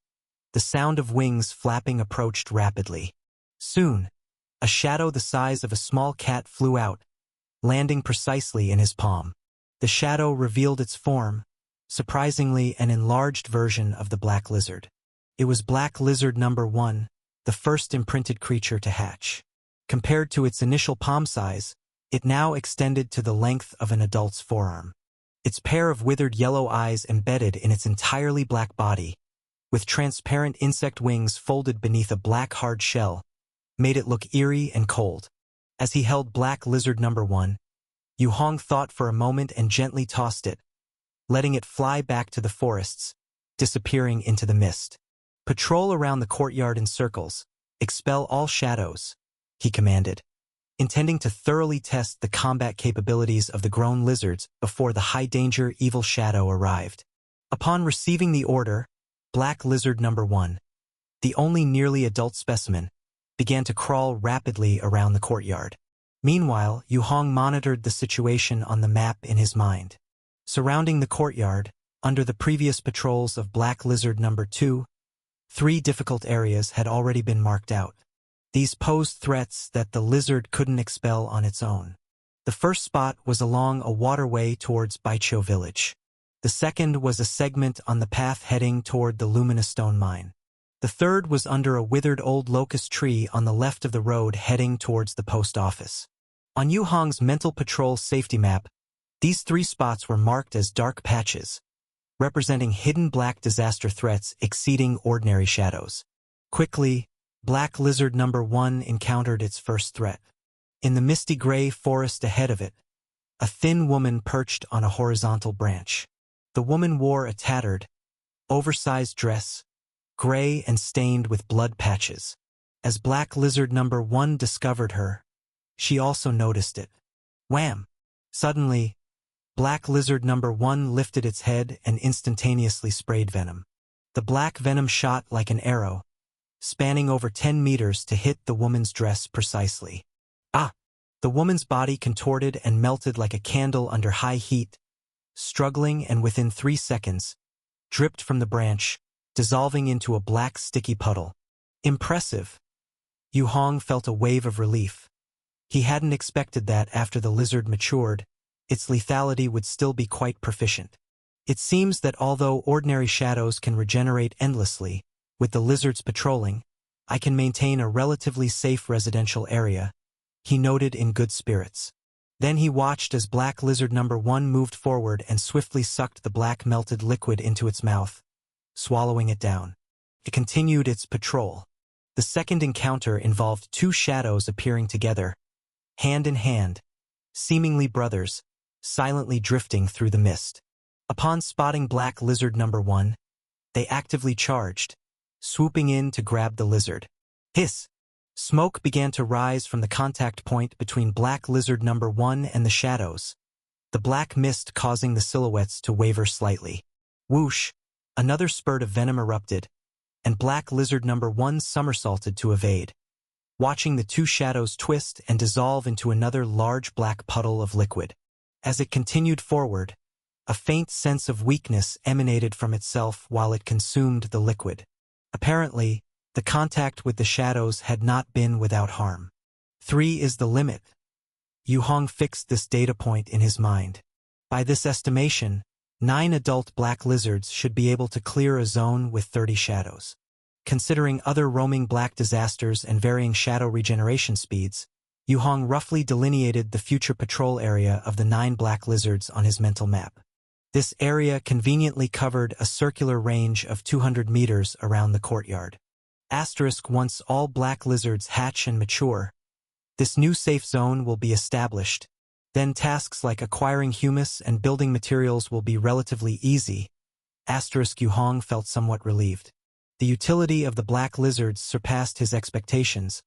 the sound of wings flapping approached rapidly. Soon, a shadow the size of a small cat flew out, landing precisely in his palm. The shadow revealed its form, surprisingly an enlarged version of the black lizard. It was black lizard number 1, the first imprinted creature to hatch. Compared to its initial palm size, it now extended to the length of an adult's forearm. Its pair of withered yellow eyes embedded in its entirely black body, with transparent insect wings folded beneath a black hard shell, made it look eerie and cold. As he held black lizard number 1, Yu Hong thought for a moment and gently tossed it, letting it fly back to the forests, disappearing into the mist. Patrol around the courtyard in circles, expel all shadows, he commanded, intending to thoroughly test the combat capabilities of the grown lizards before the high-danger evil shadow arrived. Upon receiving the order, black lizard number 1, the only nearly adult specimen, began to crawl rapidly around the courtyard. Meanwhile, Yu Hong monitored the situation on the map in his mind. Surrounding the courtyard, under the previous patrols of black lizard number 2, 3 difficult areas had already been marked out. These posed threats that the lizard couldn't expel on its own. The first spot was along a waterway towards Baiqiu village. The second was a segment on the path heading toward the Luminous Stone Mine. The third was under a withered old locust tree on the left of the road heading towards the post office. On Yu Hong's mental patrol safety map, these 3 spots were marked as dark patches, representing hidden black disaster threats exceeding ordinary shadows. Quickly, black lizard number 1 encountered its first threat. In the misty gray forest ahead of it, a thin woman perched on a horizontal branch. The woman wore a tattered, oversized dress, gray and stained with blood patches. As Black Lizard number 1 discovered her, she also noticed it. Wham! Suddenly, Black Lizard number 1 lifted its head and instantaneously sprayed venom. The black venom shot like an arrow, spanning over 10 meters to hit the woman's dress precisely. Ah! The woman's body contorted and melted like a candle under high heat, struggling and within 3 seconds, dripped from the branch, dissolving into a black sticky puddle. Impressive! Yu Hong felt a wave of relief. He hadn't expected that after the lizard matured, its lethality would still be quite proficient. It seems that although ordinary shadows can regenerate endlessly, with the lizards patrolling, I can maintain a relatively safe residential area, he noted in good spirits. Then he watched as Black Lizard number 1 moved forward and swiftly sucked the black melted liquid into its mouth, swallowing it down. It continued its patrol. The second encounter involved 2 shadows appearing together, hand in hand, seemingly brothers, silently drifting through the mist. Upon spotting Black Lizard number 1, they actively charged, swooping in to grab the lizard. Hiss! Smoke began to rise from the contact point between Black Lizard number 1 and the shadows, the black mist causing the silhouettes to waver slightly. Whoosh! Another spurt of venom erupted, and Black Lizard number 1 somersaulted to evade, watching the 2 shadows twist and dissolve into another large black puddle of liquid. As it continued forward, a faint sense of weakness emanated from itself while it consumed the liquid. Apparently, the contact with the shadows had not been without harm. 3 is the limit. Yu Hong fixed this data point in his mind. By this estimation, 9 adult black lizards should be able to clear a zone with 30 shadows. Considering other roaming black disasters and varying shadow regeneration speeds, Yu Hong roughly delineated the future patrol area of the 9 black lizards on his mental map. This area conveniently covered a circular range of 200 meters around the courtyard. Once all black lizards hatch and mature, this new safe zone will be established. Then tasks like acquiring humus and building materials will be relatively easy. Yu Hong felt somewhat relieved. The utility of the black lizards surpassed his expectations,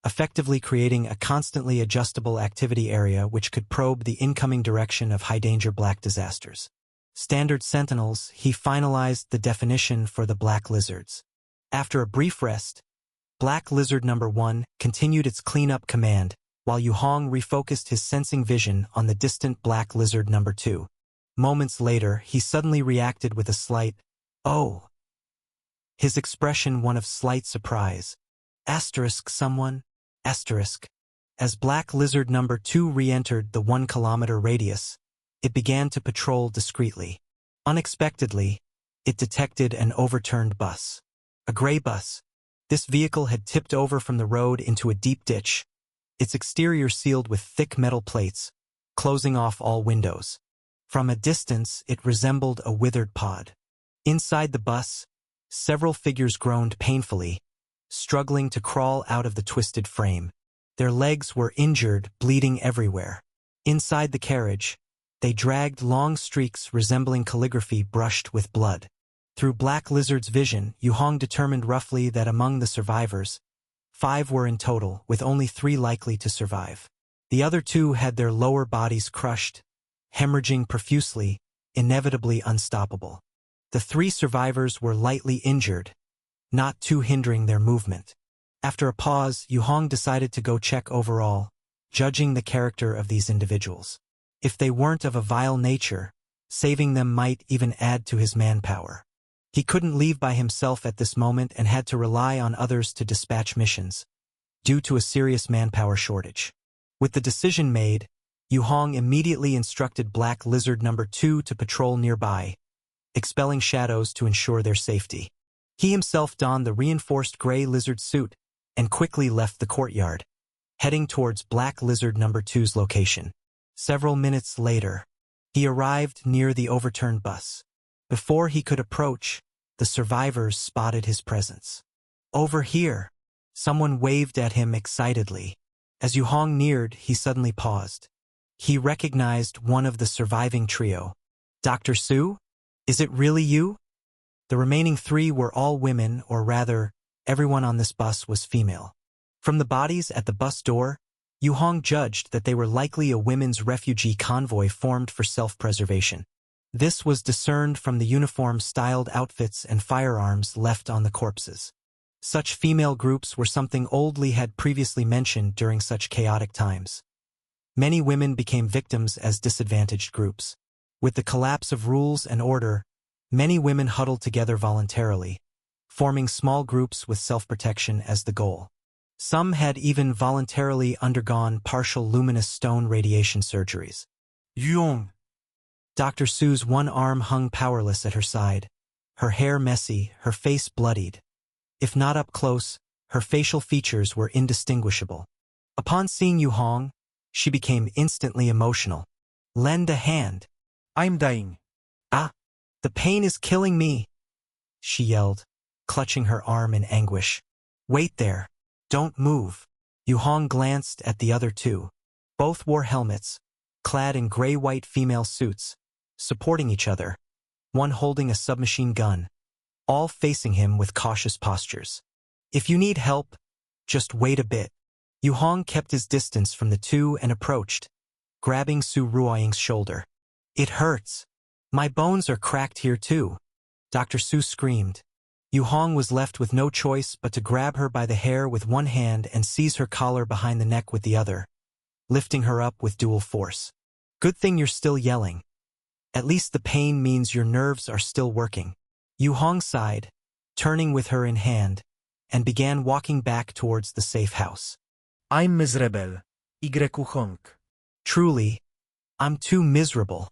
effectively creating a constantly adjustable activity area which could probe the incoming direction of high-danger black disasters. Standard sentinels, he finalized the definition for the black lizards. After a brief rest, Black Lizard number 1 continued its cleanup command, while Yu Hong refocused his sensing vision on the distant Black Lizard number 2. Moments later, he suddenly reacted with a slight, "Oh." His expression one of slight surprise. Someone? As Black Lizard number 2 re-entered the 1-kilometer radius, it began to patrol discreetly. Unexpectedly, it detected an overturned bus. A gray bus. This vehicle had tipped over from the road into a deep ditch, its exterior sealed with thick metal plates, closing off all windows. From a distance, it resembled a withered pod. Inside the bus, several figures groaned painfully, struggling to crawl out of the twisted frame. Their legs were injured, bleeding everywhere. Inside the carriage, they dragged long streaks resembling calligraphy brushed with blood. Through Black Lizard's vision, Yu Hong determined roughly that among the survivors, 5 were in total, with only 3 likely to survive. The other 2 had their lower bodies crushed, hemorrhaging profusely, inevitably unstoppable. The 3 survivors were lightly injured, not too hindering their movement. After a pause, Yu Hong decided to go check overall, judging the character of these individuals. If they weren't of a vile nature, saving them might even add to his manpower. He couldn't leave by himself at this moment and had to rely on others to dispatch missions, due to a serious manpower shortage. With the decision made, Yu Hong immediately instructed Black Lizard number 2 to patrol nearby, expelling shadows to ensure their safety. He himself donned the reinforced gray lizard suit and quickly left the courtyard, heading towards Black Lizard number 2's location. Several minutes later, he arrived near the overturned bus. Before he could approach, the survivors spotted his presence. "Over here!" Someone waved at him excitedly. As Yu Hong neared, he suddenly paused. He recognized one of the surviving trio. "Dr. Su? Is it really you?" The remaining 3 were all women, or rather, everyone on this bus was female. From the bodies at the bus door, Yu Hong judged that they were likely a women's refugee convoy formed for self-preservation. This was discerned from the uniform-styled outfits and firearms left on the corpses. Such female groups were something Old Li had previously mentioned during such chaotic times. Many women became victims as disadvantaged groups. With the collapse of rules and order, many women huddled together voluntarily, forming small groups with self-protection as the goal. Some had even voluntarily undergone partial luminous stone radiation surgeries. Yu Hong. Dr. Su's one arm hung powerless at her side, her hair messy, her face bloodied. If not up close, her facial features were indistinguishable. Upon seeing Yu Hong, she became instantly emotional. "Lend a hand." I'm dying. "Ah, the pain is killing me," she yelled, clutching her arm in anguish. "Wait there. Don't move." Yu Hong glanced at the other 2. Both wore helmets, clad in gray-white female suits, supporting each other, one holding a submachine gun, all facing him with cautious postures. "If you need help, just wait a bit." Yu Hong kept his distance from the 2 and approached, grabbing Su Ruoying's shoulder. "It hurts. My bones are cracked here too," Dr. Su screamed. Yu Hong was left with no choice but to grab her by the hair with one hand and seize her collar behind the neck with the other, lifting her up with dual force. "Good thing you're still yelling. At least the pain means your nerves are still working." Yu Hong sighed, turning with her in hand, and began walking back towards the safe house. I'm miserable. Yu Hong. "Truly, I'm too miserable."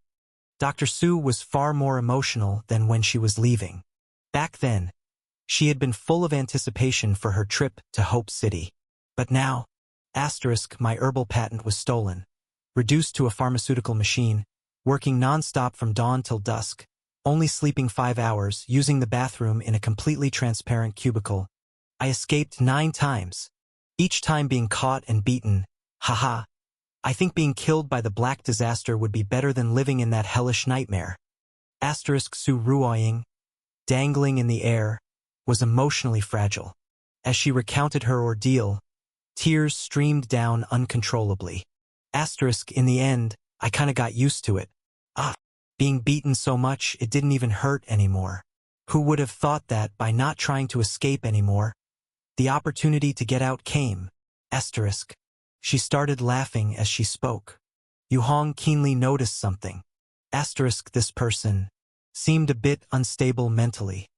Dr. Su was far more emotional than when she was leaving. Back then, she had been full of anticipation for her trip to Hope City. But now, my herbal patent was stolen, reduced to a pharmaceutical machine, working non-stop from dawn till dusk, only sleeping 5 hours, using the bathroom in a completely transparent cubicle. I escaped 9 times, each time being caught and beaten. Haha. I think being killed by the Black Disaster would be better than living in that hellish nightmare. Su Ruoying, dangling in the air, was emotionally fragile. As she recounted her ordeal, tears streamed down uncontrollably. In the end, I kinda got used to it. Being beaten so much it didn't even hurt anymore. Who would have thought that by not trying to escape anymore, the opportunity to get out came. She started laughing as she spoke. Yu Hong keenly noticed something. This person seemed a bit unstable mentally.